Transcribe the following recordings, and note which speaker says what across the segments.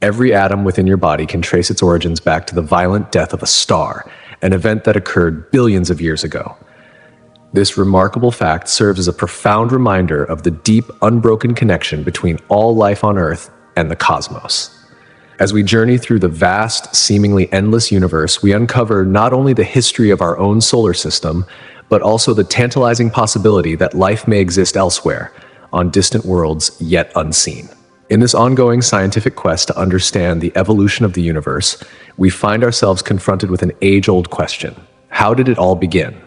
Speaker 1: Every atom within your body can trace its origins back to the violent death of a star, an event that occurred billions of years ago. This remarkable fact serves as a profound reminder of the deep, unbroken connection between all life on Earth and the cosmos. As we journey through the vast, seemingly endless universe, we uncover not only the history of our own solar system, but also the tantalizing possibility that life may exist elsewhere, on distant worlds yet unseen. In this ongoing scientific quest to understand the evolution of the universe, we find ourselves confronted with an age-old question. How did it all begin?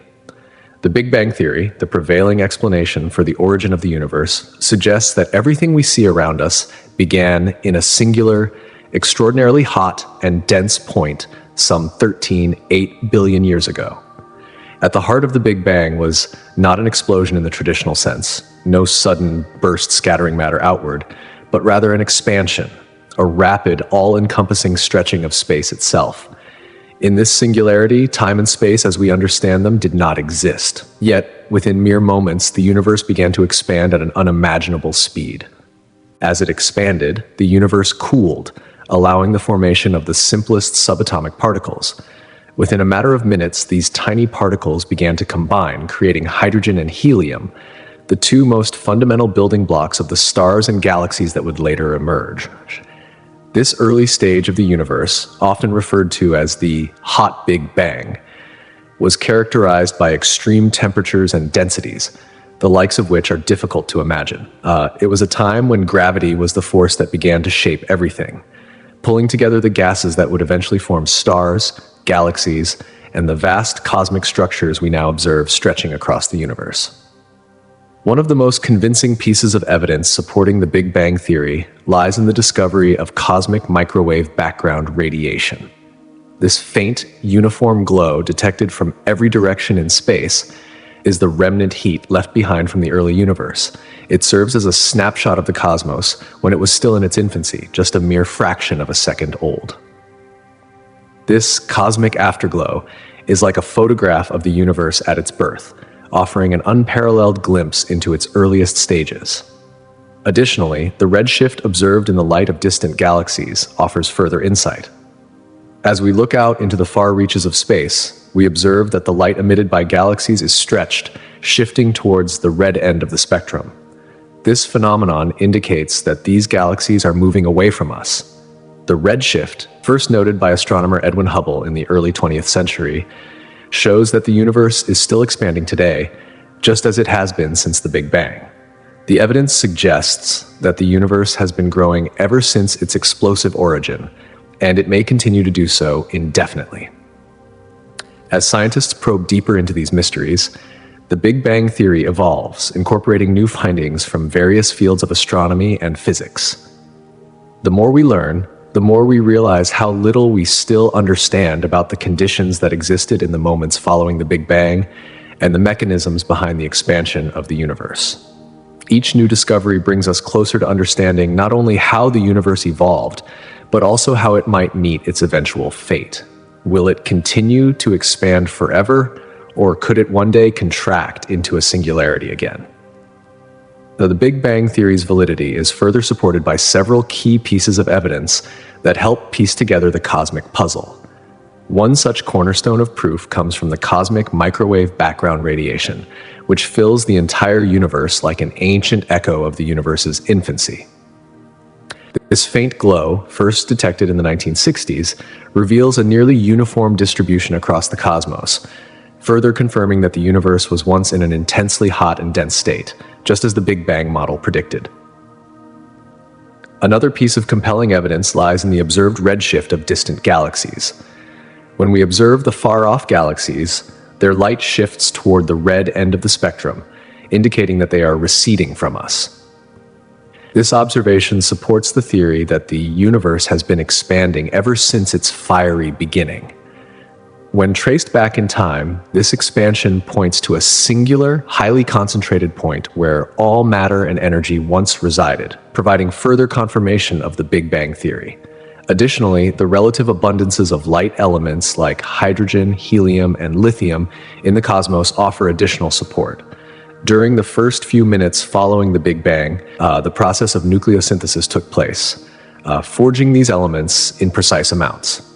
Speaker 1: The Big Bang Theory, the prevailing explanation for the origin of the universe, suggests that everything we see around us began in a singular, extraordinarily hot and dense point some 13.8 billion years ago. At the heart of the Big Bang was not an explosion in the traditional sense, no sudden burst scattering matter outward, but rather an expansion, a rapid, all-encompassing stretching of space itself. In this singularity, time and space as we understand them did not exist. Yet, within mere moments, the universe began to expand at an unimaginable speed. As it expanded, the universe cooled, allowing the formation of the simplest subatomic particles. Within a matter of minutes, these tiny particles began to combine, creating hydrogen and helium, the two most fundamental building blocks of the stars and galaxies that would later emerge. This early stage of the universe, often referred to as the Hot Big Bang, was characterized by extreme temperatures and densities, the likes of which are difficult to imagine. It was a time when gravity was the force that began to shape everything, pulling together the gases that would eventually form stars, galaxies, and the vast cosmic structures we now observe stretching across the universe. One of the most convincing pieces of evidence supporting the Big Bang Theory lies in the discovery of cosmic microwave background radiation. This faint, uniform glow detected from every direction in space is the remnant heat left behind from the early universe. It serves as a snapshot of the cosmos when it was still in its infancy, just a mere fraction of a second old. This cosmic afterglow is like a photograph of the universe at its birth, offering an unparalleled glimpse into its earliest stages. Additionally, the redshift observed in the light of distant galaxies offers further insight. As we look out into the far reaches of space, we observe that the light emitted by galaxies is stretched, shifting towards the red end of the spectrum. This phenomenon indicates that these galaxies are moving away from us. The redshift, first noted by astronomer Edwin Hubble in the early 20th century, shows that the universe is still expanding today, just as it has been since the Big Bang. The evidence suggests that the universe has been growing ever since its explosive origin, and it may continue to do so indefinitely. As scientists probe deeper into these mysteries, the Big Bang Theory evolves, incorporating new findings from various fields of astronomy and physics. The more we learn, the more we realize how little we still understand about the conditions that existed in the moments following the Big Bang and the mechanisms behind the expansion of the universe. Each new discovery brings us closer to understanding not only how the universe evolved, but also how it might meet its eventual fate. Will it continue to expand forever, or could it one day contract into a singularity again? Though the Big Bang Theory's validity is further supported by several key pieces of evidence that help piece together the cosmic puzzle. One such cornerstone of proof comes from the cosmic microwave background radiation, which fills the entire universe like an ancient echo of the universe's infancy. This faint glow, first detected in the 1960s, reveals a nearly uniform distribution across the cosmos, further confirming that the universe was once in an intensely hot and dense state, just as the Big Bang model predicted. Another piece of compelling evidence lies in the observed redshift of distant galaxies. When we observe the far-off galaxies, their light shifts toward the red end of the spectrum, indicating that they are receding from us. This observation supports the theory that the universe has been expanding ever since its fiery beginning. When traced back in time, this expansion points to a singular, highly concentrated point where all matter and energy once resided, providing further confirmation of the Big Bang Theory. Additionally, the relative abundances of light elements like hydrogen, helium, and lithium in the cosmos offer additional support. During the first few minutes following the Big Bang, the process of nucleosynthesis took place. forging these elements in precise amounts.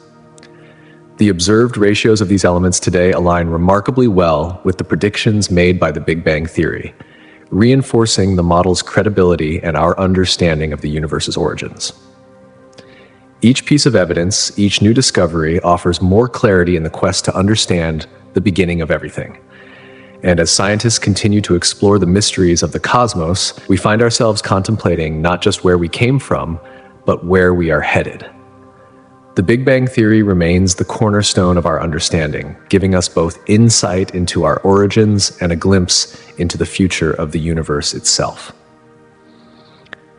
Speaker 1: The observed ratios of these elements today align remarkably well with the predictions made by the Big Bang Theory, reinforcing the model's credibility and our understanding of the universe's origins. Each piece of evidence, each new discovery offers more clarity in the quest to understand the beginning of everything. And as scientists continue to explore the mysteries of the cosmos, we find ourselves contemplating not just where we came from, but where we are headed. The Big Bang Theory remains the cornerstone of our understanding, giving us both insight into our origins and a glimpse into the future of the universe itself.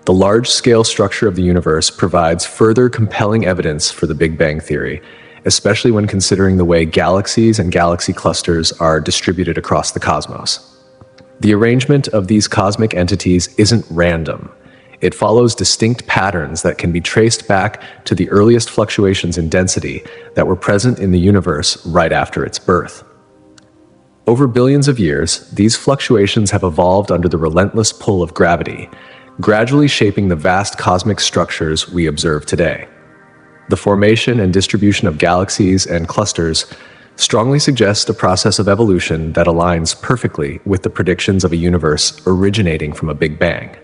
Speaker 1: The large-scale structure of the universe provides further compelling evidence for the Big Bang Theory, especially when considering the way galaxies and galaxy clusters are distributed across the cosmos. The arrangement of these cosmic entities isn't random. It follows distinct patterns that can be traced back to the earliest fluctuations in density that were present in the universe right after its birth. Over billions of years, these fluctuations have evolved under the relentless pull of gravity, gradually shaping the vast cosmic structures we observe today. The formation and distribution of galaxies and clusters strongly suggest a process of evolution that aligns perfectly with the predictions of a universe originating from a Big Bang.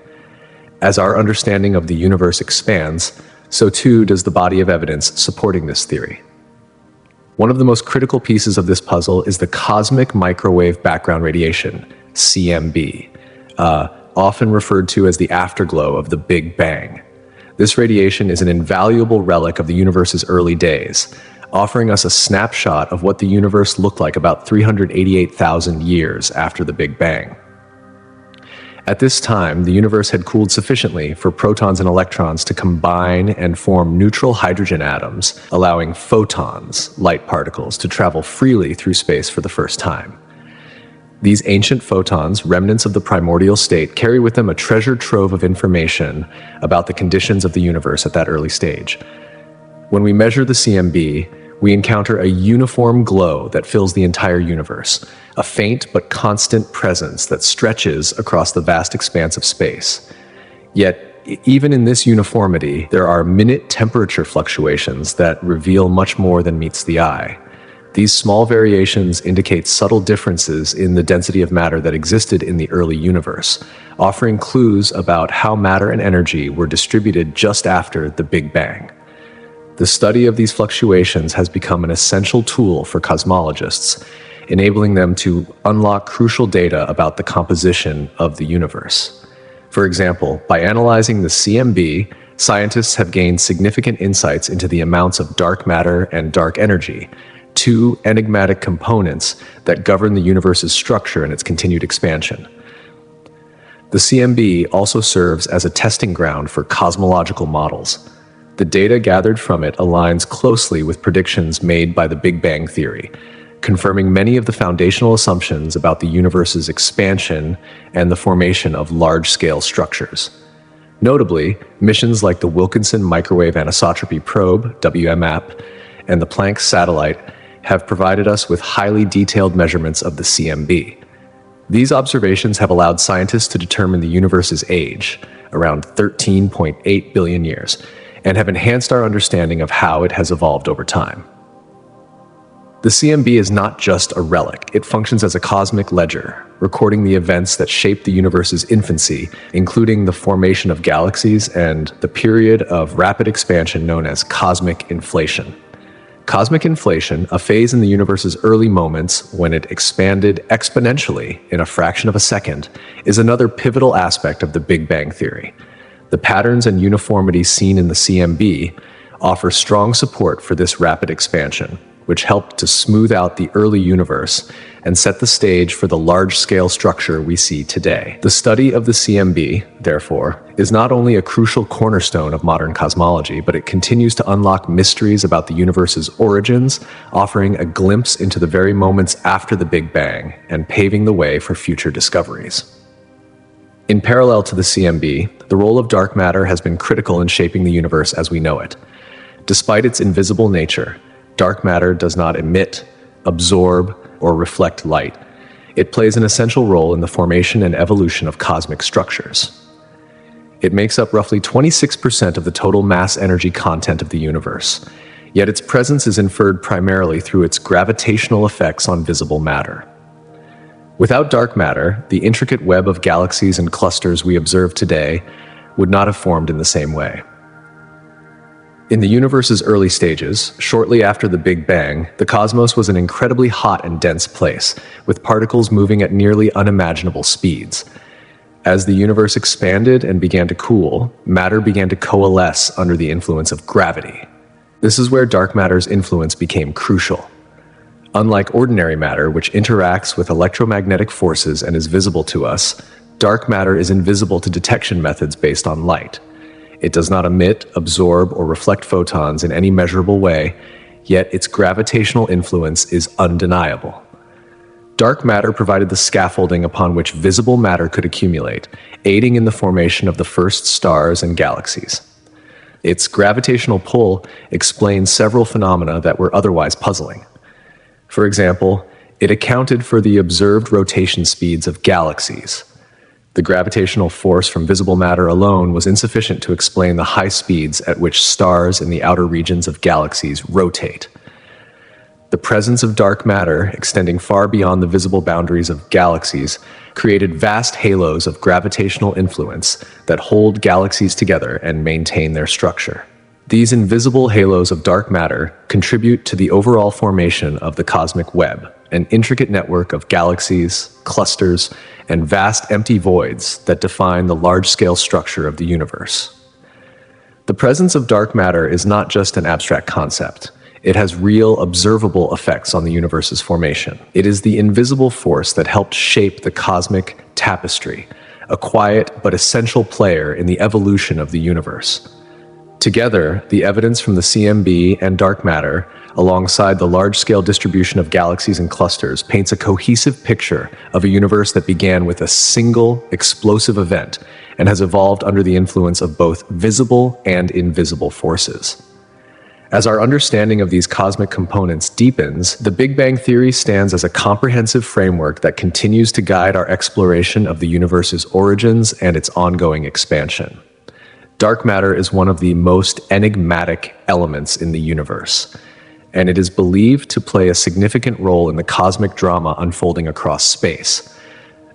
Speaker 1: As our understanding of the universe expands, so too does the body of evidence supporting this theory. One of the most critical pieces of this puzzle is the cosmic microwave background radiation, CMB, often referred to as the afterglow of the Big Bang. This radiation is an invaluable relic of the universe's early days, offering us a snapshot of what the universe looked like about 388,000 years after the Big Bang. At this time, the universe had cooled sufficiently for protons and electrons to combine and form neutral hydrogen atoms, allowing photons, light particles, to travel freely through space for the first time. These ancient photons, remnants of the primordial state, carry with them a treasure trove of information about the conditions of the universe at that early stage. When we measure the CMB, we encounter a uniform glow that fills the entire universe, a faint but constant presence that stretches across the vast expanse of space. Yet, even in this uniformity, there are minute temperature fluctuations that reveal much more than meets the eye. These small variations indicate subtle differences in the density of matter that existed in the early universe, offering clues about how matter and energy were distributed just after the Big Bang. The study of these fluctuations has become an essential tool for cosmologists, enabling them to unlock crucial data about the composition of the universe. For example, by analyzing the CMB, scientists have gained significant insights into the amounts of dark matter and dark energy, two enigmatic components that govern the universe's structure and its continued expansion. The CMB also serves as a testing ground for cosmological models. The data gathered from it aligns closely with predictions made by the Big Bang Theory, confirming many of the foundational assumptions about the universe's expansion and the formation of large-scale structures. Notably, missions like the Wilkinson Microwave Anisotropy Probe, WMAP, and the Planck satellite have provided us with highly detailed measurements of the CMB. These observations have allowed scientists to determine the universe's age, around 13.8 billion years, and have enhanced our understanding of how it has evolved over time. The CMB is not just a relic, it functions as a cosmic ledger, recording the events that shaped the universe's infancy, including the formation of galaxies and the period of rapid expansion known as cosmic inflation. Cosmic inflation, a phase in the universe's early moments when it expanded exponentially in a fraction of a second, is another pivotal aspect of the Big Bang Theory. The patterns and uniformity seen in the CMB offer strong support for this rapid expansion, which helped to smooth out the early universe and set the stage for the large-scale structure we see today. The study of the CMB, therefore, is not only a crucial cornerstone of modern cosmology, but it continues to unlock mysteries about the universe's origins, offering a glimpse into the very moments after the Big Bang and paving the way for future discoveries. In parallel to the CMB, the role of dark matter has been critical in shaping the universe as we know it. Despite its invisible nature, dark matter does not emit, absorb, or reflect light. It plays an essential role in the formation and evolution of cosmic structures. It makes up roughly 26% of the total mass energy content of the universe, yet its presence is inferred primarily through its gravitational effects on visible matter. Without dark matter, the intricate web of galaxies and clusters we observe today would not have formed in the same way. In the universe's early stages, shortly after the Big Bang, the cosmos was an incredibly hot and dense place, with particles moving at nearly unimaginable speeds. As the universe expanded and began to cool, matter began to coalesce under the influence of gravity. This is where dark matter's influence became crucial. Unlike ordinary matter, which interacts with electromagnetic forces and is visible to us, dark matter is invisible to detection methods based on light. It does not emit, absorb, or reflect photons in any measurable way, yet its gravitational influence is undeniable. Dark matter provided the scaffolding upon which visible matter could accumulate, aiding in the formation of the first stars and galaxies. Its gravitational pull explains several phenomena that were otherwise puzzling. For example, it accounted for the observed rotation speeds of galaxies. The gravitational force from visible matter alone was insufficient to explain the high speeds at which stars in the outer regions of galaxies rotate. The presence of dark matter, extending far beyond the visible boundaries of galaxies, created vast halos of gravitational influence that hold galaxies together and maintain their structure. These invisible halos of dark matter contribute to the overall formation of the cosmic web, an intricate network of galaxies, clusters, and vast empty voids that define the large-scale structure of the universe. The presence of dark matter is not just an abstract concept. It has real, observable effects on the universe's formation. It is the invisible force that helped shape the cosmic tapestry, a quiet but essential player in the evolution of the universe. Together, the evidence from the CMB and dark matter, alongside the large-scale distribution of galaxies and clusters, paints a cohesive picture of a universe that began with a single, explosive event and has evolved under the influence of both visible and invisible forces. As our understanding of these cosmic components deepens, the Big Bang Theory stands as a comprehensive framework that continues to guide our exploration of the universe's origins and its ongoing expansion. Dark matter is one of the most enigmatic elements in the universe, and it is believed to play a significant role in the cosmic drama unfolding across space.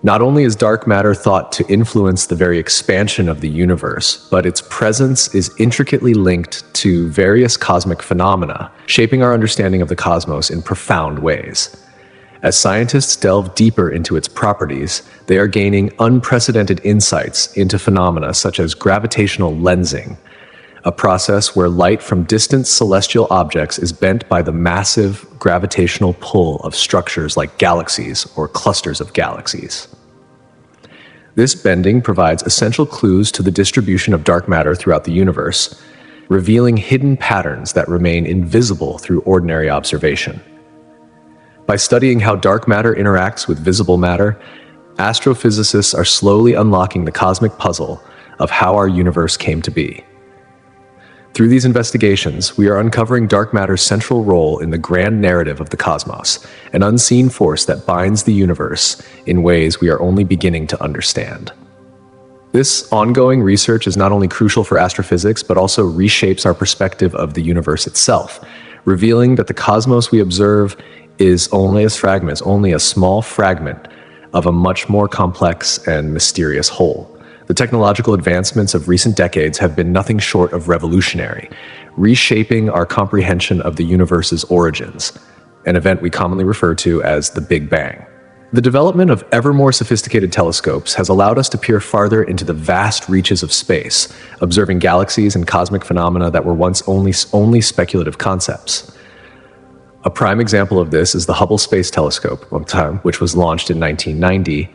Speaker 1: Not only is dark matter thought to influence the very expansion of the universe, but its presence is intricately linked to various cosmic phenomena, shaping our understanding of the cosmos in profound ways. As scientists delve deeper into its properties, they are gaining unprecedented insights into phenomena such as gravitational lensing, a process where light from distant celestial objects is bent by the massive gravitational pull of structures like galaxies or clusters of galaxies. This bending provides essential clues to the distribution of dark matter throughout the universe, revealing hidden patterns that remain invisible through ordinary observation. By studying how dark matter interacts with visible matter, astrophysicists are slowly unlocking the cosmic puzzle of how our universe came to be. Through these investigations, we are uncovering dark matter's central role in the grand narrative of the cosmos, an unseen force that binds the universe in ways we are only beginning to understand. This ongoing research is not only crucial for astrophysics, but also reshapes our perspective of the universe itself, revealing that the cosmos we observe is only a small fragment of a much more complex and mysterious whole. The technological advancements of recent decades have been nothing short of revolutionary, reshaping our comprehension of the universe's origins, an event we commonly refer to as the Big Bang. The development of ever more sophisticated telescopes has allowed us to peer farther into the vast reaches of space, observing galaxies and cosmic phenomena that were once only speculative concepts. A prime example of this is the Hubble Space Telescope, which was launched in 1990,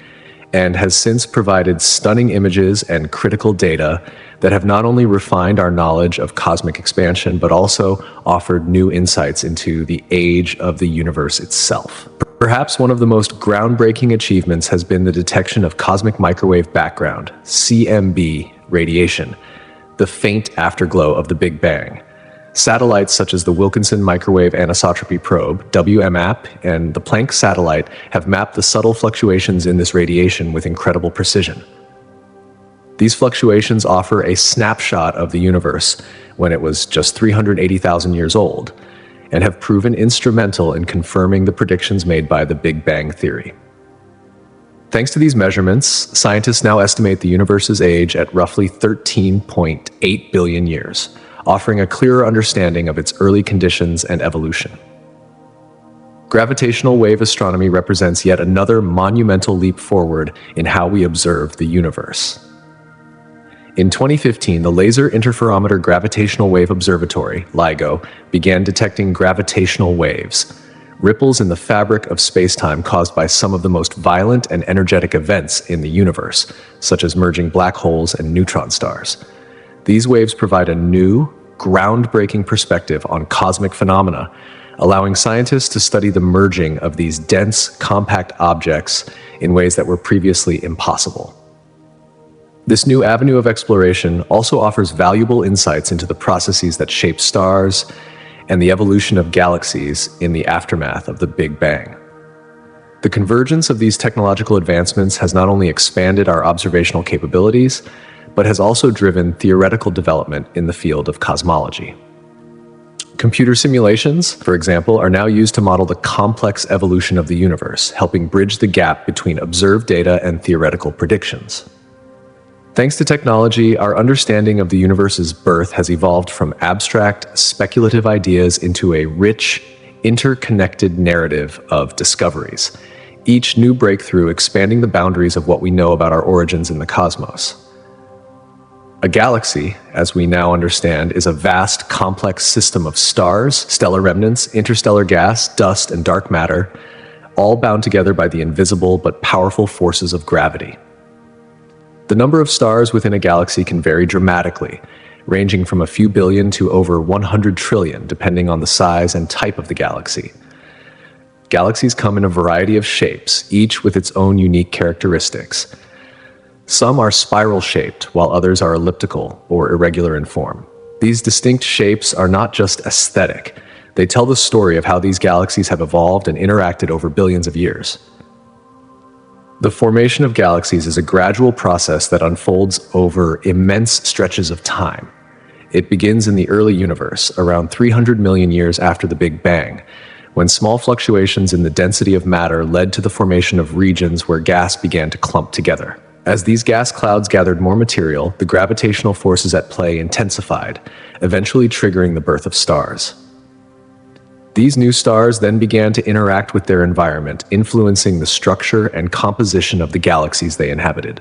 Speaker 1: and has since provided stunning images and critical data that have not only refined our knowledge of cosmic expansion, but also offered new insights into the age of the universe itself. Perhaps one of the most groundbreaking achievements has been the detection of cosmic microwave background, CMB, radiation, the faint afterglow of the Big Bang. Satellites such as the Wilkinson Microwave Anisotropy Probe, WMAP, and the Planck satellite have mapped the subtle fluctuations in this radiation with incredible precision. These fluctuations offer a snapshot of the universe when it was just 380,000 years old, and have proven instrumental in confirming the predictions made by the Big Bang theory. Thanks to these measurements, scientists now estimate the universe's age at roughly 13.8 billion years, offering a clearer understanding of its early conditions and evolution. Gravitational wave astronomy represents yet another monumental leap forward in how we observe the universe. In 2015, the Laser Interferometer Gravitational Wave Observatory, LIGO, began detecting gravitational waves, ripples in the fabric of spacetime caused by some of the most violent and energetic events in the universe, such as merging black holes and neutron stars. These waves provide a new, groundbreaking perspective on cosmic phenomena, allowing scientists to study the merging of these dense, compact objects in ways that were previously impossible. This new avenue of exploration also offers valuable insights into the processes that shape stars and the evolution of galaxies in the aftermath of the Big Bang. The convergence of these technological advancements has not only expanded our observational capabilities, but has also driven theoretical development in the field of cosmology. Computer simulations, for example, are now used to model the complex evolution of the universe, helping bridge the gap between observed data and theoretical predictions. Thanks to technology, our understanding of the universe's birth has evolved from abstract, speculative ideas into a rich, interconnected narrative of discoveries, each new breakthrough expanding the boundaries of what we know about our origins in the cosmos. A galaxy, as we now understand, is a vast, complex system of stars, stellar remnants, interstellar gas, dust, and dark matter, all bound together by the invisible but powerful forces of gravity. The number of stars within a galaxy can vary dramatically, ranging from a few billion to over 100 trillion, depending on the size and type of the galaxy. Galaxies come in a variety of shapes, each with its own unique characteristics. Some are spiral-shaped, while others are elliptical or irregular in form. These distinct shapes are not just aesthetic. They tell the story of how these galaxies have evolved and interacted over billions of years. The formation of galaxies is a gradual process that unfolds over immense stretches of time. It begins in the early universe, around 300 million years after the Big Bang, when small fluctuations in the density of matter led to the formation of regions where gas began to clump together. As these gas clouds gathered more material, the gravitational forces at play intensified, eventually triggering the birth of stars. These new stars then began to interact with their environment, influencing the structure and composition of the galaxies they inhabited.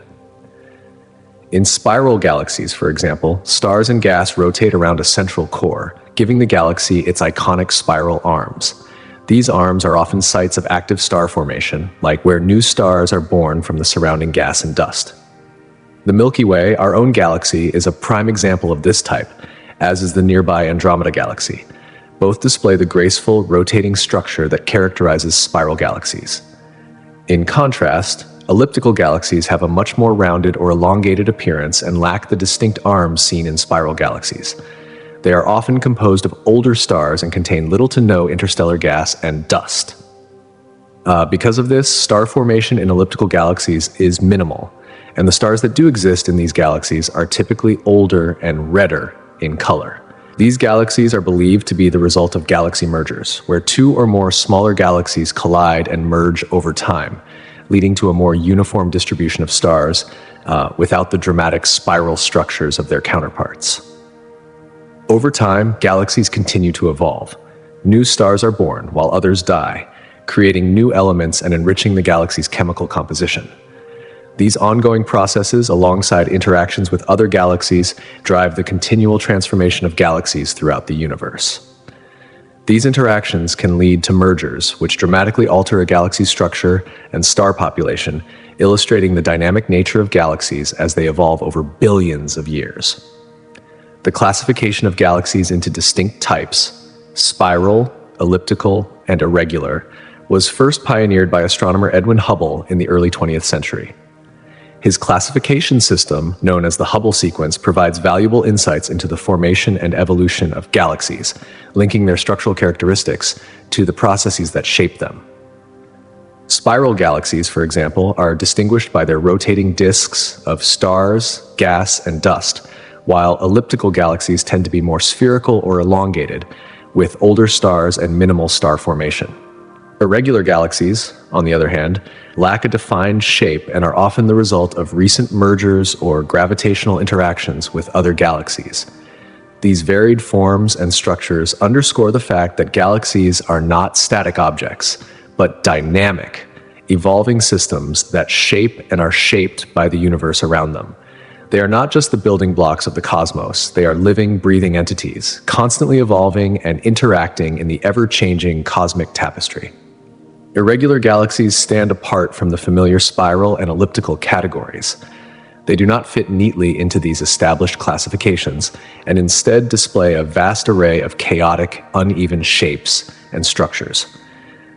Speaker 1: In spiral galaxies, for example, stars and gas rotate around a central core, giving the galaxy its iconic spiral arms. These arms are often sites of active star formation, like where new stars are born from the surrounding gas and dust. The Milky Way, our own galaxy, is a prime example of this type, as is the nearby Andromeda galaxy. Both display the graceful, rotating structure that characterizes spiral galaxies. In contrast, elliptical galaxies have a much more rounded or elongated appearance and lack the distinct arms seen in spiral galaxies. They are often composed of older stars and contain little to no interstellar gas and dust. Because of this, star formation in elliptical galaxies is minimal, and the stars that do exist in these galaxies are typically older and redder in color. These galaxies are believed to be the result of galaxy mergers, where two or more smaller galaxies collide and merge over time, leading to a more uniform distribution of stars without the dramatic spiral structures of their counterparts. Over time, galaxies continue to evolve. New stars are born, while others die, creating new elements and enriching the galaxy's chemical composition. These ongoing processes, alongside interactions with other galaxies, drive the continual transformation of galaxies throughout the universe. These interactions can lead to mergers, which dramatically alter a galaxy's structure and star population, illustrating the dynamic nature of galaxies as they evolve over billions of years. The classification of galaxies into distinct types, spiral, elliptical, and irregular, was first pioneered by astronomer Edwin Hubble in the early 20th century. His classification system, known as the Hubble sequence, provides valuable insights into the formation and evolution of galaxies, linking their structural characteristics to the processes that shape them. Spiral galaxies, for example, are distinguished by their rotating disks of stars, gas, and dust, while elliptical galaxies tend to be more spherical or elongated, with older stars and minimal star formation. Irregular galaxies, on the other hand, lack a defined shape and are often the result of recent mergers or gravitational interactions with other galaxies. These varied forms and structures underscore the fact that galaxies are not static objects, but dynamic, evolving systems that shape and are shaped by the universe around them. They are not just the building blocks of the cosmos, they are living, breathing entities, constantly evolving and interacting in the ever-changing cosmic tapestry. Irregular galaxies stand apart from the familiar spiral and elliptical categories. They do not fit neatly into these established classifications, and instead display a vast array of chaotic, uneven shapes and structures.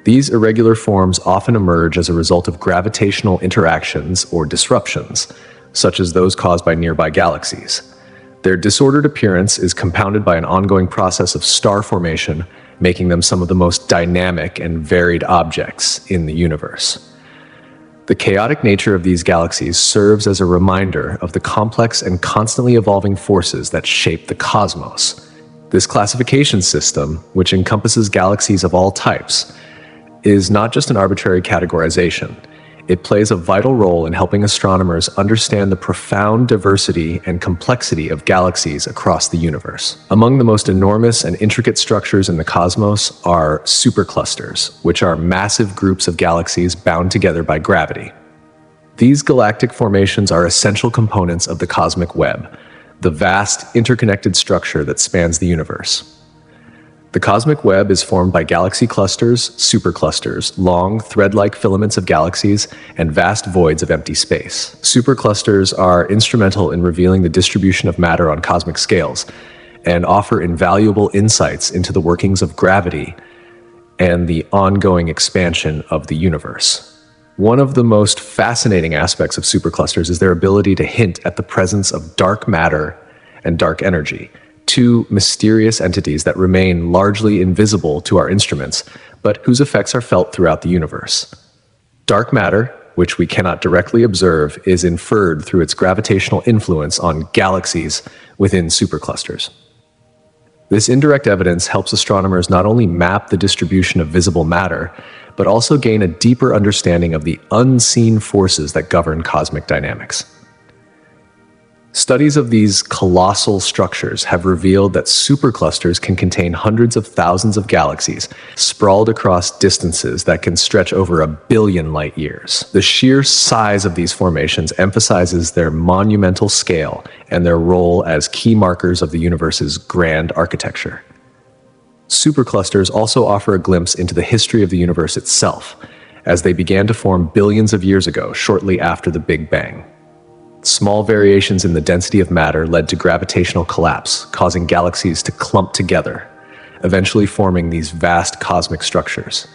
Speaker 1: These irregular forms often emerge as a result of gravitational interactions or disruptions, such as those caused by nearby galaxies. Their disordered appearance is compounded by an ongoing process of star formation, making them some of the most dynamic and varied objects in the universe. The chaotic nature of these galaxies serves as a reminder of the complex and constantly evolving forces that shape the cosmos. This classification system, which encompasses galaxies of all types, is not just an arbitrary categorization. It plays a vital role in helping astronomers understand the profound diversity and complexity of galaxies across the universe. Among the most enormous and intricate structures in the cosmos are superclusters, which are massive groups of galaxies bound together by gravity. These galactic formations are essential components of the cosmic web, the vast interconnected structure that spans the universe. The cosmic web is formed by galaxy clusters, superclusters, long, thread-like filaments of galaxies, and vast voids of empty space. Superclusters are instrumental in revealing the distribution of matter on cosmic scales, and offer invaluable insights into the workings of gravity and the ongoing expansion of the universe. One of the most fascinating aspects of superclusters is their ability to hint at the presence of dark matter and dark energy, two mysterious entities that remain largely invisible to our instruments, but whose effects are felt throughout the universe. Dark matter, which we cannot directly observe, is inferred through its gravitational influence on galaxies within superclusters. This indirect evidence helps astronomers not only map the distribution of visible matter, but also gain a deeper understanding of the unseen forces that govern cosmic dynamics. Studies of these colossal structures have revealed that superclusters can contain hundreds of thousands of galaxies, sprawled across distances that can stretch over 1 billion light years. The sheer size of these formations emphasizes their monumental scale and their role as key markers of the universe's grand architecture. Superclusters also offer a glimpse into the history of the universe itself, as they began to form billions of years ago, shortly after the Big Bang. Small variations in the density of matter led to gravitational collapse, causing galaxies to clump together, eventually forming these vast cosmic structures.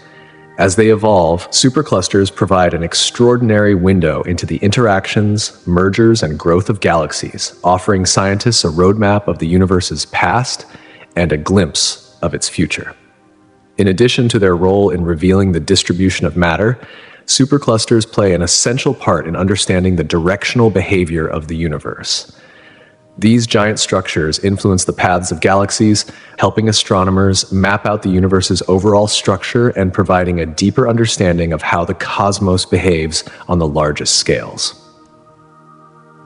Speaker 1: As they evolve, superclusters provide an extraordinary window into the interactions, mergers, and growth of galaxies, offering scientists a roadmap of the universe's past and a glimpse of its future. In addition to their role in revealing the distribution of matter, superclusters play an essential part in understanding the directional behavior of the universe. These giant structures influence the paths of galaxies, helping astronomers map out the universe's overall structure and providing a deeper understanding of how the cosmos behaves on the largest scales.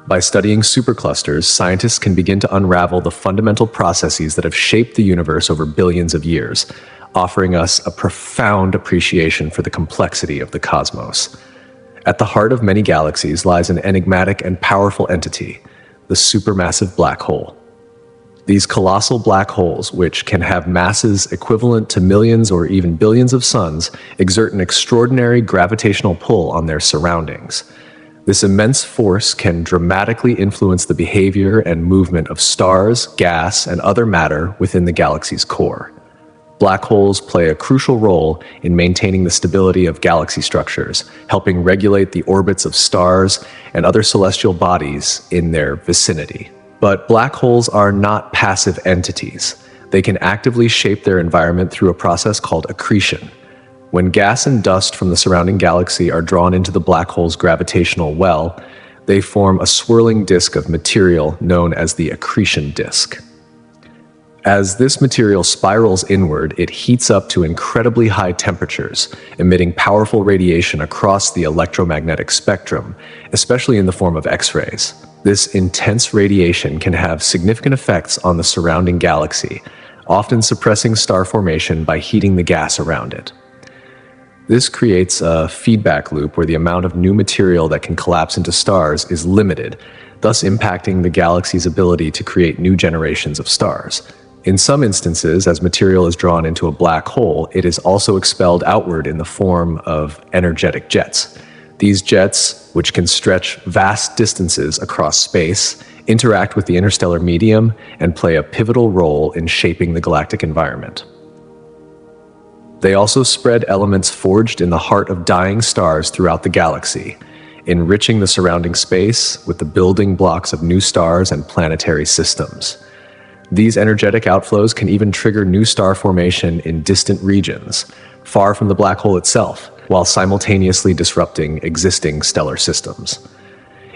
Speaker 1: By studying superclusters, scientists can begin to unravel the fundamental processes that have shaped the universe over billions of years, offering us a profound appreciation for the complexity of the cosmos. At the heart of many galaxies lies an enigmatic and powerful entity, the supermassive black hole. These colossal black holes, which can have masses equivalent to millions or even billions of suns, exert an extraordinary gravitational pull on their surroundings. This immense force can dramatically influence the behavior and movement of stars, gas, and other matter within the galaxy's core. Black holes play a crucial role in maintaining the stability of galaxy structures, helping regulate the orbits of stars and other celestial bodies in their vicinity. But black holes are not passive entities. They can actively shape their environment through a process called accretion. When gas and dust from the surrounding galaxy are drawn into the black hole's gravitational well, they form a swirling disk of material known as the accretion disk. As this material spirals inward, it heats up to incredibly high temperatures, emitting powerful radiation across the electromagnetic spectrum, especially in the form of X-rays. This intense radiation can have significant effects on the surrounding galaxy, often suppressing star formation by heating the gas around it. This creates a feedback loop where the amount of new material that can collapse into stars is limited, thus impacting the galaxy's ability to create new generations of stars. In some instances, as material is drawn into a black hole, it is also expelled outward in the form of energetic jets. These jets, which can stretch vast distances across space, interact with the interstellar medium and play a pivotal role in shaping the galactic environment. They also spread elements forged in the heart of dying stars throughout the galaxy, enriching the surrounding space with the building blocks of new stars and planetary systems. These energetic outflows can even trigger new star formation in distant regions, far from the black hole itself, while simultaneously disrupting existing stellar systems.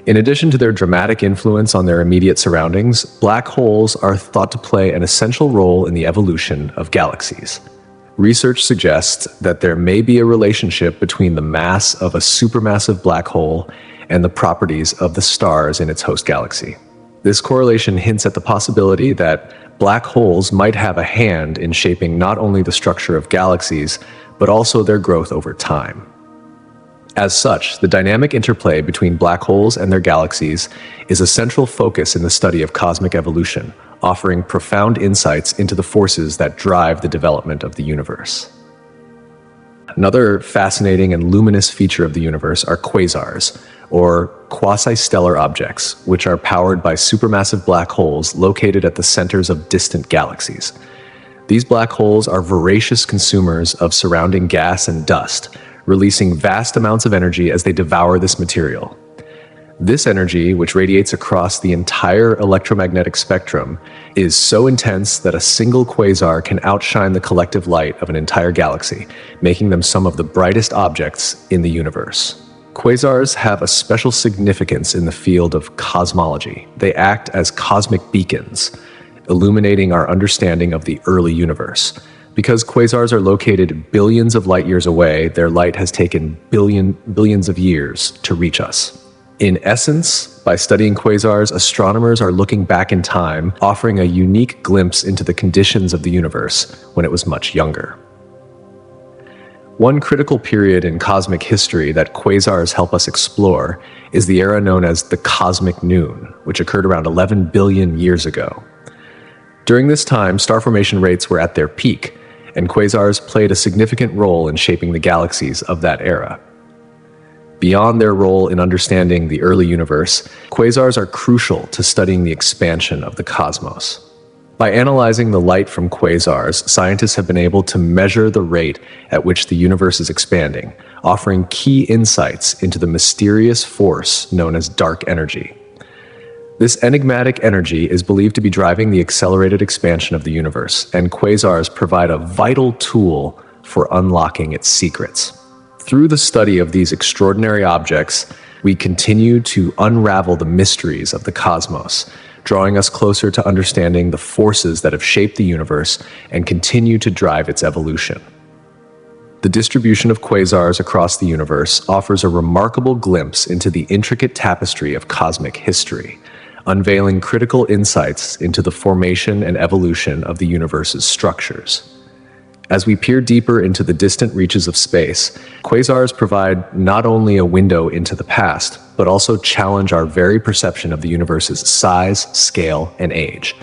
Speaker 1: In addition to their dramatic influence on their immediate surroundings, black holes are thought to play an essential role in the evolution of galaxies. Research suggests that there may be a relationship between the mass of a supermassive black hole and the properties of the stars in its host galaxy. This correlation hints at the possibility that black holes might have a hand in shaping not only the structure of galaxies, but also their growth over time. As such, the dynamic interplay between black holes and their galaxies is a central focus in the study of cosmic evolution, offering profound insights into the forces that drive the development of the universe. Another fascinating and luminous feature of the universe are quasars, or quasi-stellar objects, which are powered by supermassive black holes located at the centers of distant galaxies. These black holes are voracious consumers of surrounding gas and dust, releasing vast amounts of energy as they devour this material. This energy, which radiates across the entire electromagnetic spectrum, is so intense that a single quasar can outshine the collective light of an entire galaxy, making them some of the brightest objects in the universe. Quasars have a special significance in the field of cosmology. They act as cosmic beacons, illuminating our understanding of the early universe. Because quasars are located billions of light years away, their light has taken billions of years to reach us. In essence, by studying quasars, astronomers are looking back in time, offering a unique glimpse into the conditions of the universe when it was much younger. One critical period in cosmic history that quasars help us explore is the era known as the Cosmic Noon, which occurred around 11 billion years ago. During this time, star formation rates were at their peak, and quasars played a significant role in shaping the galaxies of that era. Beyond their role in understanding the early universe, quasars are crucial to studying the expansion of the cosmos. By analyzing the light from quasars, scientists have been able to measure the rate at which the universe is expanding, offering key insights into the mysterious force known as dark energy. This enigmatic energy is believed to be driving the accelerated expansion of the universe, and quasars provide a vital tool for unlocking its secrets. Through the study of these extraordinary objects, we continue to unravel the mysteries of the cosmos, drawing us closer to understanding the forces that have shaped the universe and continue to drive its evolution. The distribution of quasars across the universe offers a remarkable glimpse into the intricate tapestry of cosmic history, unveiling critical insights into the formation and evolution of the universe's structures. As we peer deeper into the distant reaches of space, quasars provide not only a window into the past, but also challenge our very perception of the universe's size, scale, and age.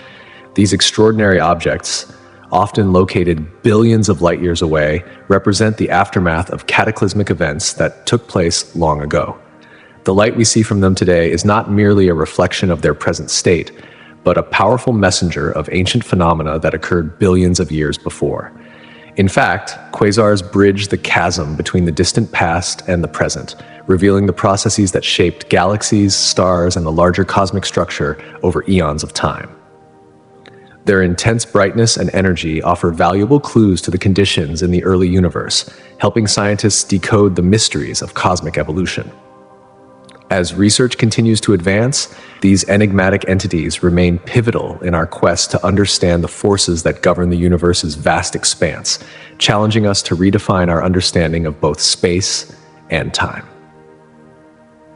Speaker 1: These extraordinary objects, often located billions of light years away, represent the aftermath of cataclysmic events that took place long ago. The light we see from them today is not merely a reflection of their present state, but a powerful messenger of ancient phenomena that occurred billions of years before. In fact, quasars bridge the chasm between the distant past and the present, revealing the processes that shaped galaxies, stars, and the larger cosmic structure over eons of time. Their intense brightness and energy offer valuable clues to the conditions in the early universe, helping scientists decode the mysteries of cosmic evolution. As research continues to advance, these enigmatic entities remain pivotal in our quest to understand the forces that govern the universe's vast expanse, challenging us to redefine our understanding of both space and time.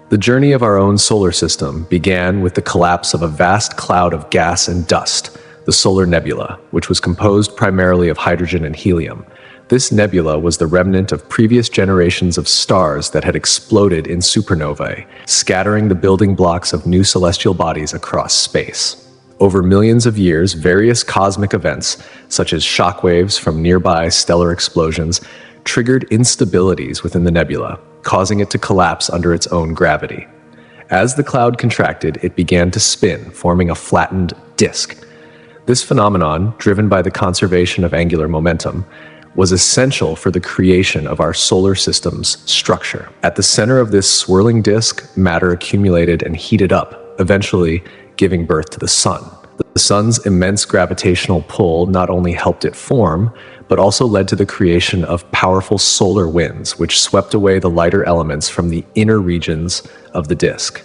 Speaker 1: The journey of our own solar system began with the collapse of a vast cloud of gas and dust, the solar nebula, which was composed primarily of hydrogen and helium. This nebula was the remnant of previous generations of stars that had exploded in supernovae, scattering the building blocks of new celestial bodies across space. Over millions of years, various cosmic events, such as shockwaves from nearby stellar explosions, triggered instabilities within the nebula, causing it to collapse under its own gravity. As the cloud contracted, it began to spin, forming a flattened disk. This phenomenon, driven by the conservation of angular momentum, was essential for the creation of our solar system's structure. At the center of this swirling disk, matter accumulated and heated up, eventually giving birth to the sun. The sun's immense gravitational pull not only helped it form, but also led to the creation of powerful solar winds, which swept away the lighter elements from the inner regions of the disk.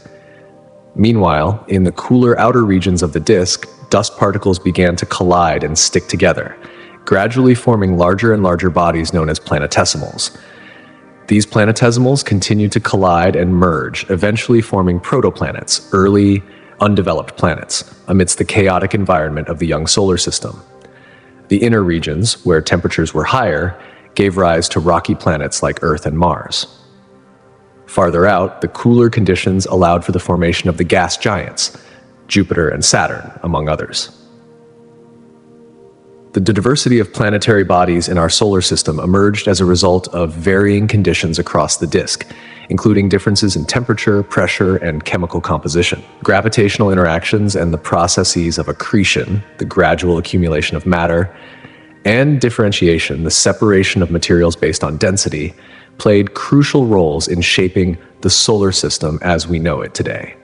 Speaker 1: Meanwhile, in the cooler outer regions of the disk, dust particles began to collide and stick together, gradually forming larger and larger bodies known as planetesimals. These planetesimals continued to collide and merge, eventually forming protoplanets, early, undeveloped planets, amidst the chaotic environment of the young solar system. The inner regions, where temperatures were higher, gave rise to rocky planets like Earth and Mars. Farther out, the cooler conditions allowed for the formation of the gas giants, Jupiter and Saturn, among others. The diversity of planetary bodies in our solar system emerged as a result of varying conditions across the disk, including differences in temperature, pressure, and chemical composition. Gravitational interactions and the processes of accretion, the gradual accumulation of matter, and differentiation, the separation of materials based on density, played crucial roles in shaping the solar system as we know it today.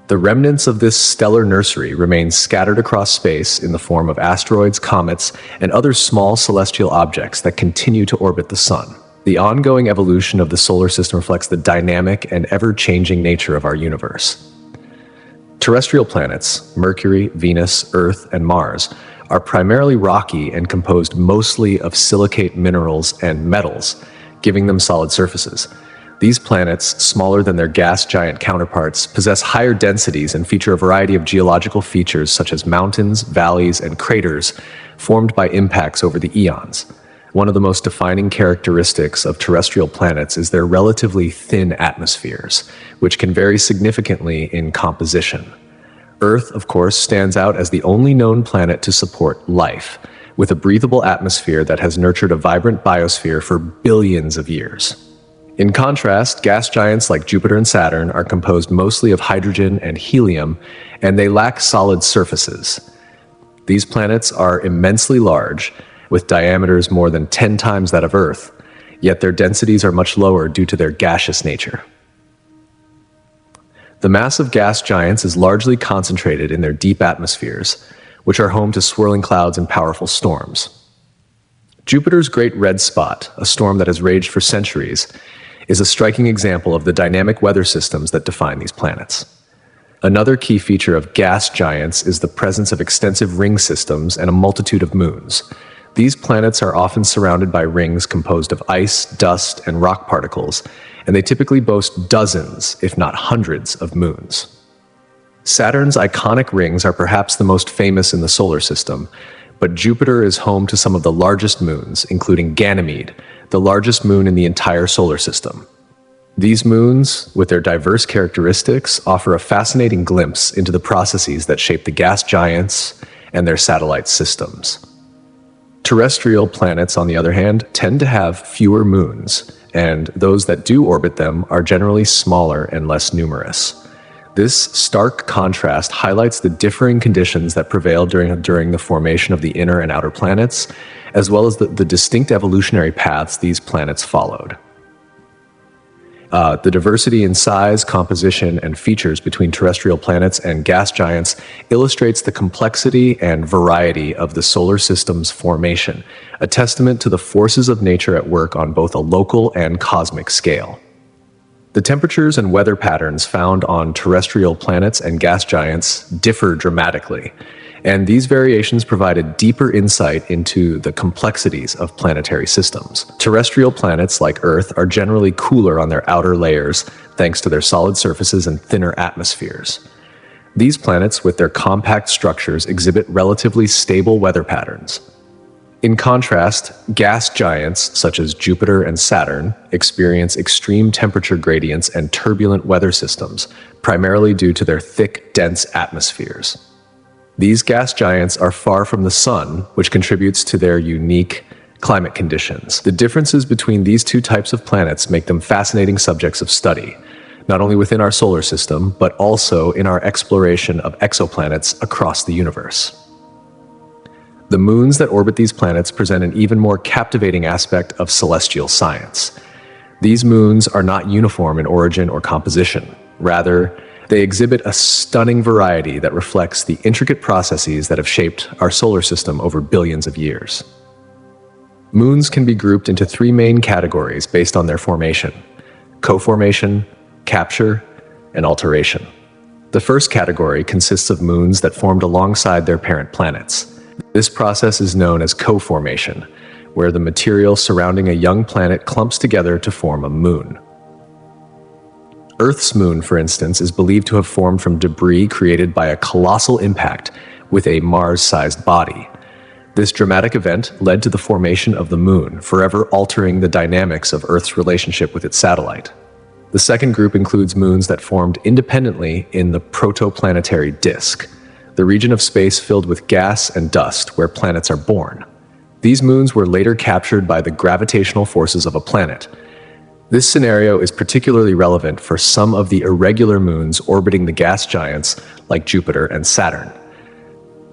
Speaker 1: The remnants of this stellar nursery remain scattered across space in the form of asteroids, comets, and other small celestial objects that continue to orbit the sun. The ongoing evolution of the solar system reflects the dynamic and ever-changing nature of our universe. Terrestrial planets, Mercury, Venus, Earth, and Mars, are primarily rocky and composed mostly of silicate minerals and metals, giving them solid surfaces. These planets, smaller than their gas giant counterparts, possess higher densities and feature a variety of geological features such as mountains, valleys, and craters formed by impacts over the eons. One of the most defining characteristics of terrestrial planets is their relatively thin atmospheres, which can vary significantly in composition. Earth, of course, stands out as the only known planet to support life, with a breathable atmosphere that has nurtured a vibrant biosphere for billions of years. In contrast, gas giants like Jupiter and Saturn are composed mostly of hydrogen and helium, and they lack solid surfaces. These planets are immensely large, with diameters more than 10 times that of Earth, yet their densities are much lower due to their gaseous nature. The mass of gas giants is largely concentrated in their deep atmospheres, which are home to swirling clouds and powerful storms. Jupiter's Great Red Spot, a storm that has raged for centuries, is a striking example of the dynamic weather systems that define these planets. Another key feature of gas giants is the presence of extensive ring systems and a multitude of moons. These planets are often surrounded by rings composed of ice, dust, and rock particles, and they typically boast dozens, if not hundreds, of moons. Saturn's iconic rings are perhaps the most famous in the solar system, but Jupiter is home to some of the largest moons, including Ganymede, the largest moon in the entire solar system. These moons, with their diverse characteristics, offer a fascinating glimpse into the processes that shape the gas giants and their satellite systems. Terrestrial planets, on the other hand, tend to have fewer moons, and those that do orbit them are generally smaller and less numerous. This stark contrast highlights the differing conditions that prevailed during the formation of the inner and outer planets, as well as the distinct evolutionary paths these planets followed. The diversity in size, composition, and features between terrestrial planets and gas giants illustrates the complexity and variety of the solar system's formation, a testament to the forces of nature at work on both a local and cosmic scale. The temperatures and weather patterns found on terrestrial planets and gas giants differ dramatically, and these variations provide a deeper insight into the complexities of planetary systems. Terrestrial planets like Earth are generally cooler on their outer layers thanks to their solid surfaces and thinner atmospheres. These planets, with their compact structures, exhibit relatively stable weather patterns. In contrast, gas giants such as Jupiter and Saturn experience extreme temperature gradients and turbulent weather systems, primarily due to their thick, dense atmospheres. These gas giants are far from the sun, which contributes to their unique climate conditions. The differences between these two types of planets make them fascinating subjects of study, not only within our solar system, but also in our exploration of exoplanets across the universe. The moons that orbit these planets present an even more captivating aspect of celestial science. These moons are not uniform in origin or composition. Rather, they exhibit a stunning variety that reflects the intricate processes that have shaped our solar system over billions of years. Moons can be grouped into three main categories based on their formation: co-formation, capture, and alteration. The first category consists of moons that formed alongside their parent planets. This process is known as co-formation, where the material surrounding a young planet clumps together to form a moon. Earth's moon, for instance, is believed to have formed from debris created by a colossal impact with a Mars-sized body. This dramatic event led to the formation of the moon, forever altering the dynamics of Earth's relationship with its satellite. The second group includes moons that formed independently in the protoplanetary disk, the region of space filled with gas and dust where planets are born. These moons were later captured by the gravitational forces of a planet. This scenario is particularly relevant for some of the irregular moons orbiting the gas giants like Jupiter and Saturn.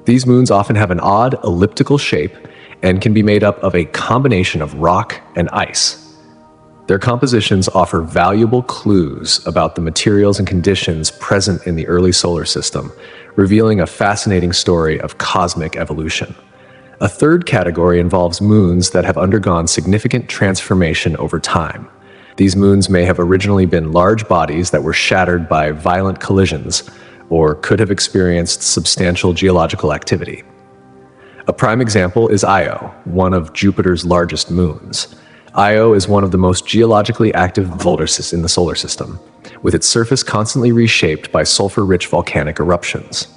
Speaker 1: These moons often have an odd elliptical shape and can be made up of a combination of rock and ice. Their compositions offer valuable clues about the materials and conditions present in the early solar system, revealing a fascinating story of cosmic evolution. A third category involves moons that have undergone significant transformation over time. These moons may have originally been large bodies that were shattered by violent collisions, or could have experienced substantial geological activity. A prime example is Io, one of Jupiter's largest moons. Io is one of the most geologically active vortices in the solar system, with its surface constantly reshaped by sulfur-rich volcanic eruptions.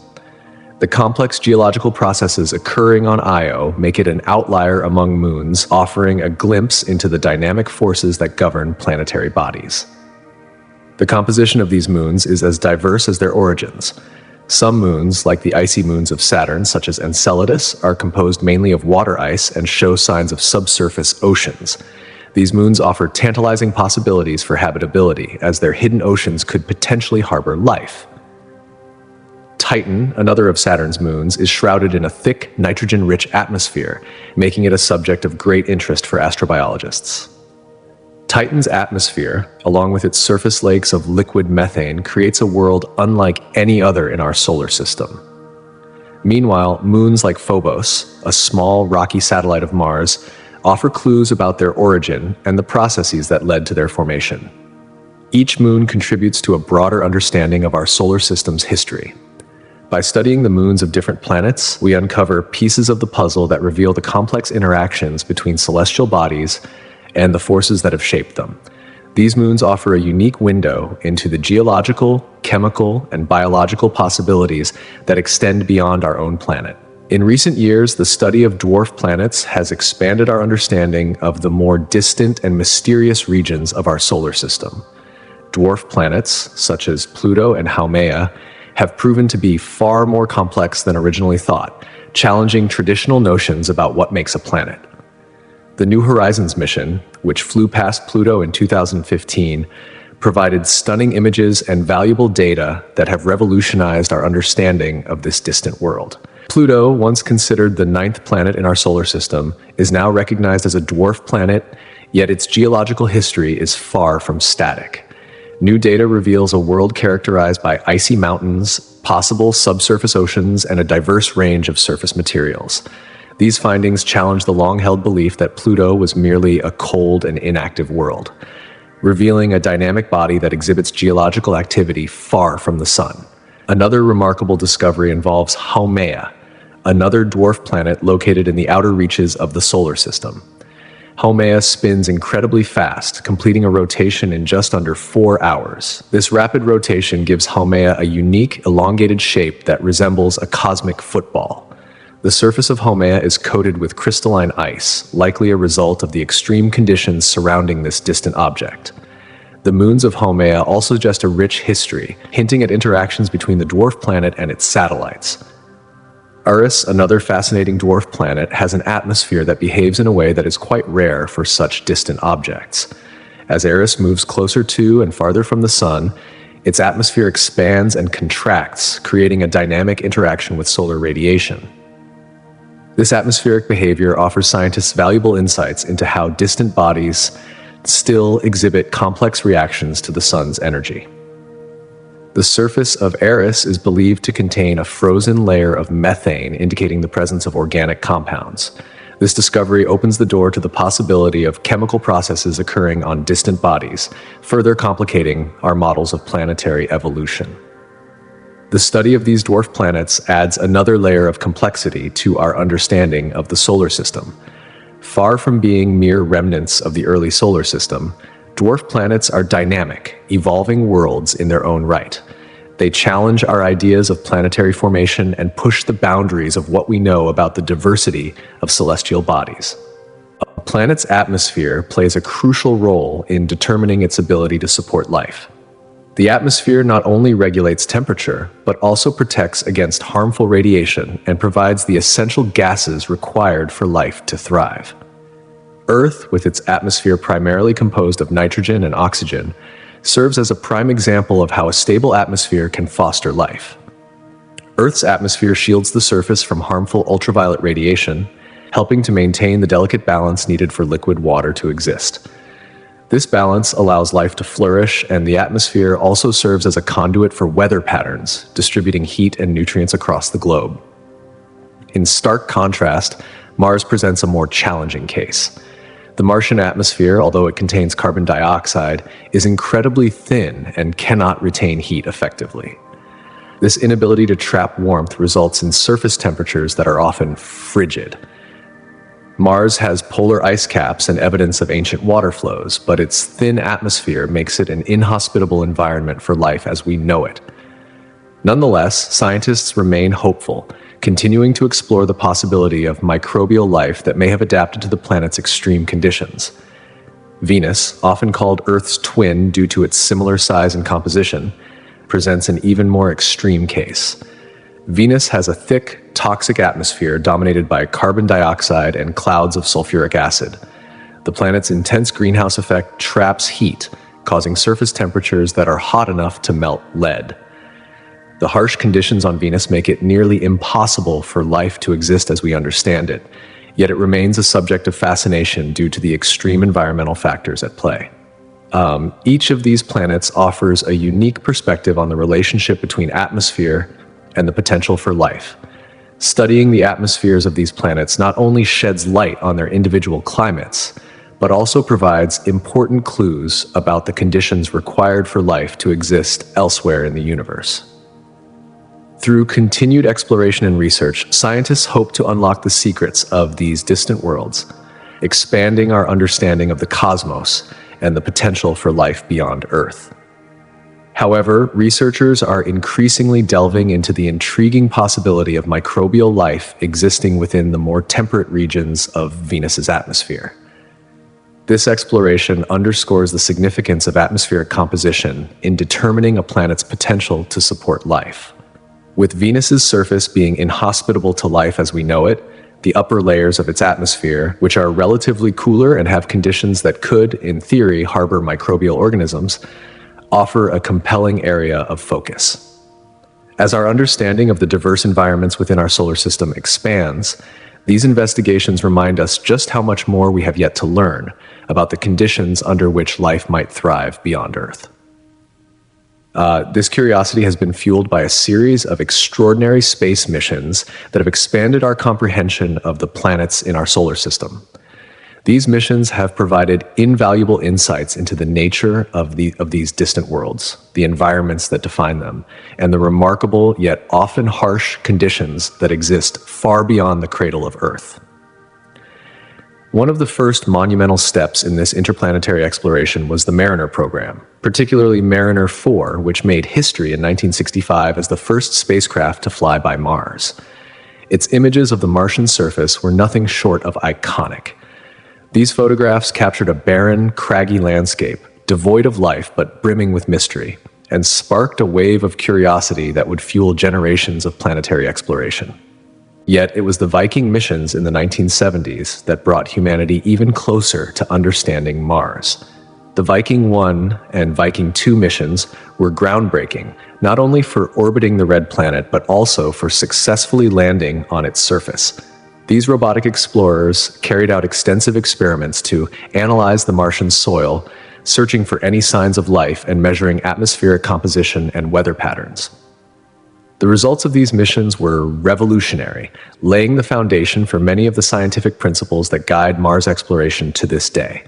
Speaker 1: The complex geological processes occurring on Io make it an outlier among moons, offering a glimpse into the dynamic forces that govern planetary bodies. The composition of these moons is as diverse as their origins. Some moons, like the icy moons of Saturn, such as Enceladus, are composed mainly of water ice and show signs of subsurface oceans. These moons offer tantalizing possibilities for habitability, as their hidden oceans could potentially harbor life. Titan, another of Saturn's moons, is shrouded in a thick, nitrogen-rich atmosphere, making it a subject of great interest for astrobiologists. Titan's atmosphere, along with its surface lakes of liquid methane, creates a world unlike any other in our solar system. Meanwhile, moons like Phobos, a small, rocky satellite of Mars, offer clues about their origin and the processes that led to their formation. Each moon contributes to a broader understanding of our solar system's history. By studying the moons of different planets, we uncover pieces of the puzzle that reveal the complex interactions between celestial bodies and the forces that have shaped them. These moons offer a unique window into the geological, chemical, and biological possibilities that extend beyond our own planet. In recent years, the study of dwarf planets has expanded our understanding of the more distant and mysterious regions of our solar system. Dwarf planets, such as Pluto and Haumea, have proven to be far more complex than originally thought, challenging traditional notions about what makes a planet. The New Horizons mission, which flew past Pluto in 2015, provided stunning images and valuable data that have revolutionized our understanding of this distant world. Pluto, once considered the 9th planet in our solar system, is now recognized as a dwarf planet, yet its geological history is far from static. New data reveals a world characterized by icy mountains, possible subsurface oceans, and a diverse range of surface materials. These findings challenge the long-held belief that Pluto was merely a cold and inactive world, revealing a dynamic body that exhibits geological activity far from the Sun. Another remarkable discovery involves Haumea, another dwarf planet located in the outer reaches of the solar system. Haumea spins incredibly fast, completing a rotation in just under 4 hours. This rapid rotation gives Haumea a unique, elongated shape that resembles a cosmic football. The surface of Haumea is coated with crystalline ice, likely a result of the extreme conditions surrounding this distant object. The moons of Haumea also suggest a rich history, hinting at interactions between the dwarf planet and its satellites. Eris, another fascinating dwarf planet, has an atmosphere that behaves in a way that is quite rare for such distant objects. As Eris moves closer to and farther from the Sun, its atmosphere expands and contracts, creating a dynamic interaction with solar radiation. This atmospheric behavior offers scientists valuable insights into how distant bodies still exhibit complex reactions to the Sun's energy. The surface of Eris is believed to contain a frozen layer of methane, indicating the presence of organic compounds. This discovery opens the door to the possibility of chemical processes occurring on distant bodies, further complicating our models of planetary evolution. The study of these dwarf planets adds another layer of complexity to our understanding of the solar system. Far from being mere remnants of the early solar system, dwarf planets are dynamic, evolving worlds in their own right. They challenge our ideas of planetary formation and push the boundaries of what we know about the diversity of celestial bodies. A planet's atmosphere plays a crucial role in determining its ability to support life. The atmosphere not only regulates temperature, but also protects against harmful radiation and provides the essential gases required for life to thrive. Earth, with its atmosphere primarily composed of nitrogen and oxygen, serves as a prime example of how a stable atmosphere can foster life. Earth's atmosphere shields the surface from harmful ultraviolet radiation, helping to maintain the delicate balance needed for liquid water to exist. This balance allows life to flourish, and the atmosphere also serves as a conduit for weather patterns, distributing heat and nutrients across the globe. In stark contrast, Mars presents a more challenging case. The Martian atmosphere, although it contains carbon dioxide, is incredibly thin and cannot retain heat effectively. This inability to trap warmth results in surface temperatures that are often frigid. Mars has polar ice caps and evidence of ancient water flows, but its thin atmosphere makes it an inhospitable environment for life as we know it. Nonetheless, scientists remain hopeful, continuing to explore the possibility of microbial life that may have adapted to the planet's extreme conditions. Venus, often called Earth's twin due to its similar size and composition, presents an even more extreme case. Venus has a thick, toxic atmosphere dominated by carbon dioxide and clouds of sulfuric acid. The planet's intense greenhouse effect traps heat, causing surface temperatures that are hot enough to melt lead. The harsh conditions on Venus make it nearly impossible for life to exist as we understand it, yet it remains a subject of fascination due to the extreme environmental factors at play. Each of these planets offers a unique perspective on the relationship between atmosphere and the potential for life. Studying the atmospheres of these planets not only sheds light on their individual climates, but also provides important clues about the conditions required for life to exist elsewhere in the universe. Through continued exploration and research, scientists hope to unlock the secrets of these distant worlds, expanding our understanding of the cosmos and the potential for life beyond Earth. However, researchers are increasingly delving into the intriguing possibility of microbial life existing within the more temperate regions of Venus's atmosphere. This exploration underscores the significance of atmospheric composition in determining a planet's potential to support life. With Venus's surface being inhospitable to life as we know it, the upper layers of its atmosphere, which are relatively cooler and have conditions that could, in theory, harbor microbial organisms, offer a compelling area of focus. As our understanding of the diverse environments within our solar system expands, these investigations remind us just how much more we have yet to learn about the conditions under which life might thrive beyond Earth. This curiosity has been fueled by a series of extraordinary space missions that have expanded our comprehension of the planets in our solar system. These missions have provided invaluable insights into the nature of these distant worlds, the environments that define them, and the remarkable yet often harsh conditions that exist far beyond the cradle of Earth. One of the first monumental steps in this interplanetary exploration was the Mariner program, particularly Mariner 4, which made history in 1965 as the first spacecraft to fly by Mars. Its images of the Martian surface were nothing short of iconic. These photographs captured a barren, craggy landscape, devoid of life but brimming with mystery, and sparked a wave of curiosity that would fuel generations of planetary exploration. Yet it was the Viking missions in the 1970s that brought humanity even closer to understanding Mars. The Viking 1 and Viking 2 missions were groundbreaking, not only for orbiting the Red Planet, but also for successfully landing on its surface. These robotic explorers carried out extensive experiments to analyze the Martian soil, searching for any signs of life and measuring atmospheric composition and weather patterns. The results of these missions were revolutionary, laying the foundation for many of the scientific principles that guide Mars exploration to this day.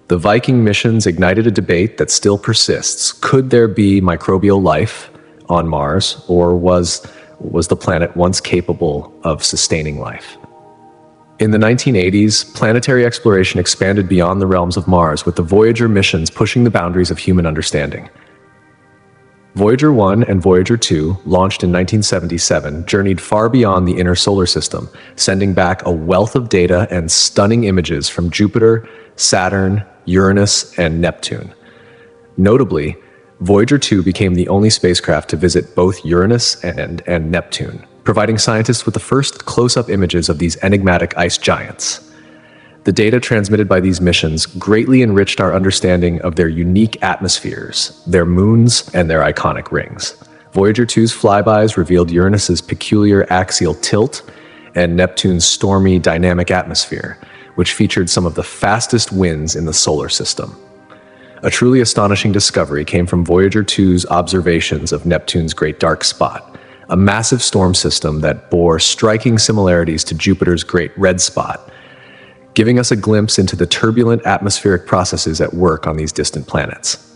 Speaker 1: The Viking missions ignited a debate that still persists. Could there be microbial life on Mars, or was the planet once capable of sustaining life? In the 1980s, planetary exploration expanded beyond the realms of Mars, with the Voyager missions pushing the boundaries of human understanding. Voyager 1 and Voyager 2, launched in 1977, journeyed far beyond the inner solar system, sending back a wealth of data and stunning images from Jupiter, Saturn, Uranus, and Neptune. Notably, Voyager 2 became the only spacecraft to visit both Uranus and Neptune, providing scientists with the first close-up images of these enigmatic ice giants. The data transmitted by these missions greatly enriched our understanding of their unique atmospheres, their moons, and their iconic rings. Voyager 2's flybys revealed Uranus's peculiar axial tilt and Neptune's stormy, dynamic atmosphere, which featured some of the fastest winds in the solar system. A truly astonishing discovery came from Voyager 2's observations of Neptune's Great Dark Spot, a massive storm system that bore striking similarities to Jupiter's Great Red Spot, giving us a glimpse into the turbulent atmospheric processes at work on these distant planets.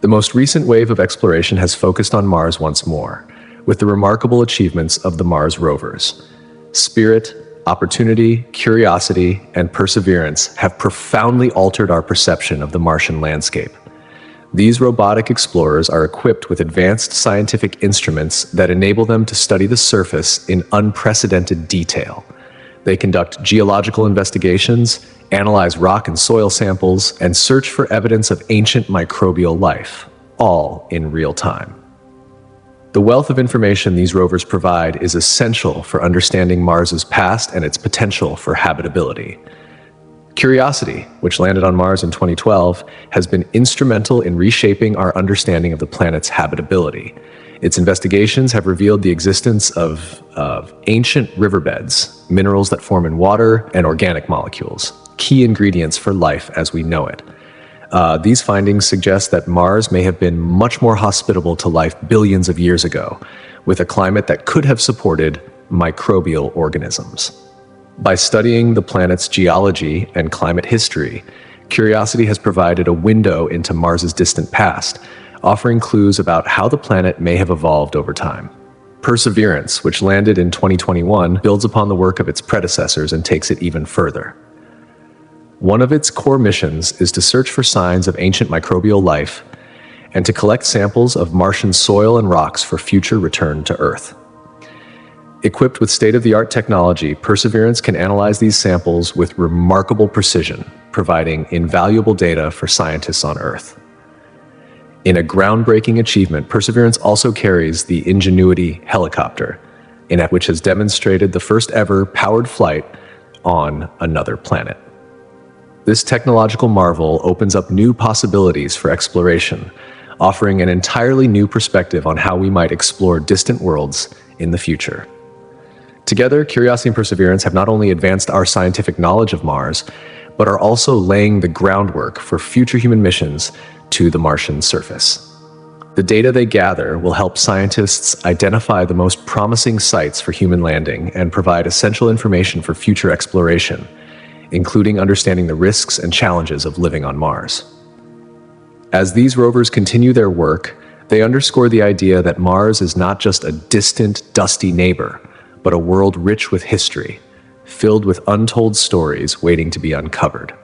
Speaker 1: The most recent wave of exploration has focused on Mars once more, with the remarkable achievements of the Mars rovers. Spirit, Opportunity, Curiosity, and Perseverance have profoundly altered our perception of the Martian landscape. These robotic explorers are equipped with advanced scientific instruments that enable them to study the surface in unprecedented detail. They conduct geological investigations, analyze rock and soil samples, and search for evidence of ancient microbial life, all in real time. The wealth of information these rovers provide is essential for understanding Mars's past and its potential for habitability. Curiosity, which landed on Mars in 2012, has been instrumental in reshaping our understanding of the planet's habitability. Its investigations have revealed the existence of ancient riverbeds, minerals that form in water, and organic molecules, key ingredients for life as we know it. These findings suggest that Mars may have been much more hospitable to life billions of years ago, with a climate that could have supported microbial organisms. By studying the planet's geology and climate history, Curiosity has provided a window into Mars's distant past, offering clues about how the planet may have evolved over time. Perseverance, which landed in 2021, builds upon the work of its predecessors and takes it even further. One of its core missions is to search for signs of ancient microbial life and to collect samples of Martian soil and rocks for future return to Earth. Equipped with state-of-the-art technology, Perseverance can analyze these samples with remarkable precision, providing invaluable data for scientists on Earth. In a groundbreaking achievement, Perseverance also carries the Ingenuity helicopter, which has demonstrated the first ever powered flight on another planet. This technological marvel opens up new possibilities for exploration, offering an entirely new perspective on how we might explore distant worlds in the future. Together, Curiosity and Perseverance have not only advanced our scientific knowledge of Mars, but are also laying the groundwork for future human missions to the Martian surface. The data they gather will help scientists identify the most promising sites for human landing and provide essential information for future exploration, including understanding the risks and challenges of living on Mars. As these rovers continue their work, they underscore the idea that Mars is not just a distant, dusty neighbor, but a world rich with history, filled with untold stories waiting to be uncovered.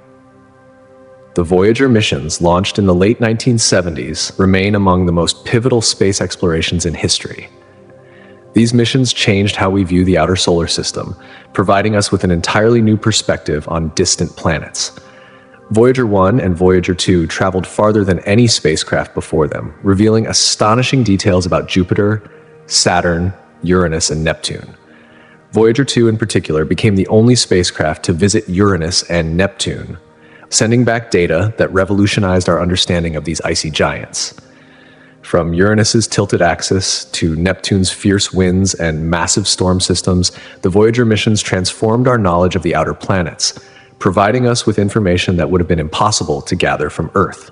Speaker 1: The Voyager missions, launched in the late 1970s, remain among the most pivotal space explorations in history. These missions changed how we view the outer solar system, providing us with an entirely new perspective on distant planets. Voyager 1 and Voyager 2 traveled farther than any spacecraft before them, revealing astonishing details about Jupiter, Saturn, Uranus, and Neptune. Voyager 2 in particular became the only spacecraft to visit Uranus and Neptune, sending back data that revolutionized our understanding of these icy giants. From Uranus's tilted axis to Neptune's fierce winds and massive storm systems, the Voyager missions transformed our knowledge of the outer planets, providing us with information that would have been impossible to gather from Earth.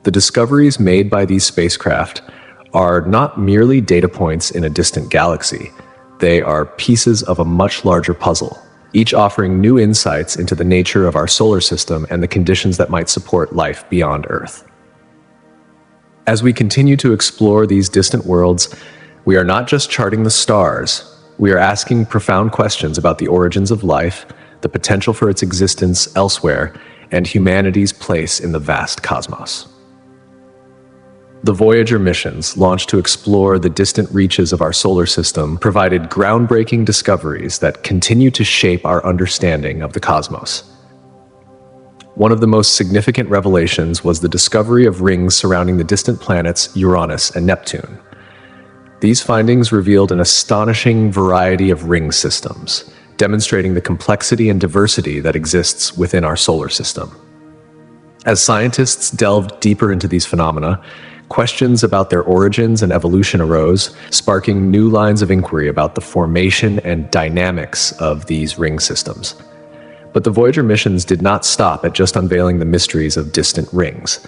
Speaker 1: The discoveries made by these spacecraft are not merely data points in a distant galaxy. They are pieces of a much larger puzzle, each offering new insights into the nature of our solar system and the conditions that might support life beyond Earth. As we continue to explore these distant worlds, we are not just charting the stars, we are asking profound questions about the origins of life, the potential for its existence elsewhere, and humanity's place in the vast cosmos. The Voyager missions, launched to explore the distant reaches of our solar system, provided groundbreaking discoveries that continue to shape our understanding of the cosmos. One of the most significant revelations was the discovery of rings surrounding the distant planets Uranus and Neptune. These findings revealed an astonishing variety of ring systems, demonstrating the complexity and diversity that exists within our solar system. As scientists delved deeper into these phenomena, questions about their origins and evolution arose, sparking new lines of inquiry about the formation and dynamics of these ring systems. But the Voyager missions did not stop at just unveiling the mysteries of distant rings.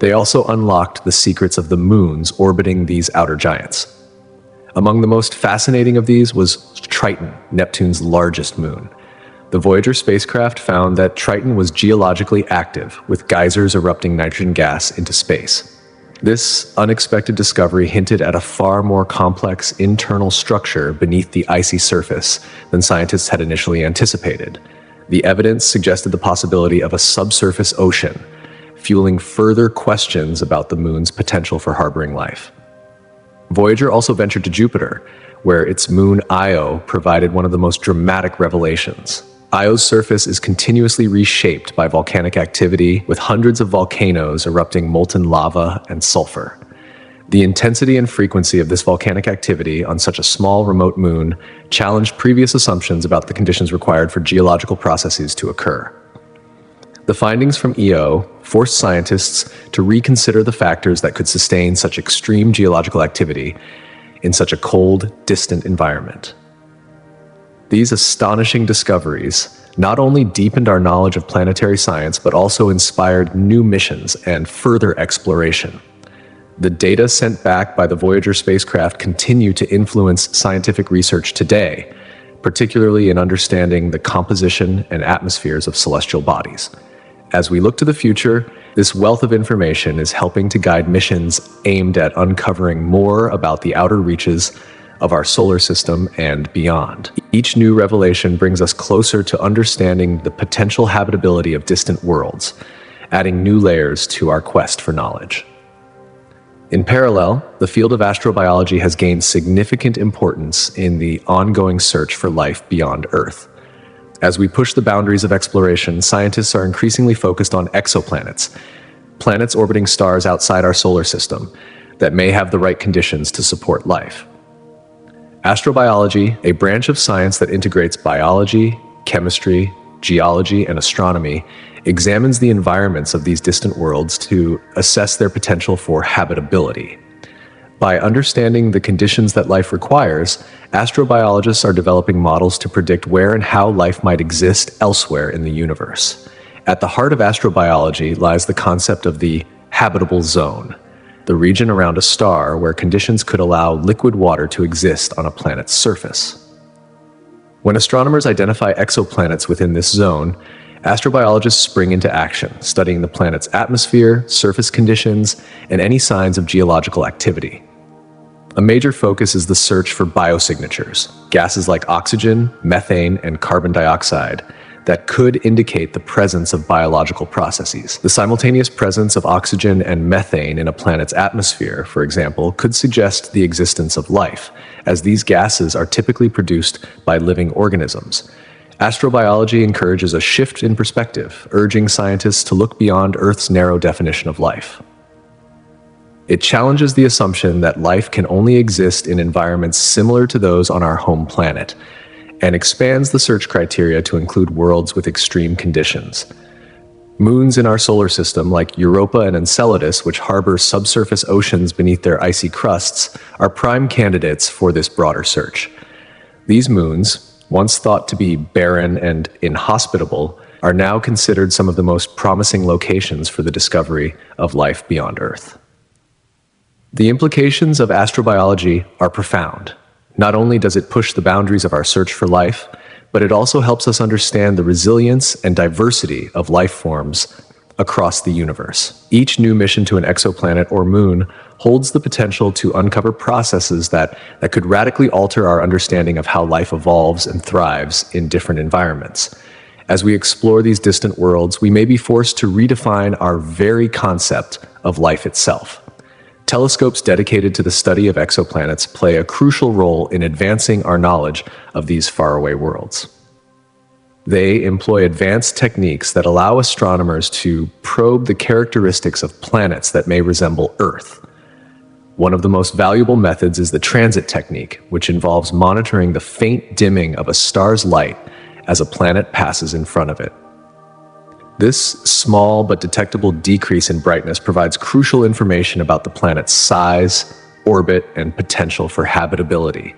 Speaker 1: They also unlocked the secrets of the moons orbiting these outer giants. Among the most fascinating of these was Triton, Neptune's largest moon. The Voyager spacecraft found that Triton was geologically active, with geysers erupting nitrogen gas into space. This unexpected discovery hinted at a far more complex internal structure beneath the icy surface than scientists had initially anticipated. The evidence suggested the possibility of a subsurface ocean, fueling further questions about the moon's potential for harboring life. Voyager also ventured to Jupiter, where its moon Io provided one of the most dramatic revelations. Io's surface is continuously reshaped by volcanic activity, with hundreds of volcanoes erupting molten lava and sulfur. The intensity and frequency of this volcanic activity on such a small, remote moon challenged previous assumptions about the conditions required for geological processes to occur. The findings from Io forced scientists to reconsider the factors that could sustain such extreme geological activity in such a cold, distant environment. These astonishing discoveries not only deepened our knowledge of planetary science, but also inspired new missions and further exploration. The data sent back by the Voyager spacecraft continue to influence scientific research today, particularly in understanding the composition and atmospheres of celestial bodies. As we look to the future, this wealth of information is helping to guide missions aimed at uncovering more about the outer reaches of our solar system and beyond. Each new revelation brings us closer to understanding the potential habitability of distant worlds, adding new layers to our quest for knowledge. In parallel, the field of astrobiology has gained significant importance in the ongoing search for life beyond Earth. As we push the boundaries of exploration, scientists are increasingly focused on exoplanets, planets orbiting stars outside our solar system that may have the right conditions to support life. Astrobiology, a branch of science that integrates biology, chemistry, geology, and astronomy, examines the environments of these distant worlds to assess their potential for habitability. By understanding the conditions that life requires, astrobiologists are developing models to predict where and how life might exist elsewhere in the universe. At the heart of astrobiology lies the concept of the habitable zone. the region around a star where conditions could allow liquid water to exist on a planet's surface. When astronomers identify exoplanets within this zone, astrobiologists spring into action, studying the planet's atmosphere, surface conditions, and any signs of geological activity. A major focus is the search for biosignatures, gases like oxygen, methane, and carbon dioxide, that could indicate the presence of biological processes. The simultaneous presence of oxygen and methane in a planet's atmosphere, for example, could suggest the existence of life, as these gases are typically produced by living organisms. Astrobiology encourages a shift in perspective, urging scientists to look beyond Earth's narrow definition of life. It challenges the assumption that life can only exist in environments similar to those on our home planet, and expands the search criteria to include worlds with extreme conditions. Moons in our solar system, like Europa and Enceladus, which harbor subsurface oceans beneath their icy crusts, are prime candidates for this broader search. These moons, once thought to be barren and inhospitable, are now considered some of the most promising locations for the discovery of life beyond Earth. The implications of astrobiology are profound. Not only does it push the boundaries of our search for life, but it also helps us understand the resilience and diversity of life forms across the universe. Each new mission to an exoplanet or moon holds the potential to uncover processes that could radically alter our understanding of how life evolves and thrives in different environments. As we explore these distant worlds, we may be forced to redefine our very concept of life itself. Telescopes dedicated to the study of exoplanets play a crucial role in advancing our knowledge of these faraway worlds. They employ advanced techniques that allow astronomers to probe the characteristics of planets that may resemble Earth. One of the most valuable methods is the transit technique, which involves monitoring the faint dimming of a star's light as a planet passes in front of it. This small but detectable decrease in brightness provides crucial information about the planet's size, orbit, and potential for habitability.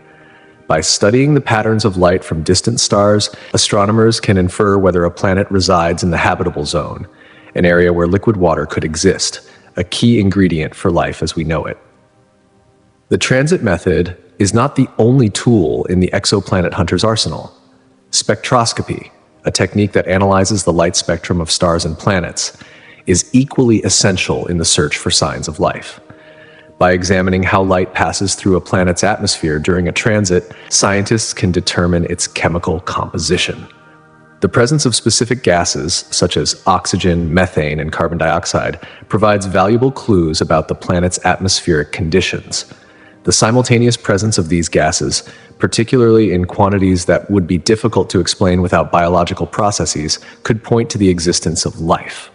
Speaker 1: By studying the patterns of light from distant stars, astronomers can infer whether a planet resides in the habitable zone, an area where liquid water could exist, a key ingredient for life as we know it. The transit method is not the only tool in the exoplanet hunter's arsenal. Spectroscopy, a technique that analyzes the light spectrum of stars and planets, is equally essential in the search for signs of life. By examining how light passes through a planet's atmosphere during a transit, scientists can determine its chemical composition. The presence of specific gases, such as oxygen, methane, and carbon dioxide, provides valuable clues about the planet's atmospheric conditions. The simultaneous presence of these gases, particularly in quantities that would be difficult to explain without biological processes, could point to the existence of life.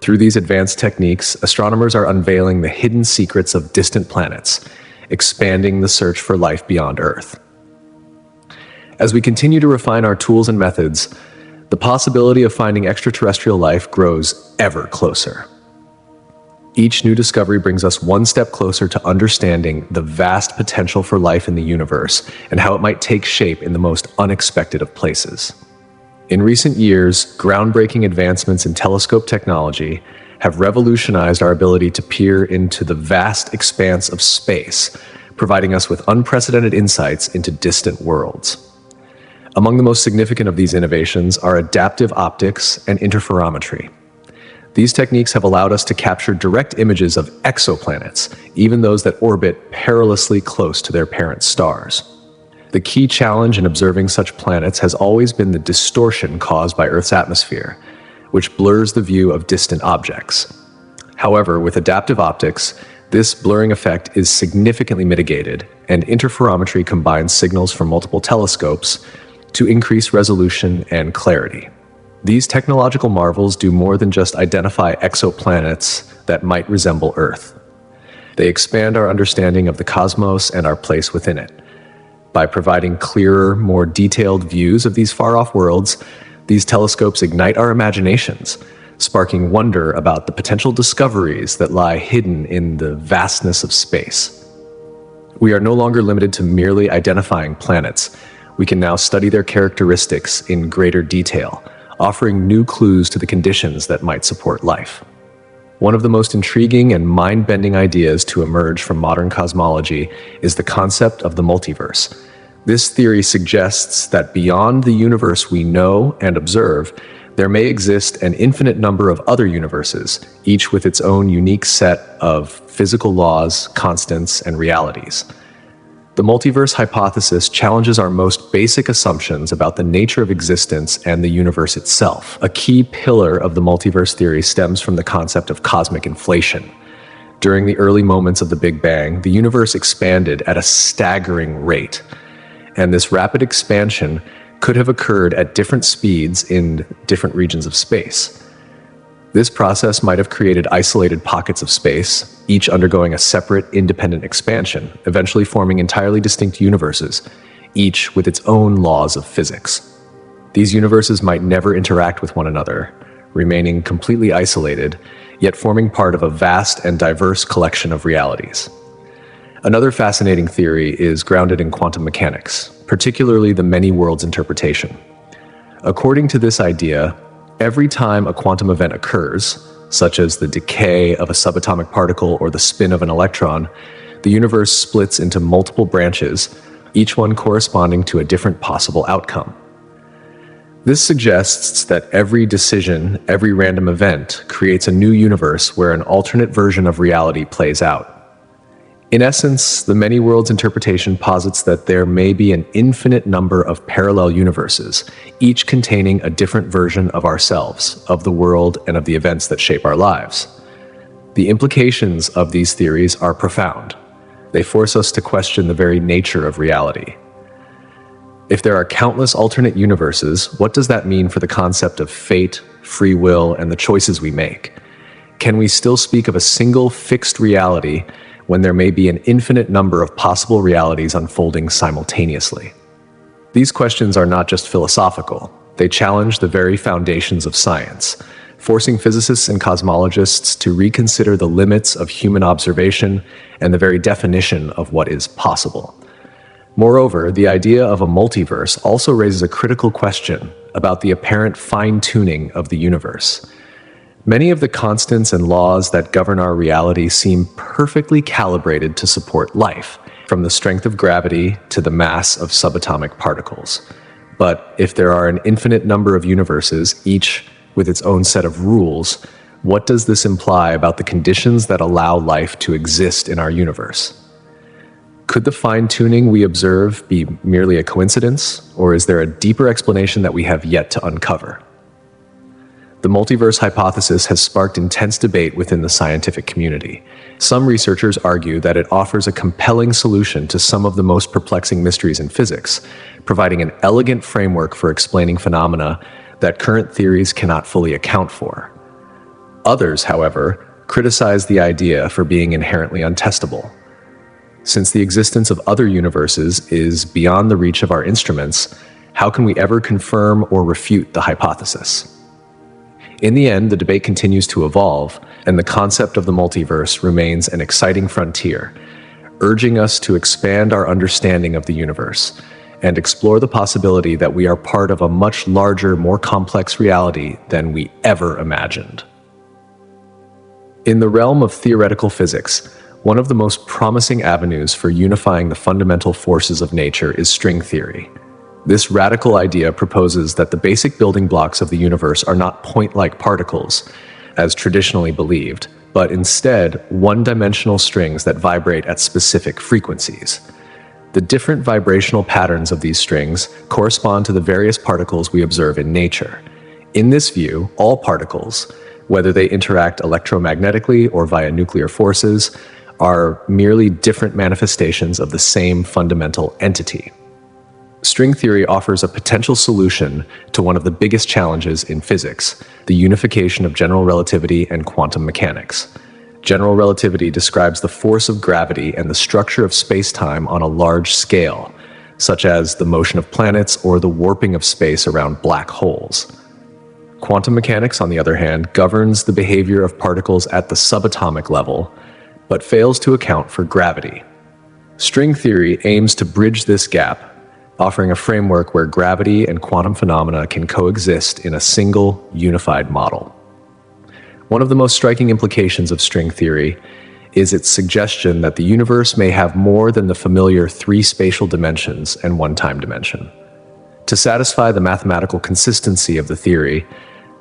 Speaker 1: Through these advanced techniques, astronomers are unveiling the hidden secrets of distant planets, expanding the search for life beyond Earth. As we continue to refine our tools and methods, the possibility of finding extraterrestrial life grows ever closer. Each new discovery brings us one step closer to understanding the vast potential for life in the universe and how it might take shape in the most unexpected of places. In recent years, groundbreaking advancements in telescope technology have revolutionized our ability to peer into the vast expanse of space, providing us with unprecedented insights into distant worlds. Among the most significant of these innovations are adaptive optics and interferometry. These techniques have allowed us to capture direct images of exoplanets, even those that orbit perilously close to their parent stars. The key challenge in observing such planets has always been the distortion caused by Earth's atmosphere, which blurs the view of distant objects. However, with adaptive optics, this blurring effect is significantly mitigated, and interferometry combines signals from multiple telescopes to increase resolution and clarity. These technological marvels do more than just identify exoplanets that might resemble Earth. They expand our understanding of the cosmos and our place within it. By providing clearer, more detailed views of these far-off worlds, these telescopes ignite our imaginations, sparking wonder about the potential discoveries that lie hidden in the vastness of space. We are no longer limited to merely identifying planets. We can now study their characteristics in greater detail, offering new clues to the conditions that might support life. One of the most intriguing and mind-bending ideas to emerge from modern cosmology is the concept of the multiverse. This theory suggests that beyond the universe we know and observe, there may exist an infinite number of other universes, each with its own unique set of physical laws, constants, and realities. The multiverse hypothesis challenges our most basic assumptions about the nature of existence and the universe itself. A key pillar of the multiverse theory stems from the concept of cosmic inflation. During the early moments of the Big Bang, the universe expanded at a staggering rate, and this rapid expansion could have occurred at different speeds in different regions of space. This process might have created isolated pockets of space, each undergoing a separate, independent expansion, eventually forming entirely distinct universes, each with its own laws of physics. These universes might never interact with one another, remaining completely isolated, yet forming part of a vast and diverse collection of realities. Another fascinating theory is grounded in quantum mechanics, particularly the many worlds interpretation. According to this idea, every time a quantum event occurs, such as the decay of a subatomic particle or the spin of an electron, the universe splits into multiple branches, each one corresponding to a different possible outcome. This suggests that every decision, every random event, creates a new universe where an alternate version of reality plays out. In essence, the many worlds interpretation posits that there may be an infinite number of parallel universes, each containing a different version of ourselves, of the world, and of the events that shape our lives. The implications of these theories are profound. They force us to question the very nature of reality. If there are countless alternate universes, what does that mean for the concept of fate, free will, and the choices we make? Can we still speak of a single fixed reality when there may be an infinite number of possible realities unfolding simultaneously? These questions are not just philosophical. They challenge the very foundations of science, forcing physicists and cosmologists to reconsider the limits of human observation and the very definition of what is possible. Moreover, the idea of a multiverse also raises a critical question about the apparent fine-tuning of the universe. Many of the constants and laws that govern our reality seem perfectly calibrated to support life, from the strength of gravity to the mass of subatomic particles. But if there are an infinite number of universes, each with its own set of rules, what does this imply about the conditions that allow life to exist in our universe? Could the fine-tuning we observe be merely a coincidence, or is there a deeper explanation that we have yet to uncover? The multiverse hypothesis has sparked intense debate within the scientific community. Some researchers argue that it offers a compelling solution to some of the most perplexing mysteries in physics, providing an elegant framework for explaining phenomena that current theories cannot fully account for. Others, however, criticize the idea for being inherently untestable. Since the existence of other universes is beyond the reach of our instruments, how can we ever confirm or refute the hypothesis? In the end, the debate continues to evolve, and the concept of the multiverse remains an exciting frontier, urging us to expand our understanding of the universe and explore the possibility that we are part of a much larger, more complex reality than we ever imagined. In the realm of theoretical physics, one of the most promising avenues for unifying the fundamental forces of nature is string theory. This radical idea proposes that the basic building blocks of the universe are not point-like particles, as traditionally believed, but instead one-dimensional strings that vibrate at specific frequencies. The different vibrational patterns of these strings correspond to the various particles we observe in nature. In this view, all particles, whether they interact electromagnetically or via nuclear forces, are merely different manifestations of the same fundamental entity. String theory offers a potential solution to one of the biggest challenges in physics, the unification of general relativity and quantum mechanics. General relativity describes the force of gravity and the structure of space-time on a large scale, such as the motion of planets or the warping of space around black holes. Quantum mechanics, on the other hand, governs the behavior of particles at the subatomic level, but fails to account for gravity. String theory aims to bridge this gap, offering a framework where gravity and quantum phenomena can coexist in a single, unified model. One of the most striking implications of string theory is its suggestion that the universe may have more than the familiar three spatial dimensions and one time dimension. To satisfy the mathematical consistency of the theory,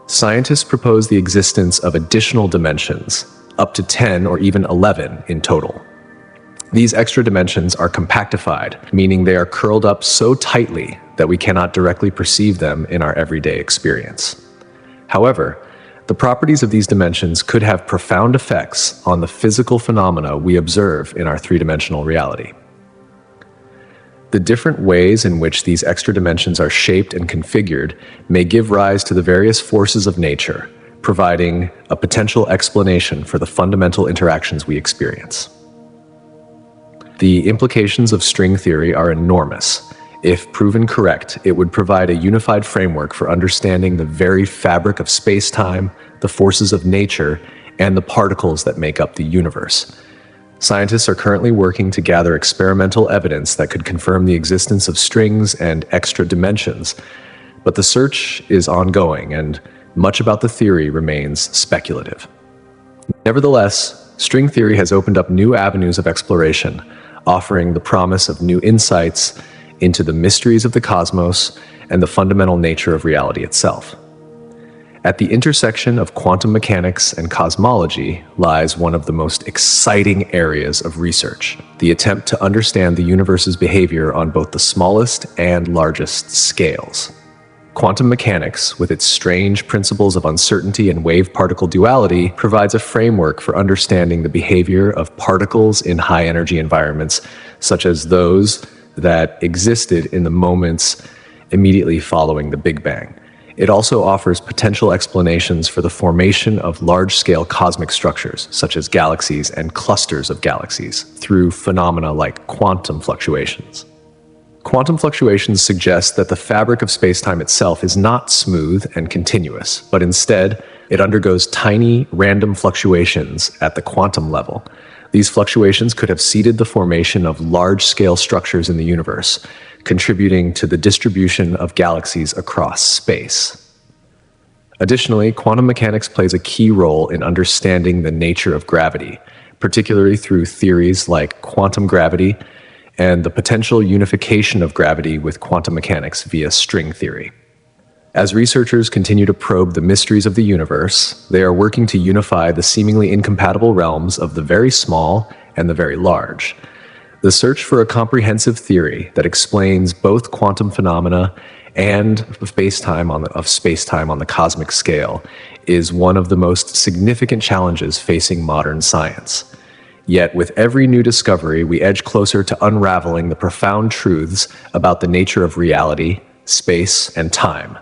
Speaker 1: scientists propose the existence of additional dimensions, up to 10 or even 11 in total. These extra dimensions are compactified, meaning they are curled up so tightly that we cannot directly perceive them in our everyday experience. However, the properties of these dimensions could have profound effects on the physical phenomena we observe in our three-dimensional reality. The different ways in which these extra dimensions are shaped and configured may give rise to the various forces of nature, providing a potential explanation for the fundamental interactions we experience. The implications of string theory are enormous. If proven correct, it would provide a unified framework for understanding the very fabric of space-time, the forces of nature, and the particles that make up the universe. Scientists are currently working to gather experimental evidence that could confirm the existence of strings and extra dimensions, but the search is ongoing and much about the theory remains speculative. Nevertheless, string theory has opened up new avenues of exploration, offering the promise of new insights into the mysteries of the cosmos and the fundamental nature of reality itself. At the intersection of quantum mechanics and cosmology lies one of the most exciting areas of research, the attempt to understand the universe's behavior on both the smallest and largest scales. Quantum mechanics, with its strange principles of uncertainty and wave-particle duality, provides a framework for understanding the behavior of particles in high-energy environments, such as those that existed in the moments immediately following the Big Bang. It also offers potential explanations for the formation of large-scale cosmic structures, such as galaxies and clusters of galaxies, through phenomena like quantum fluctuations. Quantum fluctuations suggest that the fabric of spacetime itself is not smooth and continuous, but instead, it undergoes tiny, random fluctuations at the quantum level. These fluctuations could have seeded the formation of large-scale structures in the universe, contributing to the distribution of galaxies across space. Additionally, quantum mechanics plays a key role in understanding the nature of gravity, particularly through theories like quantum gravity and the potential unification of gravity with quantum mechanics via string theory. As researchers continue to probe the mysteries of the universe, they are working to unify the seemingly incompatible realms of the very small and the very large. The search for a comprehensive theory that explains both quantum phenomena and space-time on the cosmic scale is one of the most significant challenges facing modern science. Yet, with every new discovery, we edge closer to unraveling the profound truths about the nature of reality, space, and time.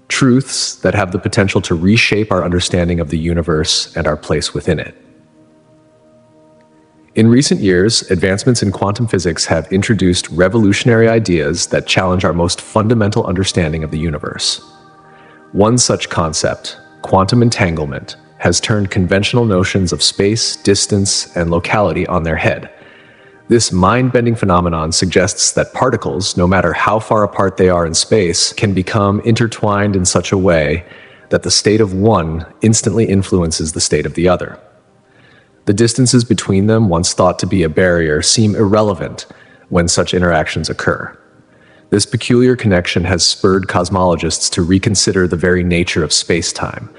Speaker 1: Truths that have the potential to reshape our understanding of the universe and our place within it. In recent years, advancements in quantum physics have introduced revolutionary ideas that challenge our most fundamental understanding of the universe. One such concept, quantum entanglement, has turned conventional notions of space, distance, and locality on their head. This mind-bending phenomenon suggests that particles, no matter how far apart they are in space, can become intertwined in such a way that the state of one instantly influences the state of the other. The distances between them, once thought to be a barrier, seem irrelevant when such interactions occur. This peculiar connection has spurred cosmologists to reconsider the very nature of space-time,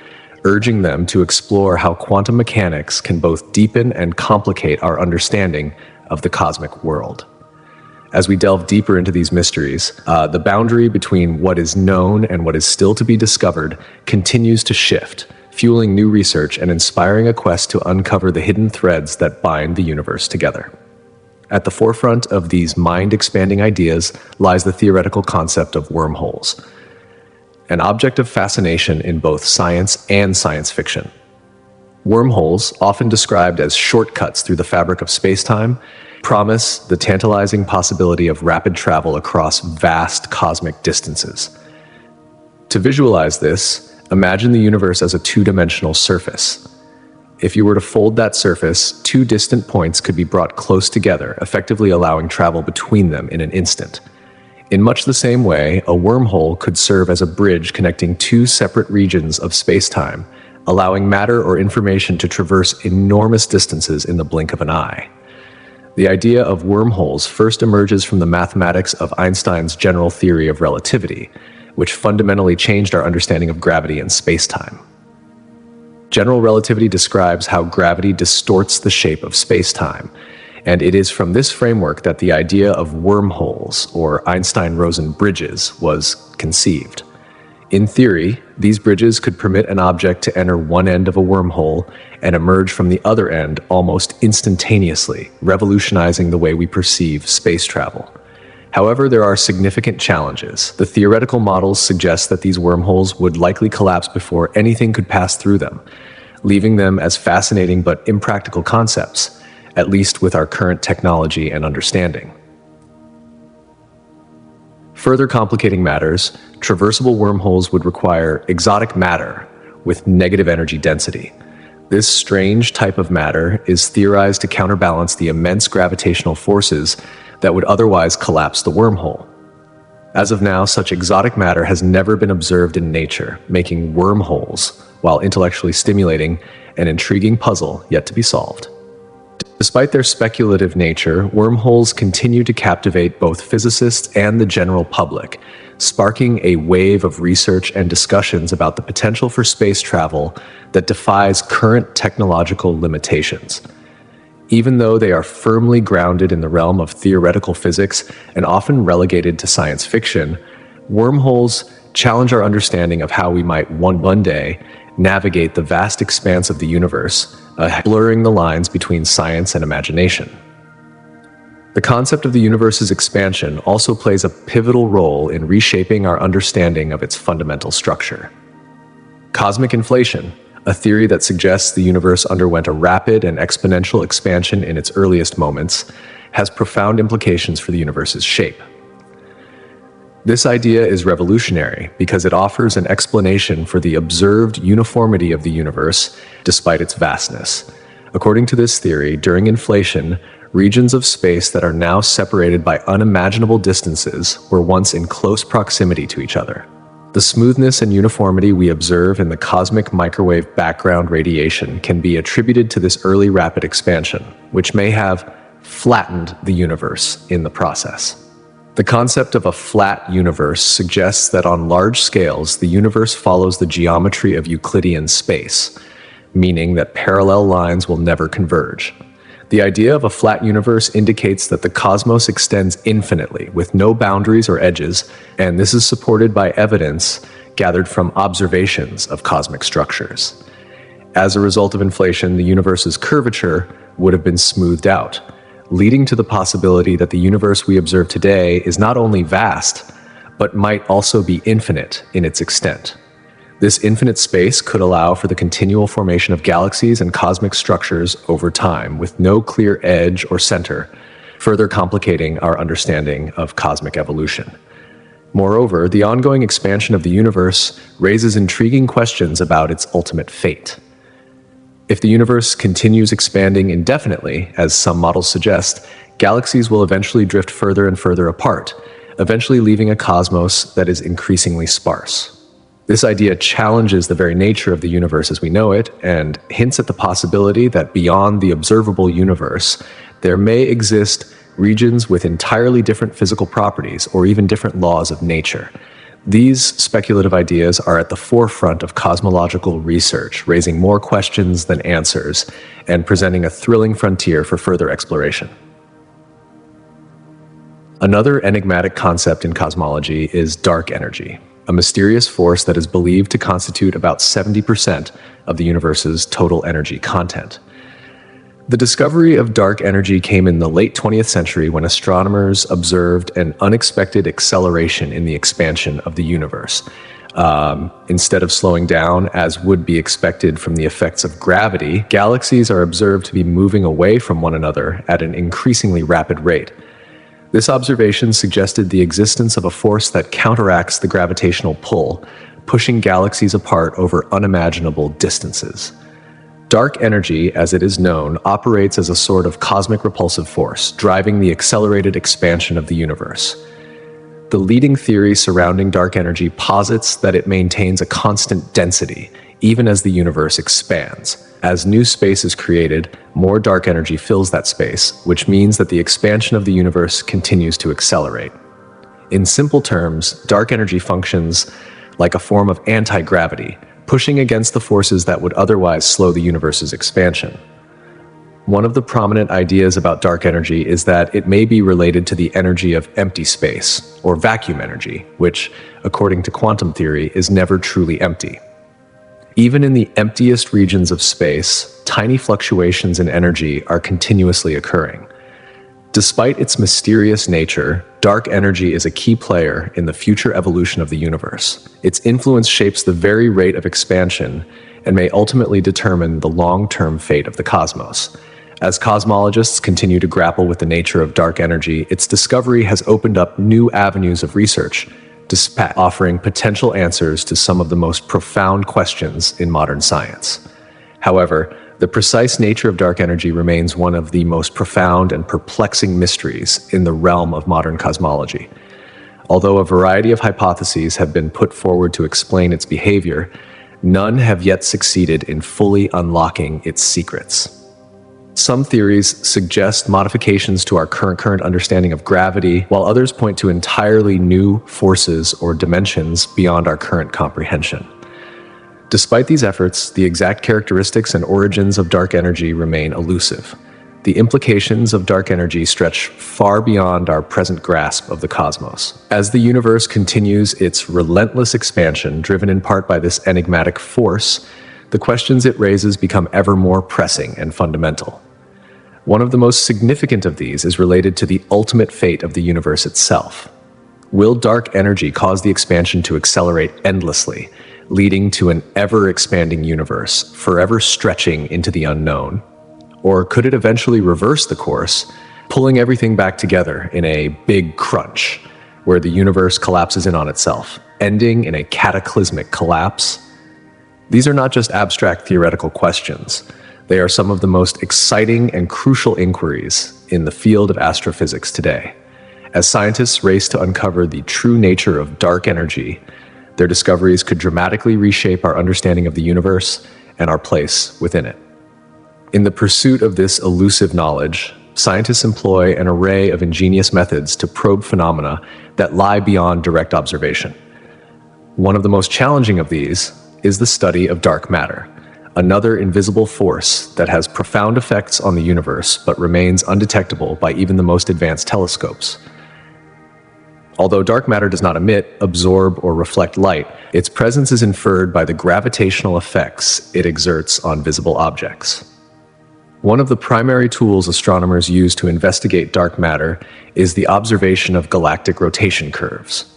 Speaker 1: urging them to explore how quantum mechanics can both deepen and complicate our understanding of the cosmic world. As we delve deeper into these mysteries, the boundary between what is known and what is still to be discovered continues to shift, fueling new research and inspiring a quest to uncover the hidden threads that bind the universe together. At the forefront of these mind-expanding ideas lies the theoretical concept of wormholes, an object of fascination in both science and science fiction. Wormholes, often described as shortcuts through the fabric of spacetime, promise the tantalizing possibility of rapid travel across vast cosmic distances. To visualize this, imagine the universe as a two-dimensional surface. If you were to fold that surface, two distant points could be brought close together, effectively allowing travel between them in an instant. In much the same way, a wormhole could serve as a bridge connecting two separate regions of spacetime, allowing matter or information to traverse enormous distances in the blink of an eye. The idea of wormholes first emerges from the mathematics of Einstein's general theory of relativity, which fundamentally changed our understanding of gravity and space-time. General relativity describes how gravity distorts the shape of space-time, and it is from this framework that the idea of wormholes, or Einstein-Rosen bridges, was conceived. In theory, these bridges could permit an object to enter one end of a wormhole and emerge from the other end almost instantaneously, revolutionizing the way we perceive space travel. However, there are significant challenges. The theoretical models suggest that these wormholes would likely collapse before anything could pass through them, leaving them as fascinating but impractical concepts, at least with our current technology and understanding. Further complicating matters, traversable wormholes would require exotic matter with negative energy density. This strange type of matter is theorized to counterbalance the immense gravitational forces that would otherwise collapse the wormhole. As of now, such exotic matter has never been observed in nature, making wormholes, while intellectually stimulating, an intriguing puzzle yet to be solved. Despite their speculative nature, wormholes continue to captivate both physicists and the general public, sparking a wave of research and discussions about the potential for space travel that defies current technological limitations. Even though they are firmly grounded in the realm of theoretical physics and often relegated to science fiction, wormholes challenge our understanding of how we might one day navigate the vast expanse of the universe, blurring the lines between science and imagination. The concept of the universe's expansion also plays a pivotal role in reshaping our understanding of its fundamental structure. Cosmic inflation, a theory that suggests the universe underwent a rapid and exponential expansion in its earliest moments, has profound implications for the universe's shape. This idea is revolutionary because it offers an explanation for the observed uniformity of the universe despite its vastness. According to this theory, during inflation, regions of space that are now separated by unimaginable distances were once in close proximity to each other. The smoothness and uniformity we observe in the cosmic microwave background radiation can be attributed to this early rapid expansion, which may have flattened the universe in the process. The concept of a flat universe suggests that on large scales, the universe follows the geometry of Euclidean space, meaning that parallel lines will never converge. The idea of a flat universe indicates that the cosmos extends infinitely, with no boundaries or edges, and this is supported by evidence gathered from observations of cosmic structures. As a result of inflation, the universe's curvature would have been smoothed out, leading to the possibility that the universe we observe today is not only vast, but might also be infinite in its extent. This infinite space could allow for the continual formation of galaxies and cosmic structures over time, with no clear edge or center, further complicating our understanding of cosmic evolution. Moreover, the ongoing expansion of the universe raises intriguing questions about its ultimate fate. If the universe continues expanding indefinitely, as some models suggest, galaxies will eventually drift further and further apart, eventually leaving a cosmos that is increasingly sparse. This idea challenges the very nature of the universe as we know it, and hints at the possibility that beyond the observable universe, there may exist regions with entirely different physical properties or even different laws of nature. These speculative ideas are at the forefront of cosmological research, raising more questions than answers, and presenting a thrilling frontier for further exploration. Another enigmatic concept in cosmology is dark energy, a mysterious force that is believed to constitute about 70% of the universe's total energy content. The discovery of dark energy came in the late 20th century when astronomers observed an unexpected acceleration in the expansion of the universe. Instead of slowing down, as would be expected from the effects of gravity, galaxies are observed to be moving away from one another at an increasingly rapid rate. This observation suggested the existence of a force that counteracts the gravitational pull, pushing galaxies apart over unimaginable distances. Dark energy, as it is known, operates as a sort of cosmic repulsive force, driving the accelerated expansion of the universe. the leading theory surrounding dark energy posits that it maintains a constant density, even as the universe expands. As new space is created, more dark energy fills that space, which means that the expansion of the universe continues to accelerate. In simple terms, dark energy functions like a form of anti-gravity, pushing against the forces that would otherwise slow the universe's expansion. One of the prominent ideas about dark energy is that it may be related to the energy of empty space, or vacuum energy, which, according to quantum theory, is never truly empty. Even in the emptiest regions of space, tiny fluctuations in energy are continuously occurring. Despite its mysterious nature, dark energy is a key player in the future evolution of the universe. Its influence shapes the very rate of expansion and may ultimately determine the long-term fate of the cosmos. As cosmologists continue to grapple with the nature of dark energy, its discovery has opened up new avenues of research, offering potential answers to some of the most profound questions in modern science. However, the precise nature of dark energy remains one of the most profound and perplexing mysteries in the realm of modern cosmology. Although a variety of hypotheses have been put forward to explain its behavior, none have yet succeeded in fully unlocking its secrets. Some theories suggest modifications to our current understanding of gravity, while others point to entirely new forces or dimensions beyond our current comprehension. Despite these efforts, the exact characteristics and origins of dark energy remain elusive. The implications of dark energy stretch far beyond our present grasp of the cosmos. As the universe continues its relentless expansion, driven in part by this enigmatic force, the questions it raises become ever more pressing and fundamental. One of the most significant of these is related to the ultimate fate of the universe itself. Will dark energy cause the expansion to accelerate endlessly, leading to an ever-expanding universe, forever stretching into the unknown? Or could it eventually reverse the course, pulling everything back together in a big crunch, where the universe collapses in on itself, ending in a cataclysmic collapse? These are not just abstract theoretical questions. They are some of the most exciting and crucial inquiries in the field of astrophysics today. As scientists race to uncover the true nature of dark energy, their discoveries could dramatically reshape our understanding of the universe and our place within it. In the pursuit of this elusive knowledge, scientists employ an array of ingenious methods to probe phenomena that lie beyond direct observation. One of the most challenging of these is the study of dark matter, another invisible force that has profound effects on the universe but remains undetectable by even the most advanced telescopes. Although dark matter does not emit, absorb, or reflect light, its presence is inferred by the gravitational effects it exerts on visible objects. One of the primary tools astronomers use to investigate dark matter is the observation of galactic rotation curves.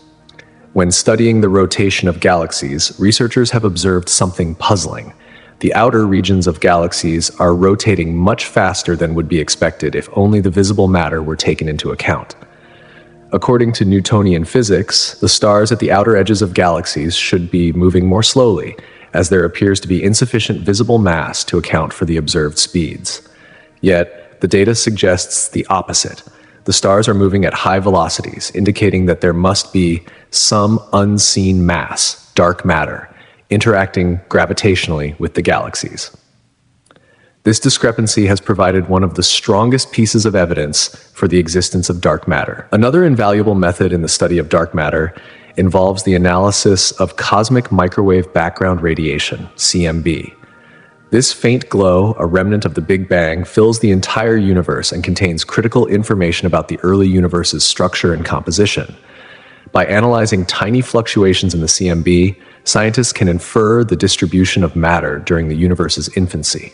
Speaker 1: When studying the rotation of galaxies, researchers have observed something puzzling. The outer regions of galaxies are rotating much faster than would be expected if only the visible matter were taken into account. According to Newtonian physics, the stars at the outer edges of galaxies should be moving more slowly, as there appears to be insufficient visible mass to account for the observed speeds. Yet, the data suggests the opposite. The stars are moving at high velocities, indicating that there must be some unseen mass, dark matter, interacting gravitationally with the galaxies. This discrepancy has provided one of the strongest pieces of evidence for the existence of dark matter. Another invaluable method in the study of dark matter involves the analysis of cosmic microwave background radiation, CMB. This faint glow, a remnant of the Big Bang, fills the entire universe and contains critical information about the early universe's structure and composition. By analyzing tiny fluctuations in the CMB, scientists can infer the distribution of matter during the universe's infancy.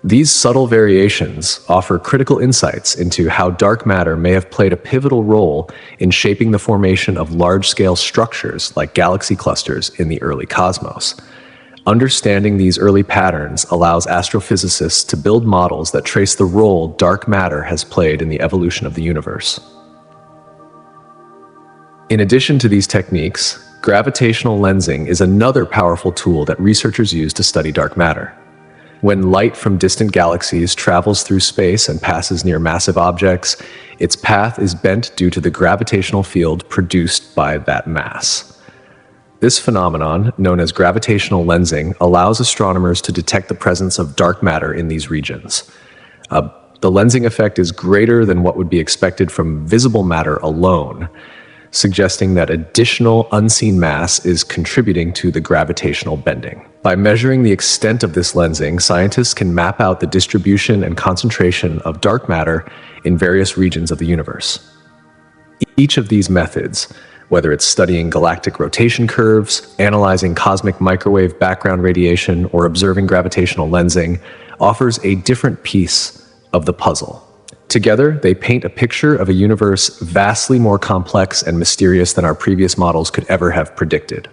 Speaker 1: These subtle variations offer critical insights into how dark matter may have played a pivotal role in shaping the formation of large-scale structures like galaxy clusters in the early cosmos. Understanding these early patterns allows astrophysicists to build models that trace the role dark matter has played in the evolution of the universe. In addition to these techniques, gravitational lensing is another powerful tool that researchers use to study dark matter. When light from distant galaxies travels through space and passes near massive objects, its path is bent due to the gravitational field produced by that mass. This phenomenon, known as gravitational lensing, allows astronomers to detect the presence of dark matter in these regions. The lensing effect is greater than what would be expected from visible matter alone, suggesting that additional unseen mass is contributing to the gravitational bending. By measuring the extent of this lensing, scientists can map out the distribution and concentration of dark matter in various regions of the universe. Each of these methods, whether it's studying galactic rotation curves, analyzing cosmic microwave background radiation, or observing gravitational lensing, offers a different piece of the puzzle. Together, they paint a picture of a universe vastly more complex and mysterious than our previous models could ever have predicted.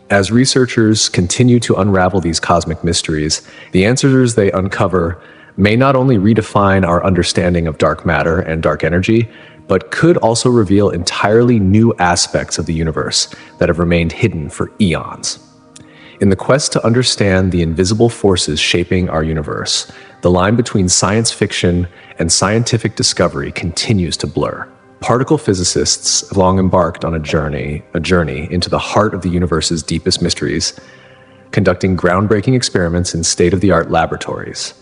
Speaker 1: As researchers continue to unravel these cosmic mysteries, the answers they uncover may not only redefine our understanding of dark matter and dark energy, but could also reveal entirely new aspects of the universe that have remained hidden for eons. In the quest to understand the invisible forces shaping our universe, the line between science fiction and scientific discovery continues to blur. Particle physicists have long embarked on a journey into the heart of the universe's deepest mysteries, conducting groundbreaking experiments in state-of-the-art laboratories.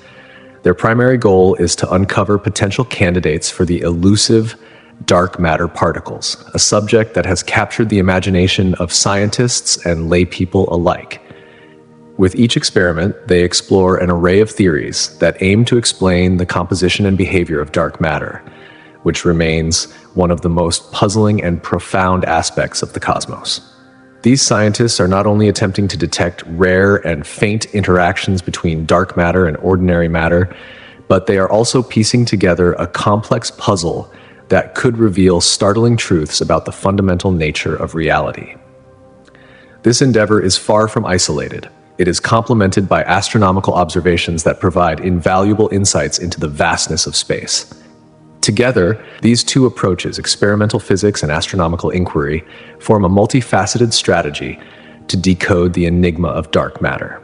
Speaker 1: Their primary goal is to uncover potential candidates for the elusive dark matter particles, a subject that has captured the imagination of scientists and lay people alike. With each experiment, they explore an array of theories that aim to explain the composition and behavior of dark matter, which remains one of the most puzzling and profound aspects of the cosmos. These scientists are not only attempting to detect rare and faint interactions between dark matter and ordinary matter, but they are also piecing together a complex puzzle that could reveal startling truths about the fundamental nature of reality. This endeavor is far from isolated. It is complemented by astronomical observations that provide invaluable insights into the vastness of space. Together, these two approaches, experimental physics and astronomical inquiry, form a multifaceted strategy to decode the enigma of dark matter.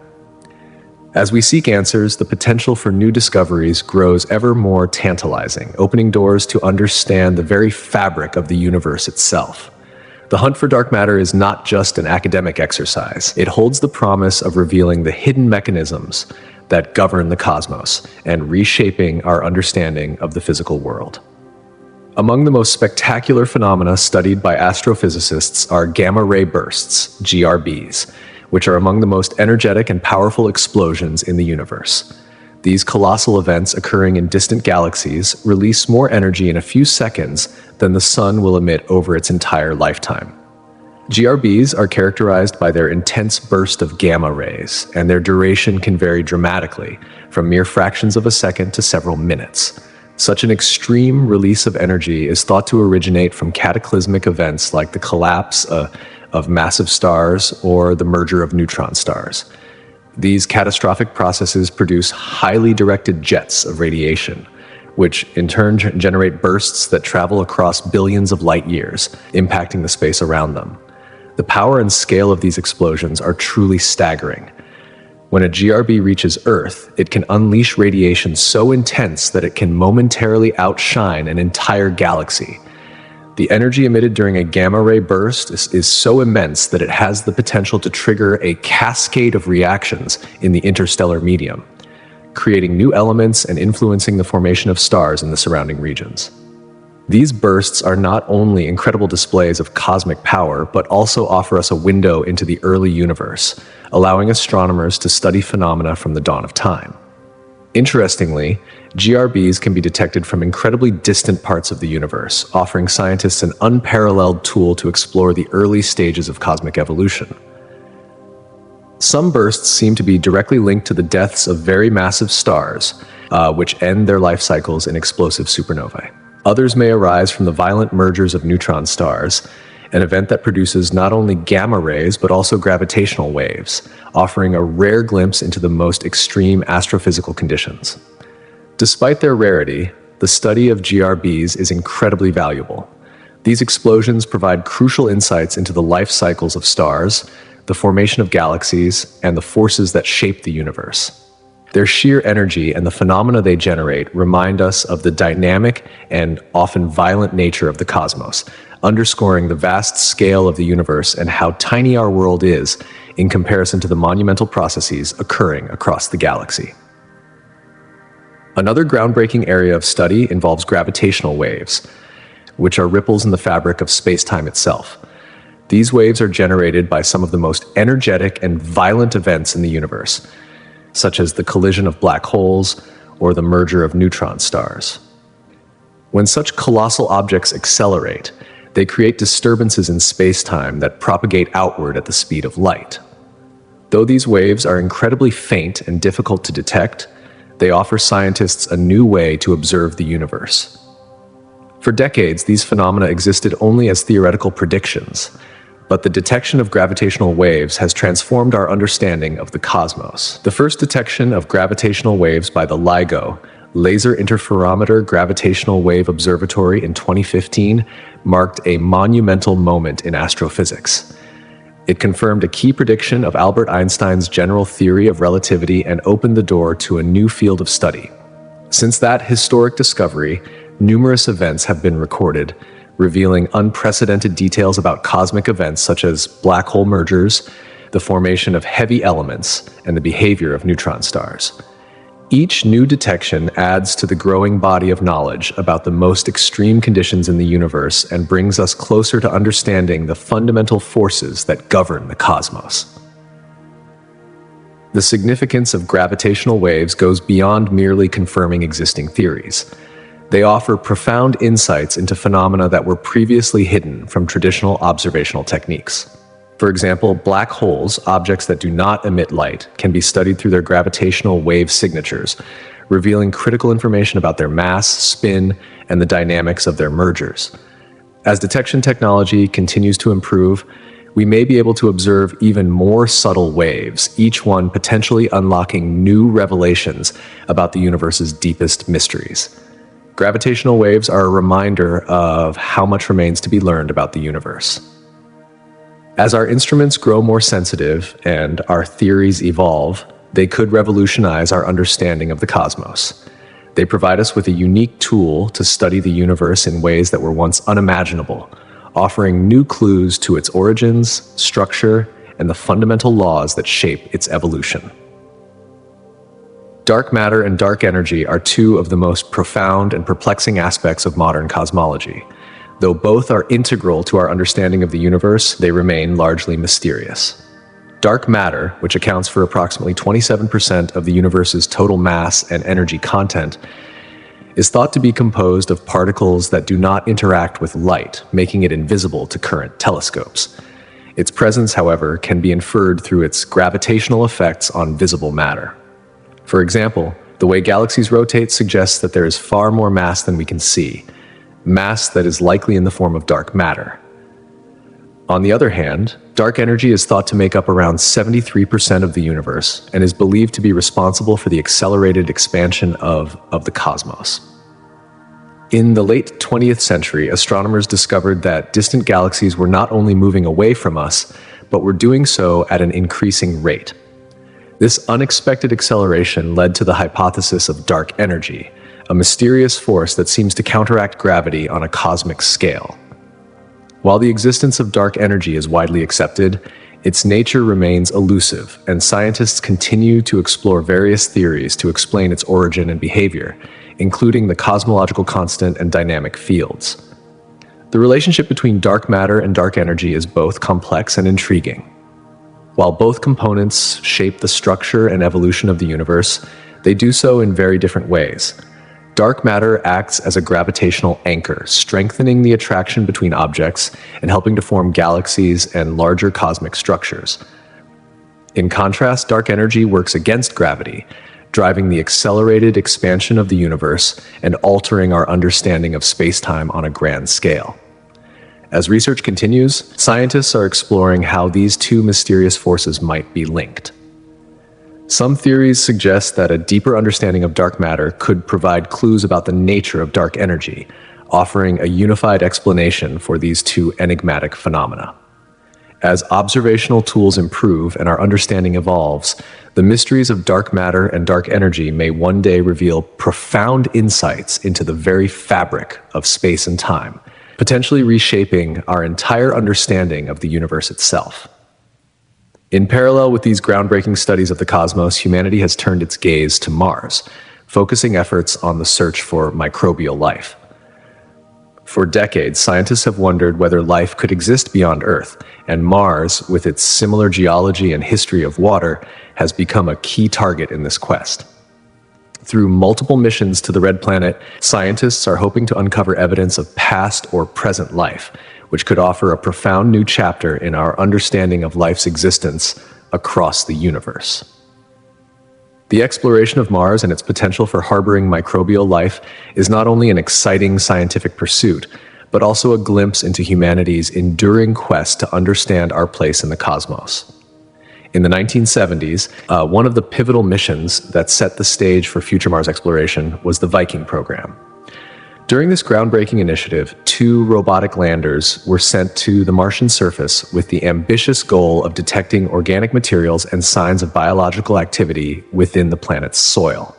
Speaker 1: As we seek answers, the potential for new discoveries grows ever more tantalizing, opening doors to understand the very fabric of the universe itself. The hunt for dark matter is not just an academic exercise. It holds the promise of revealing the hidden mechanisms that govern the cosmos and reshaping our understanding of the physical world. Among the most spectacular phenomena studied by astrophysicists are gamma-ray bursts, GRBs, which are among the most energetic and powerful explosions in the universe. These colossal events occurring in distant galaxies release more energy in a few seconds than the sun will emit over its entire lifetime. GRBs are characterized by their intense burst of gamma rays, and their duration can vary dramatically, from mere fractions of a second to several minutes. Such an extreme release of energy is thought to originate from cataclysmic events like the collapse of massive stars or the merger of neutron stars. These catastrophic processes produce highly directed jets of radiation, which in turn generate bursts that travel across billions of light years, impacting the space around them. The power and scale of these explosions are truly staggering. When a GRB reaches Earth, it can unleash radiation so intense that it can momentarily outshine an entire galaxy. The energy emitted during a gamma-ray burst is so immense that it has the potential to trigger a cascade of reactions in the interstellar medium, creating new elements and influencing the formation of stars in the surrounding regions. These bursts are not only incredible displays of cosmic power, but also offer us a window into the early universe, allowing astronomers to study phenomena from the dawn of time. Interestingly, GRBs can be detected from incredibly distant parts of the universe, offering scientists an unparalleled tool to explore the early stages of cosmic evolution. Some bursts seem to be directly linked to the deaths of very massive stars, which end their life cycles in explosive supernovae. Others may arise from the violent mergers of neutron stars, an event that produces not only gamma rays but also gravitational waves, offering a rare glimpse into the most extreme astrophysical conditions. Despite their rarity, the study of GRBs is incredibly valuable. These explosions provide crucial insights into the life cycles of stars, the formation of galaxies, and the forces that shape the universe. Their sheer energy and the phenomena they generate remind us of the dynamic and often violent nature of the cosmos, underscoring the vast scale of the universe and how tiny our world is in comparison to the monumental processes occurring across the galaxy. Another groundbreaking area of study involves gravitational waves, which are ripples in the fabric of space-time itself. These waves are generated by some of the most energetic and violent events in the universe, such as the collision of black holes or the merger of neutron stars. When such colossal objects accelerate, they create disturbances in space-time that propagate outward at the speed of light. Though these waves are incredibly faint and difficult to detect, they offer scientists a new way to observe the universe. For decades, these phenomena existed only as theoretical predictions, but the detection of gravitational waves has transformed our understanding of the cosmos. The first detection of gravitational waves by the LIGO, Laser Interferometer Gravitational Wave Observatory in 2015, marked a monumental moment in astrophysics. It confirmed a key prediction of Albert Einstein's general theory of relativity and opened the door to a new field of study. Since that historic discovery, numerous events have been recorded, revealing unprecedented details about cosmic events such as black hole mergers, the formation of heavy elements, and the behavior of neutron stars. Each new detection adds to the growing body of knowledge about the most extreme conditions in the universe and brings us closer to understanding the fundamental forces that govern the cosmos. The significance of gravitational waves goes beyond merely confirming existing theories. They offer profound insights into phenomena that were previously hidden from traditional observational techniques. For example, black holes, objects that do not emit light, can be studied through their gravitational wave signatures, revealing critical information about their mass, spin, and the dynamics of their mergers. As detection technology continues to improve, we may be able to observe even more subtle waves, each one potentially unlocking new revelations about the universe's deepest mysteries. Gravitational waves are a reminder of how much remains to be learned about the universe. As our instruments grow more sensitive and our theories evolve, they could revolutionize our understanding of the cosmos. They provide us with a unique tool to study the universe in ways that were once unimaginable, offering new clues to its origins, structure, and the fundamental laws that shape its evolution. Dark matter and dark energy are two of the most profound and perplexing aspects of modern cosmology. Though both are integral to our understanding of the universe, they remain largely mysterious. Dark matter, which accounts for approximately 27% of the universe's total mass and energy content, is thought to be composed of particles that do not interact with light, making it invisible to current telescopes. Its presence, however, can be inferred through its gravitational effects on visible matter. For example, the way galaxies rotate suggests that there is far more mass than we can see, mass that is likely in the form of dark matter. On the other hand, dark energy is thought to make up around 73% of the universe and is believed to be responsible for the accelerated expansion of the cosmos. In the late 20th century, astronomers discovered that distant galaxies were not only moving away from us, but were doing so at an increasing rate. This unexpected acceleration led to the hypothesis of dark energy, a mysterious force that seems to counteract gravity on a cosmic scale. While the existence of dark energy is widely accepted, its nature remains elusive, and scientists continue to explore various theories to explain its origin and behavior, including the cosmological constant and dynamic fields. The relationship between dark matter and dark energy is both complex and intriguing. While both components shape the structure and evolution of the universe, they do so in very different ways. Dark matter acts as a gravitational anchor, strengthening the attraction between objects and helping to form galaxies and larger cosmic structures. In contrast, dark energy works against gravity, driving the accelerated expansion of the universe and altering our understanding of space-time on a grand scale. As research continues, scientists are exploring how these two mysterious forces might be linked. Some theories suggest that a deeper understanding of dark matter could provide clues about the nature of dark energy, offering a unified explanation for these two enigmatic phenomena. As observational tools improve and our understanding evolves, the mysteries of dark matter and dark energy may one day reveal profound insights into the very fabric of space and time, potentially reshaping our entire understanding of the universe itself. In parallel with these groundbreaking studies of the cosmos, humanity has turned its gaze to Mars, focusing efforts on the search for microbial life. For decades, scientists have wondered whether life could exist beyond Earth, and Mars, with its similar geology and history of water, has become a key target in this quest. Through multiple missions to the Red Planet, scientists are hoping to uncover evidence of past or present life, which could offer a profound new chapter in our understanding of life's existence across the universe. The exploration of Mars and its potential for harboring microbial life is not only an exciting scientific pursuit, but also a glimpse into humanity's enduring quest to understand our place in the cosmos. In the 1970s, one of the pivotal missions that set the stage for future Mars exploration was the Viking program. During this groundbreaking initiative, 2 robotic landers were sent to the Martian surface with the ambitious goal of detecting organic materials and signs of biological activity within the planet's soil.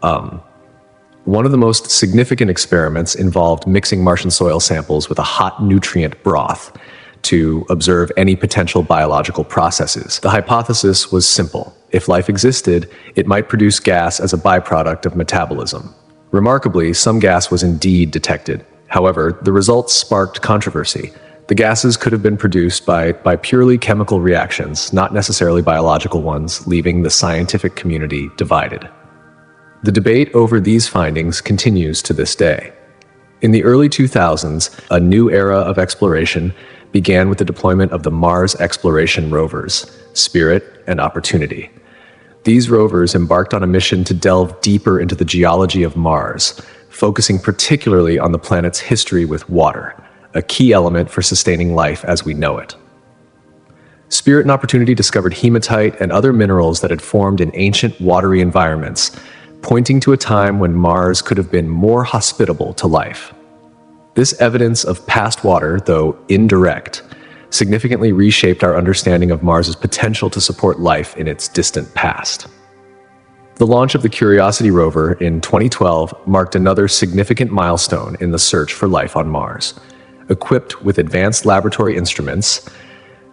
Speaker 1: One of the most significant experiments involved mixing Martian soil samples with a hot nutrient broth to observe any potential biological processes. The hypothesis was simple. If life existed, it might produce gas as a byproduct of metabolism. Remarkably, some gas was indeed detected. However, the results sparked controversy. The gases could have been produced by purely chemical reactions, not necessarily biological ones, leaving the scientific community divided. The debate over these findings continues to this day. In the early 2000s, a new era of exploration began with the deployment of the Mars exploration rovers, Spirit and Opportunity. These rovers embarked on a mission to delve deeper into the geology of Mars, focusing particularly on the planet's history with water, a key element for sustaining life as we know it. Spirit and Opportunity discovered hematite and other minerals that had formed in ancient watery environments, pointing to a time when Mars could have been more hospitable to life. This evidence of past water, though indirect, significantly reshaped our understanding of Mars's potential to support life in its distant past. The launch of the Curiosity rover in 2012 marked another significant milestone in the search for life on Mars. Equipped with advanced laboratory instruments,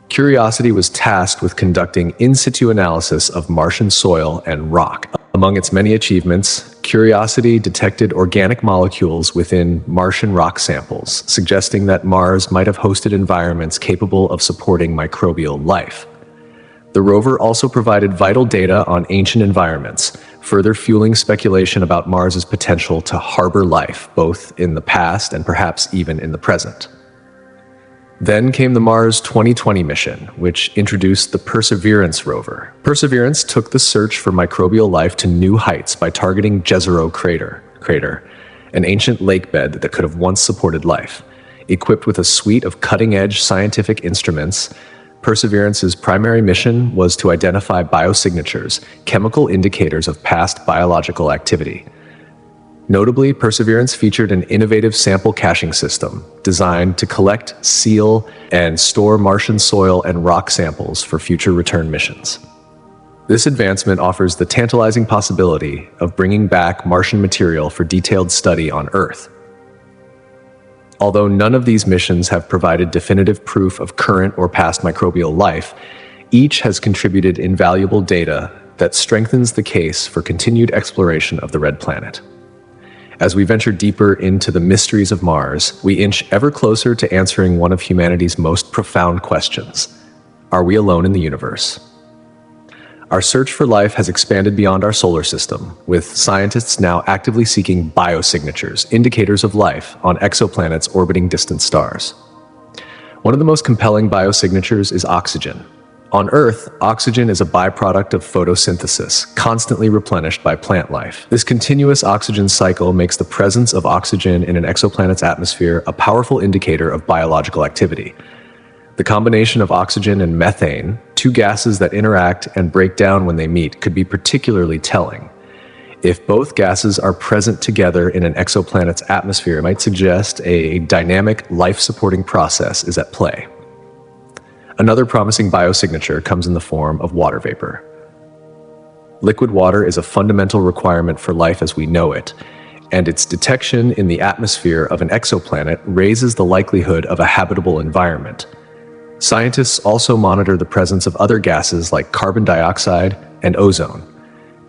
Speaker 1: Curiosity was tasked with conducting in-situ analysis of Martian soil and rock. Among its many achievements, Curiosity detected organic molecules within Martian rock samples, suggesting that Mars might have hosted environments capable of supporting microbial life. The rover also provided vital data on ancient environments, further fueling speculation about Mars's potential to harbor life, both in the past and perhaps even in the present. Then came the Mars 2020 mission, which introduced the Perseverance rover. Perseverance took the search for microbial life to new heights by targeting Jezero crater, an ancient lake bed that could have once supported life. Equipped with a suite of cutting-edge scientific instruments, Perseverance's primary mission was to identify biosignatures, chemical indicators of past biological activity. Notably, Perseverance featured an innovative sample caching system designed to collect, seal, and store Martian soil and rock samples for future return missions. This advancement offers the tantalizing possibility of bringing back Martian material for detailed study on Earth. Although none of these missions have provided definitive proof of current or past microbial life, each has contributed invaluable data that strengthens the case for continued exploration of the Red Planet. As we venture deeper into the mysteries of Mars, we inch ever closer to answering one of humanity's most profound questions. Are we alone in the universe? Our search for life has expanded beyond our solar system, with scientists now actively seeking biosignatures, indicators of life, on exoplanets orbiting distant stars. One of the most compelling biosignatures is oxygen. On Earth, oxygen is a byproduct of photosynthesis, constantly replenished by plant life. This continuous oxygen cycle makes the presence of oxygen in an exoplanet's atmosphere a powerful indicator of biological activity. The combination of oxygen and methane, 2 gases that interact and break down when they meet, could be particularly telling. If both gases are present together in an exoplanet's atmosphere, it might suggest a dynamic, life-supporting process is at play. Another promising biosignature comes in the form of water vapor. Liquid water is a fundamental requirement for life as we know it, and its detection in the atmosphere of an exoplanet raises the likelihood of a habitable environment. Scientists also monitor the presence of other gases like carbon dioxide and ozone.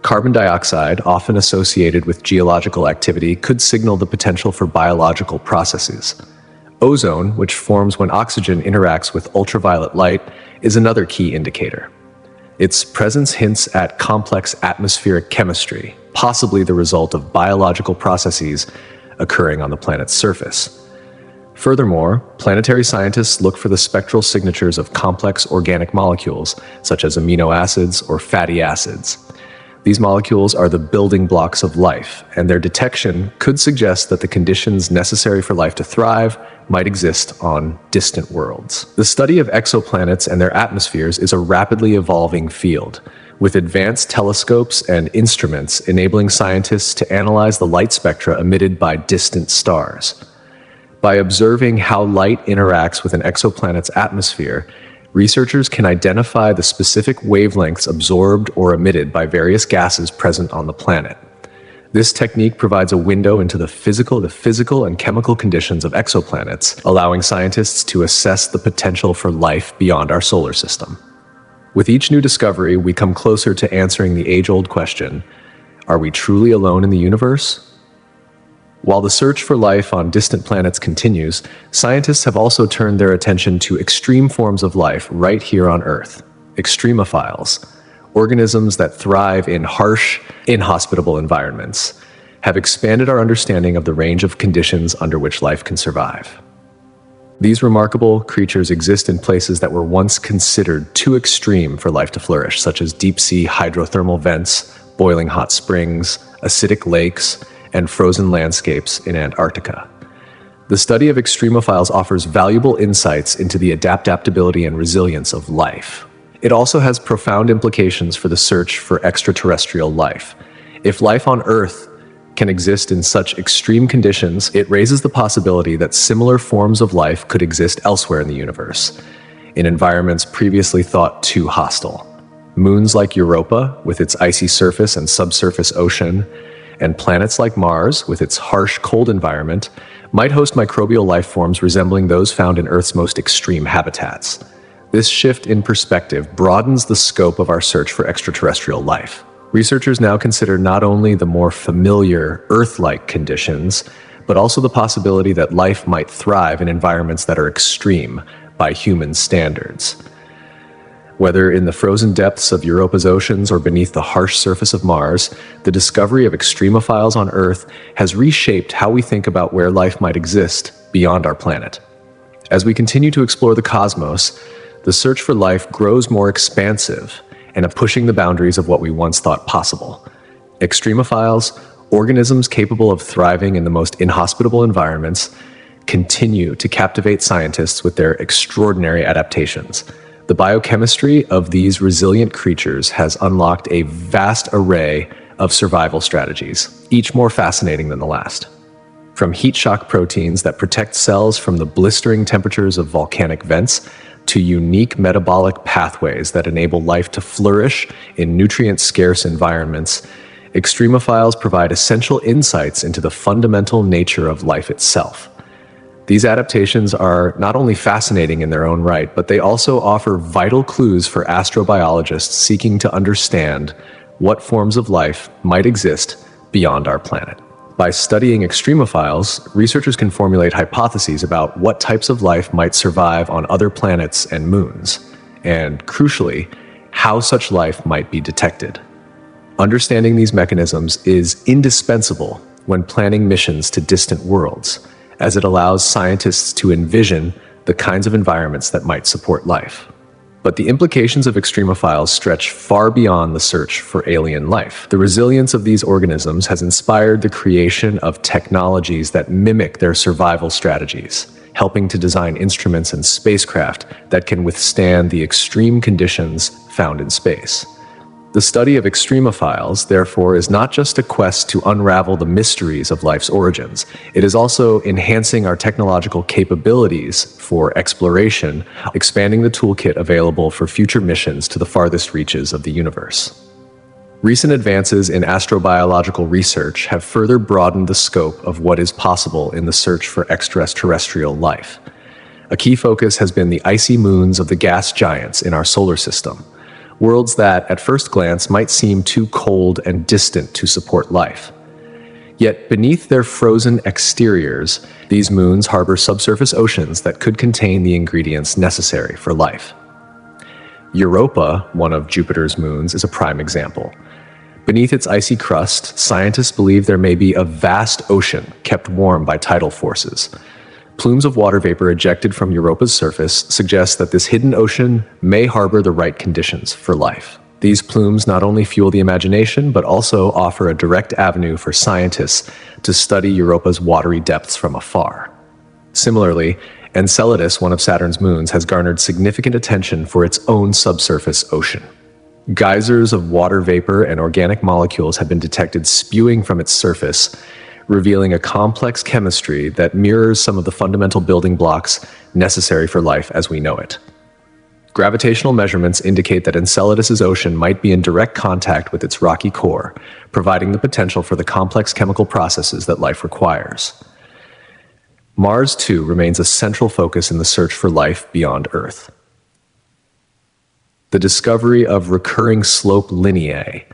Speaker 1: Carbon dioxide, often associated with geological activity, could signal the potential for biological processes. Ozone, which forms when oxygen interacts with ultraviolet light, is another key indicator. Its presence hints at complex atmospheric chemistry, possibly the result of biological processes occurring on the planet's surface. Furthermore, planetary scientists look for the spectral signatures of complex organic molecules, such as amino acids or fatty acids. These molecules are the building blocks of life, and their detection could suggest that the conditions necessary for life to thrive might exist on distant worlds. The study of exoplanets and their atmospheres is a rapidly evolving field, with advanced telescopes and instruments enabling scientists to analyze the light spectra emitted by distant stars. By observing how light interacts with an exoplanet's atmosphere, researchers can identify the specific wavelengths absorbed or emitted by various gases present on the planet. This technique provides a window into the physical and chemical conditions of exoplanets, allowing scientists to assess the potential for life beyond our solar system. With each new discovery, we come closer to answering the age-old question, are we truly alone in the universe? While the search for life on distant planets continues, scientists have also turned their attention to extreme forms of life right here on Earth, extremophiles. Organisms that thrive in harsh, inhospitable environments have expanded our understanding of the range of conditions under which life can survive. These remarkable creatures exist in places that were once considered too extreme for life to flourish, such as deep-sea hydrothermal vents, boiling hot springs, acidic lakes, and frozen landscapes in Antarctica. The study of extremophiles offers valuable insights into the adaptability and resilience of life. It also has profound implications for the search for extraterrestrial life. If life on Earth can exist in such extreme conditions, it raises the possibility that similar forms of life could exist elsewhere in the universe, in environments previously thought too hostile. Moons like Europa, with its icy surface and subsurface ocean, and planets like Mars, with its harsh, cold environment, might host microbial life forms resembling those found in Earth's most extreme habitats. This shift in perspective broadens the scope of our search for extraterrestrial life. Researchers now consider not only the more familiar Earth-like conditions, but also the possibility that life might thrive in environments that are extreme by human standards. Whether in the frozen depths of Europa's oceans or beneath the harsh surface of Mars, the discovery of extremophiles on Earth has reshaped how we think about where life might exist beyond our planet. As we continue to explore the cosmos, the search for life grows more expansive and pushing the boundaries of what we once thought possible. Extremophiles, organisms capable of thriving in the most inhospitable environments, continue to captivate scientists with their extraordinary adaptations. The biochemistry of these resilient creatures has unlocked a vast array of survival strategies, each more fascinating than the last. From heat shock proteins that protect cells from the blistering temperatures of volcanic vents, to unique metabolic pathways that enable life to flourish in nutrient-scarce environments, extremophiles provide essential insights into the fundamental nature of life itself. These adaptations are not only fascinating in their own right, but they also offer vital clues for astrobiologists seeking to understand what forms of life might exist beyond our planet. By studying extremophiles, researchers can formulate hypotheses about what types of life might survive on other planets and moons, and crucially, how such life might be detected. Understanding these mechanisms is indispensable when planning missions to distant worlds, as it allows scientists to envision the kinds of environments that might support life. But the implications of extremophiles stretch far beyond the search for alien life. The resilience of these organisms has inspired the creation of technologies that mimic their survival strategies, helping to design instruments and spacecraft that can withstand the extreme conditions found in space. The study of extremophiles, therefore, is not just a quest to unravel the mysteries of life's origins. It is also enhancing our technological capabilities for exploration, expanding the toolkit available for future missions to the farthest reaches of the universe. Recent advances in astrobiological research have further broadened the scope of what is possible in the search for extraterrestrial life. A key focus has been the icy moons of the gas giants in our solar system, worlds that, at first glance, might seem too cold and distant to support life. Yet beneath their frozen exteriors, these moons harbor subsurface oceans that could contain the ingredients necessary for life. Europa, one of Jupiter's moons, is a prime example. Beneath its icy crust, scientists believe there may be a vast ocean kept warm by tidal forces. Plumes of water vapor ejected from Europa's surface suggest that this hidden ocean may harbor the right conditions for life. These plumes not only fuel the imagination, but also offer a direct avenue for scientists to study Europa's watery depths from afar. Similarly, Enceladus, one of Saturn's moons, has garnered significant attention for its own subsurface ocean. Geysers of water vapor and organic molecules have been detected spewing from its surface, revealing a complex chemistry that mirrors some of the fundamental building blocks necessary for life as we know it. Gravitational measurements indicate that Enceladus's ocean might be in direct contact with its rocky core, providing the potential for the complex chemical processes that life requires. Mars, too, remains a central focus in the search for life beyond Earth. The discovery of recurring slope lineae,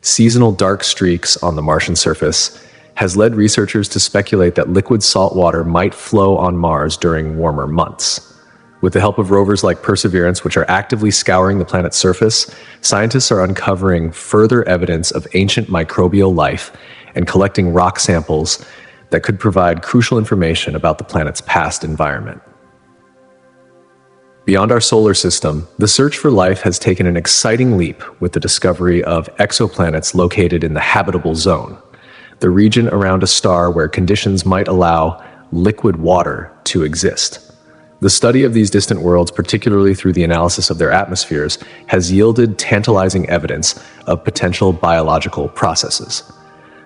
Speaker 1: seasonal dark streaks on the Martian surface, has led researchers to speculate that liquid salt water might flow on Mars during warmer months. With the help of rovers like Perseverance, which are actively scouring the planet's surface, scientists are uncovering further evidence of ancient microbial life and collecting rock samples that could provide crucial information about the planet's past environment. Beyond our solar system, the search for life has taken an exciting leap with the discovery of exoplanets located in the habitable zone, the region around a star where conditions might allow liquid water to exist. The study of these distant worlds, particularly through the analysis of their atmospheres, has yielded tantalizing evidence of potential biological processes.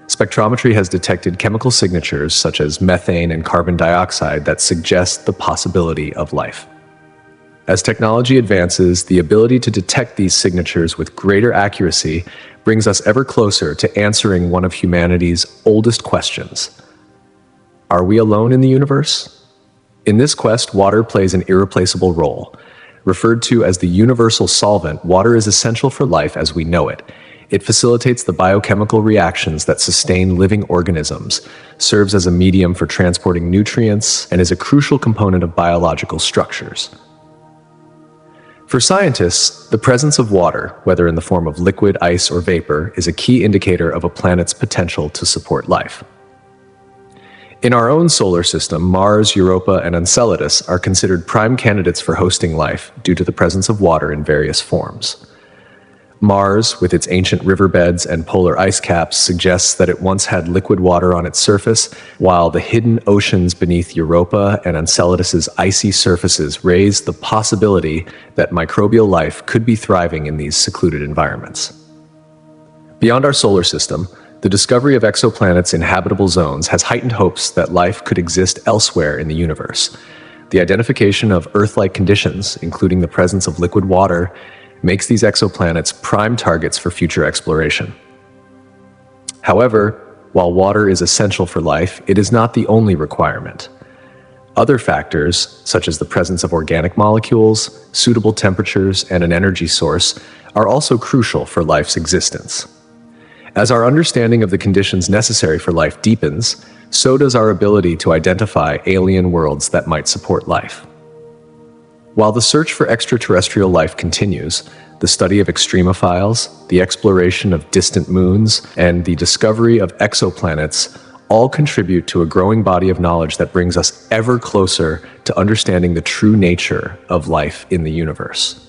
Speaker 1: Spectrometry has detected chemical signatures such as methane and carbon dioxide that suggest the possibility of life. As technology advances, the ability to detect these signatures with greater accuracy brings us ever closer to answering one of humanity's oldest questions. Are we alone in the universe? In this quest, water plays an irreplaceable role. Referred to as the universal solvent, water is essential for life as we know it. It facilitates the biochemical reactions that sustain living organisms, serves as a medium for transporting nutrients, and is a crucial component of biological structures. For scientists, the presence of water, whether in the form of liquid, ice, or vapor, is a key indicator of a planet's potential to support life. In our own solar system, Mars, Europa, and Enceladus are considered prime candidates for hosting life due to the presence of water in various forms. Mars, with its ancient riverbeds and polar ice caps, suggests that it once had liquid water on its surface, while the hidden oceans beneath Europa and Enceladus's icy surfaces raise the possibility that microbial life could be thriving in these secluded environments. Beyond our solar system, the discovery of exoplanets in habitable zones has heightened hopes that life could exist elsewhere in the universe. The identification of Earth-like conditions, including the presence of liquid water, makes these exoplanets prime targets for future exploration. However, while water is essential for life, it is not the only requirement. Other factors, such as the presence of organic molecules, suitable temperatures, and an energy source, are also crucial for life's existence. As our understanding of the conditions necessary for life deepens, so does our ability to identify alien worlds that might support life. While the search for extraterrestrial life continues, the study of extremophiles, the exploration of distant moons, and the discovery of exoplanets all contribute to a growing body of knowledge that brings us ever closer to understanding the true nature of life in the universe.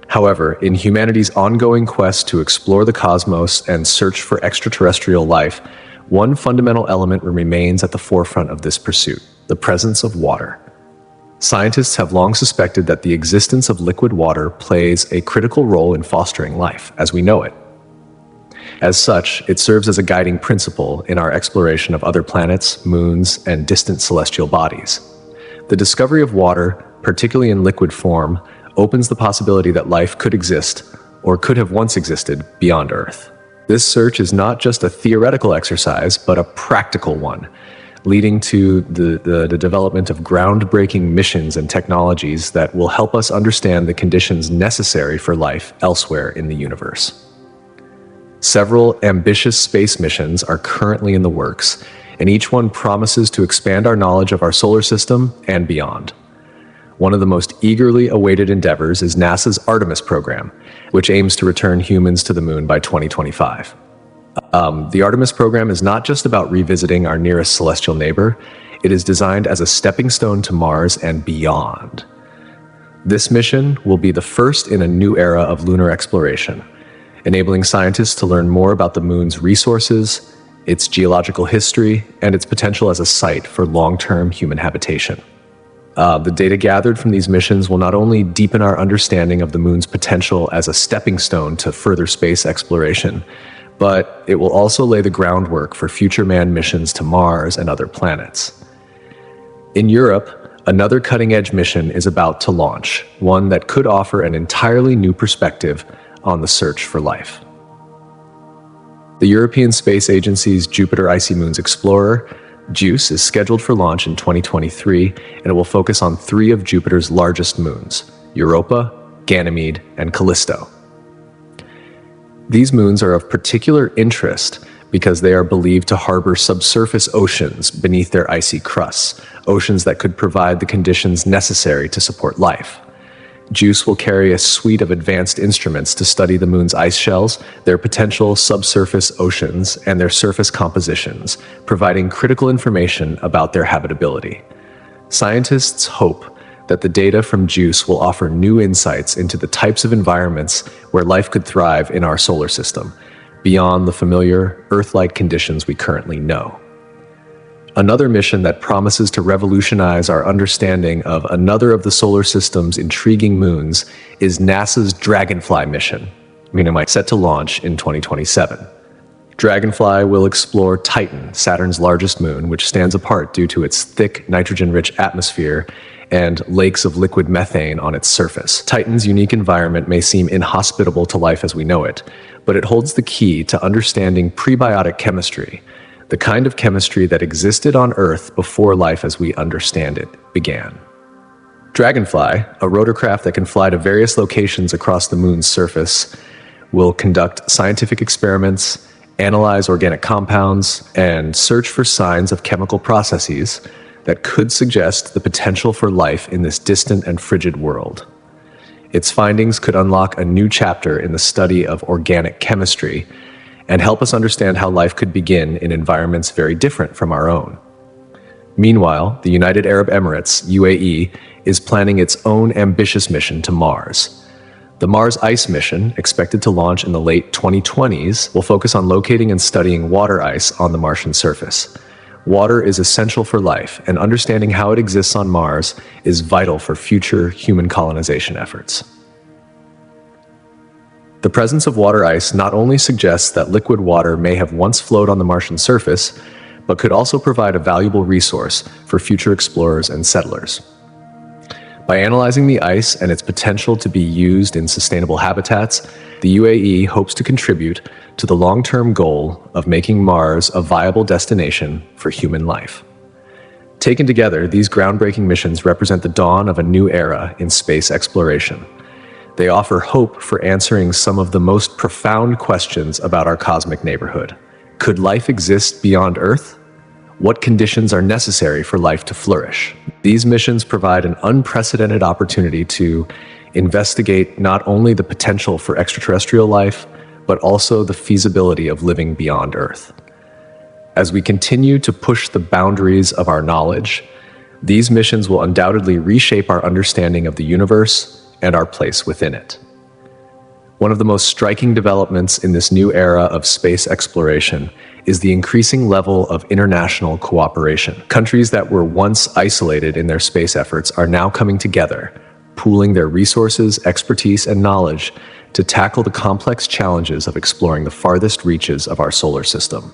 Speaker 1: However, in humanity's ongoing quest to explore the cosmos and search for extraterrestrial life, one fundamental element remains at the forefront of this pursuit: the presence of water. Scientists have long suspected that the existence of liquid water plays a critical role in fostering life as we know it. As such, it serves as a guiding principle in our exploration of other planets, moons, and distant celestial bodies. The discovery of water, particularly in liquid form, opens the possibility that life could exist, or could have once existed, beyond Earth. This search is not just a theoretical exercise, but a practical one, leading to the development of groundbreaking missions and technologies that will help us understand the conditions necessary for life elsewhere in the universe. Several ambitious space missions are currently in the works, and each one promises to expand our knowledge of our solar system and beyond. One of the most eagerly awaited endeavors is NASA's Artemis program, which aims to return humans to the moon by 2025. The Artemis program is not just about revisiting our nearest celestial neighbor, it is designed as a stepping stone to Mars and beyond. This mission will be the first in a new era of lunar exploration, enabling scientists to learn more about the moon's resources, its geological history, and its potential as a site for long-term human habitation. The data gathered from these missions will not only deepen our understanding of the moon's potential as a stepping stone to further space exploration, but it will also lay the groundwork for future manned missions to Mars and other planets. In Europe, another cutting-edge mission is about to launch, one that could offer an entirely new perspective on the search for life. The European Space Agency's Jupiter Icy Moons Explorer, JUICE, is scheduled for launch in 2023, and it will focus on 3 of Jupiter's largest moons, Europa, Ganymede, and Callisto. These moons are of particular interest because they are believed to harbor subsurface oceans beneath their icy crusts, oceans that could provide the conditions necessary to support life. JUICE will carry a suite of advanced instruments to study the moon's ice shells, their potential subsurface oceans, and their surface compositions, providing critical information about their habitability. Scientists hope that the data from JUICE will offer new insights into the types of environments where life could thrive in our solar system, beyond the familiar Earth-like conditions we currently know. Another mission that promises to revolutionize our understanding of another of the solar system's intriguing moons is NASA's Dragonfly mission, set to launch in 2027. Dragonfly will explore Titan, Saturn's largest moon, which stands apart due to its thick, nitrogen-rich atmosphere and lakes of liquid methane on its surface. Titan's unique environment may seem inhospitable to life as we know it, but it holds the key to understanding prebiotic chemistry, the kind of chemistry that existed on Earth before life as we understand it began. Dragonfly, a rotorcraft that can fly to various locations across the moon's surface, will conduct scientific experiments, analyze organic compounds, and search for signs of chemical processes that could suggest the potential for life in this distant and frigid world. Its findings could unlock a new chapter in the study of organic chemistry and help us understand how life could begin in environments very different from our own. Meanwhile, the United Arab Emirates, UAE, is planning its own ambitious mission to Mars. The Mars Ice mission, expected to launch in the late 2020s, will focus on locating and studying water ice on the Martian surface. Water is essential for life, and understanding how it exists on Mars is vital for future human colonization efforts. The presence of water ice not only suggests that liquid water may have once flowed on the Martian surface, but could also provide a valuable resource for future explorers and settlers. By analyzing the ice and its potential to be used in sustainable habitats, the UAE hopes to contribute to the long-term goal of making Mars a viable destination for human life. Taken together, these groundbreaking missions represent the dawn of a new era in space exploration. They offer hope for answering some of the most profound questions about our cosmic neighborhood. Could life exist beyond Earth? What conditions are necessary for life to flourish? These missions provide an unprecedented opportunity to investigate not only the potential for extraterrestrial life, but also the feasibility of living beyond Earth. As we continue to push the boundaries of our knowledge, these missions will undoubtedly reshape our understanding of the universe and our place within it. One of the most striking developments in this new era of space exploration is the increasing level of international cooperation. Countries that were once isolated in their space efforts are now coming together, pooling their resources, expertise, and knowledge to tackle the complex challenges of exploring the farthest reaches of our solar system.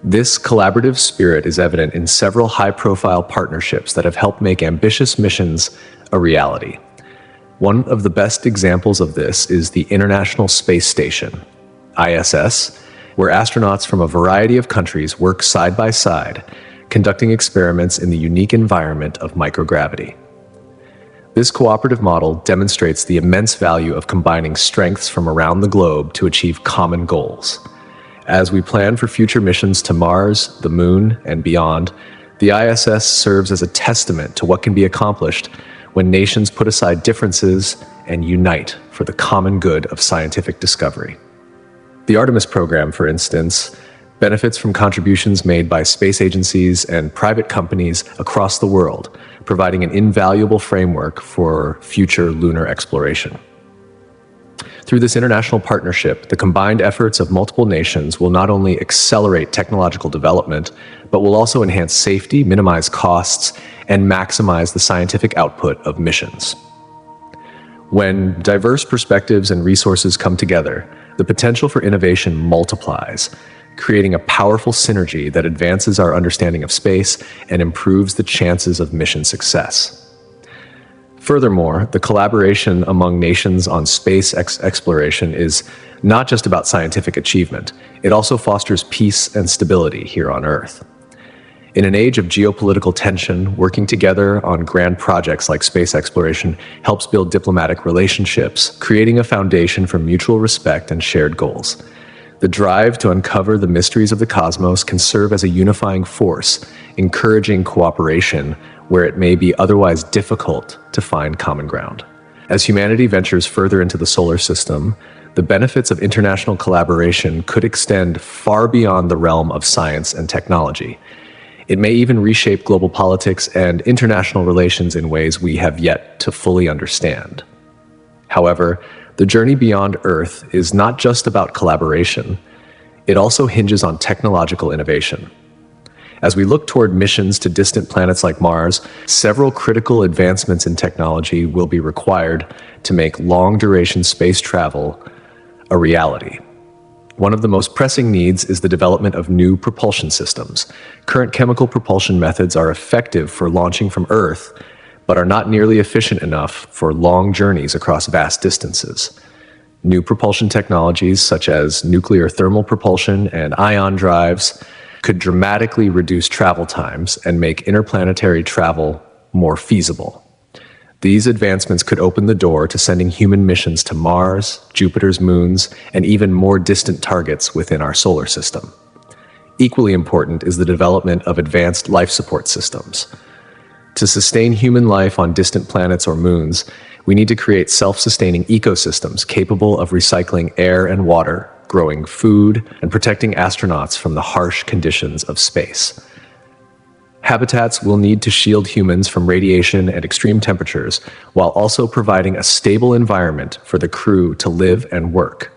Speaker 1: This collaborative spirit is evident in several high-profile partnerships that have helped make ambitious missions a reality. One of the best examples of this is the International Space Station, ISS, where astronauts from a variety of countries work side by side, conducting experiments in the unique environment of microgravity. This cooperative model demonstrates the immense value of combining strengths from around the globe to achieve common goals. As we plan for future missions to Mars, the Moon, and beyond, the ISS serves as a testament to what can be accomplished when nations put aside differences and unite for the common good of scientific discovery. The Artemis program, for instance, benefits from contributions made by space agencies and private companies across the world, providing an invaluable framework for future lunar exploration. Through this international partnership, the combined efforts of multiple nations will not only accelerate technological development, but will also enhance safety, minimize costs, and maximize the scientific output of missions. When diverse perspectives and resources come together, the potential for innovation multiplies, creating a powerful synergy that advances our understanding of space and improves the chances of mission success. Furthermore, the collaboration among nations on space exploration is not just about scientific achievement, it also fosters peace and stability here on Earth. In an age of geopolitical tension, working together on grand projects like space exploration helps build diplomatic relationships, creating a foundation for mutual respect and shared goals. The drive to uncover the mysteries of the cosmos can serve as a unifying force, encouraging cooperation where it may be otherwise difficult to find common ground. As humanity ventures further into the solar system, the benefits of international collaboration could extend far beyond the realm of science and technology. It may even reshape global politics and international relations in ways we have yet to fully understand. However, the journey beyond Earth is not just about collaboration. It also hinges on technological innovation. As we look toward missions to distant planets like Mars, several critical advancements in technology will be required to make long-duration space travel a reality. One of the most pressing needs is the development of new propulsion systems. Current chemical propulsion methods are effective for launching from Earth, but are not nearly efficient enough for long journeys across vast distances. New propulsion technologies such as nuclear thermal propulsion and ion drives could dramatically reduce travel times and make interplanetary travel more feasible. These advancements could open the door to sending human missions to Mars, Jupiter's moons, and even more distant targets within our solar system. Equally important is the development of advanced life support systems. To sustain human life on distant planets or moons, we need to create self-sustaining ecosystems capable of recycling air and water, growing food, and protecting astronauts from the harsh conditions of space. Habitats will need to shield humans from radiation and extreme temperatures, while also providing a stable environment for the crew to live and work.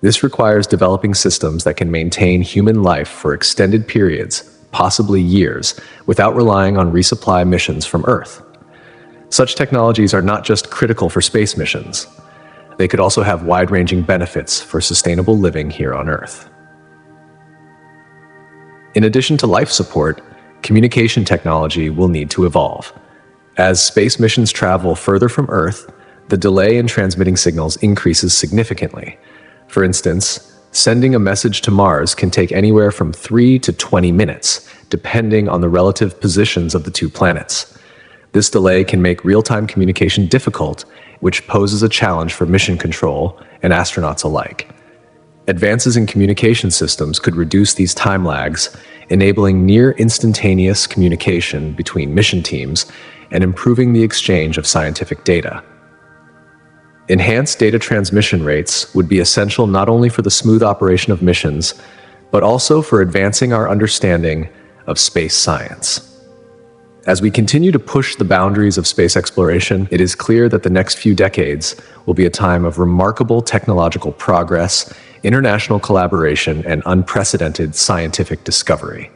Speaker 1: This requires developing systems that can maintain human life for extended periods, possibly years, without relying on resupply missions from Earth. Such technologies are not just critical for space missions. They could also have wide-ranging benefits for sustainable living here on Earth. In addition to life support, communication technology will need to evolve. As space missions travel further from Earth, the delay in transmitting signals increases significantly. For instance, sending a message to Mars can take anywhere from 3 to 20 minutes, depending on the relative positions of the two planets. This delay can make real-time communication difficult, which poses a challenge for mission control and astronauts alike. Advances in communication systems could reduce these time lags, enabling near-instantaneous communication between mission teams and improving the exchange of scientific data. Enhanced data transmission rates would be essential not only for the smooth operation of missions, but also for advancing our understanding of space science. As we continue to push the boundaries of space exploration, it is clear that the next few decades will be a time of remarkable technological progress, international collaboration, and unprecedented scientific discovery.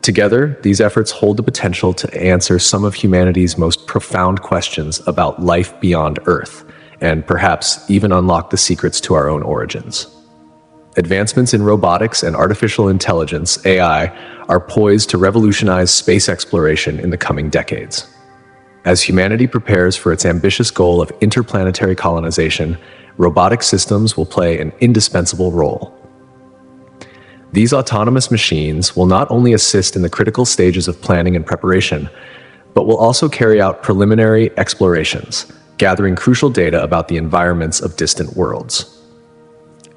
Speaker 1: Together, these efforts hold the potential to answer some of humanity's most profound questions about life beyond Earth and perhaps even unlock the secrets to our own origins. Advancements in robotics and artificial intelligence, AI, are poised to revolutionize space exploration in the coming decades. As humanity prepares for its ambitious goal of interplanetary colonization, robotic systems will play an indispensable role. These autonomous machines will not only assist in the critical stages of planning and preparation, but will also carry out preliminary explorations, gathering crucial data about the environments of distant worlds.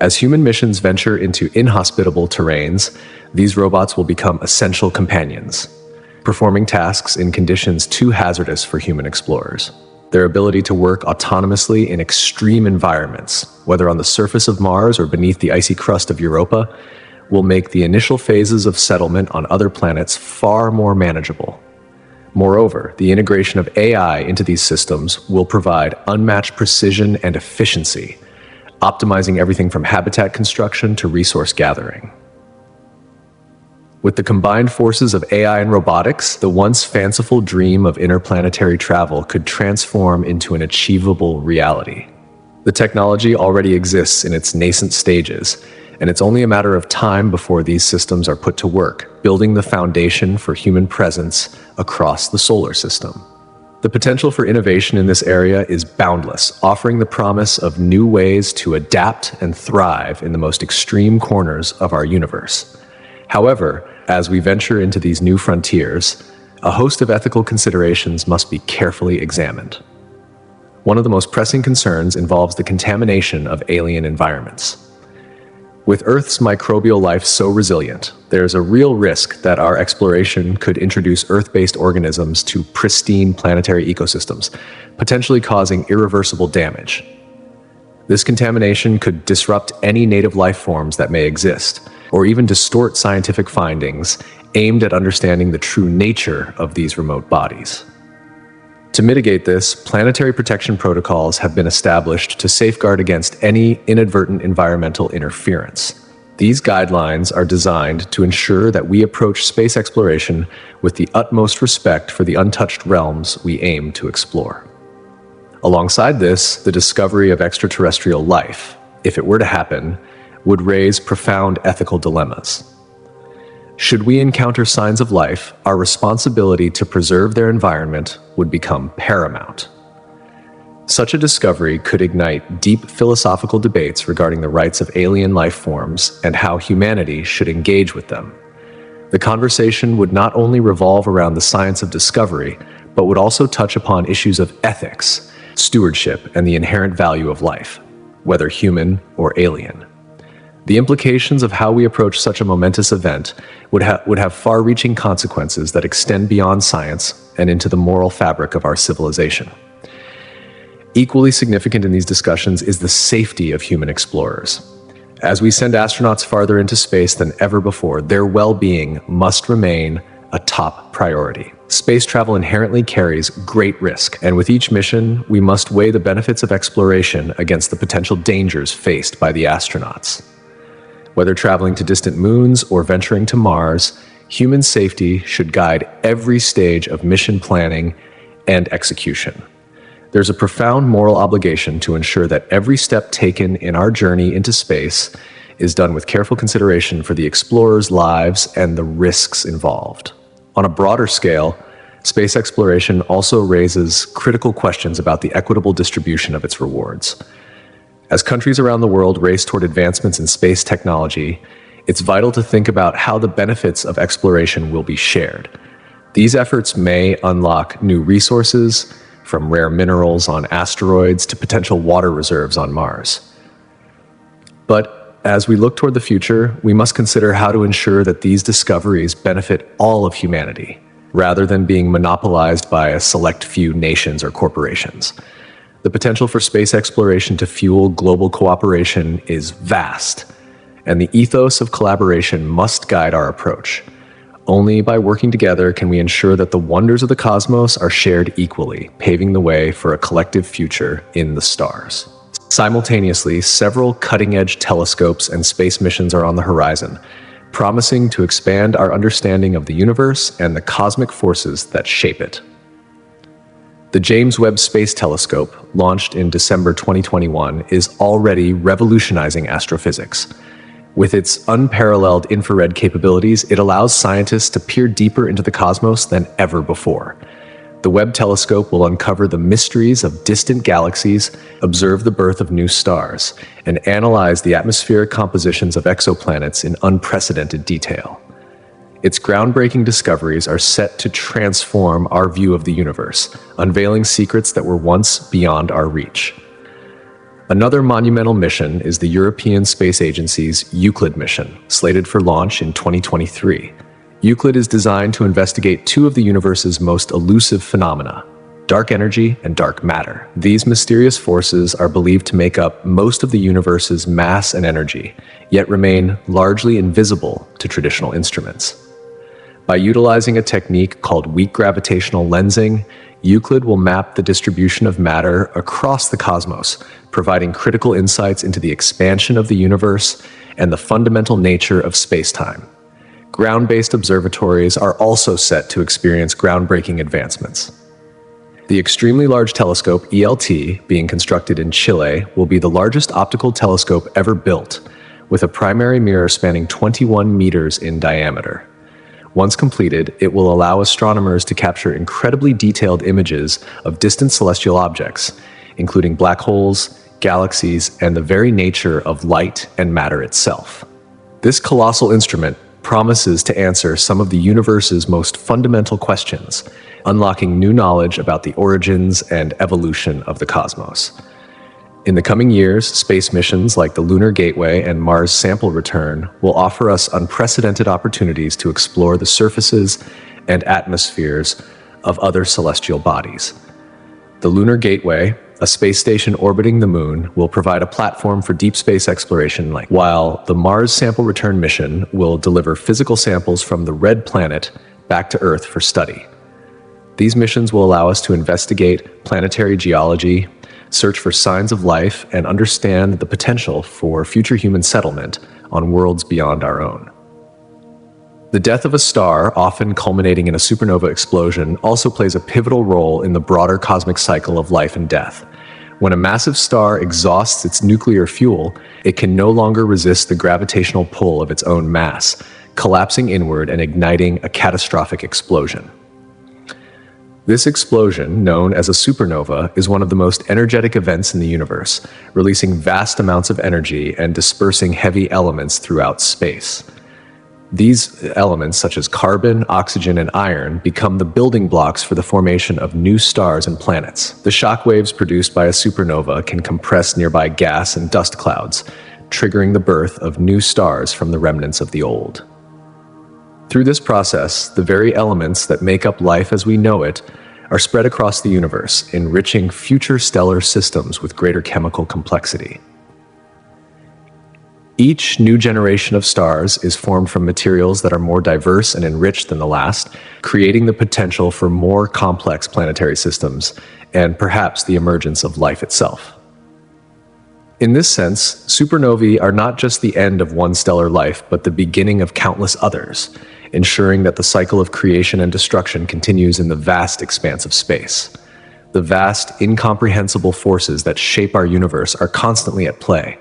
Speaker 1: As human missions venture into inhospitable terrains, these robots will become essential companions, performing tasks in conditions too hazardous for human explorers. Their ability to work autonomously in extreme environments, whether on the surface of Mars or beneath the icy crust of Europa, will make the initial phases of settlement on other planets far more manageable. Moreover, the integration of AI into these systems will provide unmatched precision and efficiency, optimizing everything from habitat construction to resource gathering. With the combined forces of AI and robotics, the once fanciful dream of interplanetary travel could transform into an achievable reality. The technology already exists in its nascent stages, and it's only a matter of time before these systems are put to work, building the foundation for human presence across the solar system. The potential for innovation in this area is boundless, offering the promise of new ways to adapt and thrive in the most extreme corners of our universe. However, as we venture into these new frontiers, a host of ethical considerations must be carefully examined. One of the most pressing concerns involves the contamination of alien environments. With Earth's microbial life so resilient, there is a real risk that our exploration could introduce Earth-based organisms to pristine planetary ecosystems, potentially causing irreversible damage. This contamination could disrupt any native life forms that may exist, or even distort scientific findings aimed at understanding the true nature of these remote bodies. To mitigate this, planetary protection protocols have been established to safeguard against any inadvertent environmental interference. These guidelines are designed to ensure that we approach space exploration with the utmost respect for the untouched realms we aim to explore. Alongside this, the discovery of extraterrestrial life, if it were to happen, would raise profound ethical dilemmas. Should we encounter signs of life, our responsibility to preserve their environment would become paramount. Such a discovery could ignite deep philosophical debates regarding the rights of alien life forms and how humanity should engage with them. The conversation would not only revolve around the science of discovery, but would also touch upon issues of ethics, stewardship, and the inherent value of life, whether human or alien. The implications of how we approach such a momentous event would have far-reaching consequences that extend beyond science and into the moral fabric of our civilization. Equally significant in these discussions is the safety of human explorers. As we send astronauts farther into space than ever before, their well-being must remain a top priority. Space travel inherently carries great risk, and with each mission, we must weigh the benefits of exploration against the potential dangers faced by the astronauts. Whether traveling to distant moons or venturing to Mars, human safety should guide every stage of mission planning and execution. There's a profound moral obligation to ensure that every step taken in our journey into space is done with careful consideration for the explorers' lives and the risks involved. On a broader scale, space exploration also raises critical questions about the equitable distribution of its rewards. As countries around the world race toward advancements in space technology, it's vital to think about how the benefits of exploration will be shared. These efforts may unlock new resources, from rare minerals on asteroids to potential water reserves on Mars. But as we look toward the future, we must consider how to ensure that these discoveries benefit all of humanity, rather than being monopolized by a select few nations or corporations. The potential for space exploration to fuel global cooperation is vast, and the ethos of collaboration must guide our approach. Only by working together can we ensure that the wonders of the cosmos are shared equally, paving the way for a collective future in the stars. Simultaneously, several cutting-edge telescopes and space missions are on the horizon, promising to expand our understanding of the universe and the cosmic forces that shape it. The James Webb Space Telescope, launched in December 2021, is already revolutionizing astrophysics. With its unparalleled infrared capabilities, it allows scientists to peer deeper into the cosmos than ever before. The Webb telescope will uncover the mysteries of distant galaxies, observe the birth of new stars, and analyze the atmospheric compositions of exoplanets in unprecedented detail. Its groundbreaking discoveries are set to transform our view of the universe, unveiling secrets that were once beyond our reach. Another monumental mission is the European Space Agency's Euclid mission, slated for launch in 2023. Euclid is designed to investigate two of the universe's most elusive phenomena: dark energy and dark matter. These mysterious forces are believed to make up most of the universe's mass and energy, yet remain largely invisible to traditional instruments. By utilizing a technique called weak gravitational lensing, Euclid will map the distribution of matter across the cosmos, providing critical insights into the expansion of the universe and the fundamental nature of space-time. Ground-based observatories are also set to experience groundbreaking advancements. The extremely large telescope ELT, being constructed in Chile, will be the largest optical telescope ever built, with a primary mirror spanning 21 meters in diameter. Once completed, it will allow astronomers to capture incredibly detailed images of distant celestial objects, including black holes, galaxies, and the very nature of light and matter itself. This colossal instrument promises to answer some of the universe's most fundamental questions, unlocking new knowledge about the origins and evolution of the cosmos. In the coming years, space missions like the Lunar Gateway and Mars Sample Return will offer us unprecedented opportunities to explore the surfaces and atmospheres of other celestial bodies. The Lunar Gateway, a space station orbiting the Moon, will provide a platform for deep space exploration, while the Mars Sample Return mission will deliver physical samples from the red planet back to Earth for study. These missions will allow us to investigate planetary geology, search for signs of life, and understand the potential for future human settlement on worlds beyond our own. The death of a star, often culminating in a supernova explosion, also plays a pivotal role in the broader cosmic cycle of life and death. When a massive star exhausts its nuclear fuel, it can no longer resist the gravitational pull of its own mass, collapsing inward and igniting a catastrophic explosion. This explosion, known as a supernova, is one of the most energetic events in the universe, releasing vast amounts of energy and dispersing heavy elements throughout space. These elements, such as carbon, oxygen, and iron, become the building blocks for the formation of new stars and planets. The shock waves produced by a supernova can compress nearby gas and dust clouds, triggering the birth of new stars from the remnants of the old. Through this process, the very elements that make up life as we know it are spread across the universe, enriching future stellar systems with greater chemical complexity. Each new generation of stars is formed from materials that are more diverse and enriched than the last, creating the potential for more complex planetary systems and perhaps the emergence of life itself. In this sense, supernovae are not just the end of one stellar life, but the beginning of countless others, ensuring that the cycle of creation and destruction continues in the vast expanse of space. The vast, incomprehensible forces that shape our universe are constantly at play,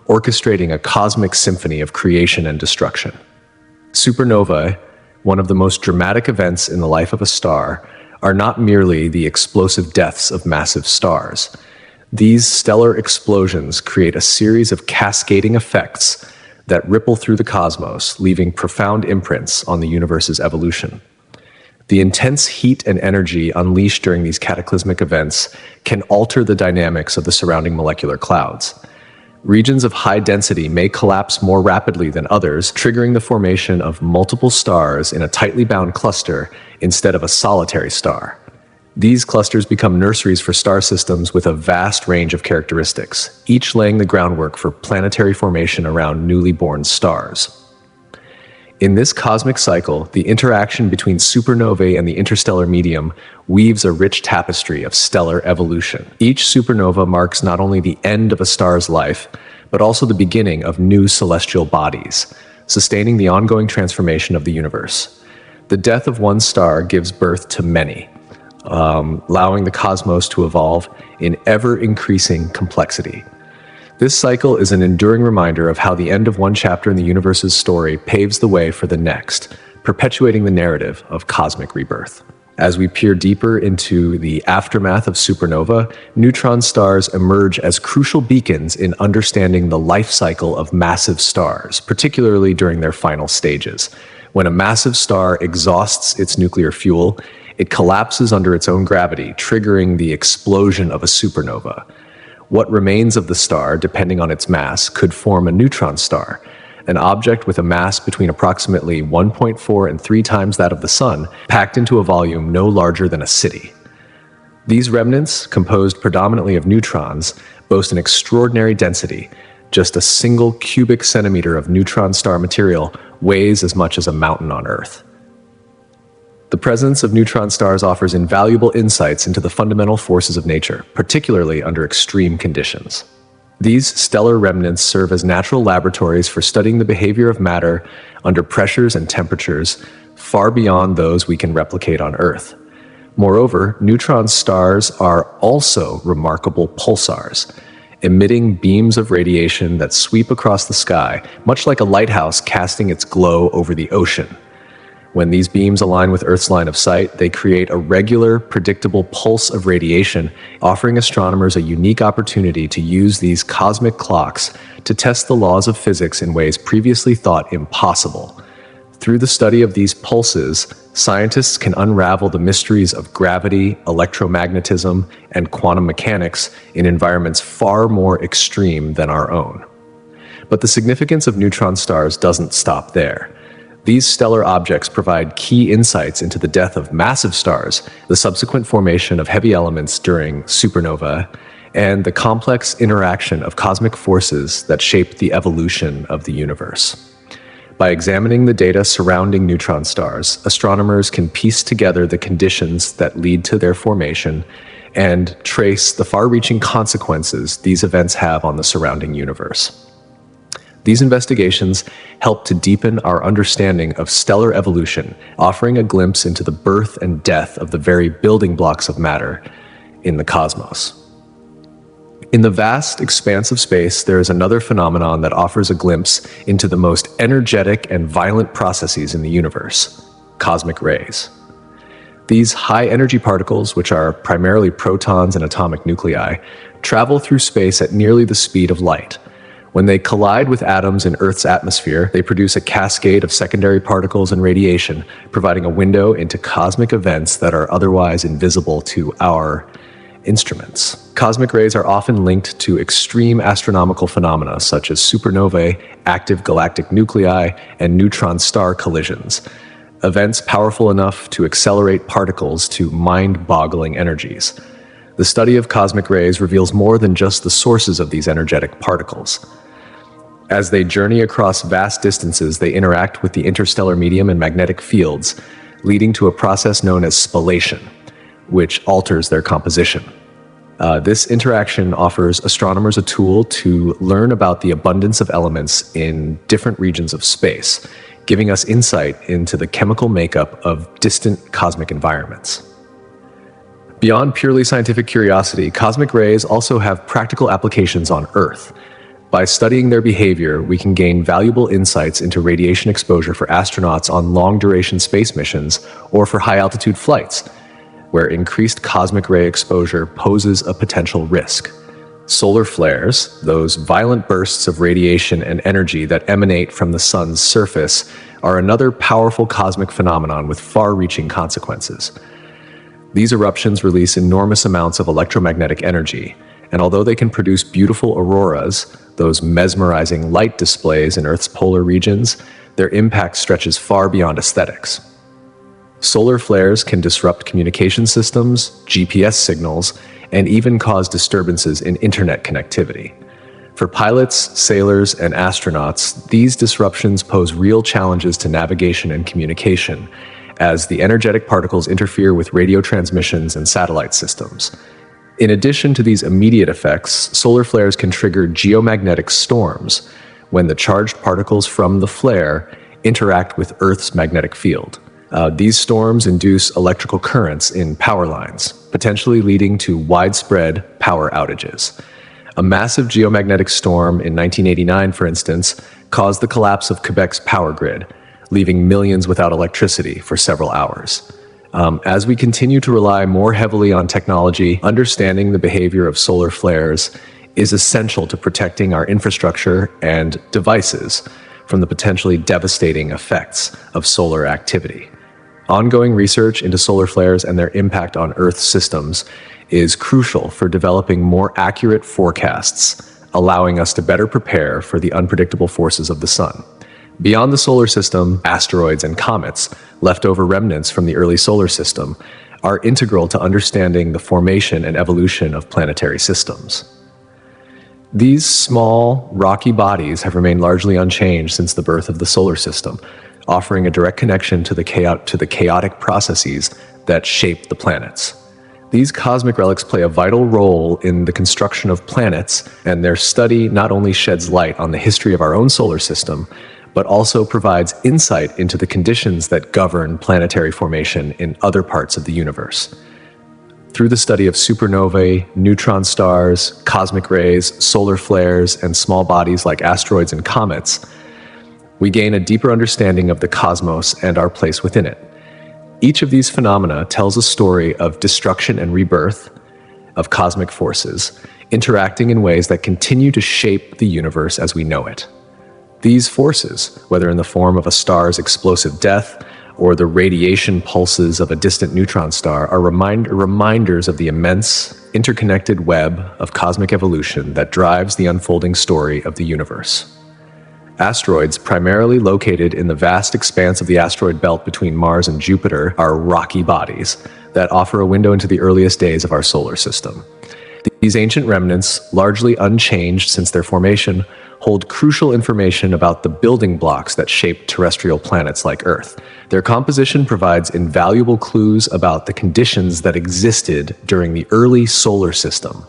Speaker 1: orchestrating a cosmic symphony of creation and destruction. Supernovae, one of the most dramatic events in the life of a star, are not merely the explosive deaths of massive stars. These stellar explosions create a series of cascading effects that ripple through the cosmos, leaving profound imprints on the universe's evolution. The intense heat and energy unleashed during these cataclysmic events can alter the dynamics of the surrounding molecular clouds. Regions of high density may collapse more rapidly than others, triggering the formation of multiple stars in a tightly bound cluster instead of a solitary star. These clusters become nurseries for star systems with a vast range of characteristics, each laying the groundwork for planetary formation around newly born stars. In this cosmic cycle, the interaction between supernovae and the interstellar medium weaves a rich tapestry of stellar evolution. Each supernova marks not only the end of a star's life, but also the beginning of new celestial bodies, sustaining the ongoing transformation of the universe. The death of one star gives birth to many, allowing the cosmos to evolve in ever-increasing complexity. This cycle is an enduring reminder of how the end of one chapter in the universe's story paves the way for the next, perpetuating the narrative of cosmic rebirth. As we peer deeper into the aftermath of supernova, neutron stars emerge as crucial beacons in understanding the life cycle of massive stars, particularly during their final stages. When a massive star exhausts its nuclear fuel, it collapses under its own gravity, triggering the explosion of a supernova. What remains of the star, depending on its mass, could form a neutron star, an object with a mass between approximately 1.4 and 3 times that of the Sun, packed into a volume no larger than a city. These remnants, composed predominantly of neutrons, boast an extraordinary density. Just a single cubic centimeter of neutron star material weighs as much as a mountain on Earth. The presence of neutron stars offers invaluable insights into the fundamental forces of nature, particularly under extreme conditions. These stellar remnants serve as natural laboratories for studying the behavior of matter under pressures and temperatures far beyond those we can replicate on Earth. Moreover, neutron stars are also remarkable pulsars, emitting beams of radiation that sweep across the sky, much like a lighthouse casting its glow over the ocean. When these beams align with Earth's line of sight, they create a regular, predictable pulse of radiation, offering astronomers a unique opportunity to use these cosmic clocks to test the laws of physics in ways previously thought impossible. Through the study of these pulses, scientists can unravel the mysteries of gravity, electromagnetism, and quantum mechanics in environments far more extreme than our own. But the significance of neutron stars doesn't stop there. These stellar objects provide key insights into the death of massive stars, the subsequent formation of heavy elements during supernova, and the complex interaction of cosmic forces that shape the evolution of the universe. By examining the data surrounding neutron stars, astronomers can piece together the conditions that lead to their formation and trace the far-reaching consequences these events have on the surrounding universe. These investigations help to deepen our understanding of stellar evolution, offering a glimpse into the birth and death of the very building blocks of matter in the cosmos. In the vast expanse of space, there is another phenomenon that offers a glimpse into the most energetic and violent processes in the universe: cosmic rays. These high-energy particles, which are primarily protons and atomic nuclei, travel through space at nearly the speed of light. When they collide with atoms in Earth's atmosphere, they produce a cascade of secondary particles and radiation, providing a window into cosmic events that are otherwise invisible to our instruments. Cosmic rays are often linked to extreme astronomical phenomena such as supernovae, active galactic nuclei, and neutron star collisions, events powerful enough to accelerate particles to mind-boggling energies. The study of cosmic rays reveals more than just the sources of these energetic particles. As they journey across vast distances, they interact with the interstellar medium and magnetic fields, leading to a process known as spallation, which alters their composition. This interaction offers astronomers a tool to learn about the abundance of elements in different regions of space, giving us insight into the chemical makeup of distant cosmic environments. Beyond purely scientific curiosity, cosmic rays also have practical applications on Earth. By studying their behavior, we can gain valuable insights into radiation exposure for astronauts on long-duration space missions or for high-altitude flights, where increased cosmic ray exposure poses a potential risk. Solar flares, those violent bursts of radiation and energy that emanate from the sun's surface, are another powerful cosmic phenomenon with far-reaching consequences. These eruptions release enormous amounts of electromagnetic energy, and although they can produce beautiful auroras, those mesmerizing light displays in Earth's polar regions, their impact stretches far beyond aesthetics. Solar flares can disrupt communication systems, GPS signals, and even cause disturbances in internet connectivity. For pilots, sailors, and astronauts, these disruptions pose real challenges to navigation and communication, as the energetic particles interfere with radio transmissions and satellite systems. In addition to these immediate effects, solar flares can trigger geomagnetic storms when the charged particles from the flare interact with Earth's magnetic field. These storms induce electrical currents in power lines, potentially leading to widespread power outages. A massive geomagnetic storm in 1989, for instance, caused the collapse of Quebec's power grid, leaving millions without electricity for several hours. As we continue to rely more heavily on technology, understanding the behavior of solar flares is essential to protecting our infrastructure and devices from the potentially devastating effects of solar activity. Ongoing research into solar flares and their impact on Earth systems is crucial for developing more accurate forecasts, allowing us to better prepare for the unpredictable forces of the sun. Beyond the solar system, asteroids and comets, leftover remnants from the early solar system, are integral to understanding the formation and evolution of planetary systems. These small, rocky bodies have remained largely unchanged since the birth of the solar system, offering a direct connection to the chaotic processes that shape the planets. These cosmic relics play a vital role in the construction of planets, and their study not only sheds light on the history of our own solar system, but also provides insight into the conditions that govern planetary formation in other parts of the universe. Through the study of supernovae, neutron stars, cosmic rays, solar flares, and small bodies like asteroids and comets, we gain a deeper understanding of the cosmos and our place within it. Each of these phenomena tells a story of destruction and rebirth, of cosmic forces, interacting in ways that continue to shape the universe as we know it. These forces, whether in the form of a star's explosive death or the radiation pulses of a distant neutron star, are reminders of the immense, interconnected web of cosmic evolution that drives the unfolding story of the universe. Asteroids, primarily located in the vast expanse of the asteroid belt between Mars and Jupiter, are rocky bodies that offer a window into the earliest days of our solar system. These ancient remnants, largely unchanged since their formation, hold crucial information about the building blocks that shape terrestrial planets like Earth. Their composition provides invaluable clues about the conditions that existed during the early solar system,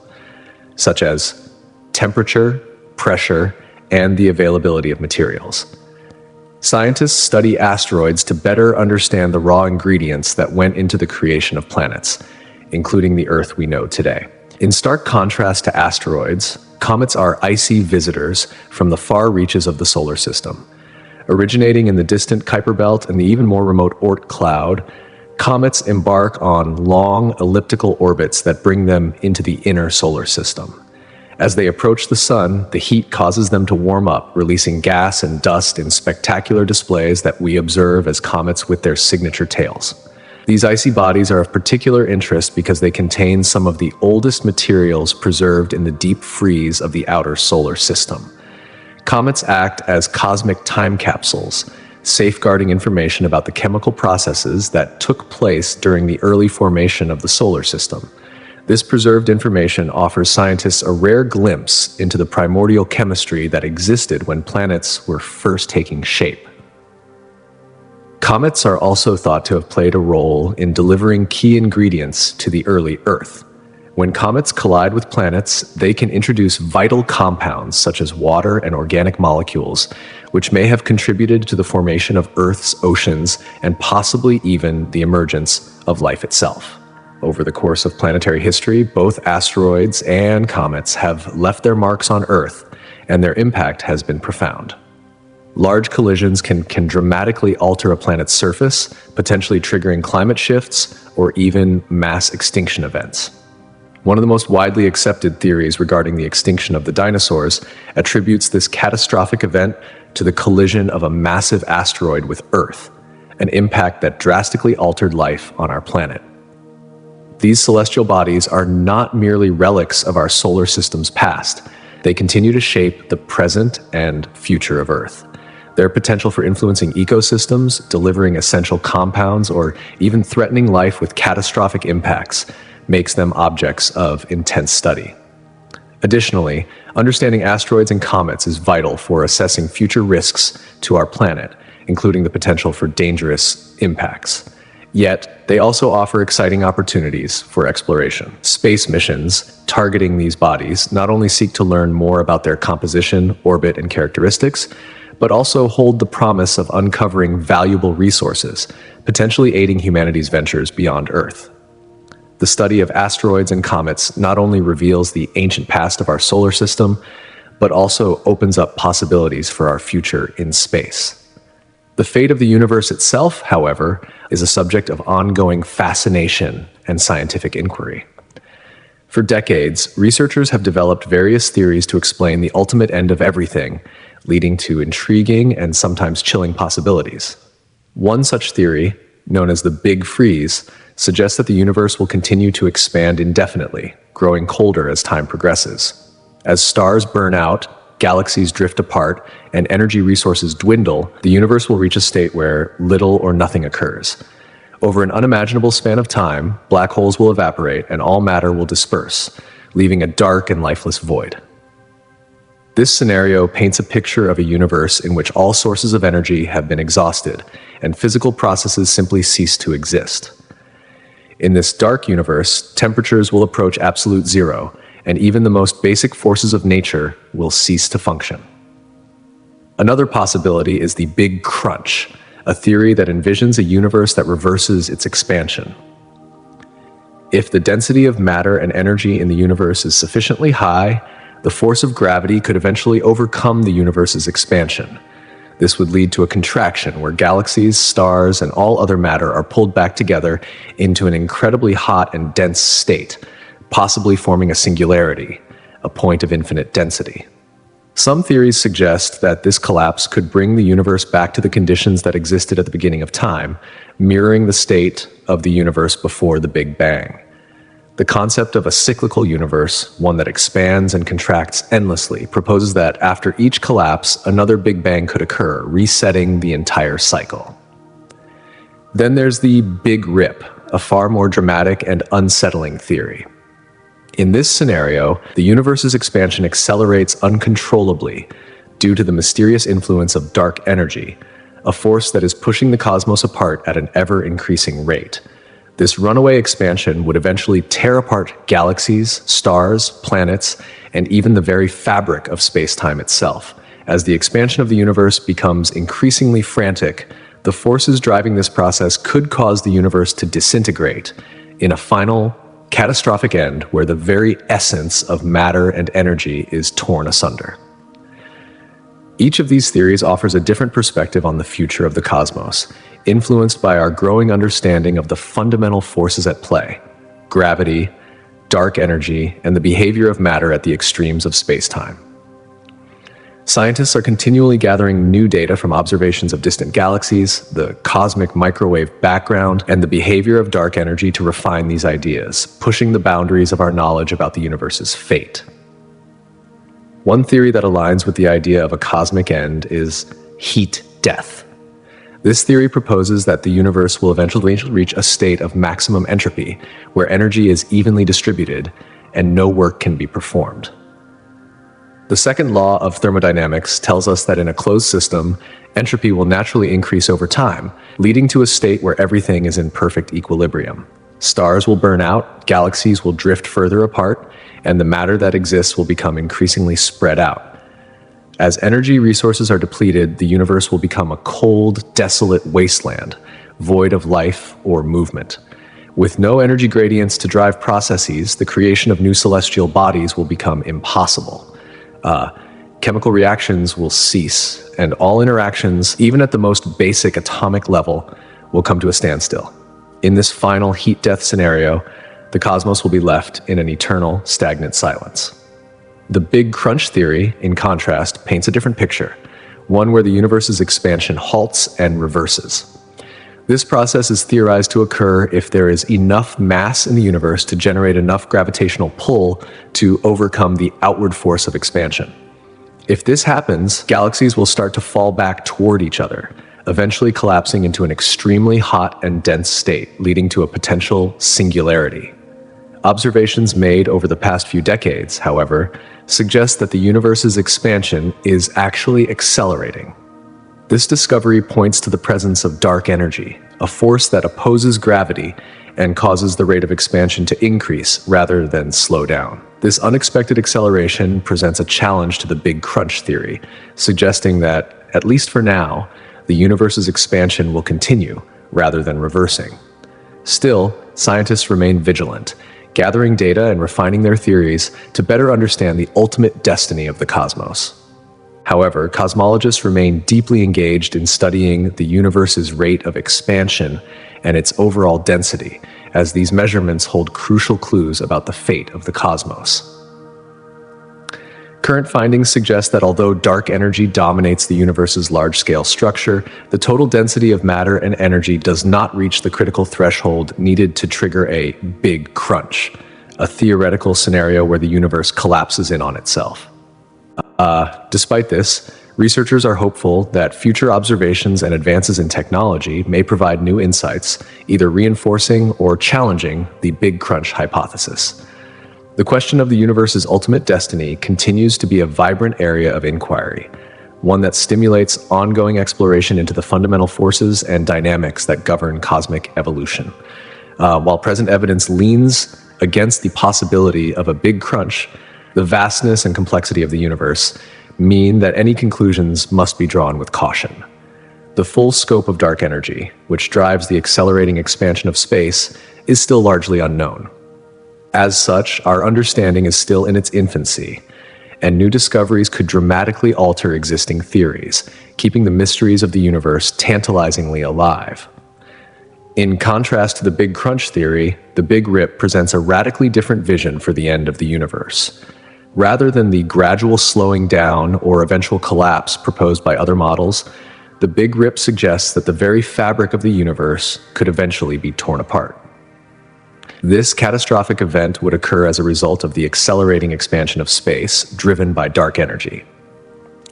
Speaker 1: such as temperature, pressure, and the availability of materials. Scientists study asteroids to better understand the raw ingredients that went into the creation of planets, including the Earth we know today. In stark contrast to asteroids, comets are icy visitors from the far reaches of the solar system. Originating in the distant Kuiper Belt and the even more remote Oort cloud, comets embark on long elliptical orbits that bring them into the inner solar system. As they approach the sun, the heat causes them to warm up, releasing gas and dust in spectacular displays that we observe as comets with their signature tails. These icy bodies are of particular interest because they contain some of the oldest materials preserved in the deep freeze of the outer solar system. Comets act as cosmic time capsules, safeguarding information about the chemical processes that took place during the early formation of the solar system. This preserved information offers scientists a rare glimpse into the primordial chemistry that existed when planets were first taking shape. Comets are also thought to have played a role in delivering key ingredients to the early Earth. When comets collide with planets, they can introduce vital compounds such as water and organic molecules, which may have contributed to the formation of Earth's oceans and possibly even the emergence of life itself. Over the course of planetary history, both asteroids and comets have left their marks on Earth, and their impact has been profound. Large collisions can dramatically alter a planet's surface, potentially triggering climate shifts or even mass extinction events. One of the most widely accepted theories regarding the extinction of the dinosaurs attributes this catastrophic event to the collision of a massive asteroid with Earth, an impact that drastically altered life on our planet. These celestial bodies are not merely relics of our solar system's past. They continue to shape the present and future of Earth. Their potential for influencing ecosystems, delivering essential compounds, or even threatening life with catastrophic impacts makes them objects of intense study. Additionally, understanding asteroids and comets is vital for assessing future risks to our planet, including the potential for dangerous impacts. Yet, they also offer exciting opportunities for exploration. Space missions targeting these bodies not only seek to learn more about their composition, orbit, and characteristics, but also hold the promise of uncovering valuable resources, potentially aiding humanity's ventures beyond Earth. The study of asteroids and comets not only reveals the ancient past of our solar system, but also opens up possibilities for our future in space. The fate of the universe itself, however, is a subject of ongoing fascination and scientific inquiry. For decades, researchers have developed various theories to explain the ultimate end of everything, leading to intriguing and sometimes chilling possibilities. One such theory, known as the Big Freeze, suggests that the universe will continue to expand indefinitely, growing colder as time progresses. As stars burn out, galaxies drift apart, and energy resources dwindle, the universe will reach a state where little or nothing occurs. Over an unimaginable span of time, black holes will evaporate and all matter will disperse, leaving a dark and lifeless void. This scenario paints a picture of a universe in which all sources of energy have been exhausted, and physical processes simply cease to exist. In this dark universe, temperatures will approach absolute zero, and even the most basic forces of nature will cease to function. Another possibility is the Big Crunch, a theory that envisions a universe that reverses its expansion. If the density of matter and energy in the universe is sufficiently high, the force of gravity could eventually overcome the universe's expansion. This would lead to a contraction where galaxies, stars, and all other matter are pulled back together into an incredibly hot and dense state, possibly forming a singularity, a point of infinite density. Some theories suggest that this collapse could bring the universe back to the conditions that existed at the beginning of time, mirroring the state of the universe before the Big Bang. The concept of a cyclical universe, one that expands and contracts endlessly, proposes that after each collapse, another Big Bang could occur, resetting the entire cycle. Then there's the Big Rip, a far more dramatic and unsettling theory. In this scenario, the universe's expansion accelerates uncontrollably due to the mysterious influence of dark energy, a force that is pushing the cosmos apart at an ever-increasing rate. This runaway expansion would eventually tear apart galaxies, stars, planets, and even the very fabric of space-time itself. As the expansion of the universe becomes increasingly frantic, the forces driving this process could cause the universe to disintegrate in a final, catastrophic end where the very essence of matter and energy is torn asunder. Each of these theories offers a different perspective on the future of the cosmos, influenced by our growing understanding of the fundamental forces at play: gravity, dark energy, and the behavior of matter at the extremes of space-time. Scientists are continually gathering new data from observations of distant galaxies, the cosmic microwave background, and the behavior of dark energy to refine these ideas, pushing the boundaries of our knowledge about the universe's fate. One theory that aligns with the idea of a cosmic end is heat death. This theory proposes that the universe will eventually reach a state of maximum entropy, where energy is evenly distributed and no work can be performed. The second law of thermodynamics tells us that in a closed system, entropy will naturally increase over time, leading to a state where everything is in perfect equilibrium. Stars will burn out, galaxies will drift further apart, and the matter that exists will become increasingly spread out. As energy resources are depleted, the universe will become a cold, desolate wasteland, void of life or movement. With no energy gradients to drive processes, the creation of new celestial bodies will become impossible. Chemical reactions will cease, and all interactions, even at the most basic atomic level, will come to a standstill. In this final heat death scenario, the cosmos will be left in an eternal, stagnant silence. The Big Crunch theory, in contrast, paints a different picture, one where the universe's expansion halts and reverses. This process is theorized to occur if there is enough mass in the universe to generate enough gravitational pull to overcome the outward force of expansion. If this happens, galaxies will start to fall back toward each other, eventually collapsing into an extremely hot and dense state, leading to a potential singularity. Observations made over the past few decades, however, suggest that the universe's expansion is actually accelerating. This discovery points to the presence of dark energy, a force that opposes gravity and causes the rate of expansion to increase rather than slow down. This unexpected acceleration presents a challenge to the Big Crunch theory, suggesting that at least for now, the universe's expansion will continue rather than reversing. Still, scientists remain vigilant, gathering data and refining their theories to better understand the ultimate destiny of the cosmos. However, cosmologists remain deeply engaged in studying the universe's rate of expansion and its overall density, as these measurements hold crucial clues about the fate of the cosmos. Current findings suggest that although dark energy dominates the universe's large-scale structure, the total density of matter and energy does not reach the critical threshold needed to trigger a big crunch, a theoretical scenario where the universe collapses in on itself. Despite this, researchers are hopeful that future observations and advances in technology may provide new insights, either reinforcing or challenging the Big Crunch hypothesis. The question of the universe's ultimate destiny continues to be a vibrant area of inquiry, one that stimulates ongoing exploration into the fundamental forces and dynamics that govern cosmic evolution. While present evidence leans against the possibility of a big crunch, the vastness and complexity of the universe mean that any conclusions must be drawn with caution. The full scope of dark energy, which drives the accelerating expansion of space, is still largely unknown. As such, our understanding is still in its infancy, and new discoveries could dramatically alter existing theories, keeping the mysteries of the universe tantalizingly alive. In contrast to the Big Crunch theory, the Big Rip presents a radically different vision for the end of the universe. Rather than the gradual slowing down or eventual collapse proposed by other models, the Big Rip suggests that the very fabric of the universe could eventually be torn apart. This catastrophic event would occur as a result of the accelerating expansion of space, driven by dark energy.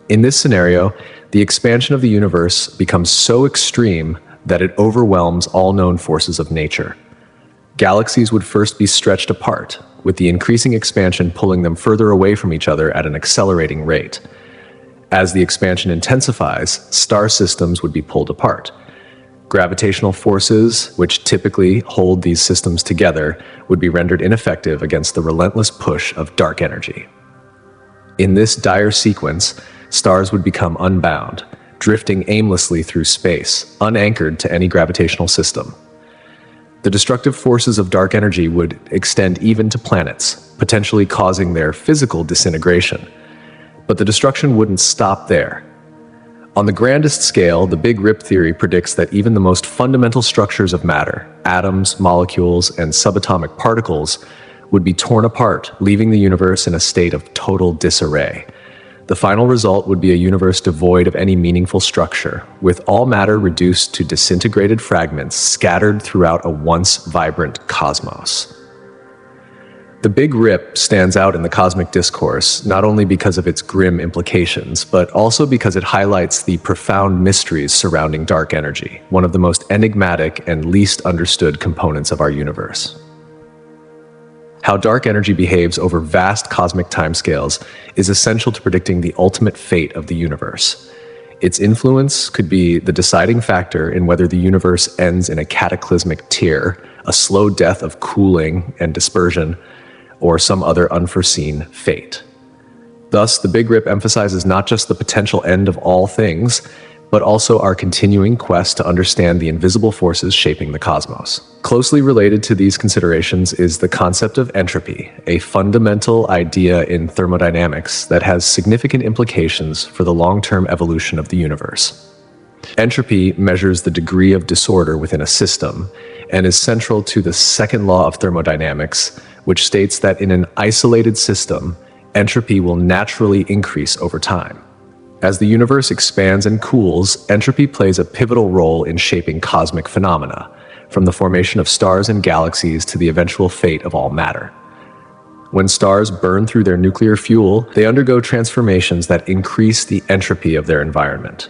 Speaker 1: In this scenario, the expansion of the universe becomes so extreme that it overwhelms all known forces of nature. Galaxies would first be stretched apart, with the increasing expansion pulling them further away from each other at an accelerating rate. As the expansion intensifies, star systems would be pulled apart. Gravitational forces, which typically hold these systems together, would be rendered ineffective against the relentless push of dark energy. In this dire sequence, stars would become unbound, drifting aimlessly through space, unanchored to any gravitational system. The destructive forces of dark energy would extend even to planets, potentially causing their physical disintegration. But the destruction wouldn't stop there. On the grandest scale, the Big Rip theory predicts that even the most fundamental structures of matter, atoms, molecules, and subatomic particles, would be torn apart, leaving the universe in a state of total disarray. The final result would be a universe devoid of any meaningful structure, with all matter reduced to disintegrated fragments scattered throughout a once vibrant cosmos. The Big Rip stands out in the cosmic discourse, not only because of its grim implications, but also because it highlights the profound mysteries surrounding dark energy, one of the most enigmatic and least understood components of our universe. How dark energy behaves over vast cosmic timescales is essential to predicting the ultimate fate of the universe. Its influence could be the deciding factor in whether the universe ends in a cataclysmic tear, a slow death of cooling and dispersion, or some other unforeseen fate. Thus, the Big Rip emphasizes not just the potential end of all things, but also our continuing quest to understand the invisible forces shaping the cosmos. Closely related to these considerations is the concept of entropy, a fundamental idea in thermodynamics that has significant implications for the long-term evolution of the universe. Entropy measures the degree of disorder within a system and is central to the second law of thermodynamics, which states that in an isolated system, entropy will naturally increase over time. As the universe expands and cools, entropy plays a pivotal role in shaping cosmic phenomena, from the formation of stars and galaxies to the eventual fate of all matter. When stars burn through their nuclear fuel, they undergo transformations that increase the entropy of their environment.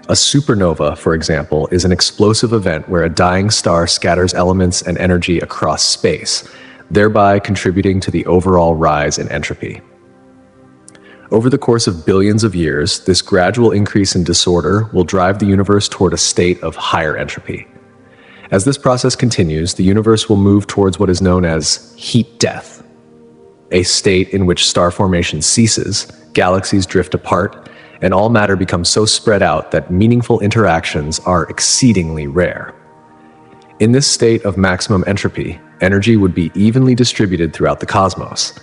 Speaker 1: A supernova, for example, is an explosive event where a dying star scatters elements and energy across space, thereby contributing to the overall rise in entropy. Over the course of billions of years, this gradual increase in disorder will drive the universe toward a state of higher entropy. As this process continues, the universe will move towards what is known as heat death, a state in which star formation ceases, galaxies drift apart, and all matter becomes so spread out that meaningful interactions are exceedingly rare. In this state of maximum entropy, energy would be evenly distributed throughout the cosmos.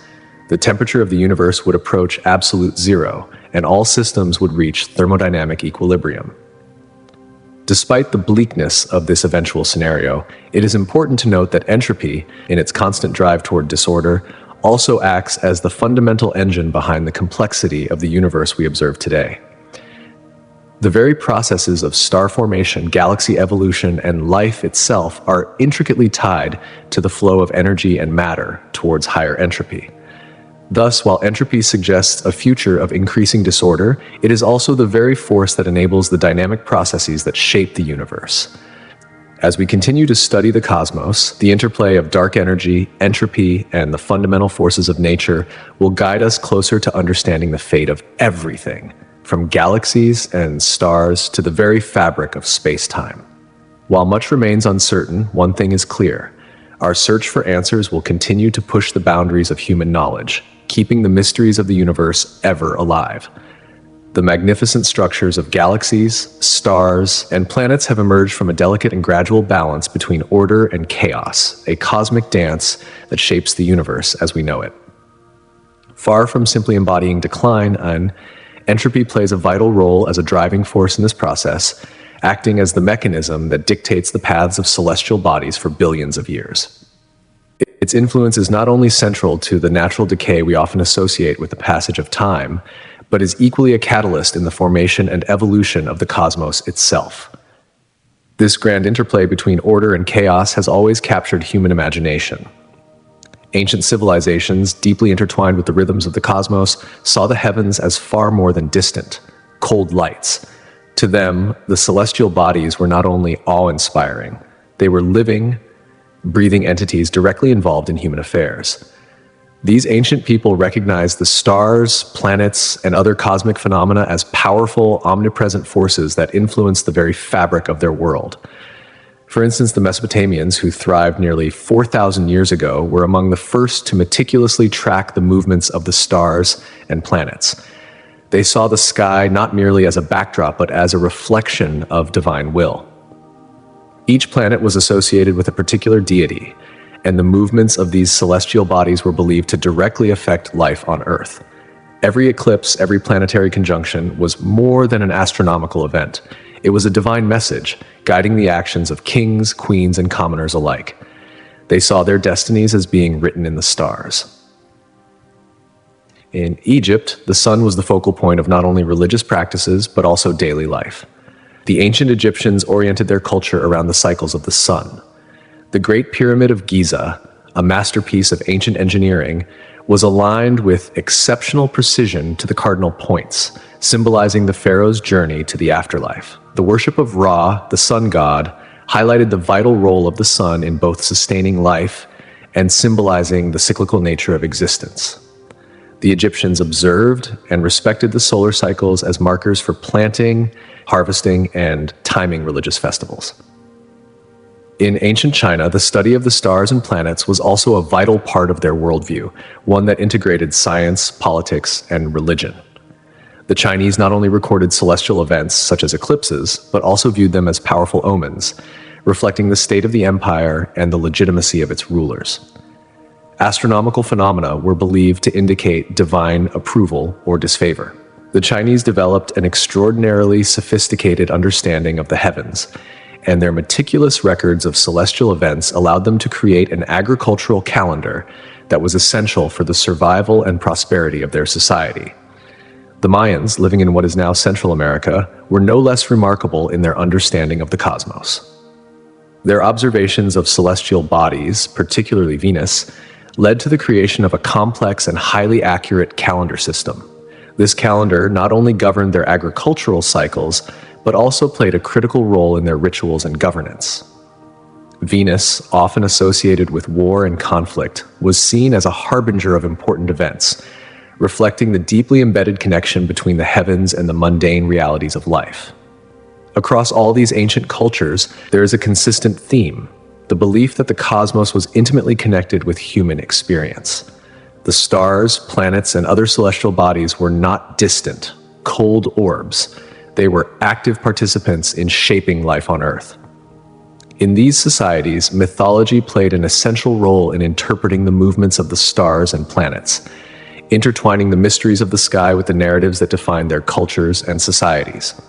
Speaker 1: The temperature of the universe would approach absolute zero, and all systems would reach thermodynamic equilibrium. Despite the bleakness of this eventual scenario, it is important to note that entropy, in its constant drive toward disorder, also acts as the fundamental engine behind the complexity of the universe we observe today. The very processes of star formation, galaxy evolution, and life itself are intricately tied to the flow of energy and matter towards higher entropy. Thus, while entropy suggests a future of increasing disorder, it is also the very force that enables the dynamic processes that shape the universe. As we continue to study the cosmos, the interplay of dark energy, entropy, and the fundamental forces of nature will guide us closer to understanding the fate of everything, from galaxies and stars to the very fabric of space-time. While much remains uncertain, one thing is clear. Our search for answers will continue to push the boundaries of human knowledge, keeping the mysteries of the universe ever alive. The magnificent structures of galaxies, stars, and planets have emerged from a delicate and gradual balance between order and chaos, a cosmic dance that shapes the universe as we know it. Far from simply embodying decline, entropy plays a vital role as a driving force in this process, acting as the mechanism that dictates the paths of celestial bodies for billions of years. Its influence is not only central to the natural decay we often associate with the passage of time, but is equally a catalyst in the formation and evolution of the cosmos itself. This grand interplay between order and chaos has always captured human imagination. Ancient civilizations, deeply intertwined with the rhythms of the cosmos, saw the heavens as far more than distant, cold lights. To them, the celestial bodies were not only awe-inspiring, they were living, breathing entities directly involved in human affairs. These ancient people recognized the stars, planets, and other cosmic phenomena as powerful, omnipresent forces that influenced the very fabric of their world. For instance, the Mesopotamians, who thrived nearly 4,000 years ago, were among the first to meticulously track the movements of the stars and planets. They saw the sky not merely as a backdrop, but as a reflection of divine will. Each planet was associated with a particular deity, and the movements of these celestial bodies were believed to directly affect life on Earth. Every eclipse, every planetary conjunction was more than an astronomical event. It was a divine message, guiding the actions of kings, queens, and commoners alike. They saw their destinies as being written in the stars. In Egypt, the sun was the focal point of not only religious practices, but also daily life. The ancient Egyptians oriented their culture around the cycles of the sun. The Great Pyramid of Giza, a masterpiece of ancient engineering, was aligned with exceptional precision to the cardinal points, symbolizing the pharaoh's journey to the afterlife. The worship of Ra, the sun god, highlighted the vital role of the sun in both sustaining life and symbolizing the cyclical nature of existence. The Egyptians observed and respected the solar cycles as markers for planting, harvesting, and timing religious festivals. In ancient China, the study of the stars and planets was also a vital part of their worldview, one that integrated science, politics, and religion. The Chinese not only recorded celestial events such as eclipses, but also viewed them as powerful omens, reflecting the state of the empire and the legitimacy of its rulers. Astronomical phenomena were believed to indicate divine approval or disfavor. The Chinese developed an extraordinarily sophisticated understanding of the heavens, and their meticulous records of celestial events allowed them to create an agricultural calendar that was essential for the survival and prosperity of their society. The Mayans, living in what is now Central America, were no less remarkable in their understanding of the cosmos. Their observations of celestial bodies, particularly Venus, led to the creation of a complex and highly accurate calendar system. This calendar not only governed their agricultural cycles, but also played a critical role in their rituals and governance. Venus, often associated with war and conflict, was seen as a harbinger of important events, reflecting the deeply embedded connection between the heavens and the mundane realities of life. Across all these ancient cultures, there is a consistent theme: the belief that the cosmos was intimately connected with human experience. The stars, planets, and other celestial bodies were not distant. cold orbs. They were active participants in shaping life on Earth. In these societies, mythology played an essential role in interpreting the movements of the stars and planets, intertwining the mysteries of the sky with the narratives that defined their cultures and societies.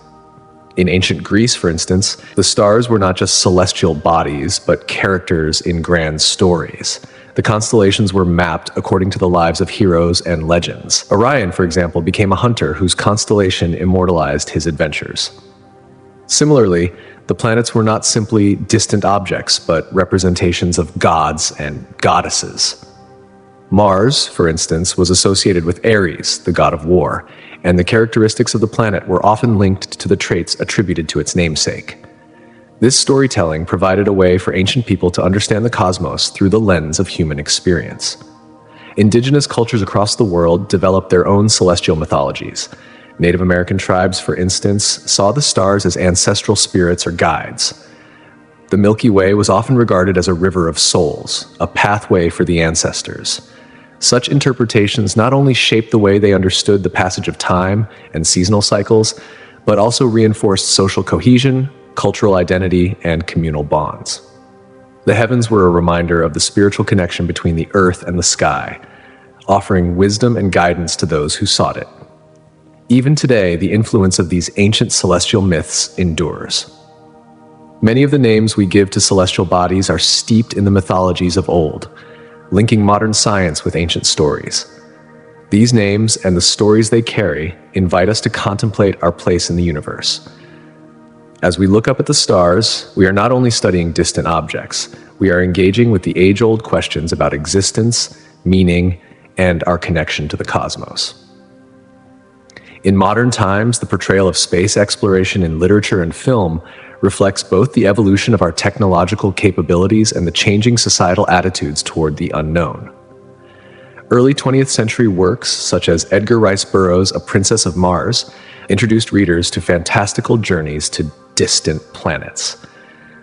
Speaker 1: In ancient Greece, for instance, the stars were not just celestial bodies, but characters in grand stories. The constellations were mapped according to the lives of heroes and legends. Orion, for example, became a hunter whose constellation immortalized his adventures. Similarly, the planets were not simply distant objects, but representations of gods and goddesses. Mars, for instance, was associated with Ares, the god of war, and the characteristics of the planet were often linked to the traits attributed to its namesake. This storytelling provided a way for ancient people to understand the cosmos through the lens of human experience. Indigenous cultures across the world developed their own celestial mythologies. Native American tribes, for instance, saw the stars as ancestral spirits or guides. The Milky Way was often regarded as a river of souls, a pathway for the ancestors. Such interpretations not only shaped the way they understood the passage of time and seasonal cycles, but also reinforced social cohesion, cultural identity, and communal bonds. The heavens were a reminder of the spiritual connection between the earth and the sky, offering wisdom and guidance to those who sought it. Even today, the influence of these ancient celestial myths endures. Many of the names we give to celestial bodies are steeped in the mythologies of old, linking modern science with ancient stories. These names and the stories they carry invite us to contemplate our place in the universe. As we look up at the stars, we are not only studying distant objects, we are engaging with the age-old questions about existence, meaning, and our connection to the cosmos. In modern times, the portrayal of space exploration in literature and film reflects both the evolution of our technological capabilities and the changing societal attitudes toward the unknown. Early 20th century works, such as Edgar Rice Burroughs' A Princess of Mars, introduced readers to fantastical journeys to distant planets.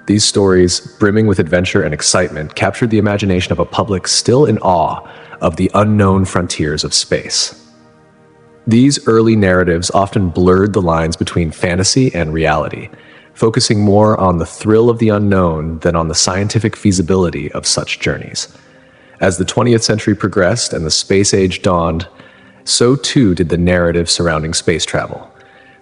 Speaker 1: These stories, brimming with adventure and excitement, captured the imagination of a public still in awe of the unknown frontiers of space. These early narratives often blurred the lines between fantasy and reality, focusing more on the thrill of the unknown than on the scientific feasibility of such journeys. As the 20th century progressed and the space age dawned, so too did the narrative surrounding space travel.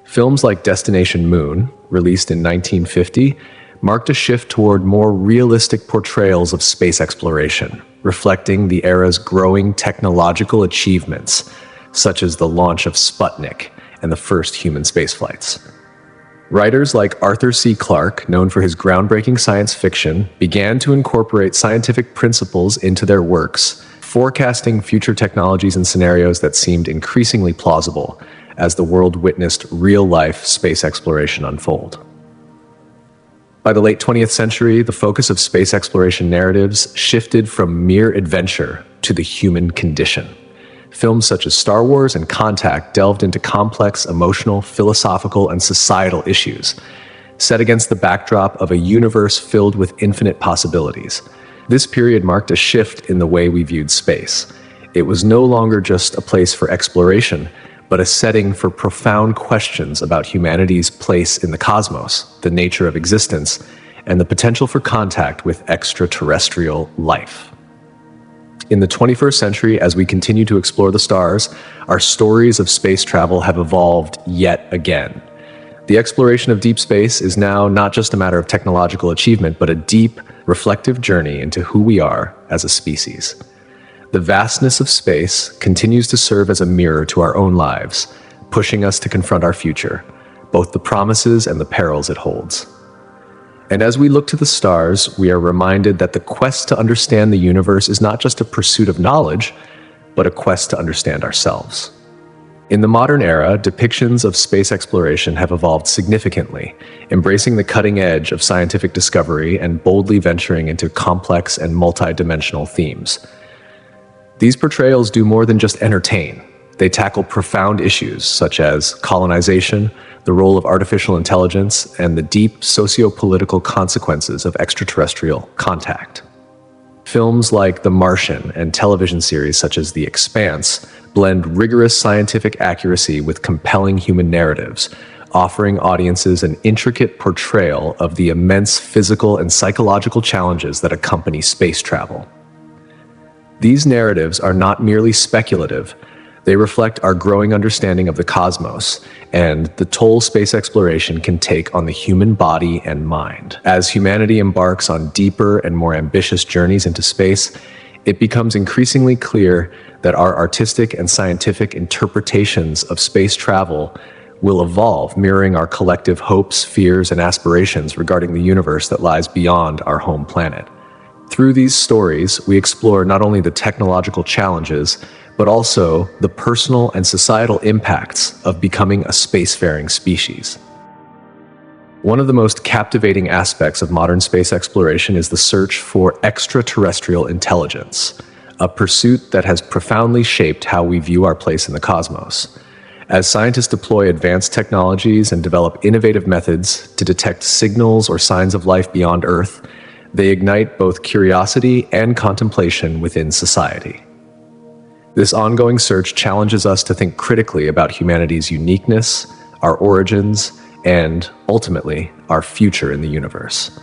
Speaker 1: Films like Destination Moon, released in 1950, marked a shift toward more realistic portrayals of space exploration, reflecting the era's growing technological achievements, such as the launch of Sputnik and the first human spaceflights. Writers like Arthur C. Clarke, known for his groundbreaking science fiction, began to incorporate scientific principles into their works, forecasting future technologies and scenarios that seemed increasingly plausible as the world witnessed real-life space exploration unfold. By the late 20th century, the focus of space exploration narratives shifted from mere adventure to the human condition. Films such as Star Wars and Contact delved into complex emotional, philosophical, and societal issues, set against the backdrop of a universe filled with infinite possibilities. This period marked a shift in the way we viewed space. It was no longer just a place for exploration, but a setting for profound questions about humanity's place in the cosmos, the nature of existence, and the potential for contact with extraterrestrial life. In the 21st century, as we continue to explore the stars, our stories of space travel have evolved yet again. The exploration of deep space is now not just a matter of technological achievement, but a deep, reflective journey into who we are as a species. The vastness of space continues to serve as a mirror to our own lives, pushing us to confront our future, both the promises and the perils it holds. And as we look to the stars, we are reminded that the quest to understand the universe is not just a pursuit of knowledge, but a quest to understand ourselves. In the modern era, depictions of space exploration have evolved significantly, embracing the cutting edge of scientific discovery and boldly venturing into complex and multidimensional themes. These portrayals do more than just entertain. They tackle profound issues such as colonization, the role of artificial intelligence, and the deep socio-political consequences of extraterrestrial contact. Films like The Martian and television series such as The Expanse blend rigorous scientific accuracy with compelling human narratives, offering audiences an intricate portrayal of the immense physical and psychological challenges that accompany space travel. These narratives are not merely speculative, they reflect our growing understanding of the cosmos and the toll space exploration can take on the human body and mind. As humanity embarks on deeper and more ambitious journeys into space, it becomes increasingly clear that our artistic and scientific interpretations of space travel will evolve, mirroring our collective hopes, fears, and aspirations regarding the universe that lies beyond our home planet. Through these stories, we explore not only the technological challenges, but also the personal and societal impacts of becoming a spacefaring species. One of the most captivating aspects of modern space exploration is the search for extraterrestrial intelligence, a pursuit that has profoundly shaped how we view our place in the cosmos. As scientists deploy advanced technologies and develop innovative methods to detect signals or signs of life beyond Earth, they ignite both curiosity and contemplation within society. This ongoing search challenges us to think critically about humanity's uniqueness, our origins, and, ultimately, our future in the universe.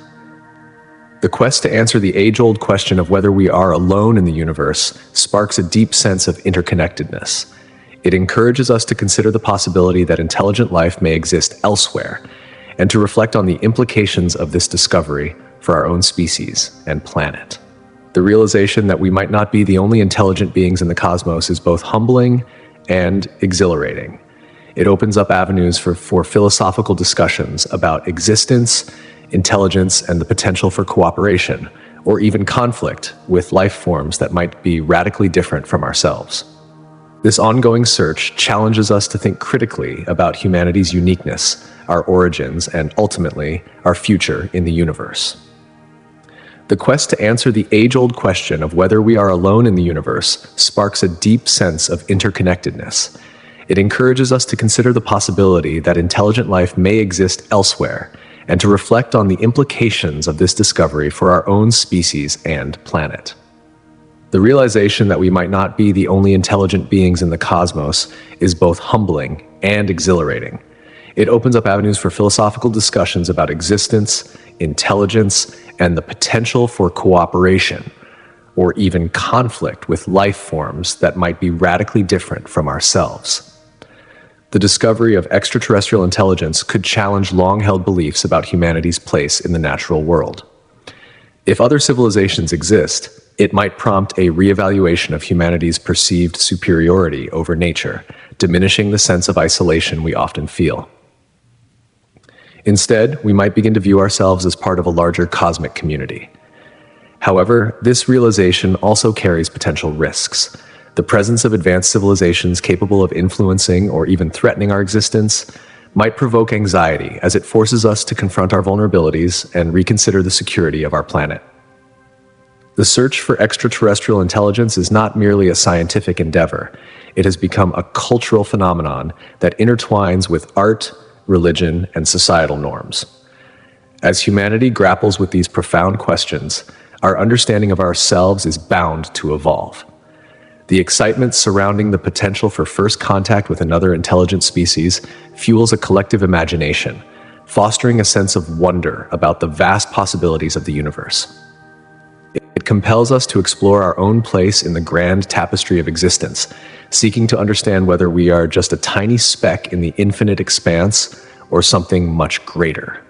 Speaker 1: The quest to answer the age-old question of whether we are alone in the universe sparks a deep sense of interconnectedness. It encourages us to consider the possibility that intelligent life may exist elsewhere, and to reflect on the implications of this discovery for our own species and planet. The realization that we might not be the only intelligent beings in the cosmos is both humbling and exhilarating. It opens up avenues for philosophical discussions about existence, intelligence, and the potential for cooperation, or even conflict with life forms that might be radically different from ourselves. This ongoing search challenges us to think critically about humanity's uniqueness, our origins, and ultimately, our future in the universe. The quest to answer the age-old question of whether we are alone in the universe sparks a deep sense of interconnectedness. It encourages us to consider the possibility that intelligent life may exist elsewhere, and to reflect on the implications of this discovery for our own species and planet. The realization that we might not be the only intelligent beings in the cosmos is both humbling and exhilarating. It opens up avenues for philosophical discussions about existence, intelligence, and the potential for cooperation, or even conflict with life forms that might be radically different from ourselves. The discovery of extraterrestrial intelligence could challenge long-held beliefs about humanity's place in the natural world. If other civilizations exist, it might prompt a reevaluation of humanity's perceived superiority over nature, diminishing the sense of isolation we often feel. Instead, we might begin to view ourselves as part of a larger cosmic community. However, this realization also carries potential risks. The presence of advanced civilizations capable of influencing or even threatening our existence might provoke anxiety as it forces us to confront our vulnerabilities and reconsider the security of our planet. The search for extraterrestrial intelligence is not merely a scientific endeavor. It has become a cultural phenomenon that intertwines with art, religion, and societal norms. As humanity grapples with these profound questions, our understanding of ourselves is bound to evolve. The excitement surrounding the potential for first contact with another intelligent species fuels a collective imagination, fostering a sense of wonder about the vast possibilities of the universe. It compels us to explore our own place in the grand tapestry of existence, seeking to understand whether we are just a tiny speck in the infinite expanse or something much greater.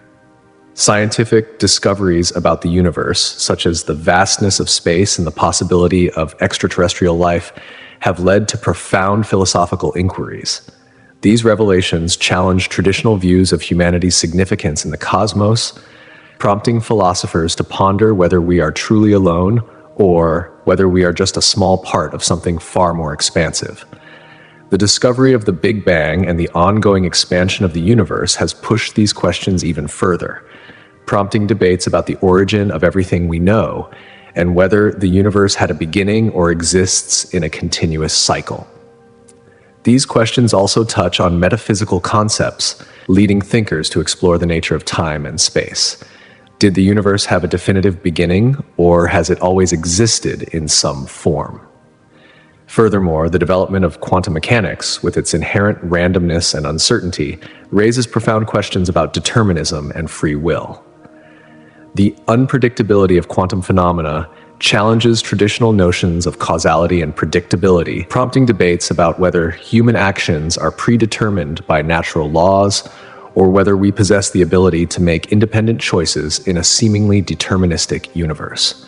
Speaker 1: Scientific discoveries about the universe, such as the vastness of space and the possibility of extraterrestrial life, have led to profound philosophical inquiries. These revelations challenge traditional views of humanity's significance in the cosmos, prompting philosophers to ponder whether we are truly alone or whether we are just a small part of something far more expansive. The discovery of the Big Bang and the ongoing expansion of the universe has pushed these questions even further, prompting debates about the origin of everything we know and whether the universe had a beginning or exists in a continuous cycle. These questions also touch on metaphysical concepts, leading thinkers to explore the nature of time and space. Did the universe have a definitive beginning, or has it always existed in some form? Furthermore, the development of quantum mechanics, with its inherent randomness and uncertainty, raises profound questions about determinism and free will. The unpredictability of quantum phenomena challenges traditional notions of causality and predictability, prompting debates about whether human actions are predetermined by natural laws or whether we possess the ability to make independent choices in a seemingly deterministic universe.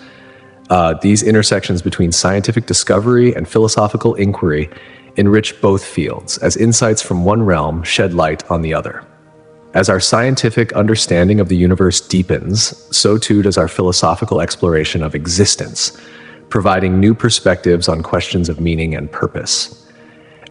Speaker 1: These intersections between scientific discovery and philosophical inquiry enrich both fields, as insights from one realm shed light on the other. As our scientific understanding of the universe deepens, so too does our philosophical exploration of existence, providing new perspectives on questions of meaning and purpose.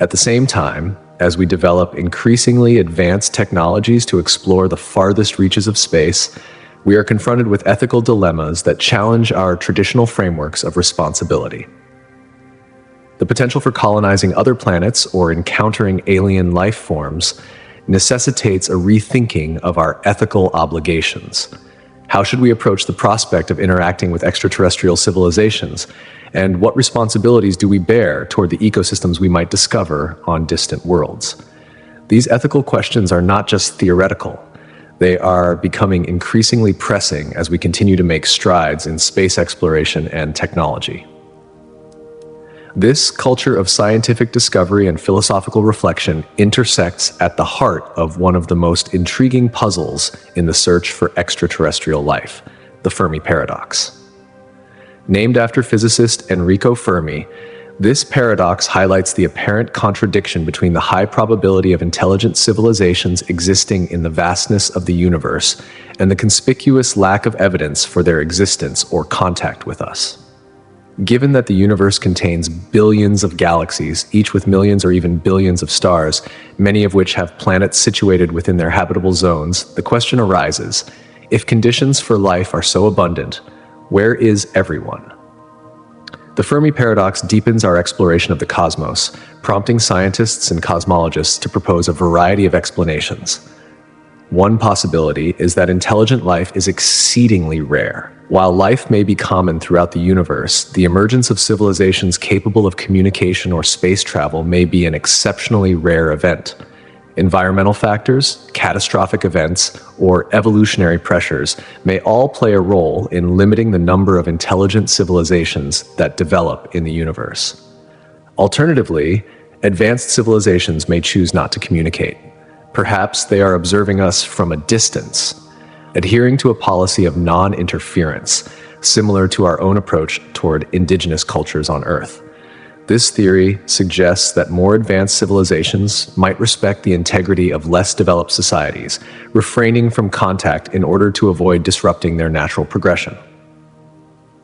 Speaker 1: At the same time, as we develop increasingly advanced technologies to explore the farthest reaches of space, we are confronted with ethical dilemmas that challenge our traditional frameworks of responsibility. The potential for colonizing other planets or encountering alien life forms necessitates a rethinking of our ethical obligations. How should we approach the prospect of interacting with extraterrestrial civilizations? And what responsibilities do we bear toward the ecosystems we might discover on distant worlds? These ethical questions are not just theoretical. They are becoming increasingly pressing as we continue to make strides in space exploration and technology. This culture of scientific discovery and philosophical reflection intersects at the heart of one of the most intriguing puzzles in the search for extraterrestrial life, the Fermi paradox. Named after physicist Enrico Fermi, this paradox highlights the apparent contradiction between the high probability of intelligent civilizations existing in the vastness of the universe and the conspicuous lack of evidence for their existence or contact with us. Given that the universe contains billions of galaxies, each with millions or even billions of stars, many of which have planets situated within their habitable zones, the question arises, if conditions for life are so abundant, where is everyone? The Fermi paradox deepens our exploration of the cosmos, prompting scientists and cosmologists to propose a variety of explanations. One possibility is that intelligent life is exceedingly rare. While life may be common throughout the universe, the emergence of civilizations capable of communication or space travel may be an exceptionally rare event. Environmental factors, catastrophic events, or evolutionary pressures may all play a role in limiting the number of intelligent civilizations that develop in the universe. Alternatively, advanced civilizations may choose not to communicate. Perhaps they are observing us from a distance, adhering to a policy of non-interference, similar to our own approach toward indigenous cultures on Earth. This theory suggests that more advanced civilizations might respect the integrity of less developed societies, refraining from contact in order to avoid disrupting their natural progression.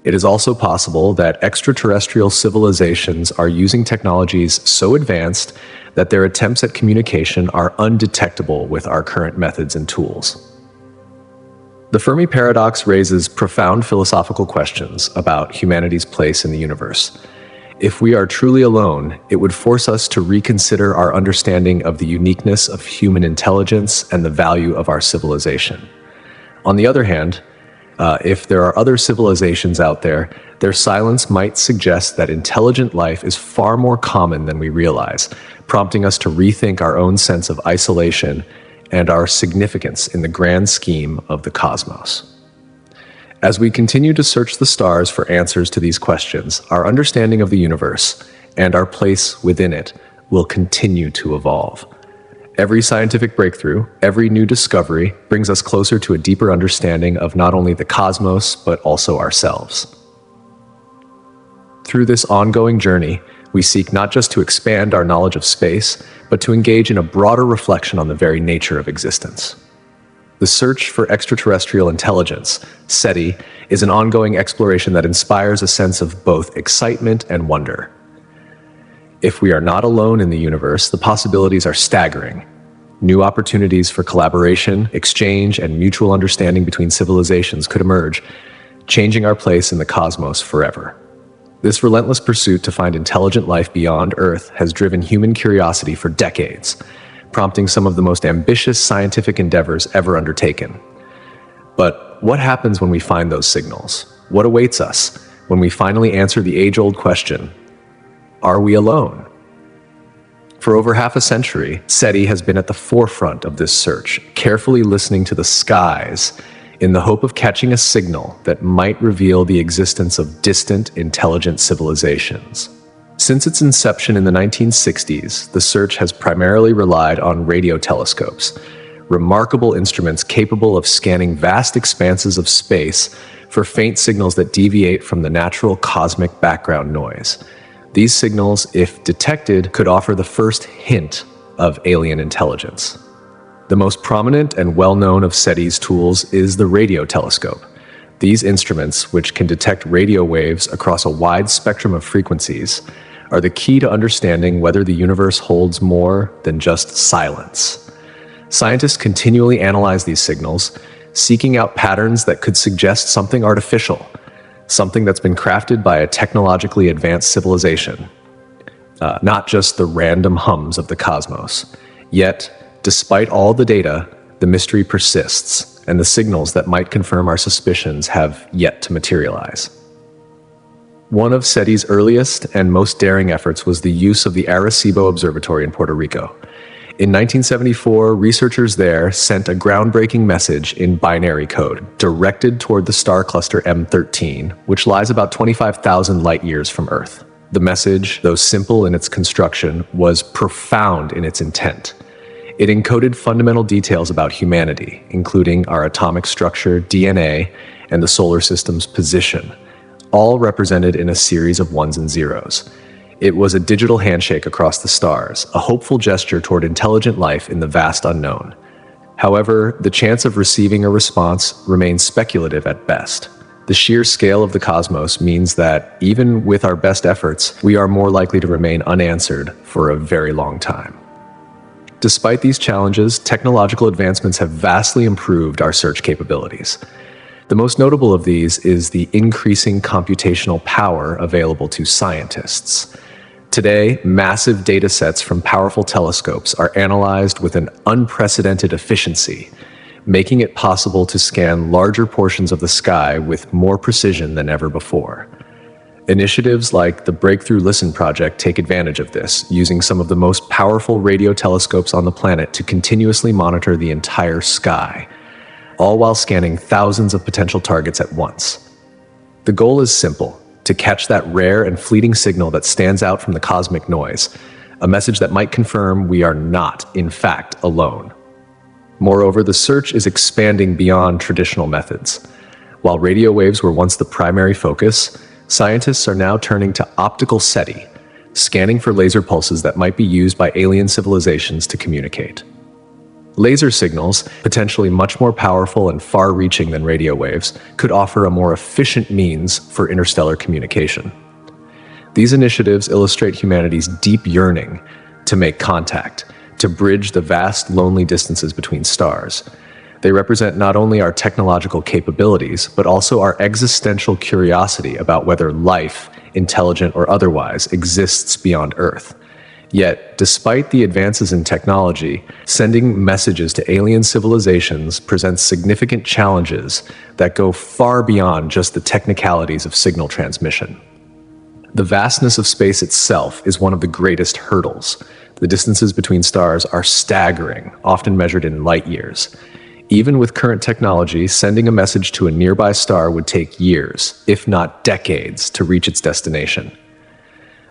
Speaker 1: It is also possible that extraterrestrial civilizations are using technologies so advanced that their attempts at communication are undetectable with our current methods and tools. The Fermi paradox raises profound philosophical questions about humanity's place in the universe. If we are truly alone, it would force us to reconsider our understanding of the uniqueness of human intelligence and the value of our civilization. On the other hand, if there are other civilizations out there, their silence might suggest that intelligent life is far more common than we realize, prompting us to rethink our own sense of isolation and our significance in the grand scheme of the cosmos. As we continue to search the stars for answers to these questions, our understanding of the universe and our place within it will continue to evolve. Every scientific breakthrough, every new discovery brings us closer to a deeper understanding of not only the cosmos, but also ourselves. Through this ongoing journey, we seek not just to expand our knowledge of space, but to engage in a broader reflection on the very nature of existence. The search for extraterrestrial intelligence, SETI, is an ongoing exploration that inspires a sense of both excitement and wonder. If we are not alone in the universe, the possibilities are staggering. New opportunities for collaboration, exchange, and mutual understanding between civilizations could emerge, changing our place in the cosmos forever. This relentless pursuit to find intelligent life beyond Earth has driven human curiosity for decades, prompting some of the most ambitious scientific endeavors ever undertaken. But what happens when we find those signals? What awaits us when we finally answer the age-old question, are we alone? For over half a century, SETI has been at the forefront of this search, carefully listening to the skies in the hope of catching a signal that might reveal the existence of distant, intelligent civilizations. Since its inception in the 1960s, the search has primarily relied on radio telescopes, remarkable instruments capable of scanning vast expanses of space for faint signals that deviate from the natural cosmic background noise. These signals, if detected, could offer the first hint of alien intelligence. The most prominent and well-known of SETI's tools is the radio telescope. These instruments, which can detect radio waves across a wide spectrum of frequencies, are the key to understanding whether the universe holds more than just silence. Scientists continually analyze these signals, seeking out patterns that could suggest something artificial, something that's been crafted by a technologically advanced civilization, not just the random hums of the cosmos. Yet, despite all the data, the mystery persists, and the signals that might confirm our suspicions have yet to materialize. One of SETI's earliest and most daring efforts was the use of the Arecibo Observatory in Puerto Rico. In 1974, researchers there sent a groundbreaking message in binary code directed toward the star cluster M13, which lies about 25,000 light-years from Earth. The message, though simple in its construction, was profound in its intent. It encoded fundamental details about humanity, including our atomic structure, DNA, and the solar system's position, all represented in a series of ones and zeros. It was a digital handshake across the stars, a hopeful gesture toward intelligent life in the vast unknown. However, the chance of receiving a response remains speculative at best. The sheer scale of the cosmos means that, even with our best efforts, we are more likely to remain unanswered for a very long time. Despite these challenges, technological advancements have vastly improved our search capabilities. The most notable of these is the increasing computational power available to scientists. Today, massive data sets from powerful telescopes are analyzed with an unprecedented efficiency, making it possible to scan larger portions of the sky with more precision than ever before. Initiatives like the Breakthrough Listen project take advantage of this, using some of the most powerful radio telescopes on the planet to continuously monitor the entire sky, all while scanning thousands of potential targets at once. The goal is simple: to catch that rare and fleeting signal that stands out from the cosmic noise, a message that might confirm we are not, in fact, alone. Moreover, the search is expanding beyond traditional methods. While radio waves were once the primary focus, scientists are now turning to optical SETI, scanning for laser pulses that might be used by alien civilizations to communicate. Laser signals, potentially much more powerful and far-reaching than radio waves, could offer a more efficient means for interstellar communication. These initiatives illustrate humanity's deep yearning to make contact, to bridge the vast, lonely distances between stars. They represent not only our technological capabilities, but also our existential curiosity about whether life, intelligent or otherwise, exists beyond Earth. Yet, despite the advances in technology, sending messages to alien civilizations presents significant challenges that go far beyond just the technicalities of signal transmission. The vastness of space itself is one of the greatest hurdles. The distances between stars are staggering, often measured in light years. Even with current technology, sending a message to a nearby star would take years, if not decades, to reach its destination.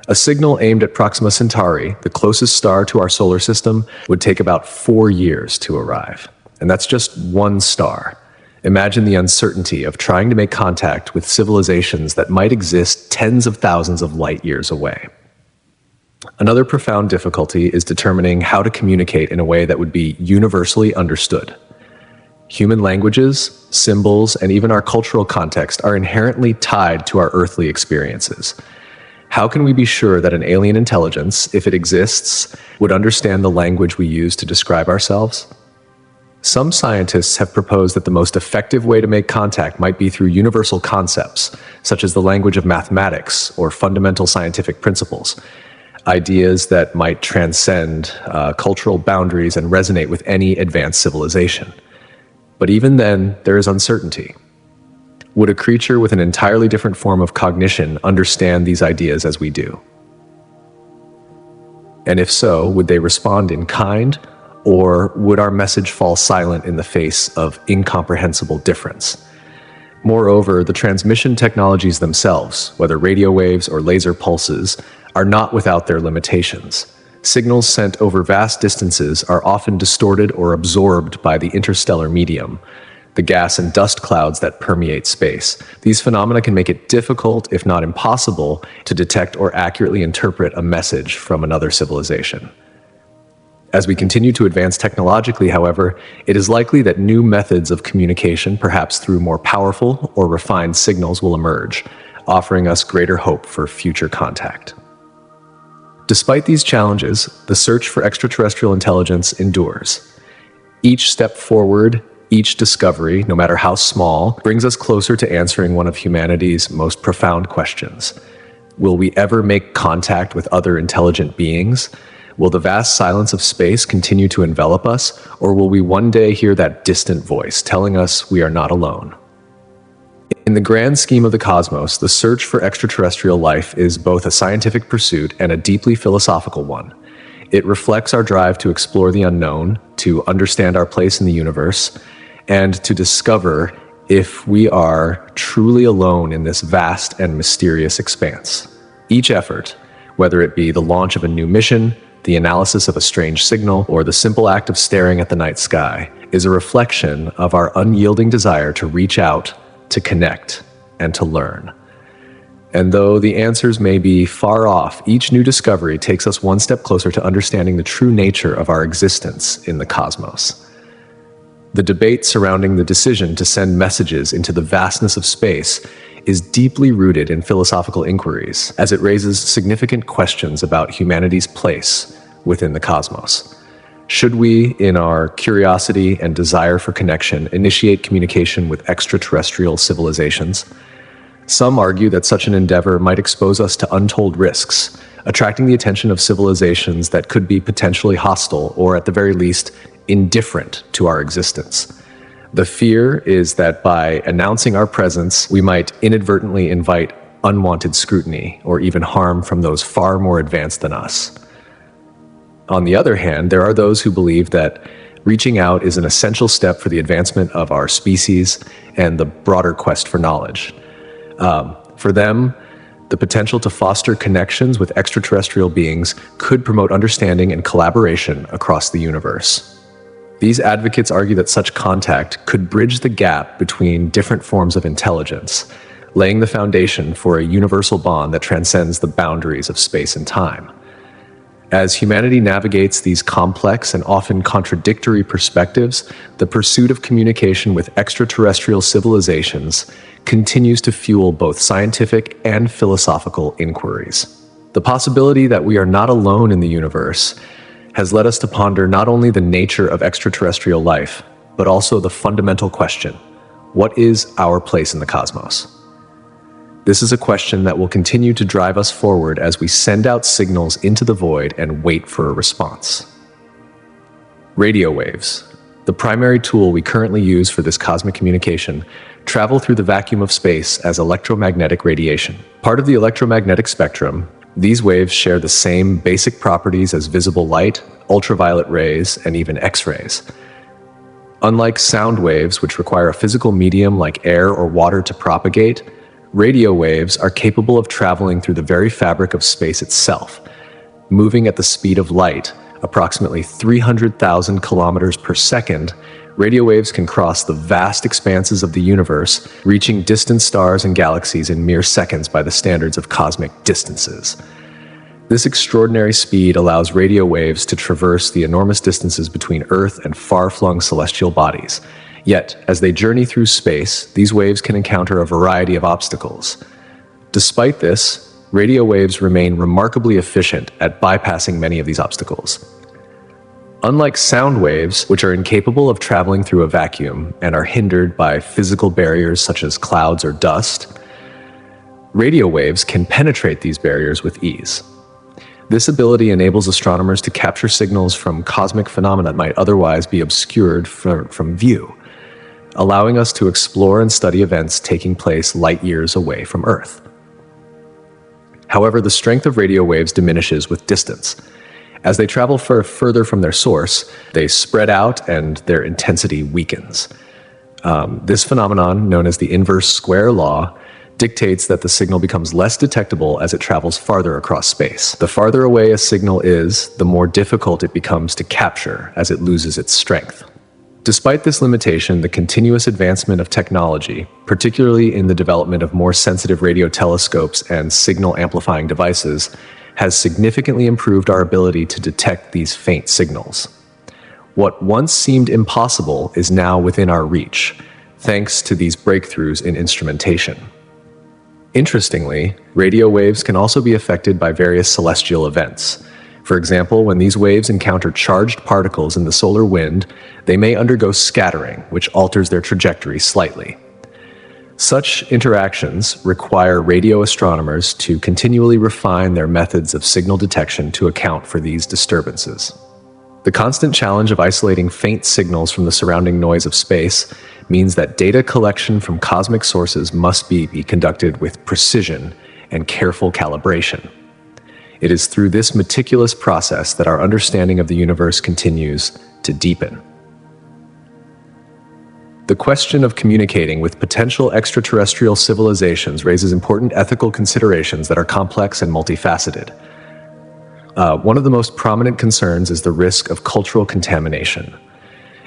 Speaker 1: A signal aimed at Proxima Centauri, the closest star to our solar system, would take about 4 years to arrive. And that's just one star. Imagine the uncertainty of trying to make contact with civilizations that might exist tens of thousands of light years away. Another profound difficulty is determining how to communicate in a way that would be universally understood. Human languages, symbols, and even our cultural context are inherently tied to our earthly experiences. How can we be sure that an alien intelligence, if it exists, would understand the language we use to describe ourselves? Some scientists have proposed that the most effective way to make contact might be through universal concepts, such as the language of mathematics or fundamental scientific principles, ideas that might transcend cultural boundaries and resonate with any advanced civilization. But even then, there is uncertainty. Would a creature with an entirely different form of cognition understand these ideas as we do? And if so, would they respond in kind, or would our message fall silent in the face of incomprehensible difference? Moreover, the transmission technologies themselves, whether radio waves or laser pulses, are not without their limitations. Signals sent over vast distances are often distorted or absorbed by the interstellar medium, the gas and dust clouds that permeate space. These phenomena can make it difficult, if not impossible, to detect or accurately interpret a message from another civilization. As we continue to advance technologically, however, it is likely that new methods of communication, perhaps through more powerful or refined signals, will emerge, offering us greater hope for future contact. Despite these challenges, the search for extraterrestrial intelligence endures. Each step forward, each discovery, no matter how small, brings us closer to answering one of humanity's most profound questions. Will we ever make contact with other intelligent beings? Will the vast silence of space continue to envelop us, or will we one day hear that distant voice telling us we are not alone? In the grand scheme of the cosmos, the search for extraterrestrial life is both a scientific pursuit and a deeply philosophical one. It reflects our drive to explore the unknown, to understand our place in the universe, and to discover if we are truly alone in this vast and mysterious expanse. Each effort, whether it be the launch of a new mission, the analysis of a strange signal, or the simple act of staring at the night sky, is a reflection of our unyielding desire to reach out, to connect, and to learn. And though the answers may be far off, each new discovery takes us one step closer to understanding the true nature of our existence in the cosmos. The debate surrounding the decision to send messages into the vastness of space is deeply rooted in philosophical inquiries, as it raises significant questions about humanity's place within the cosmos. Should we, in our curiosity and desire for connection, initiate communication with extraterrestrial civilizations? Some argue that such an endeavor might expose us to untold risks, attracting the attention of civilizations that could be potentially hostile or, at the very least, indifferent to our existence. The fear is that by announcing our presence, we might inadvertently invite unwanted scrutiny or even harm from those far more advanced than us. On the other hand, there are those who believe that reaching out is an essential step for the advancement of our species and the broader quest for knowledge. For them, the potential to foster connections with extraterrestrial beings could promote understanding and collaboration across the universe. These advocates argue that such contact could bridge the gap between different forms of intelligence, laying the foundation for a universal bond that transcends the boundaries of space and time. As humanity navigates these complex and often contradictory perspectives, the pursuit of communication with extraterrestrial civilizations continues to fuel both scientific and philosophical inquiries. The possibility that we are not alone in the universe has led us to ponder not only the nature of extraterrestrial life, but also the fundamental question: what is our place in the cosmos? This is a question that will continue to drive us forward as we send out signals into the void and wait for a response. Radio waves, the primary tool we currently use for this cosmic communication, travel through the vacuum of space as electromagnetic radiation. Part of the electromagnetic spectrum, these waves share the same basic properties as visible light, ultraviolet rays, and even X-rays. Unlike sound waves, which require a physical medium like air or water to propagate, radio waves are capable of traveling through the very fabric of space itself, moving at the speed of light, approximately 300,000 kilometers per second. Radio waves can cross the vast expanses of the universe, reaching distant stars and galaxies in mere seconds by the standards of cosmic distances. This extraordinary speed allows radio waves to traverse the enormous distances between Earth and far-flung celestial bodies. Yet, as they journey through space, these waves can encounter a variety of obstacles. Despite this, radio waves remain remarkably efficient at bypassing many of these obstacles. Unlike sound waves, which are incapable of traveling through a vacuum and are hindered by physical barriers such as clouds or dust, radio waves can penetrate these barriers with ease. This ability enables astronomers to capture signals from cosmic phenomena that might otherwise be obscured from view, allowing us to explore and study events taking place light years away from Earth. However, the strength of radio waves diminishes with distance. As they travel further from their source, they spread out and their intensity weakens. This phenomenon, known as the inverse square law, dictates that the signal becomes less detectable as it travels farther across space. The farther away a signal is, the more difficult it becomes to capture as it loses its strength. Despite this limitation, the continuous advancement of technology, particularly in the development of more sensitive radio telescopes and signal-amplifying devices, has significantly improved our ability to detect these faint signals. What once seemed impossible is now within our reach, thanks to these breakthroughs in instrumentation. Interestingly, radio waves can also be affected by various celestial events. For example, when these waves encounter charged particles in the solar wind, they may undergo scattering, which alters their trajectory slightly. Such interactions require radio astronomers to continually refine their methods of signal detection to account for these disturbances. The constant challenge of isolating faint signals from the surrounding noise of space means that data collection from cosmic sources must be conducted with precision and careful calibration. It is through this meticulous process that our understanding of the universe continues to deepen. The question of communicating with potential extraterrestrial civilizations raises important ethical considerations that are complex and multifaceted. One of the most prominent concerns is the risk of cultural contamination.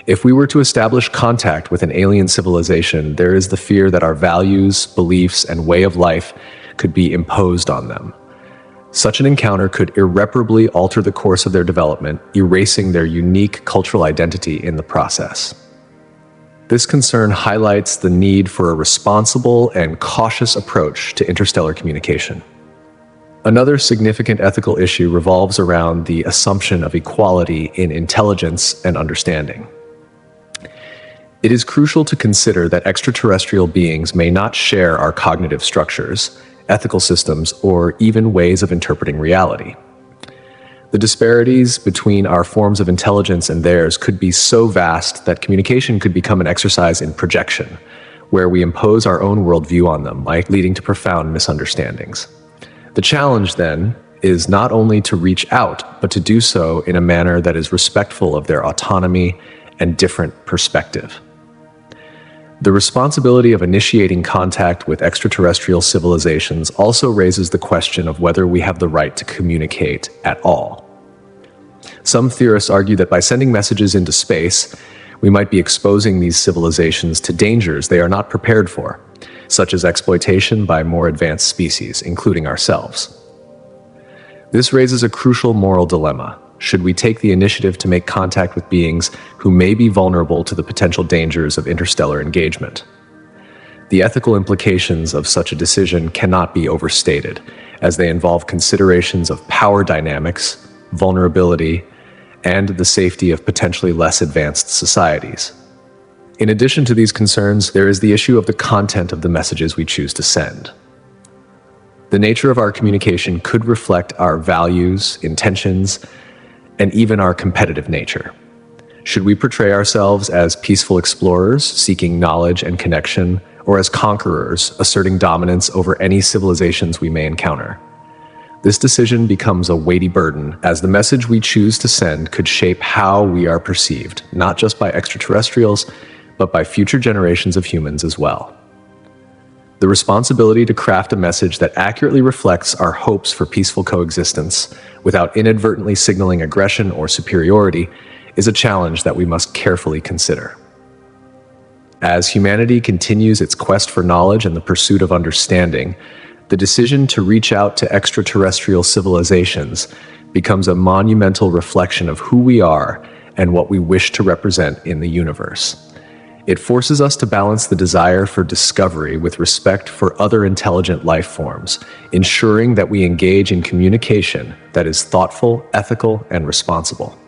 Speaker 1: If we were to establish contact with an alien civilization, there is the fear that our values, beliefs, and way of life could be imposed on them. Such an encounter could irreparably alter the course of their development, erasing their unique cultural identity in the process. This concern highlights the need for a responsible and cautious approach to interstellar communication. Another significant ethical issue revolves around the assumption of equality in intelligence and understanding. It is crucial to consider that extraterrestrial beings may not share our cognitive structures, ethical systems, or even ways of interpreting reality. The disparities between our forms of intelligence and theirs could be so vast that communication could become an exercise in projection, where we impose our own worldview on them, leading to profound misunderstandings. The challenge, then, is not only to reach out, but to do so in a manner that is respectful of their autonomy and different perspective. The responsibility of initiating contact with extraterrestrial civilizations also raises the question of whether we have the right to communicate at all. Some theorists argue that by sending messages into space, we might be exposing these civilizations to dangers they are not prepared for, such as exploitation by more advanced species, including ourselves. This raises a crucial moral dilemma. Should we take the initiative to make contact with beings who may be vulnerable to the potential dangers of interstellar engagement? The ethical implications of such a decision cannot be overstated, as they involve considerations of power dynamics, vulnerability, and the safety of potentially less advanced societies. In addition to these concerns, there is the issue of the content of the messages we choose to send. The nature of our communication could reflect our values, intentions, and even our competitive nature. Should we portray ourselves as peaceful explorers seeking knowledge and connection, or as conquerors asserting dominance over any civilizations we may encounter? This decision becomes a weighty burden, as the message we choose to send could shape how we are perceived, not just by extraterrestrials, but by future generations of humans as well. The responsibility to craft a message that accurately reflects our hopes for peaceful coexistence without inadvertently signaling aggression or superiority is a challenge that we must carefully consider. As humanity continues its quest for knowledge and the pursuit of understanding, the decision to reach out to extraterrestrial civilizations becomes a monumental reflection of who we are and what we wish to represent in the universe. It forces us to balance the desire for discovery with respect for other intelligent life forms, ensuring that we engage in communication that is thoughtful, ethical, and responsible.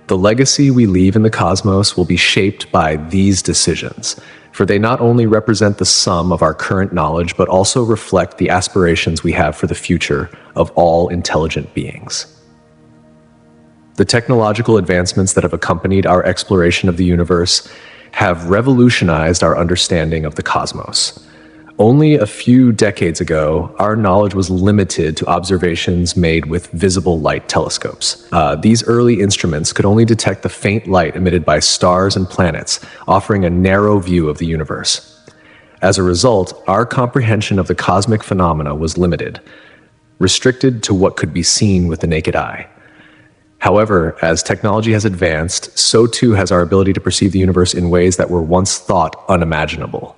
Speaker 1: The legacy we leave in the cosmos will be shaped by these decisions, for they not only represent the sum of our current knowledge, but also reflect the aspirations we have for the future of all intelligent beings. The technological advancements that have accompanied our exploration of the universe have revolutionized our understanding of the cosmos. Only a few decades ago, our knowledge was limited to observations made with visible light telescopes. These early instruments could only detect the faint light emitted by stars and planets, offering a narrow view of the universe. As a result, our comprehension of the cosmic phenomena was limited, restricted to what could be seen with the naked eye. However, as technology has advanced, so too has our ability to perceive the universe in ways that were once thought unimaginable.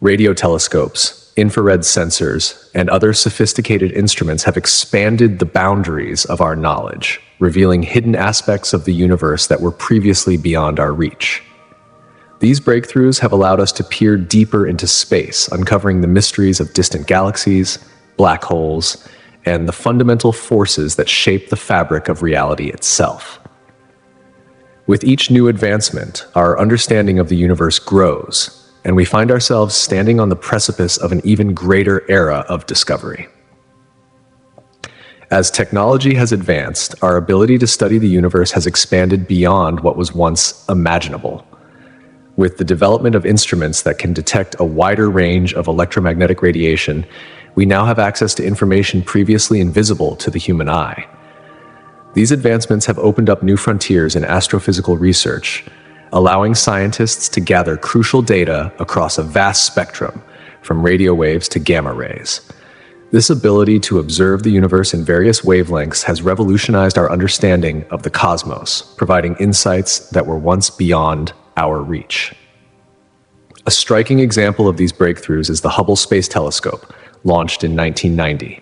Speaker 1: Radio telescopes, infrared sensors, and other sophisticated instruments have expanded the boundaries of our knowledge, revealing hidden aspects of the universe that were previously beyond our reach. These breakthroughs have allowed us to peer deeper into space, uncovering the mysteries of distant galaxies, black holes, and the fundamental forces that shape the fabric of reality itself. With each new advancement, our understanding of the universe grows, and we find ourselves standing on the precipice of an even greater era of discovery. As technology has advanced, our ability to study the universe has expanded beyond what was once imaginable. With the development of instruments that can detect a wider range of electromagnetic radiation, we now have access to information previously invisible to the human eye. These advancements have opened up new frontiers in astrophysical research, allowing scientists to gather crucial data across a vast spectrum, from radio waves to gamma rays. This ability to observe the universe in various wavelengths has revolutionized our understanding of the cosmos, providing insights that were once beyond our reach. A striking example of these breakthroughs is the Hubble Space Telescope, launched in 1990.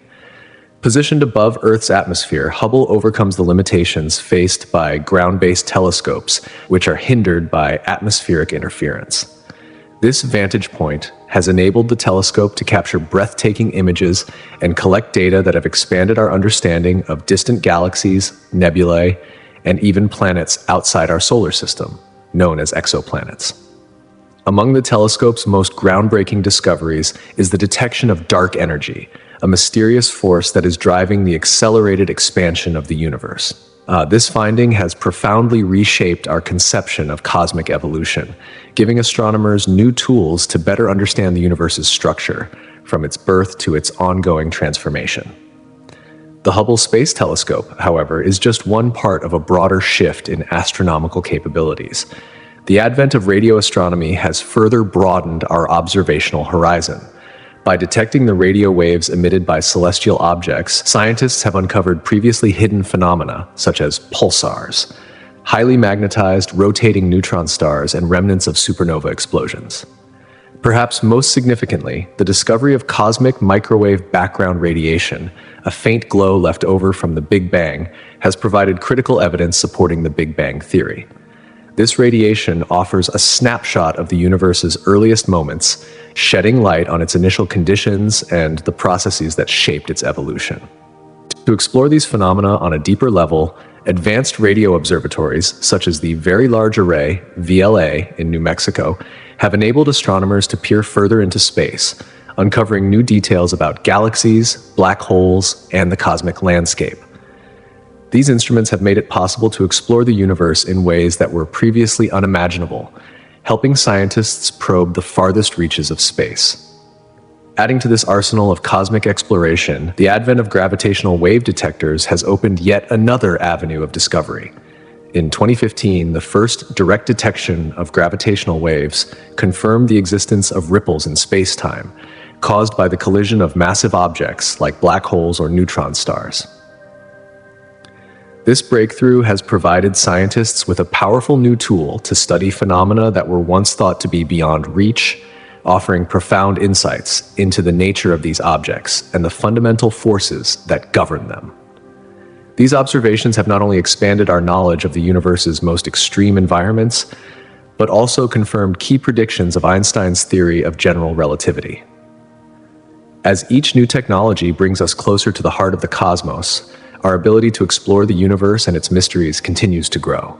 Speaker 1: Positioned above Earth's atmosphere, Hubble overcomes the limitations faced by ground-based telescopes, which are hindered by atmospheric interference. This vantage point has enabled the telescope to capture breathtaking images and collect data that have expanded our understanding of distant galaxies, nebulae, and even planets outside our solar system, known as exoplanets. Among the telescope's most groundbreaking discoveries is the detection of dark energy, a mysterious force that is driving the accelerated expansion of the universe. This finding has profoundly reshaped our conception of cosmic evolution, giving astronomers new tools to better understand the universe's structure, from its birth to its ongoing transformation. The Hubble Space Telescope, however, is just one part of a broader shift in astronomical capabilities. The advent of radio astronomy has further broadened our observational horizon. By detecting the radio waves emitted by celestial objects, scientists have uncovered previously hidden phenomena, such as pulsars, highly magnetized rotating neutron stars, and remnants of supernova explosions. Perhaps most significantly, the discovery of cosmic microwave background radiation, a faint glow left over from the Big Bang, has provided critical evidence supporting the Big Bang theory. This radiation offers a snapshot of the universe's earliest moments, shedding light on its initial conditions and the processes that shaped its evolution. To explore these phenomena on a deeper level, advanced radio observatories, such as the Very Large Array, VLA, in New Mexico, have enabled astronomers to peer further into space, uncovering new details about galaxies, black holes, and the cosmic landscape. These instruments have made it possible to explore the universe in ways that were previously unimaginable, helping scientists probe the farthest reaches of space. Adding to this arsenal of cosmic exploration, the advent of gravitational wave detectors has opened yet another avenue of discovery. In 2015, the first direct detection of gravitational waves confirmed the existence of ripples in space-time, caused by the collision of massive objects like black holes or neutron stars. This breakthrough has provided scientists with a powerful new tool to study phenomena that were once thought to be beyond reach, offering profound insights into the nature of these objects and the fundamental forces that govern them. These observations have not only expanded our knowledge of the universe's most extreme environments, but also confirmed key predictions of Einstein's theory of general relativity. As each new technology brings us closer to the heart of the cosmos, our ability to explore the universe and its mysteries continues to grow.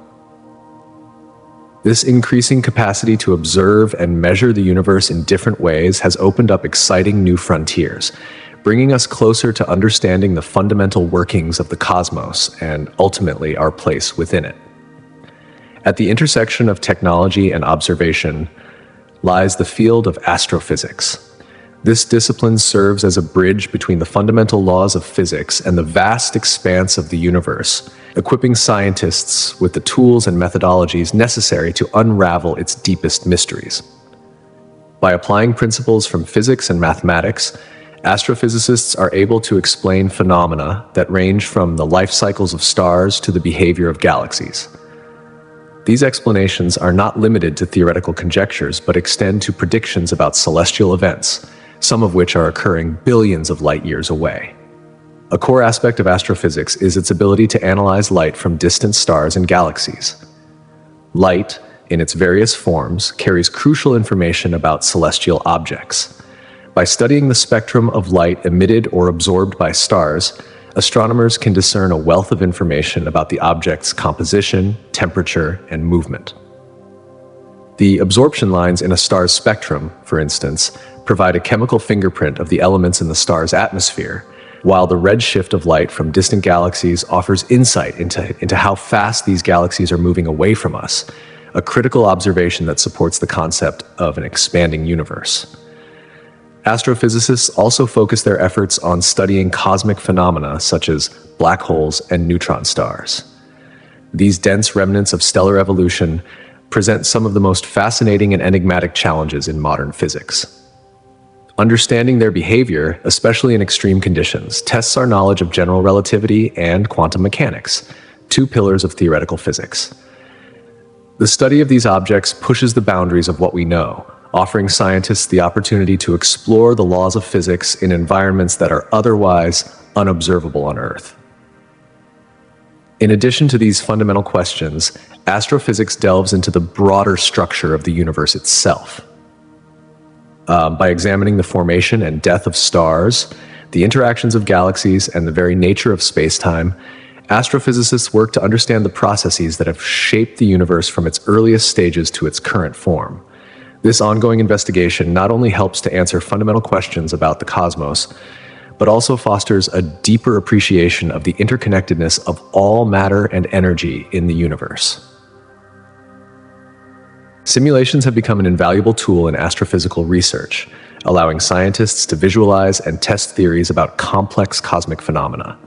Speaker 1: This increasing capacity to observe and measure the universe in different ways has opened up exciting new frontiers, bringing us closer to understanding the fundamental workings of the cosmos and ultimately our place within it. At the intersection of technology and observation lies the field of astrophysics. This discipline serves as a bridge between the fundamental laws of physics and the vast expanse of the universe, equipping scientists with the tools and methodologies necessary to unravel its deepest mysteries. By applying principles from physics and mathematics, astrophysicists are able to explain phenomena that range from the life cycles of stars to the behavior of galaxies. These explanations are not limited to theoretical conjectures, but extend to predictions about celestial events, some of which are occurring billions of light years away. A core aspect of astrophysics is its ability to analyze light from distant stars and galaxies. Light, in its various forms, carries crucial information about celestial objects. By studying the spectrum of light emitted or absorbed by stars, astronomers can discern a wealth of information about the object's composition, temperature, and movement. The absorption lines in a star's spectrum, for instance, provide a chemical fingerprint of the elements in the star's atmosphere, while the redshift of light from distant galaxies offers insight into how fast these galaxies are moving away from us, a critical observation that supports the concept of an expanding universe. Astrophysicists also focus their efforts on studying cosmic phenomena such as black holes and neutron stars. These dense remnants of stellar evolution present some of the most fascinating and enigmatic challenges in modern physics. Understanding their behavior, especially in extreme conditions, tests our knowledge of general relativity and quantum mechanics, two pillars of theoretical physics. The study of these objects pushes the boundaries of what we know, offering scientists the opportunity to explore the laws of physics in environments that are otherwise unobservable on Earth. In addition to these fundamental questions, astrophysics delves into the broader structure of the universe itself. By examining the formation and death of stars, the interactions of galaxies, and the very nature of space-time, astrophysicists work to understand the processes that have shaped the universe from its earliest stages to its current form. This ongoing investigation not only helps to answer fundamental questions about the cosmos, but also fosters a deeper appreciation of the interconnectedness of all matter and energy in the universe. Simulations have become an invaluable tool in astrophysical research, allowing scientists to visualize and test theories about complex cosmic phenomena.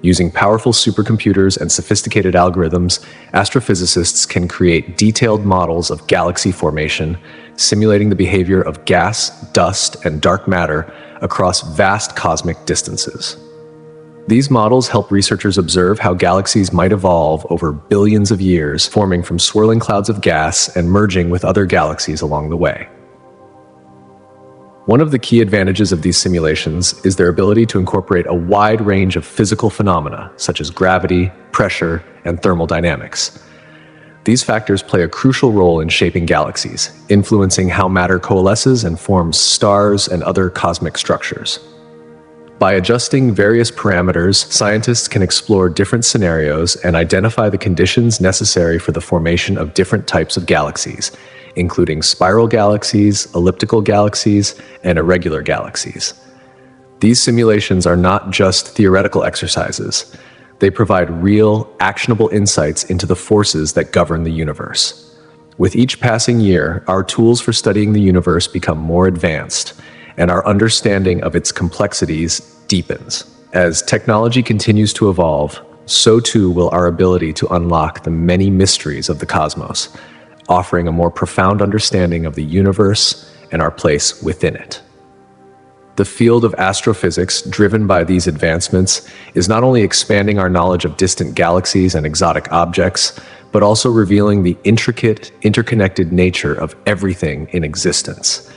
Speaker 1: Using powerful supercomputers and sophisticated algorithms, astrophysicists can create detailed models of galaxy formation, simulating the behavior of gas, dust, and dark matter across vast cosmic distances. These models help researchers observe how galaxies might evolve over billions of years, forming from swirling clouds of gas and merging with other galaxies along the way. One of the key advantages of these simulations is their ability to incorporate a wide range of physical phenomena, such as gravity, pressure, and thermal dynamics. These factors play a crucial role in shaping galaxies, influencing how matter coalesces and forms stars and other cosmic structures. By adjusting various parameters, scientists can explore different scenarios and identify the conditions necessary for the formation of different types of galaxies, including spiral galaxies, elliptical galaxies, and irregular galaxies. These simulations are not just theoretical exercises. They provide real, actionable insights into the forces that govern the universe. With each passing year, our tools for studying the universe become more advanced, and our understanding of its complexities deepens. As technology continues to evolve, so too will our ability to unlock the many mysteries of the cosmos, offering a more profound understanding of the universe and our place within it. The field of astrophysics, driven by these advancements, is not only expanding our knowledge of distant galaxies and exotic objects, but also revealing the intricate, interconnected nature of everything in existence.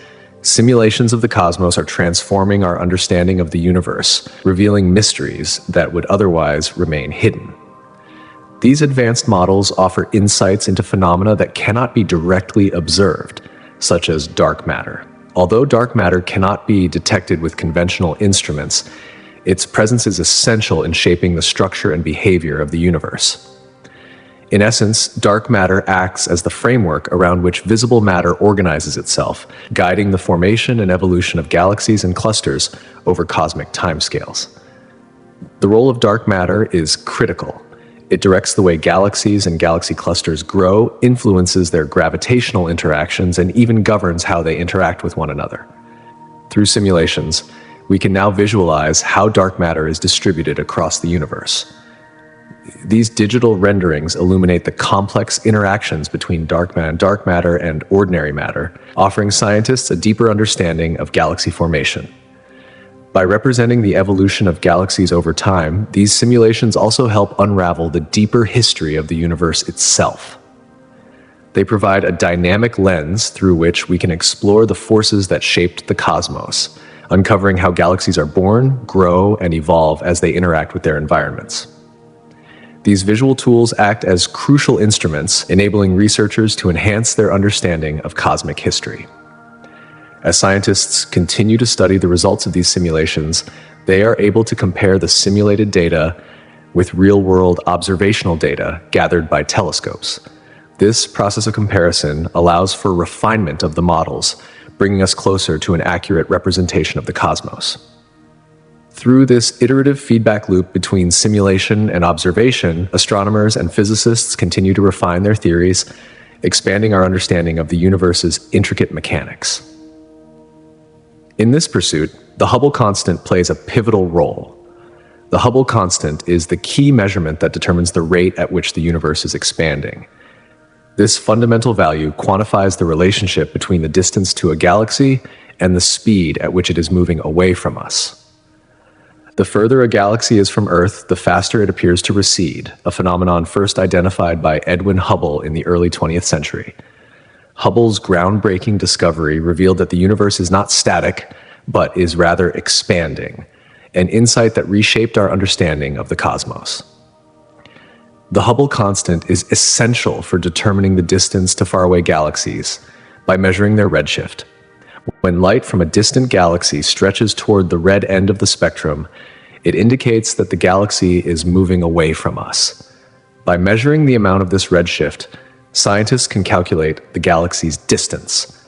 Speaker 1: Simulations of the cosmos are transforming our understanding of the universe, revealing mysteries that would otherwise remain hidden. These advanced models offer insights into phenomena that cannot be directly observed, such as dark matter. Although dark matter cannot be detected with conventional instruments, its presence is essential in shaping the structure and behavior of the universe. In essence, dark matter acts as the framework around which visible matter organizes itself, guiding the formation and evolution of galaxies and clusters over cosmic timescales. The role of dark matter is critical. It directs the way galaxies and galaxy clusters grow, influences their gravitational interactions, and even governs how they interact with one another. Through simulations, we can now visualize how dark matter is distributed across the universe. These digital renderings illuminate the complex interactions between dark matter and ordinary matter, offering scientists a deeper understanding of galaxy formation. By representing the evolution of galaxies over time, these simulations also help unravel the deeper history of the universe itself. They provide a dynamic lens through which we can explore the forces that shaped the cosmos, uncovering how galaxies are born, grow, and evolve as they interact with their environments. These visual tools act as crucial instruments, enabling researchers to enhance their understanding of cosmic history. As scientists continue to study the results of these simulations, they are able to compare the simulated data with real-world observational data gathered by telescopes. This process of comparison allows for refinement of the models, bringing us closer to an accurate representation of the cosmos. Through this iterative feedback loop between simulation and observation, astronomers and physicists continue to refine their theories, expanding our understanding of the universe's intricate mechanics. In this pursuit, the Hubble constant plays a pivotal role. The Hubble constant is the key measurement that determines the rate at which the universe is expanding. This fundamental value quantifies the relationship between the distance to a galaxy and the speed at which it is moving away from us. The further a galaxy is from Earth, the faster it appears to recede, a phenomenon first identified by Edwin Hubble in the early 20th century. Hubble's groundbreaking discovery revealed that the universe is not static, but is rather expanding, an insight that reshaped our understanding of the cosmos. The Hubble constant is essential for determining the distance to faraway galaxies by measuring their redshift. When light from a distant galaxy stretches toward the red end of the spectrum, it indicates that the galaxy is moving away from us. By measuring the amount of this redshift, scientists can calculate the galaxy's distance.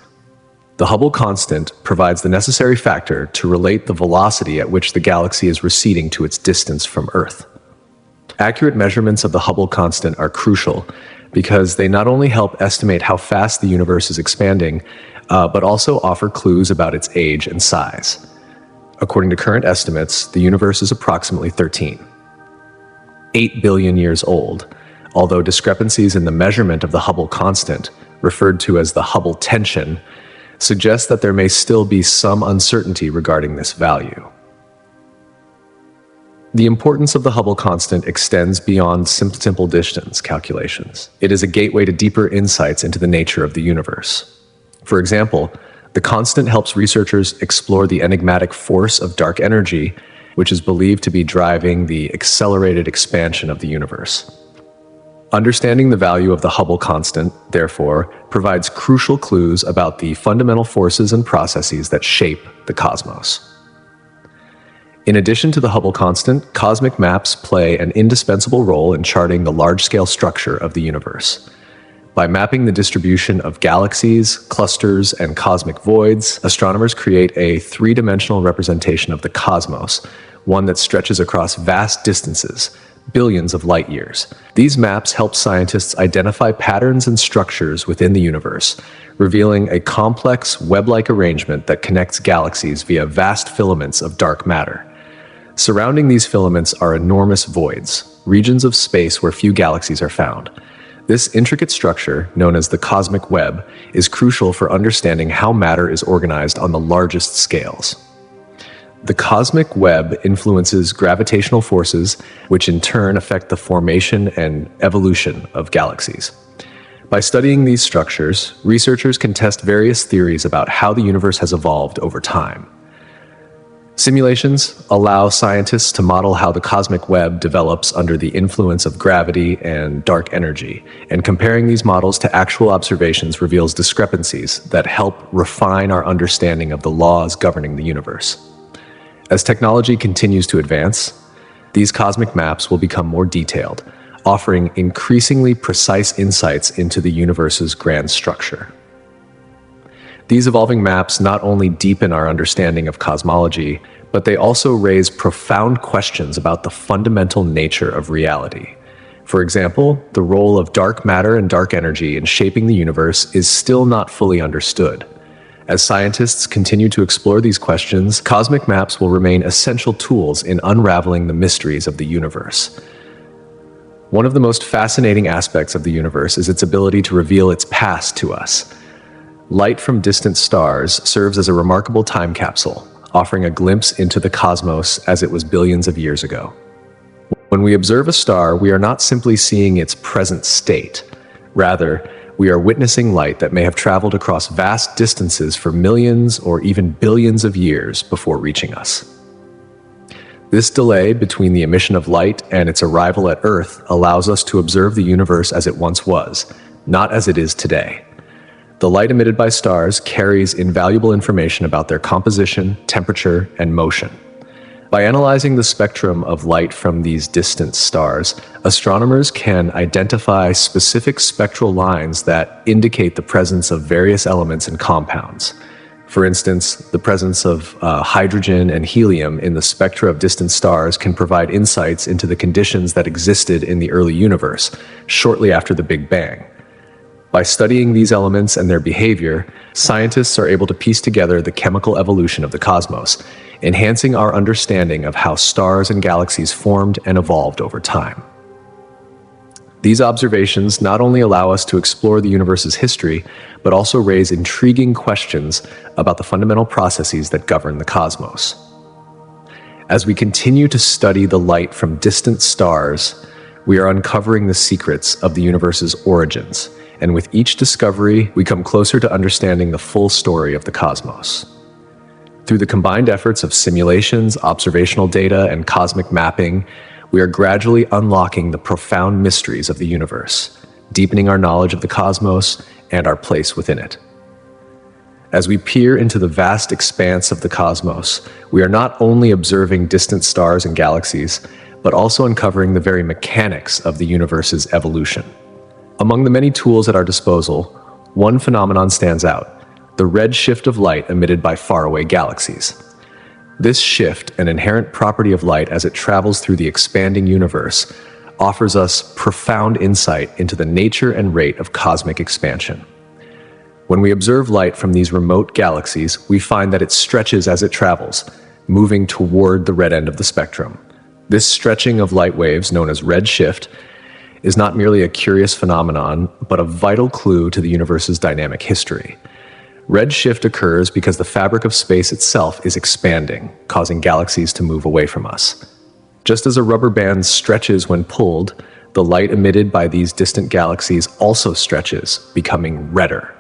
Speaker 1: The Hubble constant provides the necessary factor to relate the velocity at which the galaxy is receding to its distance from Earth. Accurate measurements of the Hubble constant are crucial because they not only help estimate how fast the universe is expanding, but also offer clues about its age and size. According to current estimates, the universe is approximately 8 billion years old, although discrepancies in the measurement of the Hubble constant, referred to as the Hubble tension, suggest that there may still be some uncertainty regarding this value. The importance of the Hubble constant extends beyond simple distance calculations. It is a gateway to deeper insights into the nature of the universe. For example, the constant helps researchers explore the enigmatic force of dark energy, which is believed to be driving the accelerated expansion of the universe. Understanding the value of the Hubble constant, therefore, provides crucial clues about the fundamental forces and processes that shape the cosmos. In addition to the Hubble constant, cosmic maps play an indispensable role in charting the large-scale structure of the universe. By mapping the distribution of galaxies, clusters, and cosmic voids, astronomers create a three-dimensional representation of the cosmos, one that stretches across vast distances, billions of light years. These maps help scientists identify patterns and structures within the universe, revealing a complex web-like arrangement that connects galaxies via vast filaments of dark matter. Surrounding these filaments are enormous voids, regions of space where few galaxies are found. This intricate structure, known as the cosmic web, is crucial for understanding how matter is organized on the largest scales. The cosmic web influences gravitational forces, which in turn affect the formation and evolution of galaxies. By studying these structures, researchers can test various theories about how the universe has evolved over time. Simulations allow scientists to model how the cosmic web develops under the influence of gravity and dark energy, and comparing these models to actual observations reveals discrepancies that help refine our understanding of the laws governing the universe. As technology continues to advance, these cosmic maps will become more detailed, offering increasingly precise insights into the universe's grand structure. These evolving maps not only deepen our understanding of cosmology, but they also raise profound questions about the fundamental nature of reality. For example, the role of dark matter and dark energy in shaping the universe is still not fully understood. As scientists continue to explore these questions, cosmic maps will remain essential tools in unraveling the mysteries of the universe. One of the most fascinating aspects of the universe is its ability to reveal its past to us. Light from distant stars serves as a remarkable time capsule, offering a glimpse into the cosmos as it was billions of years ago. When we observe a star, we are not simply seeing its present state. Rather, we are witnessing light that may have traveled across vast distances for millions or even billions of years before reaching us. This delay between the emission of light and its arrival at Earth allows us to observe the universe as it once was, not as it is today. The light emitted by stars carries invaluable information about their composition, temperature, and motion. By analyzing the spectrum of light from these distant stars, astronomers can identify specific spectral lines that indicate the presence of various elements and compounds. For instance, the presence of hydrogen and helium in the spectra of distant stars can provide insights into the conditions that existed in the early universe, shortly after the Big Bang. By studying these elements and their behavior, scientists are able to piece together the chemical evolution of the cosmos, enhancing our understanding of how stars and galaxies formed and evolved over time. These observations not only allow us to explore the universe's history, but also raise intriguing questions about the fundamental processes that govern the cosmos. As we continue to study the light from distant stars, we are uncovering the secrets of the universe's origins, and with each discovery, we come closer to understanding the full story of the cosmos. Through the combined efforts of simulations, observational data, and cosmic mapping, we are gradually unlocking the profound mysteries of the universe, deepening our knowledge of the cosmos and our place within it. As we peer into the vast expanse of the cosmos, we are not only observing distant stars and galaxies, but also uncovering the very mechanics of the universe's evolution. Among the many tools at our disposal, one phenomenon stands out: the red shift of light emitted by faraway galaxies. This shift, an inherent property of light as it travels through the expanding universe, offers us profound insight into the nature and rate of cosmic expansion. When we observe light from these remote galaxies, we find that it stretches as it travels, moving toward the red end of the spectrum. This stretching of light waves, known as red shift, is not merely a curious phenomenon, but a vital clue to the universe's dynamic history. Red shift occurs because the fabric of space itself is expanding, causing galaxies to move away from us. Just as a rubber band stretches when pulled, the light emitted by these distant galaxies also stretches, becoming redder.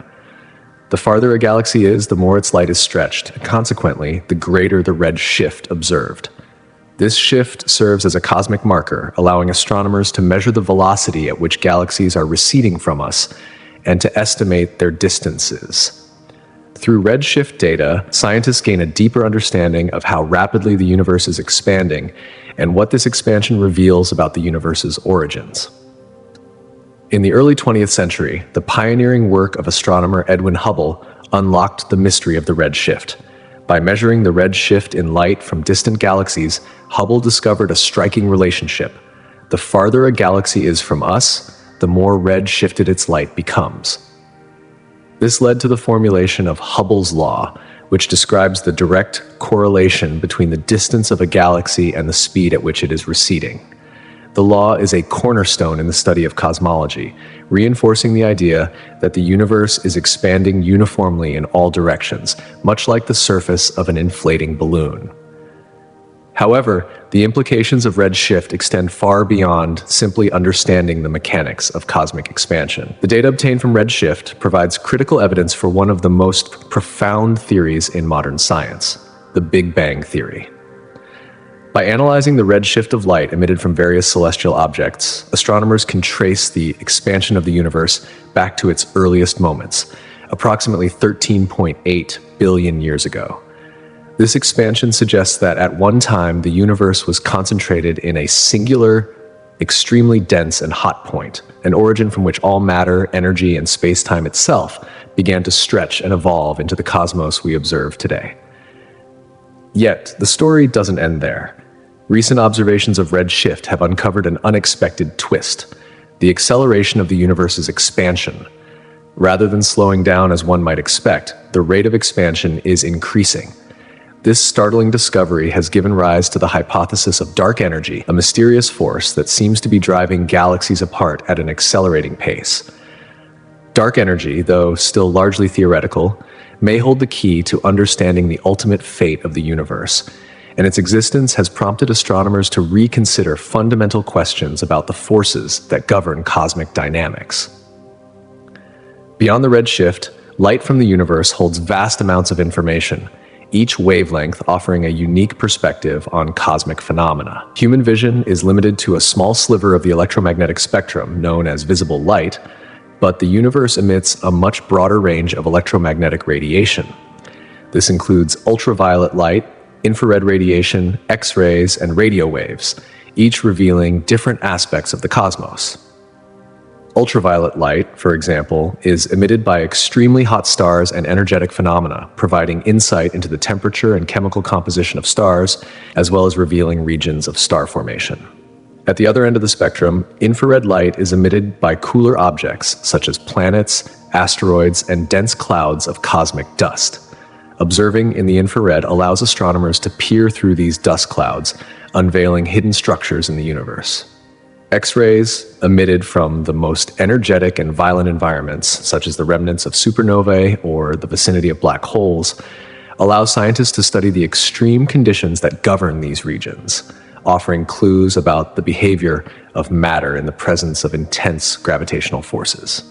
Speaker 1: The farther a galaxy is, the more its light is stretched, and consequently, the greater the red shift observed. This shift serves as a cosmic marker, allowing astronomers to measure the velocity at which galaxies are receding from us and to estimate their distances. Through redshift data, scientists gain a deeper understanding of how rapidly the universe is expanding and what this expansion reveals about the universe's origins. In the early 20th century, the pioneering work of astronomer Edwin Hubble unlocked the mystery of the redshift. By measuring the red shift in light from distant galaxies, Hubble discovered a striking relationship. The farther a galaxy is from us, the more red shifted its light becomes. This led to the formulation of Hubble's law, which describes the direct correlation between the distance of a galaxy and the speed at which it is receding. The law is a cornerstone in the study of cosmology, reinforcing the idea that the universe is expanding uniformly in all directions, much like the surface of an inflating balloon. However, the implications of redshift extend far beyond simply understanding the mechanics of cosmic expansion. The data obtained from redshift provides critical evidence for one of the most profound theories in modern science, the Big Bang theory. By analyzing the redshift of light emitted from various celestial objects, astronomers can trace the expansion of the universe back to its earliest moments, approximately 13.8 billion years ago. This expansion suggests that at one time the universe was concentrated in a singular, extremely dense and hot point, an origin from which all matter, energy, and space-time itself began to stretch and evolve into the cosmos we observe today. Yet, the story doesn't end there. Recent observations of redshift have uncovered an unexpected twist: the acceleration of the universe's expansion. Rather than slowing down as one might expect, the rate of expansion is increasing. This startling discovery has given rise to the hypothesis of dark energy, a mysterious force that seems to be driving galaxies apart at an accelerating pace. Dark energy, though still largely theoretical, may hold the key to understanding the ultimate fate of the universe, and its existence has prompted astronomers to reconsider fundamental questions about the forces that govern cosmic dynamics. Beyond the redshift, light from the universe holds vast amounts of information, each wavelength offering a unique perspective on cosmic phenomena. Human vision is limited to a small sliver of the electromagnetic spectrum known as visible light, but the universe emits a much broader range of electromagnetic radiation. This includes ultraviolet light, infrared radiation, X-rays, and radio waves, each revealing different aspects of the cosmos. Ultraviolet light, for example, is emitted by extremely hot stars and energetic phenomena, providing insight into the temperature and chemical composition of stars, as well as revealing regions of star formation. At the other end of the spectrum, infrared light is emitted by cooler objects, such as planets, asteroids, and dense clouds of cosmic dust. Observing in the infrared allows astronomers to peer through these dust clouds, unveiling hidden structures in the universe. X-rays, emitted from the most energetic and violent environments, such as the remnants of supernovae or the vicinity of black holes, allow scientists to study the extreme conditions that govern these regions, offering clues about the behavior of matter in the presence of intense gravitational forces.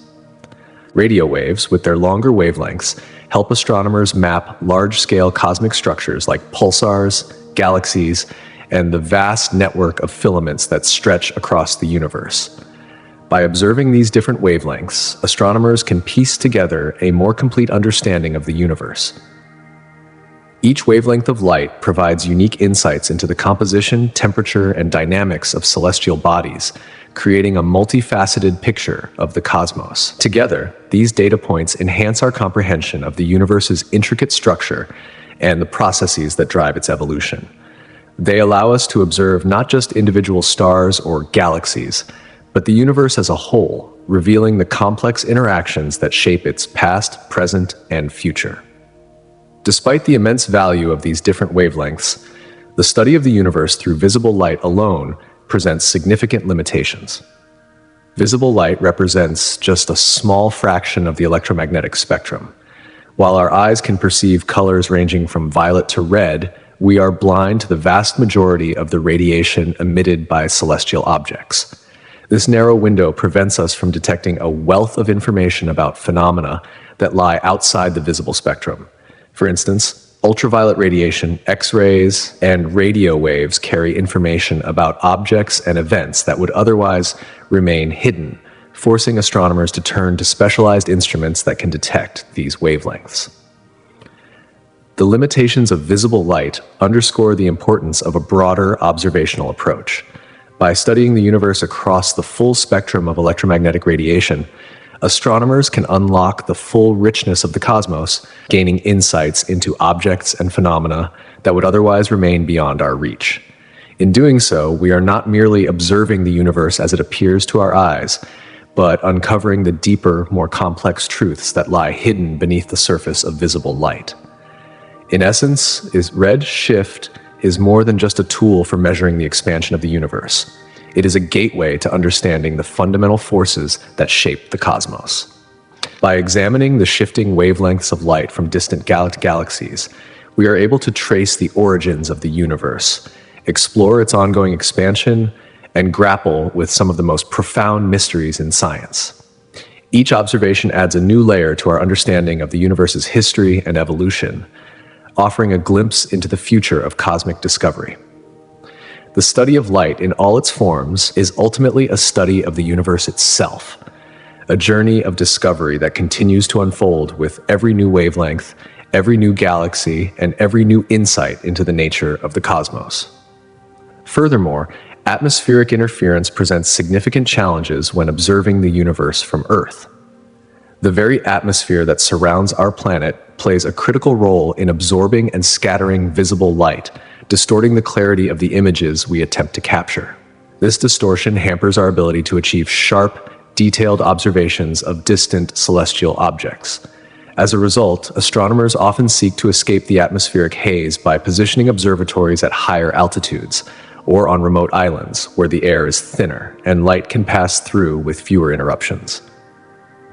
Speaker 1: Radio waves, with their longer wavelengths, help astronomers map large-scale cosmic structures like pulsars, galaxies, and the vast network of filaments that stretch across the universe. By observing these different wavelengths, astronomers can piece together a more complete understanding of the universe. Each wavelength of light provides unique insights into the composition, temperature, and dynamics of celestial bodies, creating a multifaceted picture of the cosmos. Together, these data points enhance our comprehension of the universe's intricate structure and the processes that drive its evolution. They allow us to observe not just individual stars or galaxies, but the universe as a whole, revealing the complex interactions that shape its past, present, and future. Despite the immense value of these different wavelengths, the study of the universe through visible light alone presents significant limitations. Visible light represents just a small fraction of the electromagnetic spectrum. While our eyes can perceive colors ranging from violet to red, we are blind to the vast majority of the radiation emitted by celestial objects. This narrow window prevents us from detecting a wealth of information about phenomena that lie outside the visible spectrum. For instance, ultraviolet radiation, X-rays, and radio waves carry information about objects and events that would otherwise remain hidden, forcing astronomers to turn to specialized instruments that can detect these wavelengths. The limitations of visible light underscore the importance of a broader observational approach. By studying the universe across the full spectrum of electromagnetic radiation, astronomers can unlock the full richness of the cosmos, gaining insights into objects and phenomena that would otherwise remain beyond our reach. In doing so, we are not merely observing the universe as it appears to our eyes, but uncovering the deeper, more complex truths that lie hidden beneath the surface of visible light. In essence, redshift is more than just a tool for measuring the expansion of the universe. It is a gateway to understanding the fundamental forces that shape the cosmos. By examining the shifting wavelengths of light from distant galaxies, we are able to trace the origins of the universe, explore its ongoing expansion, and grapple with some of the most profound mysteries in science. Each observation adds a new layer to our understanding of the universe's history and evolution, offering a glimpse into the future of cosmic discovery. The study of light in all its forms is ultimately a study of the universe itself, a journey of discovery that continues to unfold with every new wavelength, every new galaxy, and every new insight into the nature of the cosmos. Furthermore, atmospheric interference presents significant challenges when observing the universe from Earth. The very atmosphere that surrounds our planet plays a critical role in absorbing and scattering visible light, distorting the clarity of the images we attempt to capture. This distortion hampers our ability to achieve sharp, detailed observations of distant celestial objects. As a result, astronomers often seek to escape the atmospheric haze by positioning observatories at higher altitudes or on remote islands where the air is thinner and light can pass through with fewer interruptions.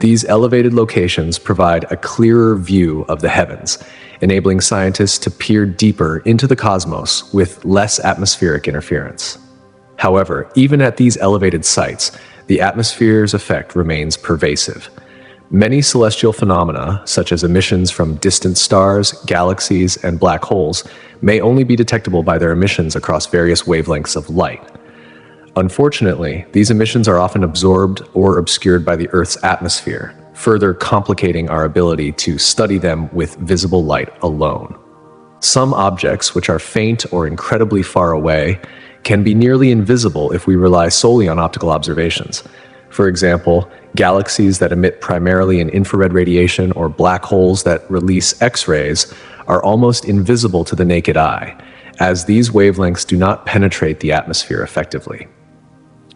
Speaker 1: These elevated locations provide a clearer view of the heavens, enabling scientists to peer deeper into the cosmos with less atmospheric interference. However, even at these elevated sites, the atmosphere's effect remains pervasive. Many celestial phenomena, such as emissions from distant stars, galaxies, and black holes, may only be detectable by their emissions across various wavelengths of light. Unfortunately, these emissions are often absorbed or obscured by the Earth's atmosphere, further complicating our ability to study them with visible light alone. Some objects, which are faint or incredibly far away, can be nearly invisible if we rely solely on optical observations. For example, galaxies that emit primarily an infrared radiation or black holes that release X-rays are almost invisible to the naked eye, as these wavelengths do not penetrate the atmosphere effectively.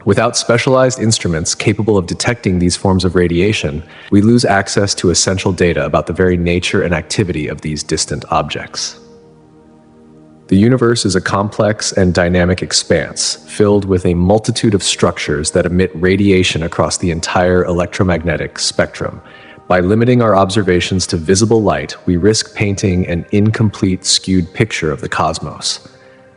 Speaker 1: Without specialized instruments capable of detecting these forms of radiation, we lose access to essential data about the very nature and activity of these distant objects. The universe is a complex and dynamic expanse, filled with a multitude of structures that emit radiation across the entire electromagnetic spectrum. By limiting our observations to visible light, we risk painting an incomplete, skewed picture of the cosmos.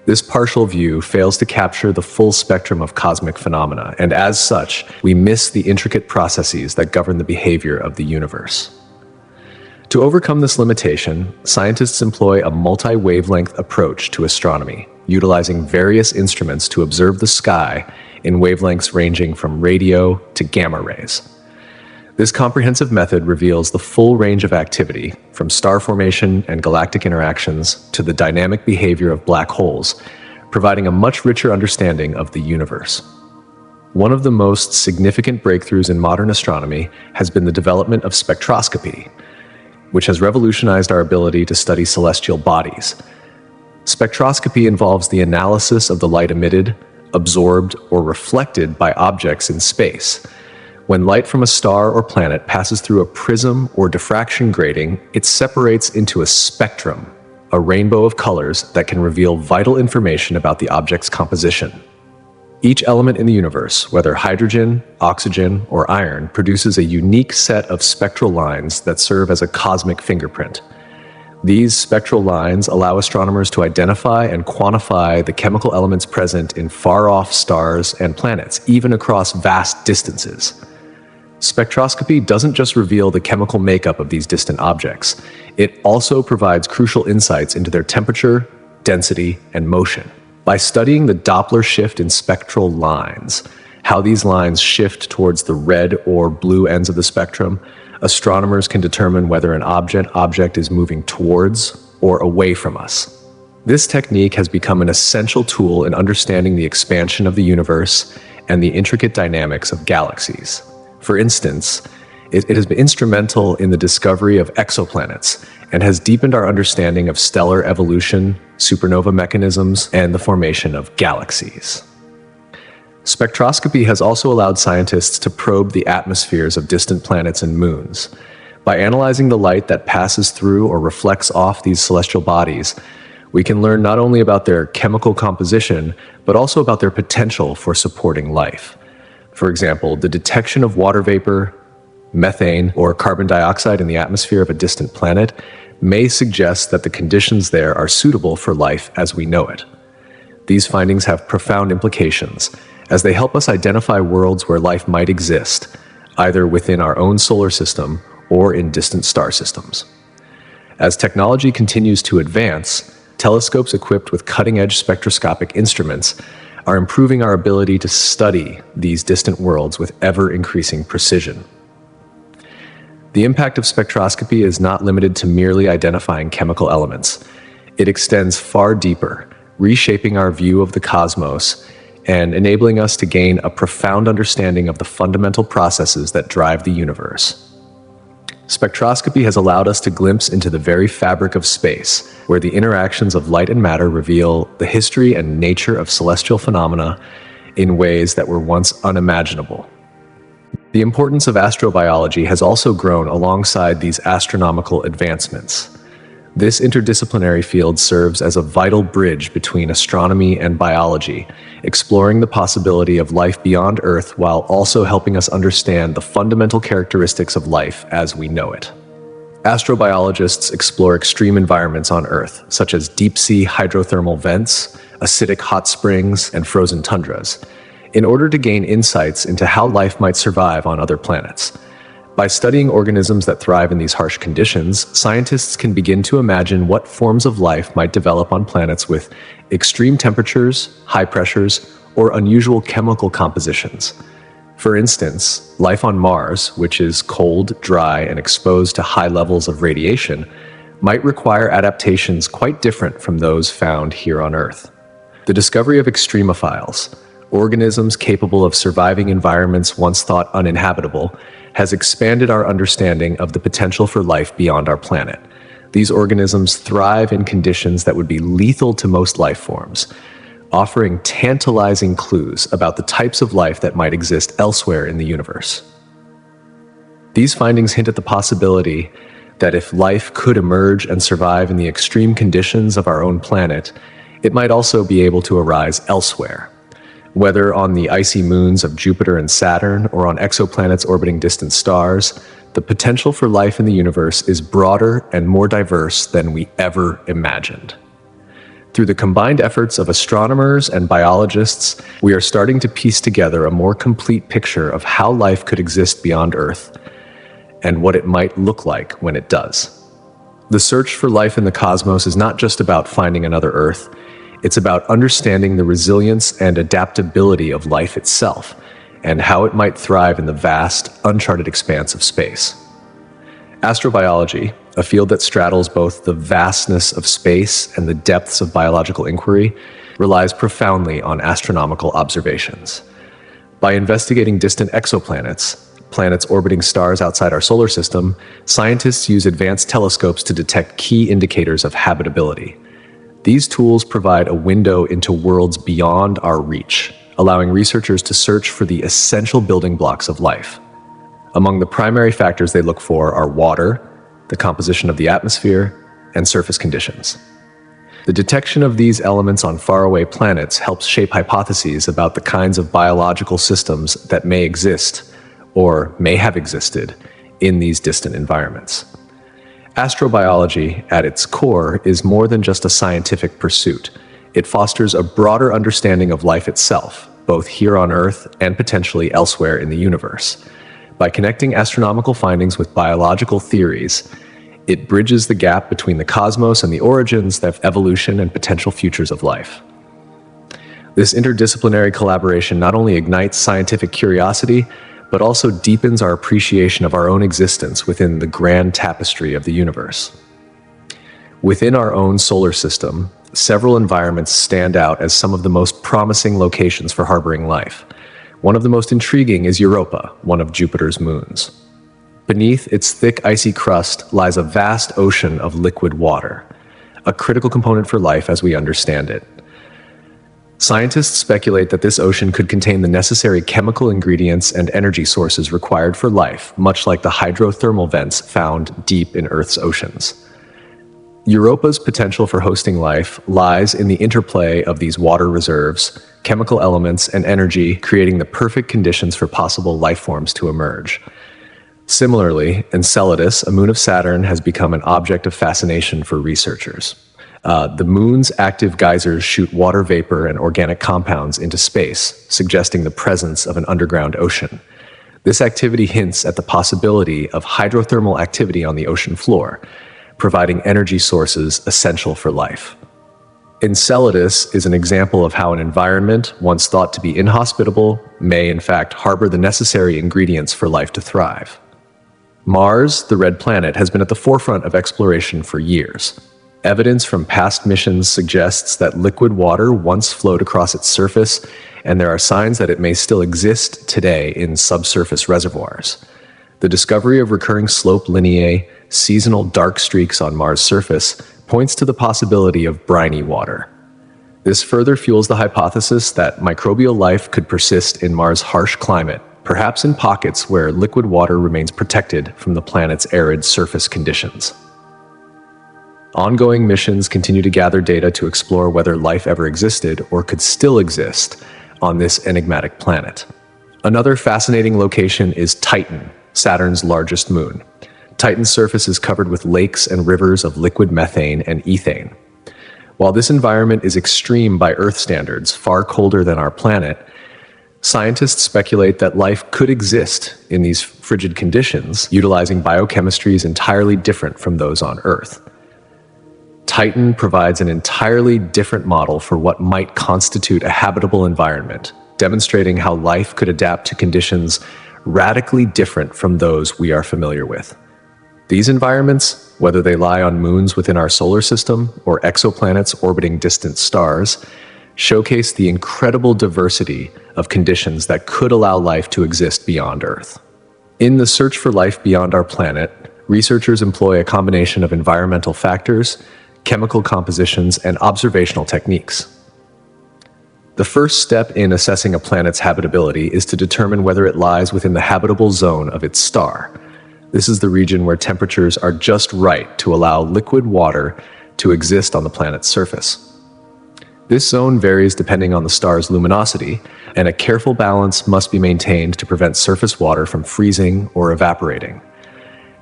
Speaker 1: This partial view fails to capture the full spectrum of cosmic phenomena, and as such, we miss the intricate processes that govern the behavior of the universe. To overcome this limitation, scientists employ a multi-wavelength approach to astronomy, utilizing various instruments to observe the sky in wavelengths ranging from radio to gamma rays. This comprehensive method reveals the full range of activity, from star formation and galactic interactions to the dynamic behavior of black holes, providing a much richer understanding of the universe. One of the most significant breakthroughs in modern astronomy has been the development of spectroscopy, which has revolutionized our ability to study celestial bodies. Spectroscopy involves the analysis of the light emitted, absorbed, or reflected by objects in space. When light from a star or planet passes through a prism or diffraction grating, it separates into a spectrum, a rainbow of colors that can reveal vital information about the object's composition. Each element in the universe, whether hydrogen, oxygen, or iron, produces a unique set of spectral lines that serve as a cosmic fingerprint. These spectral lines allow astronomers to identify and quantify the chemical elements present in far-off stars and planets, even across vast distances. Spectroscopy doesn't just reveal the chemical makeup of these distant objects, it also provides crucial insights into their temperature, density, and motion. By studying the Doppler shift in spectral lines, how these lines shift towards the red or blue ends of the spectrum, astronomers can determine whether an object is moving towards or away from us. This technique has become an essential tool in understanding the expansion of the universe and the intricate dynamics of galaxies. For instance, it has been instrumental in the discovery of exoplanets and has deepened our understanding of stellar evolution, supernova mechanisms, and the formation of galaxies. Spectroscopy has also allowed scientists to probe the atmospheres of distant planets and moons. By analyzing the light that passes through or reflects off these celestial bodies, we can learn not only about their chemical composition, but also about their potential for supporting life. For example, the detection of water vapor, methane, or carbon dioxide in the atmosphere of a distant planet may suggest that the conditions there are suitable for life as we know it. These findings have profound implications, as they help us identify worlds where life might exist, either within our own solar system or in distant star systems. As technology continues to advance, telescopes equipped with cutting-edge spectroscopic instruments are improving our ability to study these distant worlds with ever-increasing precision. The impact of spectroscopy is not limited to merely identifying chemical elements. It extends far deeper, reshaping our view of the cosmos and enabling us to gain a profound understanding of the fundamental processes that drive the universe. Spectroscopy has allowed us to glimpse into the very fabric of space, where the interactions of light and matter reveal the history and nature of celestial phenomena in ways that were once unimaginable. The importance of astrobiology has also grown alongside these astronomical advancements. This interdisciplinary field serves as a vital bridge between astronomy and biology, exploring the possibility of life beyond Earth while also helping us understand the fundamental characteristics of life as we know it. Astrobiologists explore extreme environments on Earth, such as deep-sea hydrothermal vents, acidic hot springs, and frozen tundras, in order to gain insights into how life might survive on other planets. By studying organisms that thrive in these harsh conditions, scientists can begin to imagine what forms of life might develop on planets with extreme temperatures, high pressures, or unusual chemical compositions. For instance, life on Mars, which is cold, dry, and exposed to high levels of radiation, might require adaptations quite different from those found here on Earth. The discovery of extremophiles, organisms capable of surviving environments once thought uninhabitable, has expanded our understanding of the potential for life beyond our planet. These organisms thrive in conditions that would be lethal to most life forms, offering tantalizing clues about the types of life that might exist elsewhere in the universe. These findings hint at the possibility that if life could emerge and survive in the extreme conditions of our own planet, it might also be able to arise elsewhere. Whether on the icy moons of Jupiter and Saturn or on exoplanets orbiting distant stars, the potential for life in the universe is broader and more diverse than we ever imagined. Through the combined efforts of astronomers and biologists, we are starting to piece together a more complete picture of how life could exist beyond Earth and what it might look like when it does. The search for life in the cosmos is not just about finding another Earth. It's about understanding the resilience and adaptability of life itself and how it might thrive in the vast, uncharted expanse of space. Astrobiology, a field that straddles both the vastness of space and the depths of biological inquiry, relies profoundly on astronomical observations. By investigating distant exoplanets, planets orbiting stars outside our solar system, scientists use advanced telescopes to detect key indicators of habitability. These tools provide a window into worlds beyond our reach, allowing researchers to search for the essential building blocks of life. Among the primary factors they look for are water, the composition of the atmosphere, and surface conditions. The detection of these elements on faraway planets helps shape hypotheses about the kinds of biological systems that may exist, or may have existed, in these distant environments. Astrobiology, at its core, is more than just a scientific pursuit. It fosters a broader understanding of life itself, both here on Earth and potentially elsewhere in the universe. By connecting astronomical findings with biological theories, it bridges the gap between the cosmos and the origins of evolution and potential futures of life. This interdisciplinary collaboration not only ignites scientific curiosity, but also deepens our appreciation of our own existence within the grand tapestry of the universe. Within our own solar system, several environments stand out as some of the most promising locations for harboring life. One of the most intriguing is Europa, one of Jupiter's moons. Beneath its thick icy crust lies a vast ocean of liquid water, a critical component for life as we understand it. Scientists speculate that this ocean could contain the necessary chemical ingredients and energy sources required for life, much like the hydrothermal vents found deep in Earth's oceans. Europa's potential for hosting life lies in the interplay of these water reserves, chemical elements, and energy, creating the perfect conditions for possible life forms to emerge. Similarly, Enceladus, a moon of Saturn, has become an object of fascination for researchers. The moon's active geysers shoot water vapor and organic compounds into space, suggesting the presence of an underground ocean. This activity hints at the possibility of hydrothermal activity on the ocean floor, providing energy sources essential for life. Enceladus is an example of how an environment once thought to be inhospitable may in fact harbor the necessary ingredients for life to thrive. Mars, the red planet, has been at the forefront of exploration for years. Evidence from past missions suggests that liquid water once flowed across its surface, and there are signs that it may still exist today in subsurface reservoirs. The discovery of recurring slope lineae, seasonal dark streaks on Mars' surface, points to the possibility of briny water. This further fuels the hypothesis that microbial life could persist in Mars' harsh climate, perhaps in pockets where liquid water remains protected from the planet's arid surface conditions. Ongoing missions continue to gather data to explore whether life ever existed or could still exist on this enigmatic planet. Another fascinating location is Titan, Saturn's largest moon. Titan's surface is covered with lakes and rivers of liquid methane and ethane. While this environment is extreme by Earth standards, far colder than our planet, scientists speculate that life could exist in these frigid conditions, utilizing biochemistries entirely different from those on Earth. Titan provides an entirely different model for what might constitute a habitable environment, demonstrating how life could adapt to conditions radically different from those we are familiar with. These environments, whether they lie on moons within our solar system or exoplanets orbiting distant stars, showcase the incredible diversity of conditions that could allow life to exist beyond Earth. In the search for life beyond our planet, researchers employ a combination of environmental factors, chemical compositions, and observational techniques. The first step in assessing a planet's habitability is to determine whether it lies within the habitable zone of its star. This is the region where temperatures are just right to allow liquid water to exist on the planet's surface. This zone varies depending on the star's luminosity, and a careful balance must be maintained to prevent surface water from freezing or evaporating.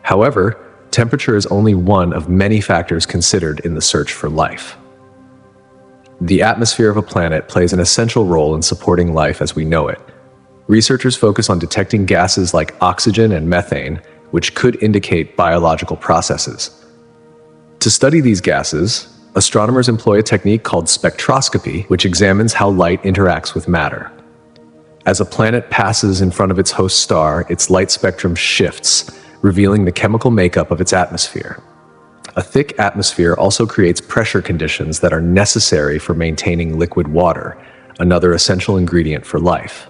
Speaker 1: However, temperature is only one of many factors considered in the search for life. The atmosphere of a planet plays an essential role in supporting life as we know it. Researchers focus on detecting gases like oxygen and methane, which could indicate biological processes. To study these gases, astronomers employ a technique called spectroscopy, which examines how light interacts with matter. As a planet passes in front of its host star, its light spectrum shifts, revealing the chemical makeup of its atmosphere. A thick atmosphere also creates pressure conditions that are necessary for maintaining liquid water, another essential ingredient for life.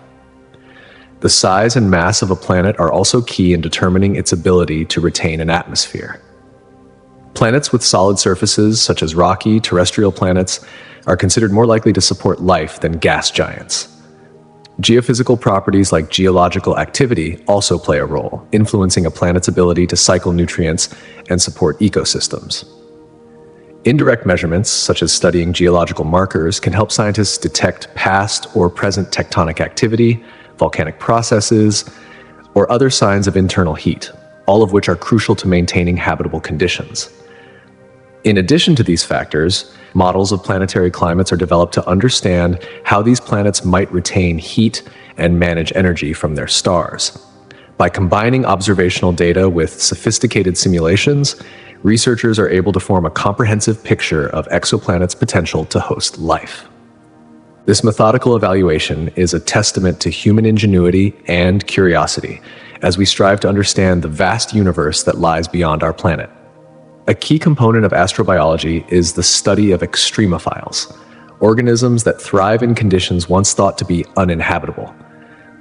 Speaker 1: The size and mass of a planet are also key in determining its ability to retain an atmosphere. Planets with solid surfaces, such as rocky, terrestrial planets, are considered more likely to support life than gas giants. Geophysical properties like geological activity also play a role, influencing a planet's ability to cycle nutrients and support ecosystems. Indirect measurements, such as studying geological markers, can help scientists detect past or present tectonic activity, volcanic processes, or other signs of internal heat, all of which are crucial to maintaining habitable conditions. In addition to these factors, models of planetary climates are developed to understand how these planets might retain heat and manage energy from their stars. By combining observational data with sophisticated simulations, researchers are able to form a comprehensive picture of exoplanets' potential to host life. This methodical evaluation is a testament to human ingenuity and curiosity as we strive to understand the vast universe that lies beyond our planet. A key component of astrobiology is the study of extremophiles, organisms that thrive in conditions once thought to be uninhabitable.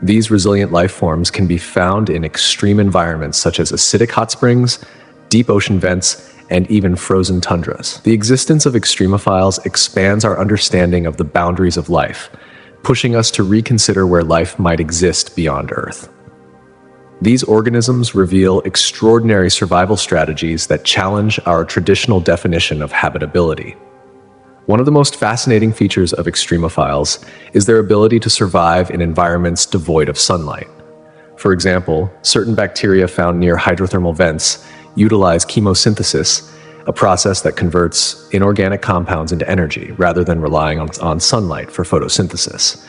Speaker 1: These resilient life forms can be found in extreme environments such as acidic hot springs, deep ocean vents, and even frozen tundras. The existence of extremophiles expands our understanding of the boundaries of life, pushing us to reconsider where life might exist beyond Earth. These organisms reveal extraordinary survival strategies that challenge our traditional definition of habitability. One of the most fascinating features of extremophiles is their ability to survive in environments devoid of sunlight. For example, certain bacteria found near hydrothermal vents utilize chemosynthesis, a process that converts inorganic compounds into energy rather than relying on sunlight for photosynthesis.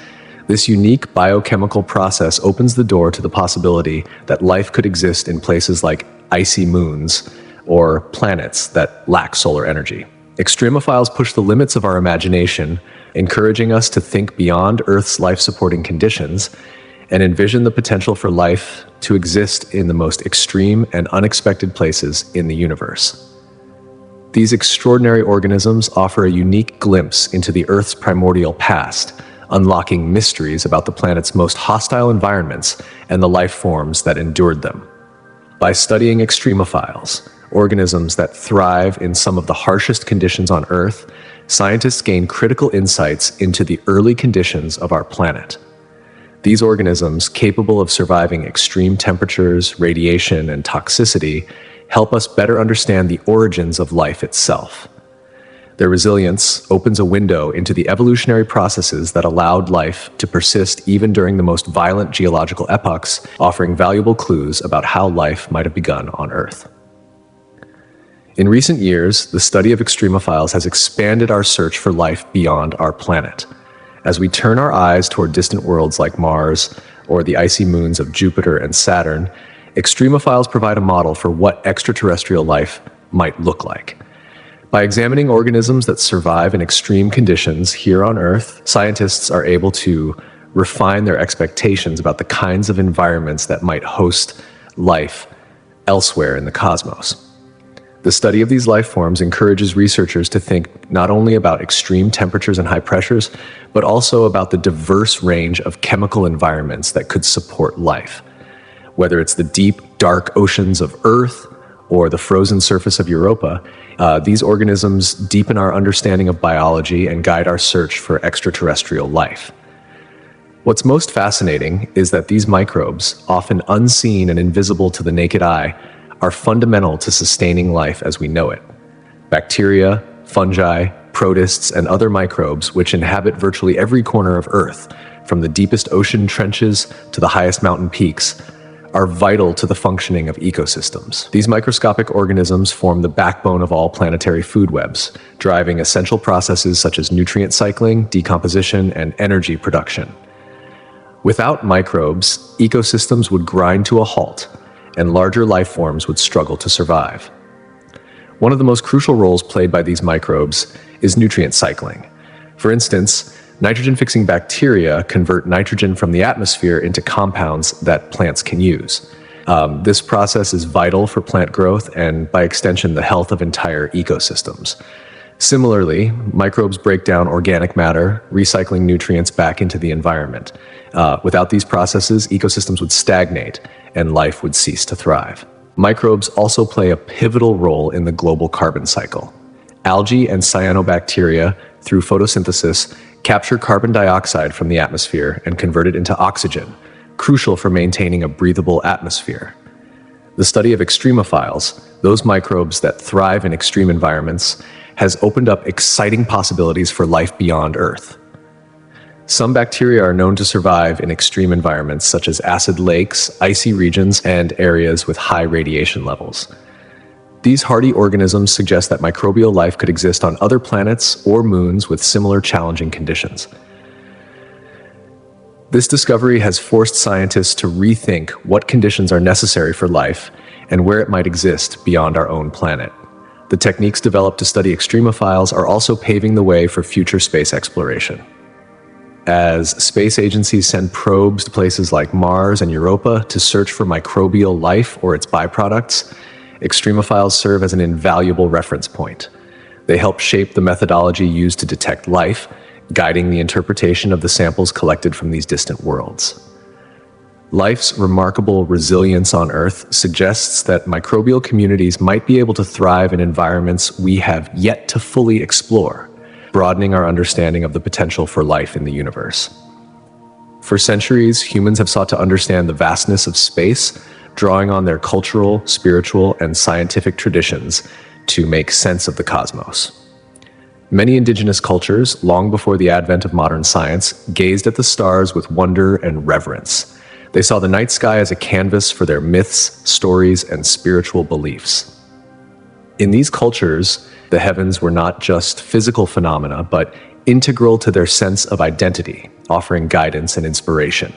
Speaker 1: This unique biochemical process opens the door to the possibility that life could exist in places like icy moons or planets that lack solar energy. Extremophiles push the limits of our imagination, encouraging us to think beyond Earth's life-supporting conditions and envision the potential for life to exist in the most extreme and unexpected places in the universe. These extraordinary organisms offer a unique glimpse into the Earth's primordial past, unlocking mysteries about the planet's most hostile environments and the life forms that endured them. By studying extremophiles, organisms that thrive in some of the harshest conditions on Earth, scientists gain critical insights into the early conditions of our planet. These organisms, capable of surviving extreme temperatures, radiation, and toxicity, help us better understand the origins of life itself. Their resilience opens a window into the evolutionary processes that allowed life to persist even during the most violent geological epochs, offering valuable clues about how life might have begun on Earth. In recent years, the study of extremophiles has expanded our search for life beyond our planet. As we turn our eyes toward distant worlds like Mars or the icy moons of Jupiter and Saturn, extremophiles provide a model for what extraterrestrial life might look like. By examining organisms that survive in extreme conditions here on Earth, scientists are able to refine their expectations about the kinds of environments that might host life elsewhere in the cosmos. The study of these life forms encourages researchers to think not only about extreme temperatures and high pressures, but also about the diverse range of chemical environments that could support life. Whether it's the deep, dark oceans of Earth or the frozen surface of Europa, these organisms deepen our understanding of biology and guide our search for extraterrestrial life. What's most fascinating is that these microbes, often unseen and invisible to the naked eye, are fundamental to sustaining life as we know it. Bacteria, fungi, protists, and other microbes, which inhabit virtually every corner of Earth, from the deepest ocean trenches to the highest mountain peaks, are vital to the functioning of ecosystems. These microscopic organisms form the backbone of all planetary food webs, driving essential processes such as nutrient cycling, decomposition, and energy production. Without microbes, ecosystems would grind to a halt, and larger life forms would struggle to survive. One of the most crucial roles played by these microbes is nutrient cycling. For instance, nitrogen-fixing bacteria convert nitrogen from the atmosphere into compounds that plants can use. This process is vital for plant growth and, by extension, the health of entire ecosystems. Similarly, microbes break down organic matter, recycling nutrients back into the environment. Without these processes, ecosystems would stagnate and life would cease to thrive. Microbes also play a pivotal role in the global carbon cycle. Algae and cyanobacteria, through photosynthesis, capture carbon dioxide from the atmosphere and convert it into oxygen, crucial for maintaining a breathable atmosphere. The study of extremophiles, those microbes that thrive in extreme environments, has opened up exciting possibilities for life beyond Earth. Some bacteria are known to survive in extreme environments such as acid lakes, icy regions, and areas with high radiation levels. These hardy organisms suggest that microbial life could exist on other planets or moons with similar challenging conditions. This discovery has forced scientists to rethink what conditions are necessary for life and where it might exist beyond our own planet. The techniques developed to study extremophiles are also paving the way for future space exploration. As space agencies send probes to places like Mars and Europa to search for microbial life or its byproducts, extremophiles serve as an invaluable reference point. They help shape the methodology used to detect life, guiding the interpretation of the samples collected from these distant worlds. Life's remarkable resilience on Earth suggests that microbial communities might be able to thrive in environments we have yet to fully explore, broadening our understanding of the potential for life in the universe. For centuries, humans have sought to understand the vastness of space, drawing on their cultural, spiritual, and scientific traditions to make sense of the cosmos. Many indigenous cultures, long before the advent of modern science, gazed at the stars with wonder and reverence. They saw the night sky as a canvas for their myths, stories, and spiritual beliefs. In these cultures, the heavens were not just physical phenomena, but integral to their sense of identity, offering guidance and inspiration.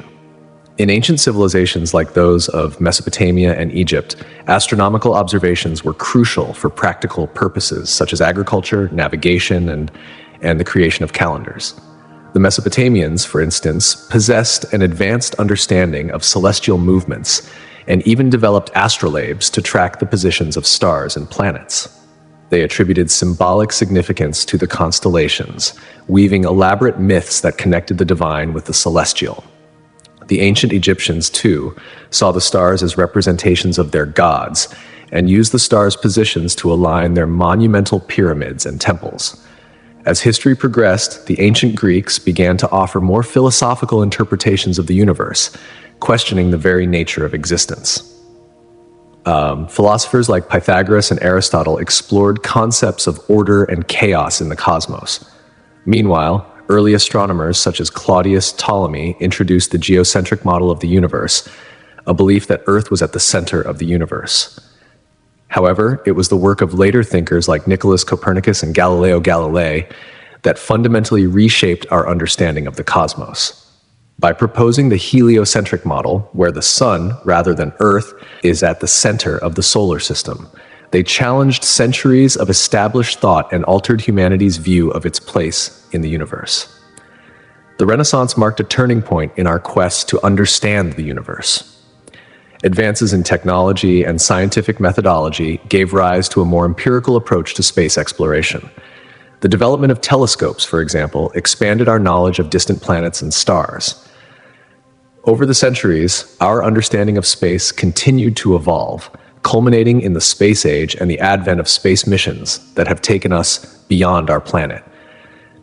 Speaker 1: In ancient civilizations like those of Mesopotamia and Egypt, astronomical observations were crucial for practical purposes such as agriculture, navigation, and the creation of calendars. The Mesopotamians, for instance, possessed an advanced understanding of celestial movements and even developed astrolabes to track the positions of stars and planets. They attributed symbolic significance to the constellations, weaving elaborate myths that connected the divine with the celestial. The ancient Egyptians, too, saw the stars as representations of their gods and used the stars' positions to align their monumental pyramids and temples. As history progressed, the ancient Greeks began to offer more philosophical interpretations of the universe, questioning the very nature of existence. Philosophers like Pythagoras and Aristotle explored concepts of order and chaos in the cosmos. Meanwhile, early astronomers such as Claudius Ptolemy introduced the geocentric model of the universe, a belief that Earth was at the center of the universe. However, it was the work of later thinkers like Nicholas Copernicus and Galileo Galilei that fundamentally reshaped our understanding of the cosmos. By proposing the heliocentric model, where the Sun, rather than Earth, is at the center of the solar system, they challenged centuries of established thought and altered humanity's view of its place in the universe. The Renaissance marked a turning point in our quest to understand the universe. Advances in technology and scientific methodology gave rise to a more empirical approach to space exploration. The development of telescopes, for example, expanded our knowledge of distant planets and stars. Over the centuries, our understanding of space continued to evolve, culminating in the space age and the advent of space missions that have taken us beyond our planet.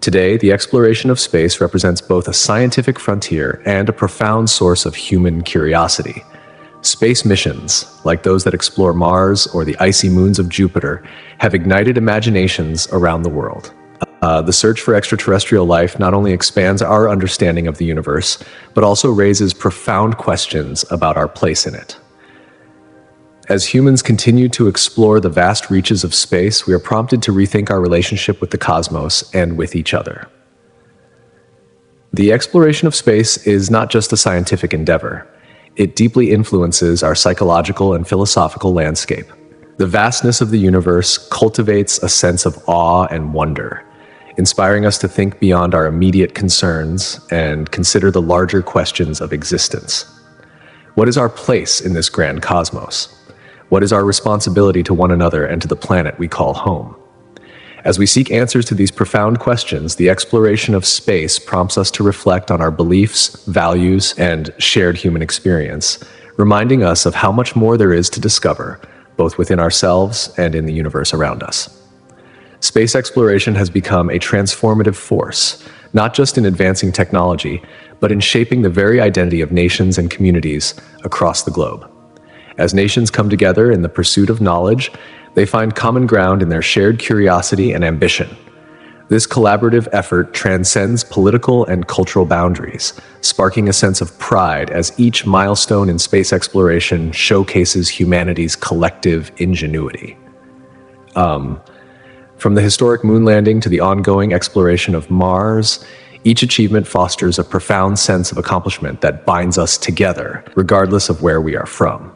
Speaker 1: Today, the exploration of space represents both a scientific frontier and a profound source of human curiosity. Space missions, like those that explore Mars or the icy moons of Jupiter, have ignited imaginations around the world. The search for extraterrestrial life not only expands our understanding of the universe, but also raises profound questions about our place in it. As humans continue to explore the vast reaches of space, we are prompted to rethink our relationship with the cosmos and with each other. The exploration of space is not just a scientific endeavor. It deeply influences our psychological and philosophical landscape. The vastness of the universe cultivates a sense of awe and wonder, inspiring us to think beyond our immediate concerns and consider the larger questions of existence. What is our place in this grand cosmos? What is our responsibility to one another and to the planet we call home? As we seek answers to these profound questions, the exploration of space prompts us to reflect on our beliefs, values, and shared human experience, reminding us of how much more there is to discover, both within ourselves and in the universe around us. Space exploration has become a transformative force, not just in advancing technology, but in shaping the very identity of nations and communities across the globe. As nations come together in the pursuit of knowledge, they find common ground in their shared curiosity and ambition. This collaborative effort transcends political and cultural boundaries, sparking a sense of pride as each milestone in space exploration showcases humanity's collective ingenuity. From the historic moon landing to the ongoing exploration of Mars, each achievement fosters a profound sense of accomplishment that binds us together, regardless of where we are from.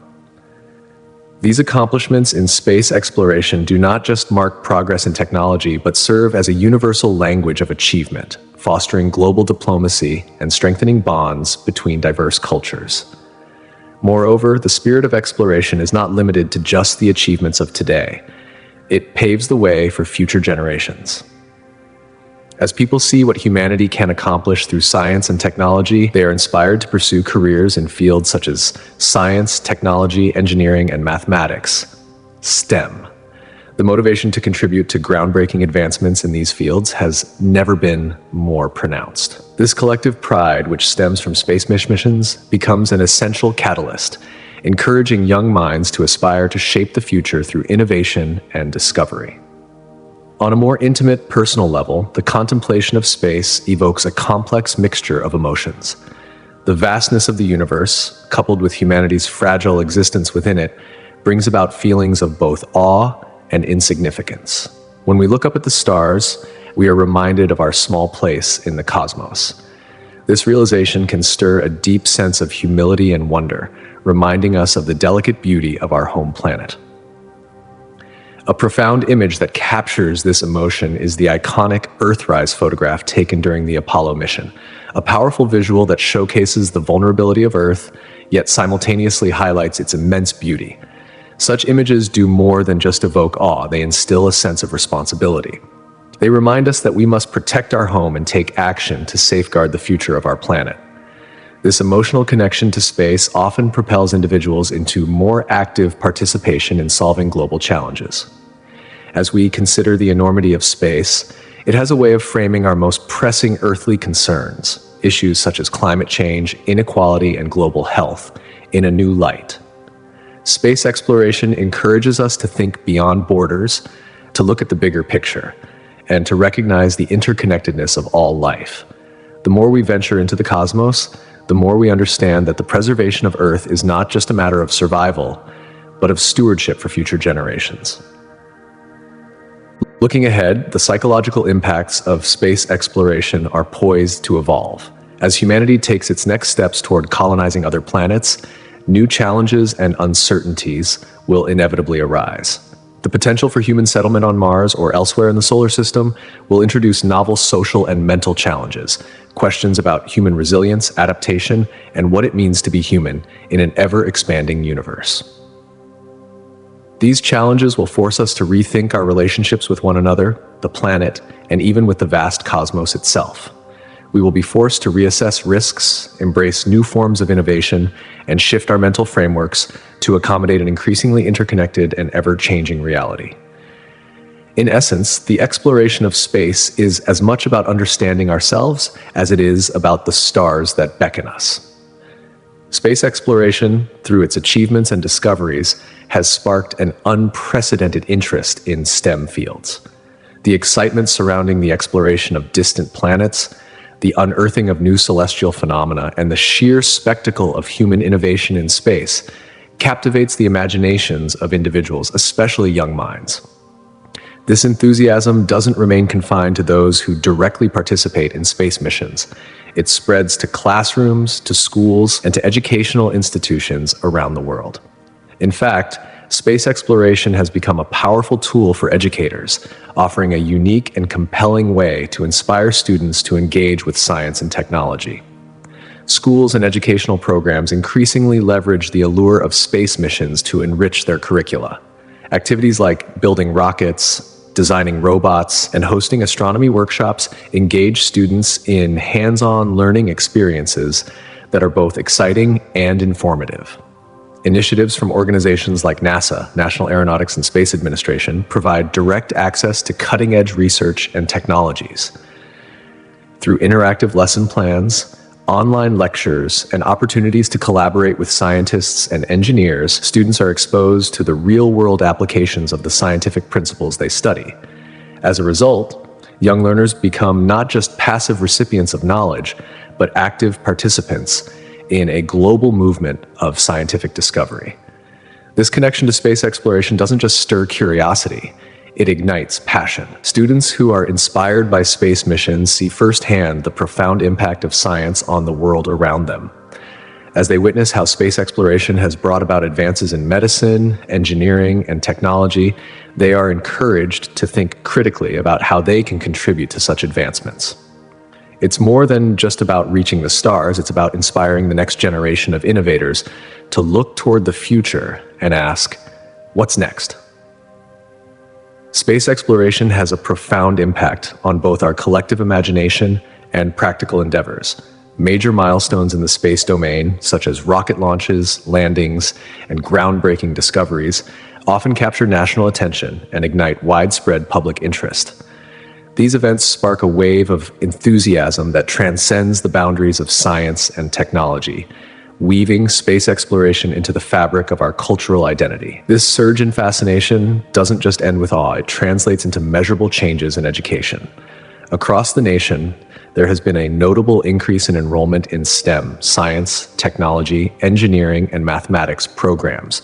Speaker 1: These accomplishments in space exploration do not just mark progress in technology, but serve as a universal language of achievement, fostering global diplomacy and strengthening bonds between diverse cultures. Moreover, the spirit of exploration is not limited to just the achievements of today. It paves the way for future generations. As people see what humanity can accomplish through science and technology, they are inspired to pursue careers in fields such as science, technology, engineering, and mathematics, STEM. The motivation to contribute to groundbreaking advancements in these fields has never been more pronounced. This collective pride, which stems from space missions, becomes an essential catalyst, encouraging young minds to aspire to shape the future through innovation and discovery. On a more intimate, personal level, the contemplation of space evokes a complex mixture of emotions. The vastness of the universe, coupled with humanity's fragile existence within it, brings about feelings of both awe and insignificance. When we look up at the stars, we are reminded of our small place in the cosmos. This realization can stir a deep sense of humility and wonder, reminding us of the delicate beauty of our home planet. A profound image that captures this emotion is the iconic Earthrise photograph taken during the Apollo mission, a powerful visual that showcases the vulnerability of Earth, yet simultaneously highlights its immense beauty. Such images do more than just evoke awe, they instill a sense of responsibility. They remind us that we must protect our home and take action to safeguard the future of our planet. This emotional connection to space often propels individuals into more active participation in solving global challenges. As we consider the enormity of space, It has a way of framing our most pressing earthly concerns, issues such as climate change, inequality, and global health, in a new light. Space exploration encourages us to think beyond borders, to look at the bigger picture, and to recognize the interconnectedness of all life. The more we venture into the cosmos, the more we understand that the preservation of Earth is not just a matter of survival, but of stewardship for future generations. Looking ahead, the psychological impacts of space exploration are poised to evolve. As humanity takes its next steps toward colonizing other planets, new challenges and uncertainties will inevitably arise. The potential for human settlement on Mars or elsewhere in the solar system will introduce novel social and mental challenges, questions about human resilience, adaptation, and what it means to be human in an ever-expanding universe. These challenges will force us to rethink our relationships with one another, the planet, and even with the vast cosmos itself. We will be forced to reassess risks, embrace new forms of innovation, and shift our mental frameworks to accommodate an increasingly interconnected and ever-changing reality. In essence, the exploration of space is as much about understanding ourselves as it is about the stars that beckon us. Space exploration, through its achievements and discoveries, has sparked an unprecedented interest in STEM fields. The excitement surrounding the exploration of distant planets, the unearthing of new celestial phenomena, and the sheer spectacle of human innovation in space captivates the imaginations of individuals, especially young minds. This enthusiasm doesn't remain confined to those who directly participate in space missions. It spreads to classrooms, to schools, and to educational institutions around the world. In fact, space exploration has become a powerful tool for educators, offering a unique and compelling way to inspire students to engage with science and technology. Schools and educational programs increasingly leverage the allure of space missions to enrich their curricula. Activities like building rockets, designing robots, and hosting astronomy workshops engage students in hands-on learning experiences that are both exciting and informative. Initiatives from organizations like NASA, National Aeronautics and Space Administration, provide direct access to cutting-edge research and technologies. Through interactive lesson plans, online lectures, and opportunities to collaborate with scientists and engineers, students are exposed to the real-world applications of the scientific principles they study. As a result, young learners become not just passive recipients of knowledge, but active participants in a global movement of scientific discovery. This connection to space exploration doesn't just stir curiosity, it ignites passion. Students who are inspired by space missions see firsthand the profound impact of science on the world around them. As they witness how space exploration has brought about advances in medicine, engineering, and technology, they are encouraged to think critically about how they can contribute to such advancements. It's more than just about reaching the stars, it's about inspiring the next generation of innovators to look toward the future and ask, what's next? Space exploration has a profound impact on both our collective imagination and practical endeavors. Major milestones in the space domain, such as rocket launches, landings, and groundbreaking discoveries, often capture national attention and ignite widespread public interest. These events spark a wave of enthusiasm that transcends the boundaries of science and technology, weaving space exploration into the fabric of our cultural identity. This surge in fascination doesn't just end with awe, it translates into measurable changes in education. Across the nation, there has been a notable increase in enrollment in STEM, science, technology, engineering, and mathematics programs,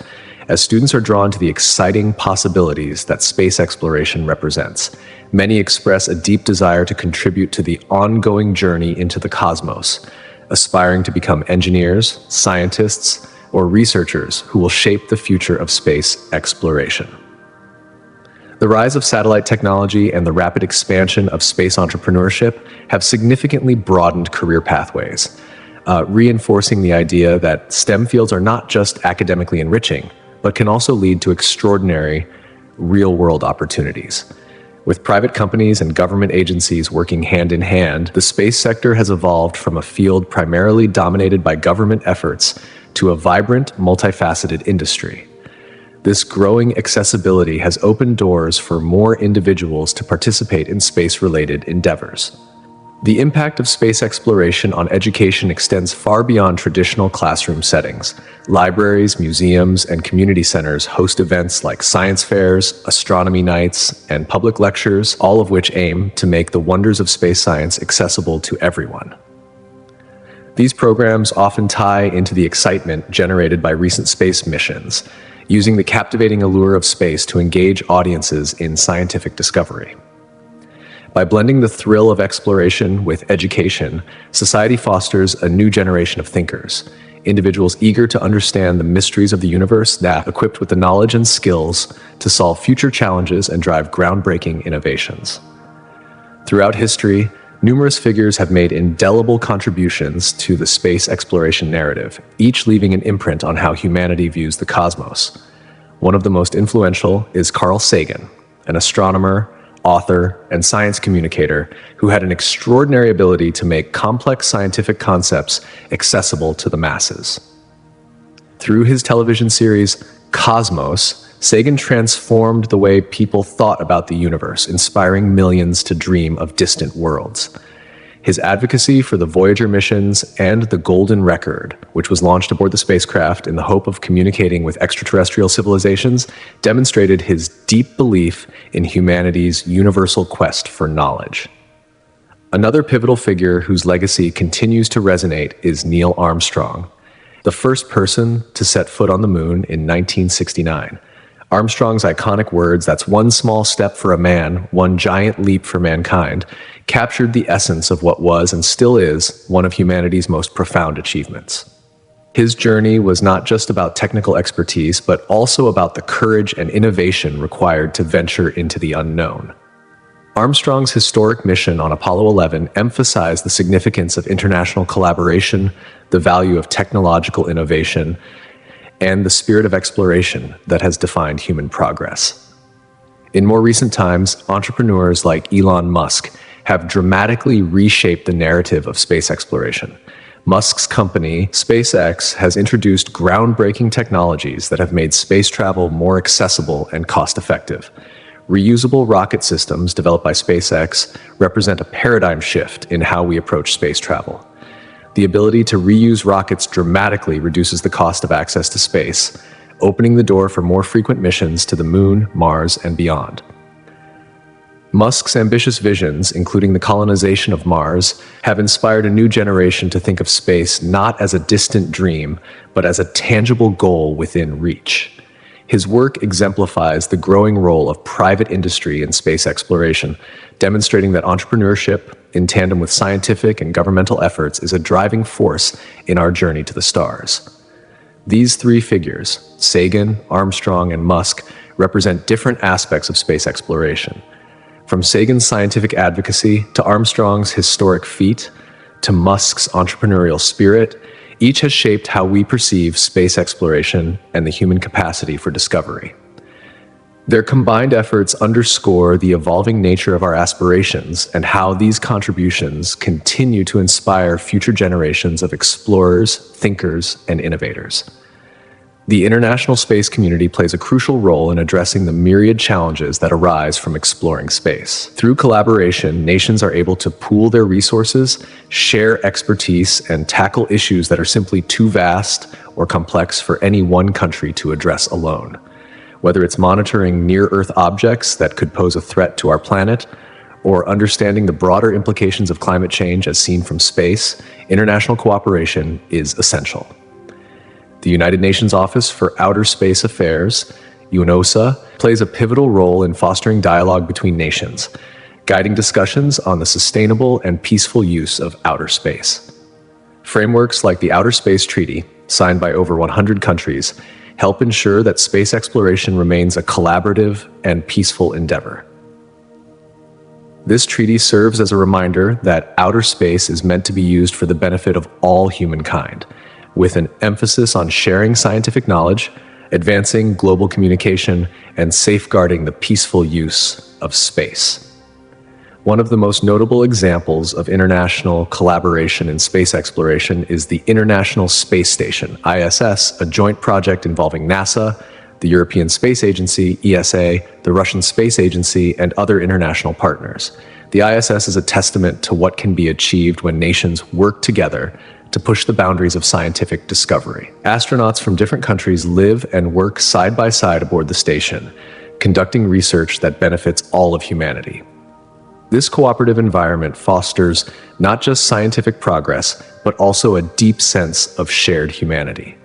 Speaker 1: as students are drawn to the exciting possibilities that space exploration represents. Many express a deep desire to contribute to the ongoing journey into the cosmos, aspiring to become engineers, scientists, or researchers who will shape the future of space exploration. The rise of satellite technology and the rapid expansion of space entrepreneurship have significantly broadened career pathways, reinforcing the idea that STEM fields are not just academically enriching, but can also lead to extraordinary real-world opportunities. With private companies and government agencies working hand in hand, the space sector has evolved from a field primarily dominated by government efforts to a vibrant, multifaceted industry. This growing accessibility has opened doors for more individuals to participate in space-related endeavors. The impact of space exploration on education extends far beyond traditional classroom settings. Libraries, museums, and community centers host events like science fairs, astronomy nights, and public lectures, all of which aim to make the wonders of space science accessible to everyone. These programs often tie into the excitement generated by recent space missions, using the captivating allure of space to engage audiences in scientific discovery. By blending the thrill of exploration with education, society fosters a new generation of thinkers, individuals eager to understand the mysteries of the universe that, equipped with the knowledge and skills to solve future challenges and drive groundbreaking innovations. Throughout history, numerous figures have made indelible contributions to the space exploration narrative, each leaving an imprint on how humanity views the cosmos. One of the most influential is Carl Sagan, an astronomer, author, and science communicator who had an extraordinary ability to make complex scientific concepts accessible to the masses. Through his television series Cosmos, Sagan transformed the way people thought about the universe, inspiring millions to dream of distant worlds. His advocacy for the Voyager missions and the Golden Record, which was launched aboard the spacecraft in the hope of communicating with extraterrestrial civilizations, demonstrated his deep belief in humanity's universal quest for knowledge. Another pivotal figure whose legacy continues to resonate is Neil Armstrong, the first person to set foot on the moon in 1969. Armstrong's iconic words, "That's one small step for a man, one giant leap for mankind," captured the essence of what was and still is one of humanity's most profound achievements. His journey was not just about technical expertise, but also about the courage and innovation required to venture into the unknown. Armstrong's historic mission on Apollo 11 emphasized the significance of international collaboration, the value of technological innovation, and the spirit of exploration that has defined human progress. In more recent times, entrepreneurs like Elon Musk have dramatically reshaped the narrative of space exploration. Musk's company, SpaceX, has introduced groundbreaking technologies that have made space travel more accessible and cost-effective. Reusable rocket systems developed by SpaceX represent a paradigm shift in how we approach space travel. The ability to reuse rockets dramatically reduces the cost of access to space, opening the door for more frequent missions to the Moon, Mars, and beyond. Musk's ambitious visions, including the colonization of Mars, have inspired a new generation to think of space not as a distant dream, but as a tangible goal within reach. His work exemplifies the growing role of private industry in space exploration, demonstrating that entrepreneurship, in tandem with scientific and governmental efforts, is a driving force in our journey to the stars. These three figures, Sagan, Armstrong, and Musk, represent different aspects of space exploration. From Sagan's scientific advocacy to Armstrong's historic feat to Musk's entrepreneurial spirit, each has shaped how we perceive space exploration and the human capacity for discovery. Their combined efforts underscore the evolving nature of our aspirations and how these contributions continue to inspire future generations of explorers, thinkers, and innovators. The international space community plays a crucial role in addressing the myriad challenges that arise from exploring space. Through collaboration, nations are able to pool their resources, share expertise, and tackle issues that are simply too vast or complex for any one country to address alone. Whether it's monitoring near-Earth objects that could pose a threat to our planet, or understanding the broader implications of climate change as seen from space, international cooperation is essential. The United Nations Office for Outer Space Affairs, UNOSA, plays a pivotal role in fostering dialogue between nations, guiding discussions on the sustainable and peaceful use of outer space. Frameworks like the Outer Space Treaty, signed by over 100 countries, help ensure that space exploration remains a collaborative and peaceful endeavor. This treaty serves as a reminder that outer space is meant to be used for the benefit of all humankind, with an emphasis on sharing scientific knowledge, advancing global communication, and safeguarding the peaceful use of space. One of the most notable examples of international collaboration in space exploration is the International Space Station, ISS, a joint project involving NASA, the European Space Agency, ESA, the Russian Space Agency, and other international partners. The ISS is a testament to what can be achieved when nations work together to push the boundaries of scientific discovery. Astronauts from different countries live and work side by side aboard the station, conducting research that benefits all of humanity. This cooperative environment fosters not just scientific progress, but also a deep sense of shared humanity.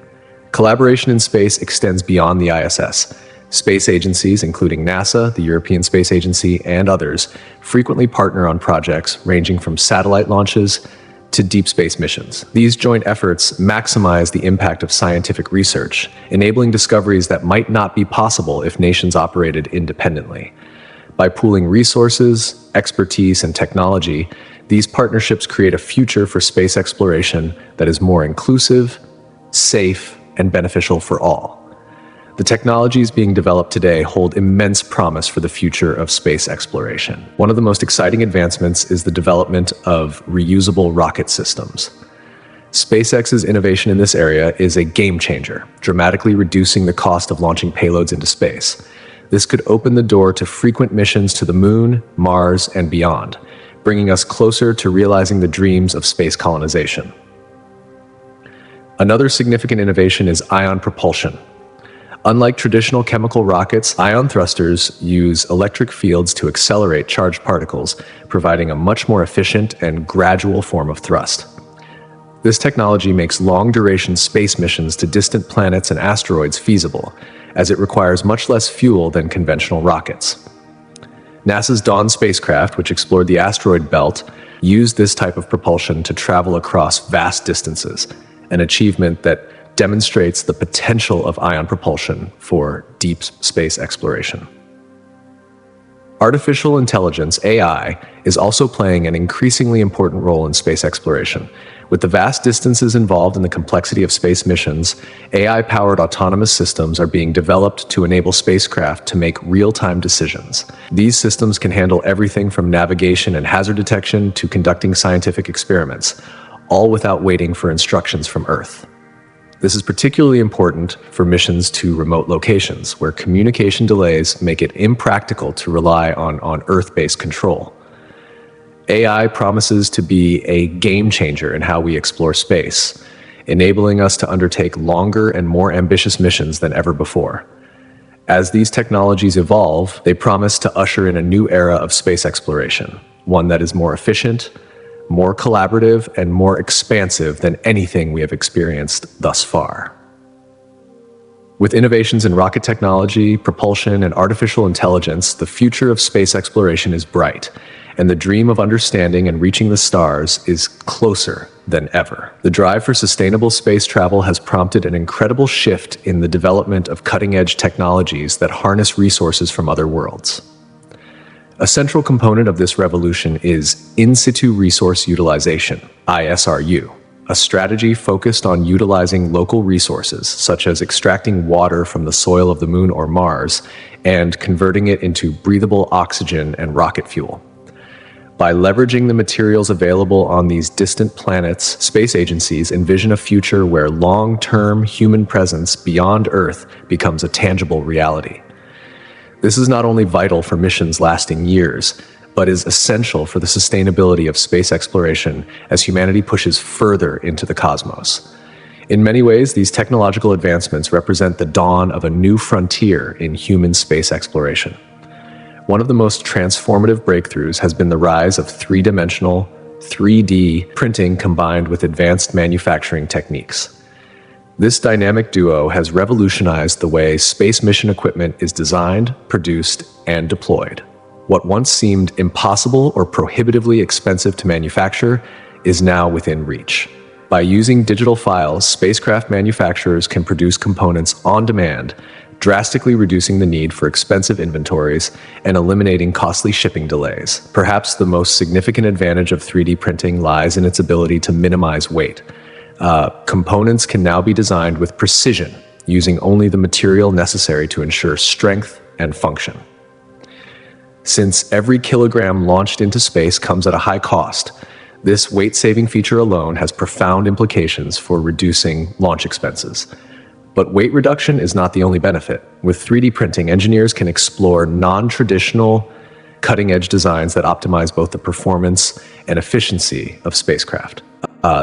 Speaker 1: Collaboration in space extends beyond the ISS. Space agencies, including NASA, the European Space Agency, and others, frequently partner on projects ranging from satellite launches to deep space missions. These joint efforts maximize the impact of scientific research, enabling discoveries that might not be possible if nations operated independently. By pooling resources, expertise, and technology, these partnerships create a future for space exploration that is more inclusive, safe, and beneficial for all. The technologies being developed today hold immense promise for the future of space exploration. One of the most exciting advancements is the development of reusable rocket systems. SpaceX's innovation in this area is a game changer, dramatically reducing the cost of launching payloads into space. This could open the door to frequent missions to the Moon, Mars, and beyond, bringing us closer to realizing the dreams of space colonization. Another significant innovation is ion propulsion. Unlike traditional chemical rockets, ion thrusters use electric fields to accelerate charged particles, providing a much more efficient and gradual form of thrust. This technology makes long-duration space missions to distant planets and asteroids feasible, as it requires much less fuel than conventional rockets. NASA's Dawn spacecraft, which explored the asteroid belt, used this type of propulsion to travel across vast distances, an achievement that demonstrates the potential of ion propulsion for deep space exploration. Artificial intelligence, AI, is also playing an increasingly important role in space exploration. With the vast distances involved in the complexity of space missions, AI-powered autonomous systems are being developed to enable spacecraft to make real-time decisions. These systems can handle everything from navigation and hazard detection to conducting scientific experiments, all without waiting for instructions from Earth. This is particularly important for missions to remote locations, where communication delays make it impractical to rely on Earth-based control. AI promises to be a game changer in how we explore space, enabling us to undertake longer and more ambitious missions than ever before. As these technologies evolve, they promise to usher in a new era of space exploration, one that is more efficient, more collaborative, and more expansive than anything we have experienced thus far. With innovations in rocket technology, propulsion, and artificial intelligence, the future of space exploration is bright, and the dream of understanding and reaching the stars is closer than ever. The drive for sustainable space travel has prompted an incredible shift in the development of cutting-edge technologies that harness resources from other worlds. A central component of this revolution is in situ resource utilization, ISRU, a strategy focused on utilizing local resources, such as extracting water from the soil of the Moon or Mars and converting it into breathable oxygen and rocket fuel. By leveraging the materials available on these distant planets, space agencies envision a future where long-term human presence beyond Earth becomes a tangible reality. This is not only vital for missions lasting years, but is essential for the sustainability of space exploration as humanity pushes further into the cosmos. In many ways, these technological advancements represent the dawn of a new frontier in human space exploration. One of the most transformative breakthroughs has been the rise of three-dimensional, 3D printing combined with advanced manufacturing techniques. This dynamic duo has revolutionized the way space mission equipment is designed, produced, and deployed. What once seemed impossible or prohibitively expensive to manufacture is now within reach. By using digital files, spacecraft manufacturers can produce components on demand, drastically reducing the need for expensive inventories and eliminating costly shipping delays. Perhaps the most significant advantage of 3D printing lies in its ability to minimize weight. Components can now be designed with precision, using only the material necessary to ensure strength and function. Since every kilogram launched into space comes at a high cost, this weight-saving feature alone has profound implications for reducing launch expenses. But weight reduction is not the only benefit. With 3D printing, engineers can explore non-traditional cutting-edge designs that optimize both the performance and efficiency of spacecraft.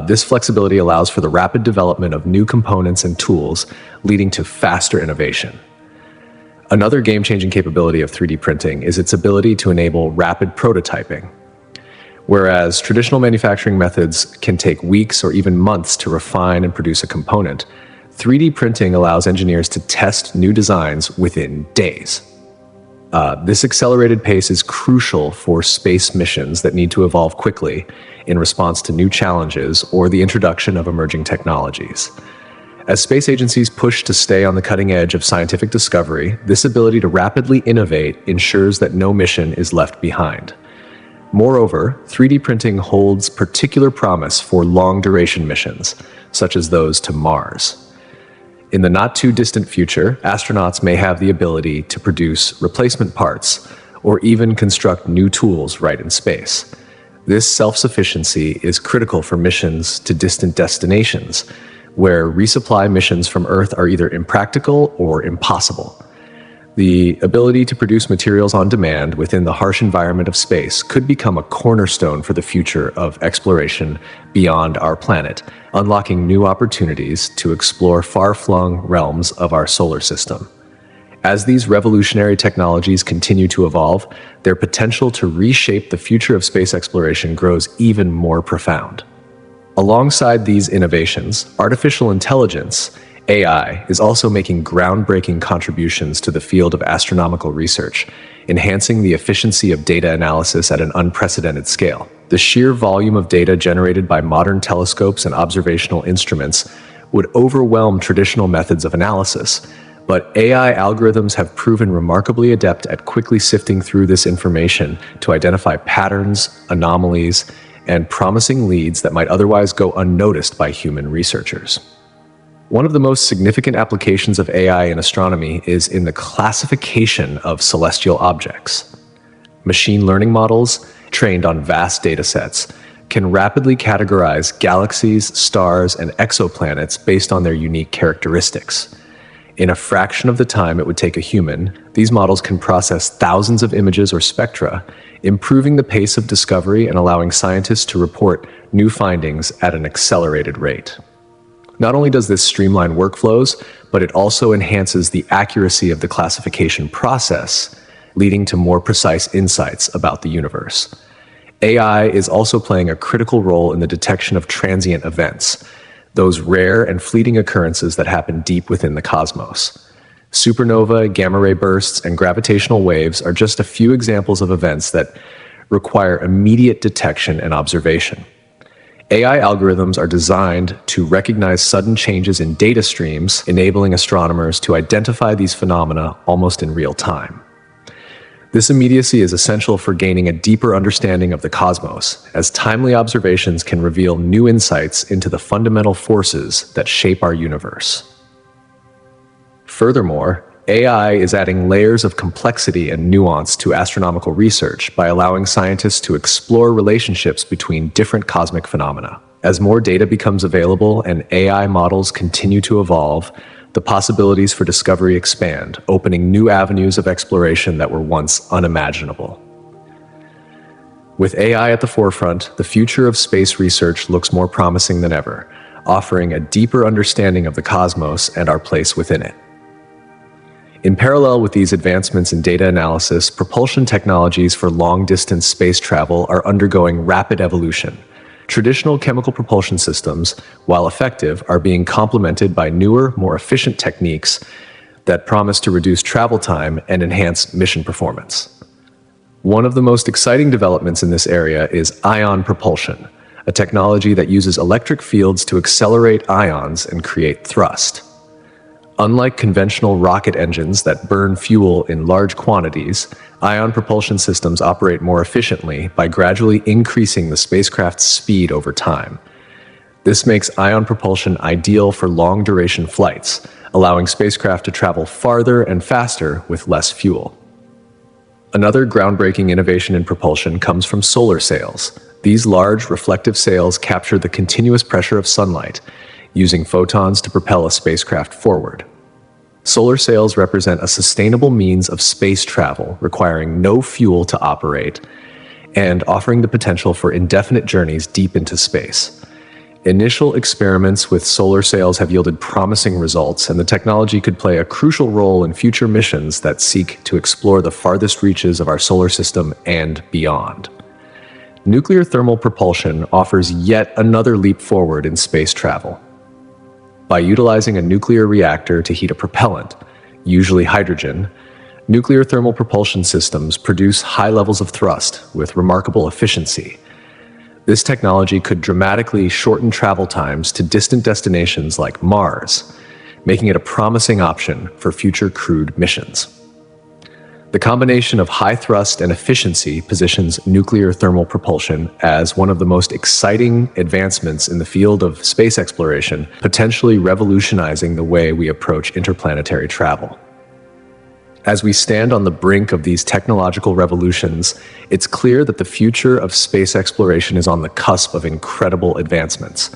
Speaker 1: This flexibility allows for the rapid development of new components and tools, leading to faster innovation. Another game-changing capability of 3D printing is its ability to enable rapid prototyping. Whereas traditional manufacturing methods can take weeks or even months to refine and produce a component, 3D printing allows engineers to test new designs within days. This accelerated pace is crucial for space missions that need to evolve quickly in response to new challenges or the introduction of emerging technologies. As space agencies push to stay on the cutting edge of scientific discovery, this ability to rapidly innovate ensures that no mission is left behind. Moreover, 3D printing holds particular promise for long-duration missions, such as those to Mars. In the not-too-distant future, astronauts may have the ability to produce replacement parts or even construct new tools right in space. This self-sufficiency is critical for missions to distant destinations, where resupply missions from Earth are either impractical or impossible. The ability to produce materials on demand within the harsh environment of space could become a cornerstone for the future of exploration beyond our planet, unlocking new opportunities to explore far-flung realms of our solar system. As these revolutionary technologies continue to evolve, their potential to reshape the future of space exploration grows even more profound. Alongside these innovations, artificial intelligence, AI, is also making groundbreaking contributions to the field of astronomical research, enhancing the efficiency of data analysis at an unprecedented scale. The sheer volume of data generated by modern telescopes and observational instruments would overwhelm traditional methods of analysis, but AI algorithms have proven remarkably adept at quickly sifting through this information to identify patterns, anomalies, and promising leads that might otherwise go unnoticed by human researchers. One of the most significant applications of AI in astronomy is in the classification of celestial objects. Machine learning models, trained on vast datasets, can rapidly categorize galaxies, stars, and exoplanets based on their unique characteristics. In a fraction of the time it would take a human, these models can process thousands of images or spectra, improving the pace of discovery and allowing scientists to report new findings at an accelerated rate. Not only does this streamline workflows, but it also enhances the accuracy of the classification process, leading to more precise insights about the universe. AI is also playing a critical role in the detection of transient events, those rare and fleeting occurrences that happen deep within the cosmos. Supernova, gamma-ray bursts, and gravitational waves are just a few examples of events that require immediate detection and observation. AI algorithms are designed to recognize sudden changes in data streams, enabling astronomers to identify these phenomena almost in real time. This immediacy is essential for gaining a deeper understanding of the cosmos, as timely observations can reveal new insights into the fundamental forces that shape our universe. Furthermore, AI is adding layers of complexity and nuance to astronomical research by allowing scientists to explore relationships between different cosmic phenomena. As more data becomes available and AI models continue to evolve, the possibilities for discovery expand, opening new avenues of exploration that were once unimaginable. With AI at the forefront, the future of space research looks more promising than ever, offering a deeper understanding of the cosmos and our place within it. In parallel with these advancements in data analysis, propulsion technologies for long-distance space travel are undergoing rapid evolution. Traditional chemical propulsion systems, while effective, are being complemented by newer, more efficient techniques that promise to reduce travel time and enhance mission performance. One of the most exciting developments in this area is ion propulsion, a technology that uses electric fields to accelerate ions and create thrust. Unlike conventional rocket engines that burn fuel in large quantities, ion propulsion systems operate more efficiently by gradually increasing the spacecraft's speed over time. This makes ion propulsion ideal for long-duration flights, allowing spacecraft to travel farther and faster with less fuel. Another groundbreaking innovation in propulsion comes from solar sails. These large, reflective sails capture the continuous pressure of sunlight, using photons to propel a spacecraft forward. Solar sails represent a sustainable means of space travel, requiring no fuel to operate, and offering the potential for indefinite journeys deep into space. Initial experiments with solar sails have yielded promising results, and the technology could play a crucial role in future missions that seek to explore the farthest reaches of our solar system and beyond. Nuclear thermal propulsion offers yet another leap forward in space travel. By utilizing a nuclear reactor to heat a propellant, usually hydrogen, nuclear thermal propulsion systems produce high levels of thrust with remarkable efficiency. This technology could dramatically shorten travel times to distant destinations like Mars, making it a promising option for future crewed missions. The combination of high thrust and efficiency positions nuclear thermal propulsion as one of the most exciting advancements in the field of space exploration, potentially revolutionizing the way we approach interplanetary travel. As we stand on the brink of these technological revolutions, it's clear that the future of space exploration is on the cusp of incredible advancements.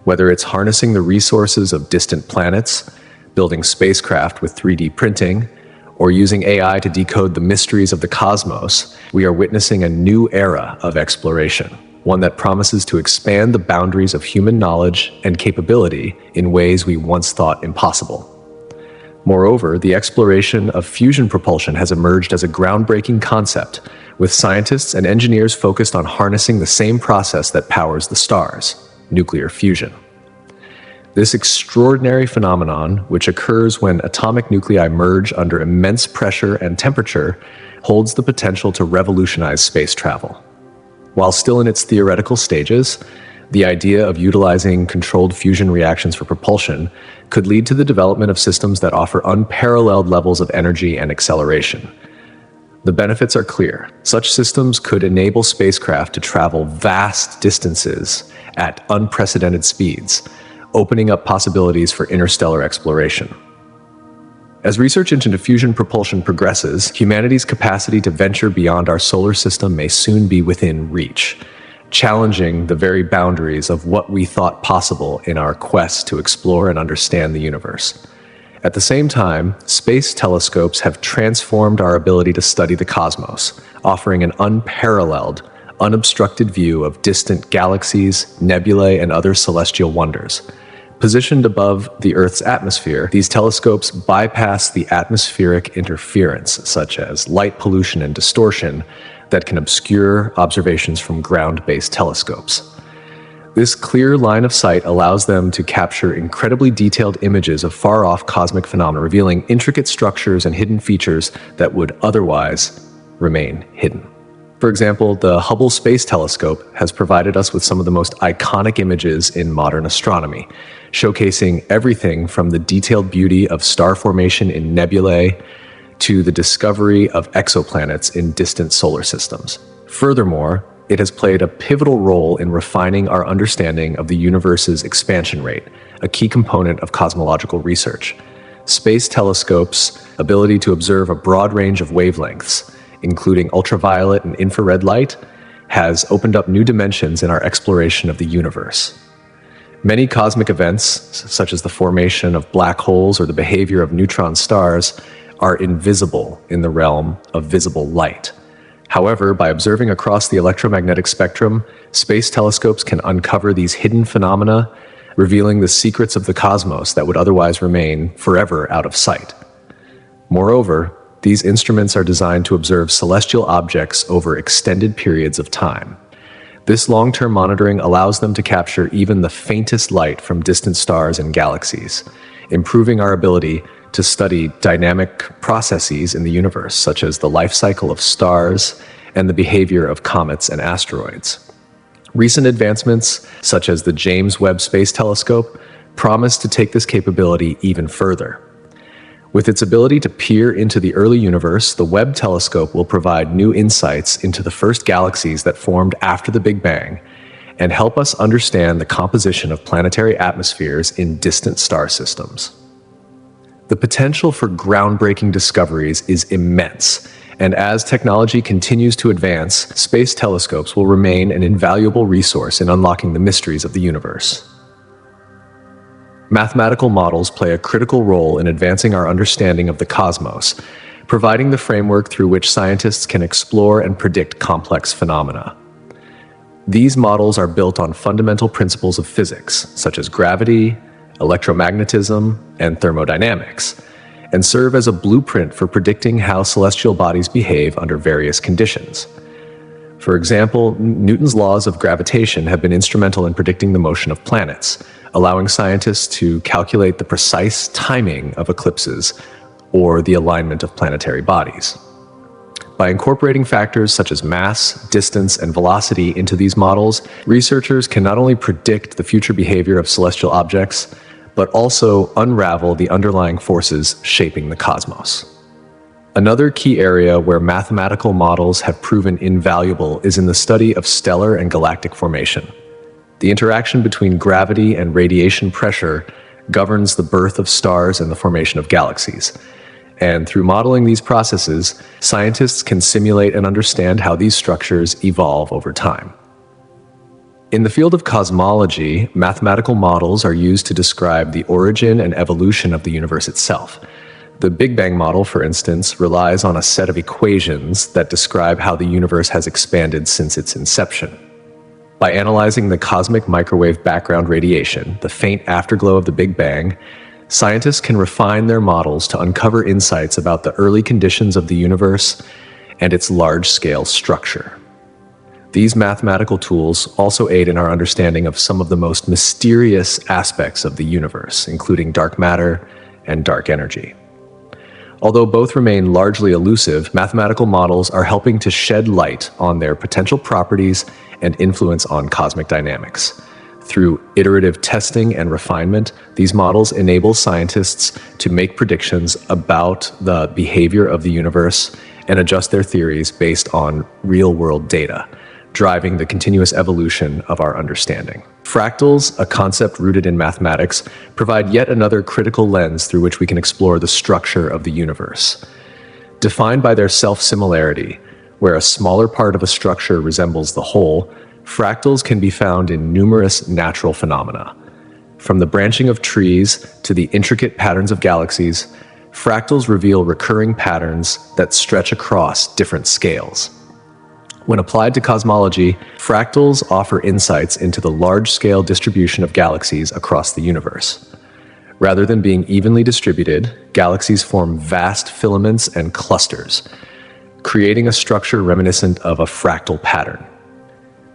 Speaker 1: Whether it's harnessing the resources of distant planets, building spacecraft with 3D printing, or using AI to decode the mysteries of the cosmos, we are witnessing a new era of exploration, one that promises to expand the boundaries of human knowledge and capability in ways we once thought impossible. Moreover, the exploration of fusion propulsion has emerged as a groundbreaking concept, with scientists and engineers focused on harnessing the same process that powers the stars, nuclear fusion. This extraordinary phenomenon, which occurs when atomic nuclei merge under immense pressure and temperature, holds the potential to revolutionize space travel. While still in its theoretical stages, the idea of utilizing controlled fusion reactions for propulsion could lead to the development of systems that offer unparalleled levels of energy and acceleration. The benefits are clear. Such systems could enable spacecraft to travel vast distances at unprecedented speeds, opening up possibilities for interstellar exploration. As research into fusion propulsion progresses, humanity's capacity to venture beyond our solar system may soon be within reach, challenging the very boundaries of what we thought possible in our quest to explore and understand the universe. At the same time, space telescopes have transformed our ability to study the cosmos, offering an unparalleled, unobstructed view of distant galaxies, nebulae, and other celestial wonders. Positioned above the Earth's atmosphere, these telescopes bypass the atmospheric interference, such as light pollution and distortion, that can obscure observations from ground-based telescopes. This clear line of sight allows them to capture incredibly detailed images of far-off cosmic phenomena, revealing intricate structures and hidden features that would otherwise remain hidden. For example, the Hubble Space Telescope has provided us with some of the most iconic images in modern astronomy, showcasing everything from the detailed beauty of star formation in nebulae to the discovery of exoplanets in distant solar systems. Furthermore, it has played a pivotal role in refining our understanding of the universe's expansion rate, a key component of cosmological research. Space telescopes' ability to observe a broad range of wavelengths, including ultraviolet and infrared light, has opened up new dimensions in our exploration of the universe. Many cosmic events, such as the formation of black holes or the behavior of neutron stars, are invisible in the realm of visible light. However, by observing across the electromagnetic spectrum, space telescopes can uncover these hidden phenomena, revealing the secrets of the cosmos that would otherwise remain forever out of sight. Moreover, these instruments are designed to observe celestial objects over extended periods of time. This long-term monitoring allows them to capture even the faintest light from distant stars and galaxies, improving our ability to study dynamic processes in the universe, such as the life cycle of stars and the behavior of comets and asteroids. Recent advancements, such as the James Webb Space Telescope, promise to take this capability even further. With its ability to peer into the early universe, the Webb telescope will provide new insights into the first galaxies that formed after the Big Bang and help us understand the composition of planetary atmospheres in distant star systems. The potential for groundbreaking discoveries is immense, and as technology continues to advance, space telescopes will remain an invaluable resource in unlocking the mysteries of the universe. Mathematical models play a critical role in advancing our understanding of the cosmos, providing the framework through which scientists can explore and predict complex phenomena. These models are built on fundamental principles of physics, such as gravity, electromagnetism, and thermodynamics, and serve as a blueprint for predicting how celestial bodies behave under various conditions. For example, Newton's laws of gravitation have been instrumental in predicting the motion of planets, allowing scientists to calculate the precise timing of eclipses or the alignment of planetary bodies. By incorporating factors such as mass, distance, and velocity into these models, researchers can not only predict the future behavior of celestial objects, but also unravel the underlying forces shaping the cosmos. Another key area where mathematical models have proven invaluable is in the study of stellar and galactic formation. The interaction between gravity and radiation pressure governs the birth of stars and the formation of galaxies. And through modeling these processes, scientists can simulate and understand how these structures evolve over time. In the field of cosmology, mathematical models are used to describe the origin and evolution of the universe itself. The Big Bang model, for instance, relies on a set of equations that describe how the universe has expanded since its inception. By analyzing the cosmic microwave background radiation, the faint afterglow of the Big Bang, scientists can refine their models to uncover insights about the early conditions of the universe and its large-scale structure. These mathematical tools also aid in our understanding of some of the most mysterious aspects of the universe, including dark matter and dark energy. Although both remain largely elusive, mathematical models are helping to shed light on their potential properties and influence on cosmic dynamics. Through iterative testing and refinement, these models enable scientists to make predictions about the behavior of the universe and adjust their theories based on real-world data, driving the continuous evolution of our understanding. Fractals, a concept rooted in mathematics, provide yet another critical lens through which we can explore the structure of the universe. Defined by their self-similarity, where a smaller part of a structure resembles the whole, fractals can be found in numerous natural phenomena. From the branching of trees to the intricate patterns of galaxies, fractals reveal recurring patterns that stretch across different scales. When applied to cosmology, fractals offer insights into the large-scale distribution of galaxies across the universe. Rather than being evenly distributed, galaxies form vast filaments and clusters, creating a structure reminiscent of a fractal pattern.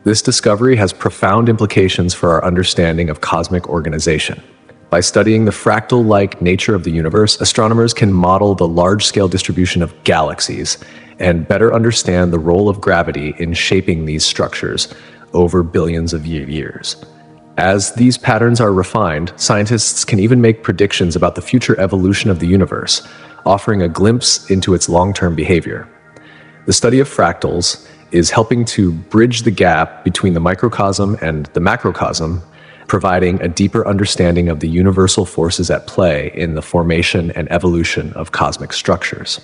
Speaker 1: This discovery has profound implications for our understanding of cosmic organization. By studying the fractal-like nature of the universe, astronomers can model the large-scale distribution of galaxies and better understand the role of gravity in shaping these structures over billions of years. As these patterns are refined, scientists can even make predictions about the future evolution of the universe, offering a glimpse into its long-term behavior. The study of fractals is helping to bridge the gap between the microcosm and the macrocosm, providing a deeper understanding of the universal forces at play in the formation and evolution of cosmic structures.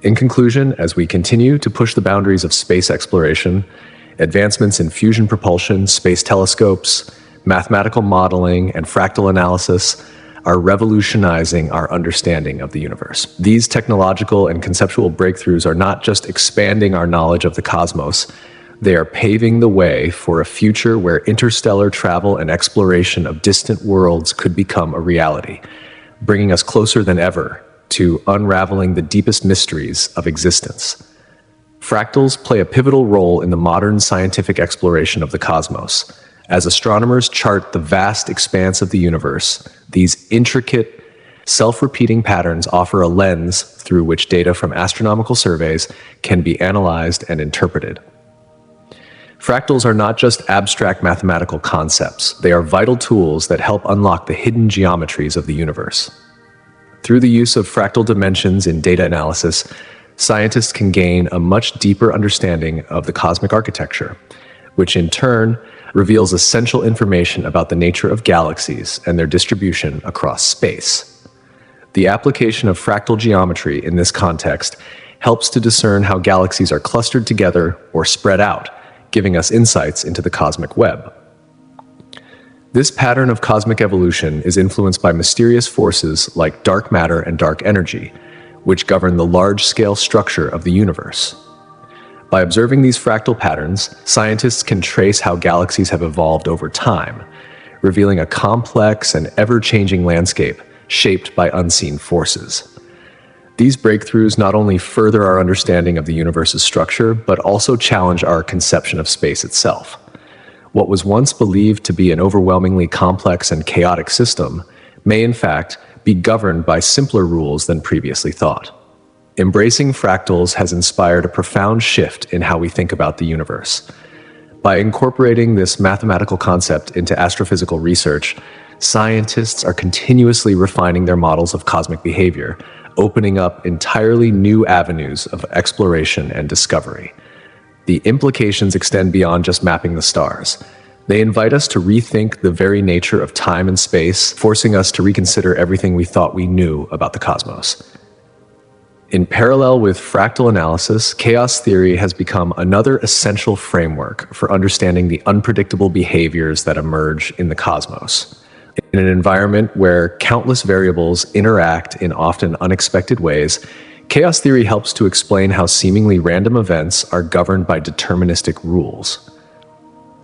Speaker 1: In conclusion, as we continue to push the boundaries of space exploration, advancements in fusion propulsion, space telescopes, mathematical modeling, and fractal analysis are revolutionizing our understanding of the universe. These technological and conceptual breakthroughs are not just expanding our knowledge of the cosmos, they are paving the way for a future where interstellar travel and exploration of distant worlds could become a reality, bringing us closer than ever to unraveling the deepest mysteries of existence. Fractals play a pivotal role in the modern scientific exploration of the cosmos. As astronomers chart the vast expanse of the universe, these intricate, self-repeating patterns offer a lens through which data from astronomical surveys can be analyzed and interpreted. Fractals are not just abstract mathematical concepts, they are vital tools that help unlock the hidden geometries of the universe. Through the use of fractal dimensions in data analysis, scientists can gain a much deeper understanding of the cosmic architecture, which in turn reveals essential information about the nature of galaxies and their distribution across space. The application of fractal geometry in this context helps to discern how galaxies are clustered together or spread out, giving us insights into the cosmic web. This pattern of cosmic evolution is influenced by mysterious forces like dark matter and dark energy, which govern the large-scale structure of the universe. By observing these fractal patterns, scientists can trace how galaxies have evolved over time, revealing a complex and ever-changing landscape shaped by unseen forces. These breakthroughs not only further our understanding of the universe's structure, but also challenge our conception of space itself. What was once believed to be an overwhelmingly complex and chaotic system may in fact be governed by simpler rules than previously thought. Embracing fractals has inspired a profound shift in how we think about the universe. By incorporating this mathematical concept into astrophysical research, scientists are continuously refining their models of cosmic behavior, opening up entirely new avenues of exploration and discovery. The implications extend beyond just mapping the stars. They invite us to rethink the very nature of time and space, forcing us to reconsider everything we thought we knew about the cosmos. In parallel with fractal analysis, chaos theory has become another essential framework for understanding the unpredictable behaviors that emerge in the cosmos. In an environment where countless variables interact in often unexpected ways, chaos theory helps to explain how seemingly random events are governed by deterministic rules.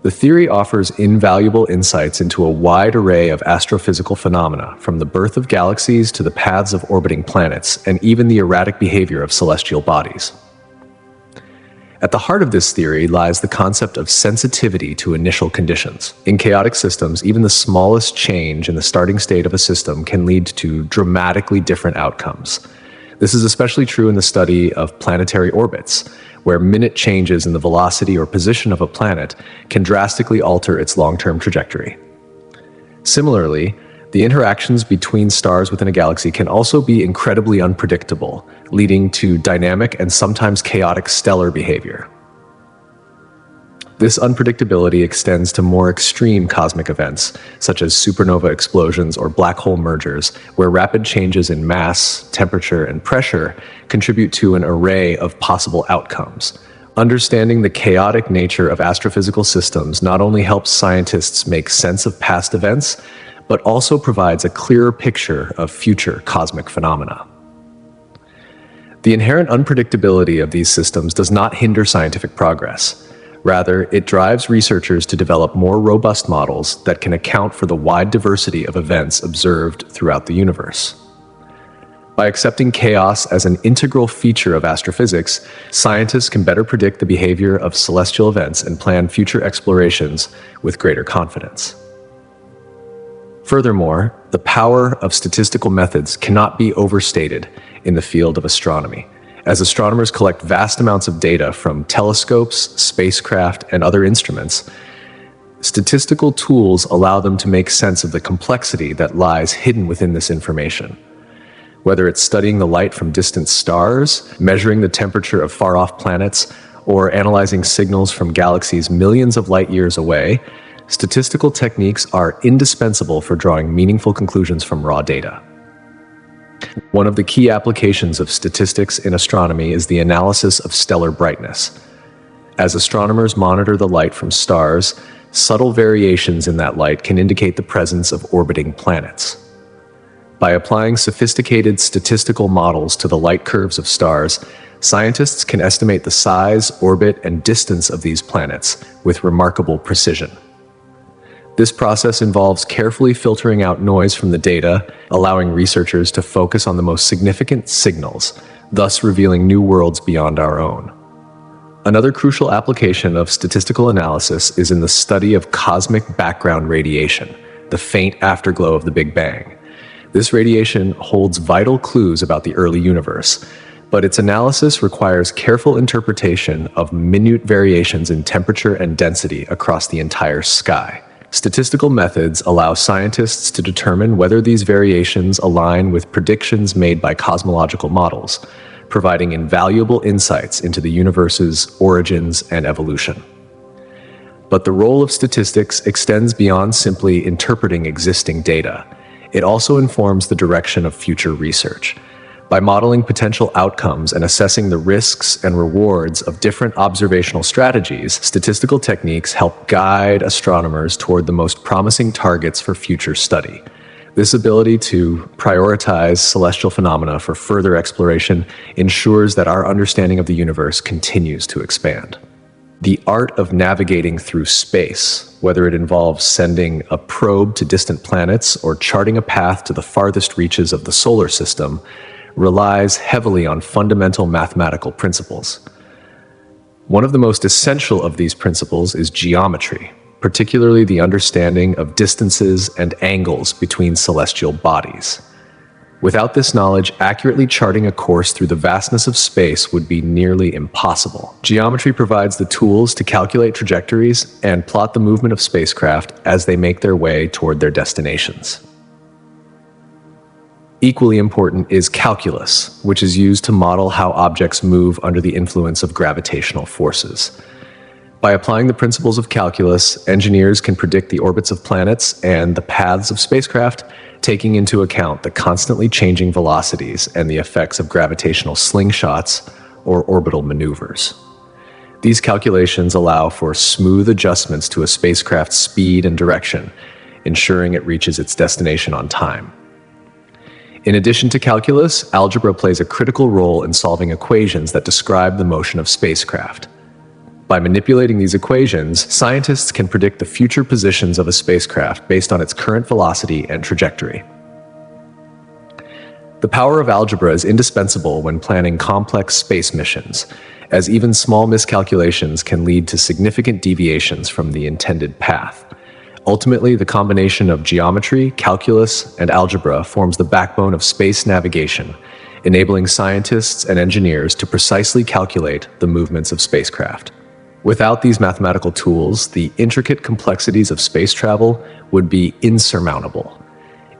Speaker 1: The theory offers invaluable insights into a wide array of astrophysical phenomena, from the birth of galaxies to the paths of orbiting planets, and even the erratic behavior of celestial bodies. At the heart of this theory lies the concept of sensitivity to initial conditions. In chaotic systems, even the smallest change in the starting state of a system can lead to dramatically different outcomes. This is especially true in the study of planetary orbits, where minute changes in the velocity or position of a planet can drastically alter its long-term trajectory. Similarly, the interactions between stars within a galaxy can also be incredibly unpredictable, leading to dynamic and sometimes chaotic stellar behavior. This unpredictability extends to more extreme cosmic events, such as supernova explosions or black hole mergers, where rapid changes in mass, temperature, and pressure contribute to an array of possible outcomes. Understanding the chaotic nature of astrophysical systems not only helps scientists make sense of past events, but also provides a clearer picture of future cosmic phenomena. The inherent unpredictability of these systems does not hinder scientific progress. Rather, it drives researchers to develop more robust models that can account for the wide diversity of events observed throughout the universe. By accepting chaos as an integral feature of astrophysics, scientists can better predict the behavior of celestial events and plan future explorations with greater confidence. Furthermore, the power of statistical methods cannot be overstated in the field of astronomy. As astronomers collect vast amounts of data from telescopes, spacecraft, and other instruments, statistical tools allow them to make sense of the complexity that lies hidden within this information. Whether it's studying the light from distant stars, measuring the temperature of far-off planets, or analyzing signals from galaxies millions of light years away, statistical techniques are indispensable for drawing meaningful conclusions from raw data. One of the key applications of statistics in astronomy is the analysis of stellar brightness. As astronomers monitor the light from stars, subtle variations in that light can indicate the presence of orbiting planets. By applying sophisticated statistical models to the light curves of stars, scientists can estimate the size, orbit, and distance of these planets with remarkable precision. This process involves carefully filtering out noise from the data, allowing researchers to focus on the most significant signals, thus revealing new worlds beyond our own. Another crucial application of statistical analysis is in the study of cosmic background radiation, the faint afterglow of the Big Bang. This radiation holds vital clues about the early universe, but its analysis requires careful interpretation of minute variations in temperature and density across the entire sky. Statistical methods allow scientists to determine whether these variations align with predictions made by cosmological models, providing invaluable insights into the universe's origins and evolution. But the role of statistics extends beyond simply interpreting existing data. It also informs the direction of future research. By modeling potential outcomes and assessing the risks and rewards of different observational strategies, statistical techniques help guide astronomers toward the most promising targets for future study. This ability to prioritize celestial phenomena for further exploration ensures that our understanding of the universe continues to expand. The art of navigating through space, whether it involves sending a probe to distant planets or charting a path to the farthest reaches of the solar system, relies heavily on fundamental mathematical principles. One of the most essential of these principles is geometry, particularly the understanding of distances and angles between celestial bodies. Without this knowledge, accurately charting a course through the vastness of space would be nearly impossible. Geometry provides the tools to calculate trajectories and plot the movement of spacecraft as they make their way toward their destinations. Equally important is calculus, which is used to model how objects move under the influence of gravitational forces. By applying the principles of calculus, engineers can predict the orbits of planets and the paths of spacecraft, taking into account the constantly changing velocities and the effects of gravitational slingshots or orbital maneuvers. These calculations allow for smooth adjustments to a spacecraft's speed and direction, ensuring it reaches its destination on time. In addition to calculus, algebra plays a critical role in solving equations that describe the motion of spacecraft. By manipulating these equations, scientists can predict the future positions of a spacecraft based on its current velocity and trajectory. The power of algebra is indispensable when planning complex space missions, as even small miscalculations can lead to significant deviations from the intended path. Ultimately, the combination of geometry, calculus, and algebra forms the backbone of space navigation, enabling scientists and engineers to precisely calculate the movements of spacecraft. Without these mathematical tools, the intricate complexities of space travel would be insurmountable.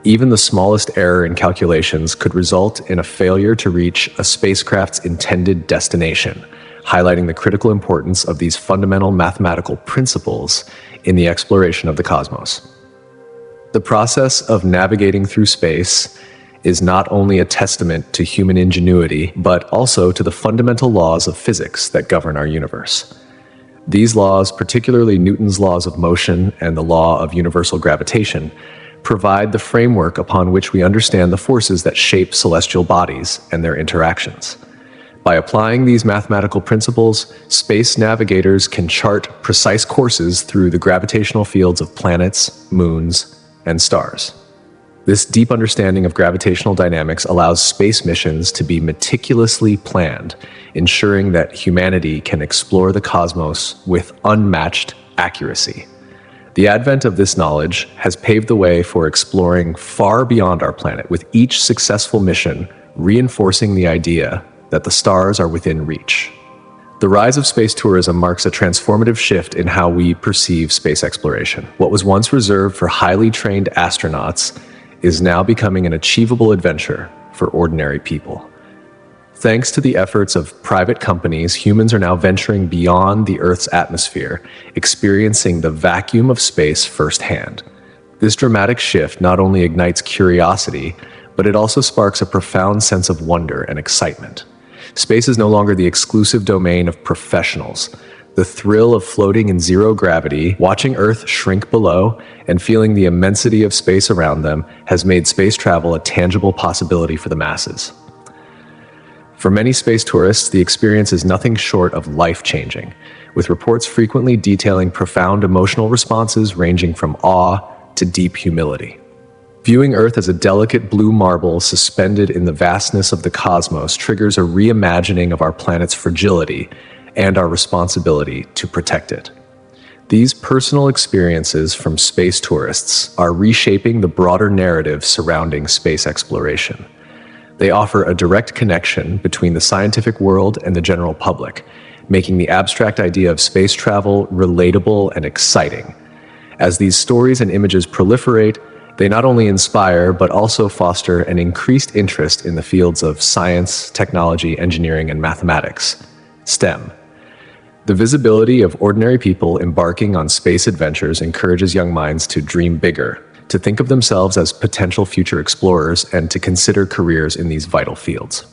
Speaker 1: Even the smallest error in calculations could result in a failure to reach a spacecraft's intended destination, highlighting the critical importance of these fundamental mathematical principles in the exploration of the cosmos. The process of navigating through space is not only a testament to human ingenuity, but also to the fundamental laws of physics that govern our universe. These laws, particularly Newton's laws of motion and the law of universal gravitation, provide the framework upon which we understand the forces that shape celestial bodies and their interactions. By applying these mathematical principles, space navigators can chart precise courses through the gravitational fields of planets, moons, and stars. This deep understanding of gravitational dynamics allows space missions to be meticulously planned, ensuring that humanity can explore the cosmos with unmatched accuracy. The advent of this knowledge has paved the way for exploring far beyond our planet, with each successful mission reinforcing the idea that the stars are within reach. The rise of space tourism marks a transformative shift in how we perceive space exploration. What was once reserved for highly trained astronauts is now becoming an achievable adventure for ordinary people. Thanks to the efforts of private companies, humans are now venturing beyond the Earth's atmosphere, experiencing the vacuum of space firsthand. This dramatic shift not only ignites curiosity, but it also sparks a profound sense of wonder and excitement. Space is no longer the exclusive domain of professionals. The thrill of floating in zero gravity, watching Earth shrink below, and feeling the immensity of space around them has made space travel a tangible possibility for the masses. For many space tourists, the experience is nothing short of life-changing, with reports frequently detailing profound emotional responses ranging from awe to deep humility. Viewing Earth as a delicate blue marble suspended in the vastness of the cosmos triggers a reimagining of our planet's fragility and our responsibility to protect it. These personal experiences from space tourists are reshaping the broader narrative surrounding space exploration. They offer a direct connection between the scientific world and the general public, making the abstract idea of space travel relatable and exciting. As these stories and images proliferate, they not only inspire, but also foster an increased interest in the fields of science, technology, engineering, and mathematics, STEM. The visibility of ordinary people embarking on space adventures encourages young minds to dream bigger, to think of themselves as potential future explorers and to consider careers in these vital fields.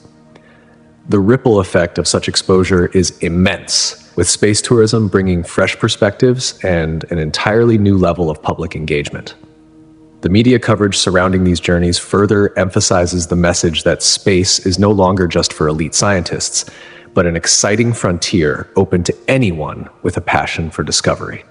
Speaker 1: The ripple effect of such exposure is immense, with space tourism bringing fresh perspectives and an entirely new level of public engagement. The media coverage surrounding these journeys further emphasizes the message that space is no longer just for elite scientists, but an exciting frontier open to anyone with a passion for discovery.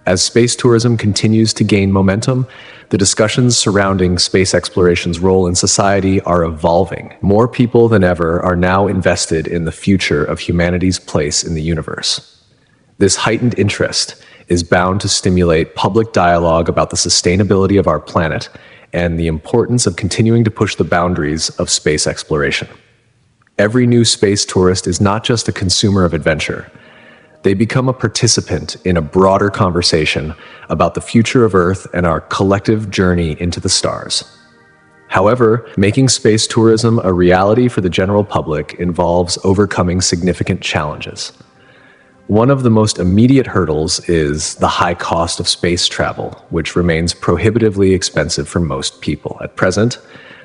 Speaker 1: As space tourism continues to gain momentum, the discussions surrounding space exploration's role in society are evolving. More people than ever are now invested in the future of humanity's place in the universe. This heightened interest is bound to stimulate public dialogue about the sustainability of our planet and the importance of continuing to push the boundaries of space exploration. Every new space tourist is not just a consumer of adventure. They become a participant in a broader conversation about the future of Earth and our collective journey into the stars. However, making space tourism a reality for the general public involves overcoming significant challenges. One of the most immediate hurdles is the high cost of space travel, which remains prohibitively expensive for most people. At present,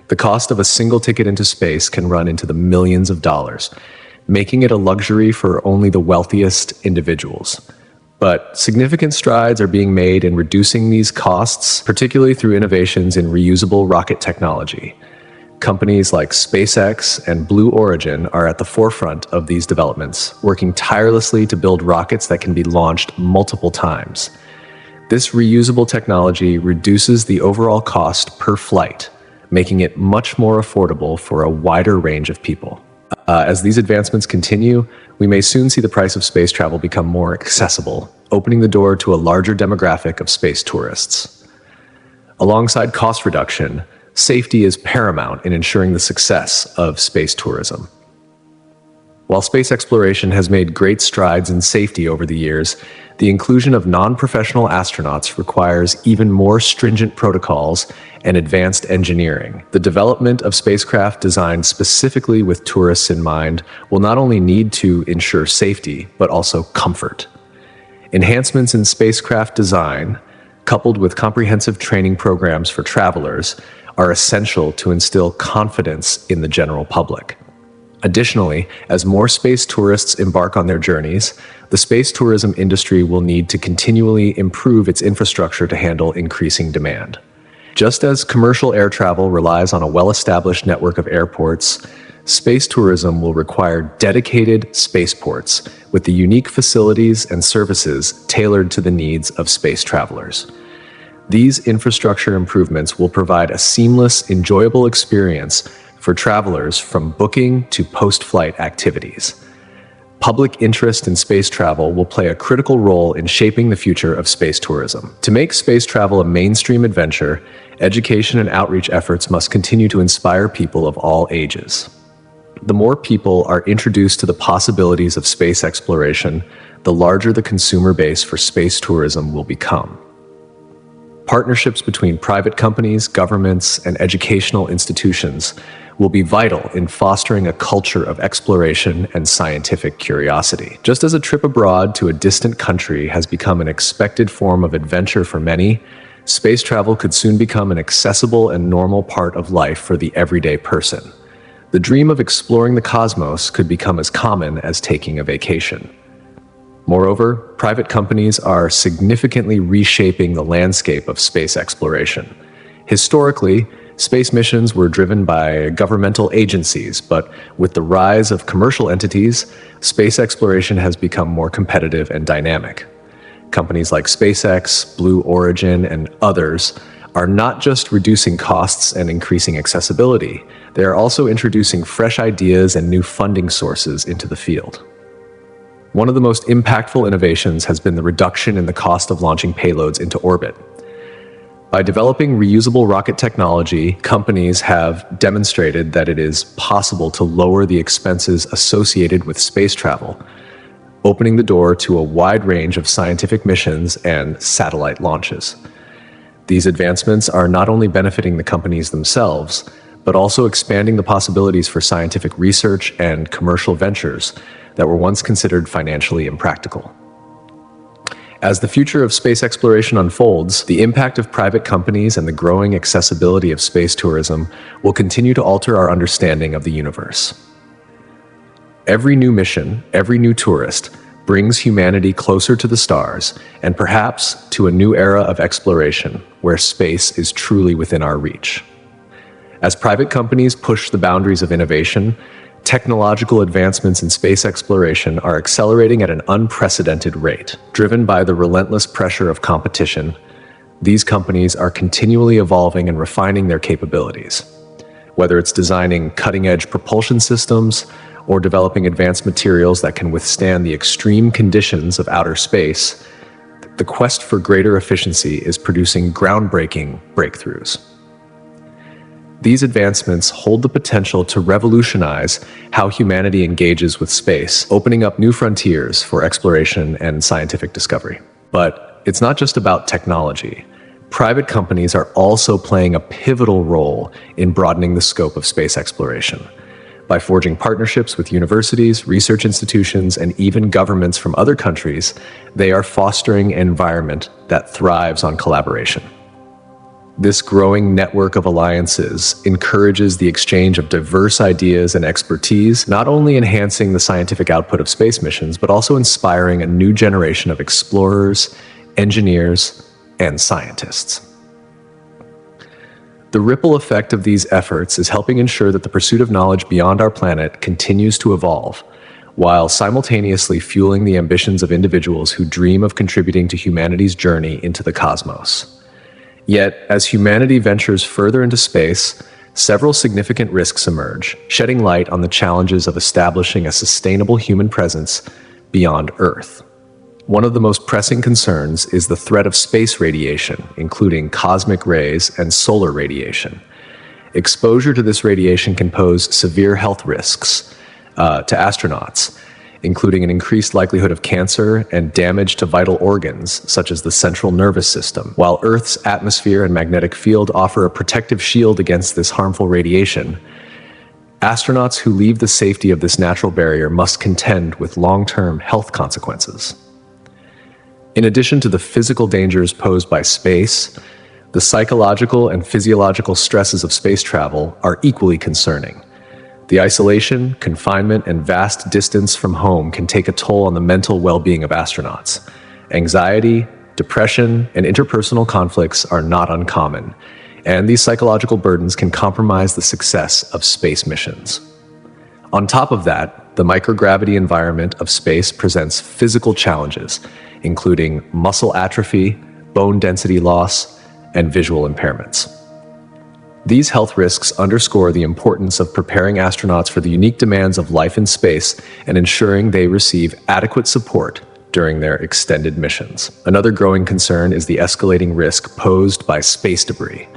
Speaker 1: the cost of a single ticket into space can run into the millions of dollars, making it a luxury for only the wealthiest individuals. But significant strides are being made in reducing these costs, particularly through innovations in reusable rocket technology. Companies like SpaceX and Blue Origin are at the forefront of these developments, working tirelessly to build rockets that can be launched multiple times. This reusable technology reduces the overall cost per flight, making it much more affordable for a wider range of people. As these advancements continue, we may soon see the price of space travel become more accessible, opening the door to a larger demographic of space tourists. Alongside cost reduction, safety is paramount in ensuring the success of space tourism. While space exploration has made great strides in safety over the years, the inclusion of non-professional astronauts requires even more stringent protocols and advanced engineering. The development of spacecraft designed specifically with tourists in mind will not only need to ensure safety, but also comfort. Enhancements in spacecraft design, coupled with comprehensive training programs for travelers, are essential to instill confidence in the general public. Additionally, as more space tourists embark on their journeys, the space tourism industry will need to continually improve its infrastructure to handle increasing demand. Just as commercial air travel relies on a well-established network of airports, space tourism will require dedicated spaceports with the unique facilities and services tailored to the needs of space travelers. These infrastructure improvements will provide a seamless, enjoyable experience for travelers from booking to post-flight activities. Public interest in space travel will play a critical role in shaping the future of space tourism. To make space travel a mainstream adventure, education and outreach efforts must continue to inspire people of all ages. The more people are introduced to the possibilities of space exploration, the larger the consumer base for space tourism will become. Partnerships between private companies, governments, and educational institutions will be vital in fostering a culture of exploration and scientific curiosity. Just as a trip abroad to a distant country has become an expected form of adventure for many, space travel could soon become an accessible and normal part of life for the everyday person. The dream of exploring the cosmos could become as common as taking a vacation. Moreover, private companies are significantly reshaping the landscape of space exploration. Historically, space missions were driven by governmental agencies, but with the rise of commercial entities, space exploration has become more competitive and dynamic. Companies like SpaceX, Blue Origin, and others are not just reducing costs and increasing accessibility, they are also introducing fresh ideas and new funding sources into the field. One of the most impactful innovations has been the reduction in the cost of launching payloads into orbit. By developing reusable rocket technology, companies have demonstrated that it is possible to lower the expenses associated with space travel, opening the door to a wide range of scientific missions and satellite launches. These advancements are not only benefiting the companies themselves, but also expanding the possibilities for scientific research and commercial ventures that were once considered financially impractical. As the future of space exploration unfolds, the impact of private companies and the growing accessibility of space tourism will continue to alter our understanding of the universe. Every new mission, every new tourist, brings humanity closer to the stars and perhaps to a new era of exploration where space is truly within our reach. As private companies push the boundaries of innovation, technological advancements in space exploration are accelerating at an unprecedented rate. Driven by the relentless pressure of competition, these companies are continually evolving and refining their capabilities. Whether it's designing cutting-edge propulsion systems or developing advanced materials that can withstand the extreme conditions of outer space, the quest for greater efficiency is producing groundbreaking breakthroughs. These advancements hold the potential to revolutionize how humanity engages with space, opening up new frontiers for exploration and scientific discovery. But it's not just about technology. Private companies are also playing a pivotal role in broadening the scope of space exploration. By forging partnerships with universities, research institutions, and even governments from other countries, they are fostering an environment that thrives on collaboration. This growing network of alliances encourages the exchange of diverse ideas and expertise, not only enhancing the scientific output of space missions, but also inspiring a new generation of explorers, engineers, and scientists. The ripple effect of these efforts is helping ensure that the pursuit of knowledge beyond our planet continues to evolve, while simultaneously fueling the ambitions of individuals who dream of contributing to humanity's journey into the cosmos. Yet, as humanity ventures further into space, several significant risks emerge, shedding light on the challenges of establishing a sustainable human presence beyond Earth. One of the most pressing concerns is the threat of space radiation, including cosmic rays and solar radiation. Exposure to this radiation can pose severe health risks to astronauts, including an increased likelihood of cancer and damage to vital organs, such as the central nervous system. While Earth's atmosphere and magnetic field offer a protective shield against this harmful radiation, astronauts who leave the safety of this natural barrier must contend with long-term health consequences. In addition to the physical dangers posed by space, the psychological and physiological stresses of space travel are equally concerning. The isolation, confinement, and vast distance from home can take a toll on the mental well-being of astronauts. Anxiety, depression, and interpersonal conflicts are not uncommon, and these psychological burdens can compromise the success of space missions. On top of that, the microgravity environment of space presents physical challenges, including muscle atrophy, bone density loss, and visual impairments. These health risks underscore the importance of preparing astronauts for the unique demands of life in space and ensuring they receive adequate support during their extended missions. Another growing concern is the escalating risk posed by space debris.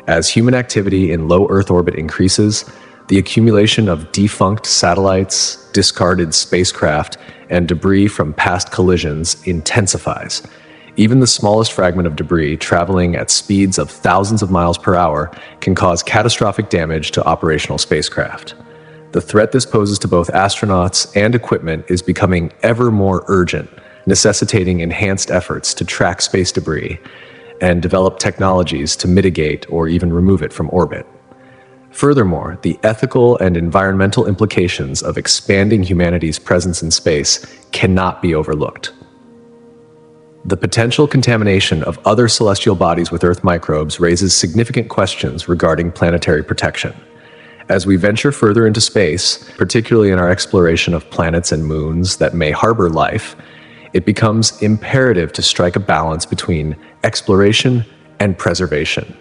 Speaker 1: As human activity in low Earth orbit increases, the accumulation of defunct satellites, discarded spacecraft, and debris from past collisions intensifies. Even the smallest fragment of debris traveling at speeds of thousands of miles per hour can cause catastrophic damage to operational spacecraft. The threat this poses to both astronauts and equipment is becoming ever more urgent, necessitating enhanced efforts to track space debris and develop technologies to mitigate or even remove it from orbit. Furthermore, the ethical and environmental implications of expanding humanity's presence in space cannot be overlooked. The potential contamination of other celestial bodies with Earth microbes raises significant questions regarding planetary protection. As we venture further into space, particularly in our exploration of planets and moons that may harbor life, it becomes imperative to strike a balance between exploration and preservation.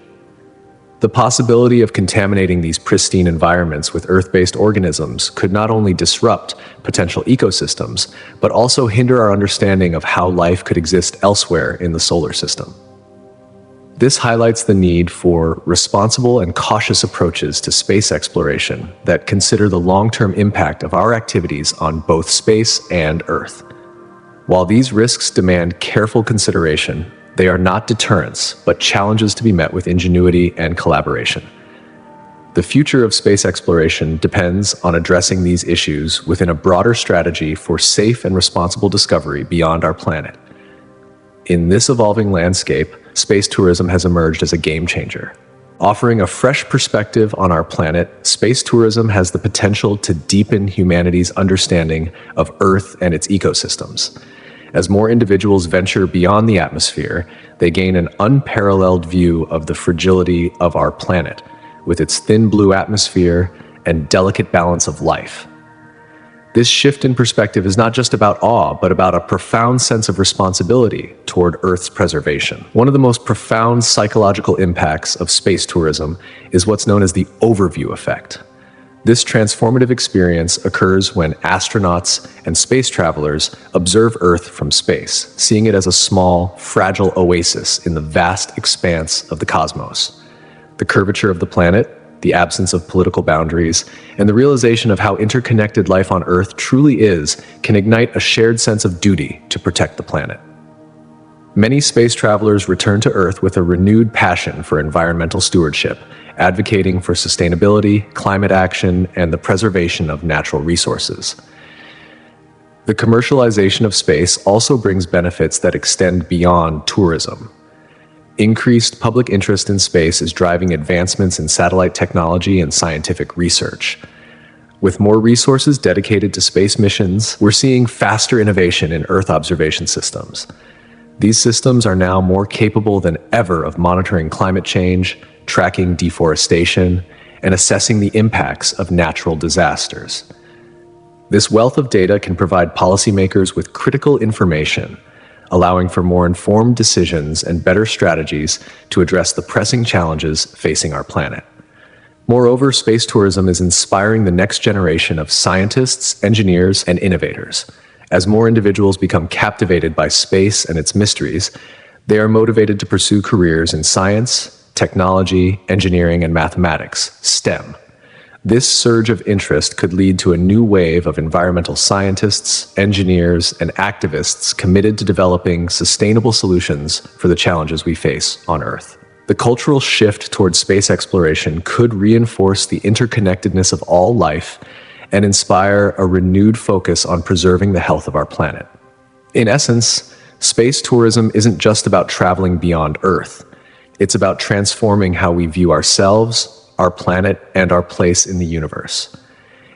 Speaker 1: The possibility of contaminating these pristine environments with Earth-based organisms could not only disrupt potential ecosystems, but also hinder our understanding of how life could exist elsewhere in the solar system. This highlights the need for responsible and cautious approaches to space exploration that consider the long-term impact of our activities on both space and Earth. While these risks demand careful consideration, they are not deterrents, but challenges to be met with ingenuity and collaboration. The future of space exploration depends on addressing these issues within a broader strategy for safe and responsible discovery beyond our planet. In this evolving landscape, space tourism has emerged as a game changer. Offering a fresh perspective on our planet, space tourism has the potential to deepen humanity's understanding of Earth and its ecosystems. As more individuals venture beyond the atmosphere, they gain an unparalleled view of the fragility of our planet, with its thin blue atmosphere and delicate balance of life. This shift in perspective is not just about awe, but about a profound sense of responsibility toward Earth's preservation. One of the most profound psychological impacts of space tourism is what's known as the overview effect. This transformative experience occurs when astronauts and space travelers observe Earth from space, seeing it as a small, fragile oasis in the vast expanse of the cosmos. The curvature of the planet, the absence of political boundaries, and the realization of how interconnected life on Earth truly is can ignite a shared sense of duty to protect the planet. Many space travelers return to Earth with a renewed passion for environmental stewardship, advocating for sustainability, climate action, and the preservation of natural resources. The commercialization of space also brings benefits that extend beyond tourism. Increased public interest in space is driving advancements in satellite technology and scientific research. With more resources dedicated to space missions, we're seeing faster innovation in Earth observation systems. These systems are now more capable than ever of monitoring climate change, tracking deforestation, and assessing the impacts of natural disasters. This wealth of data can provide policymakers with critical information, allowing for more informed decisions and better strategies to address the pressing challenges facing our planet. Moreover, space tourism is inspiring the next generation of scientists, engineers, and innovators. As more individuals become captivated by space and its mysteries, they are motivated to pursue careers in science, technology, engineering, and mathematics, STEM. This surge of interest could lead to a new wave of environmental scientists, engineers, and activists committed to developing sustainable solutions for the challenges we face on Earth. The cultural shift towards space exploration could reinforce the interconnectedness of all life and inspire a renewed focus on preserving the health of our planet. In essence, space tourism isn't just about traveling beyond Earth. It's about transforming how we view ourselves, our planet, and our place in the universe.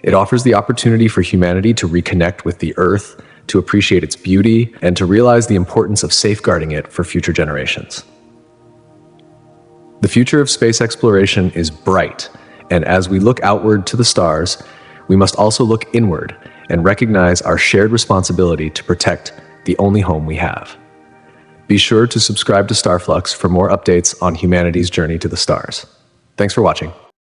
Speaker 1: It offers the opportunity for humanity to reconnect with the Earth, to appreciate its beauty, and to realize the importance of safeguarding it for future generations. The future of space exploration is bright, and as we look outward to the stars, we must also look inward and recognize our shared responsibility to protect the only home we have. Be sure to subscribe to Starflux for more updates on humanity's journey to the stars. Thanks for watching.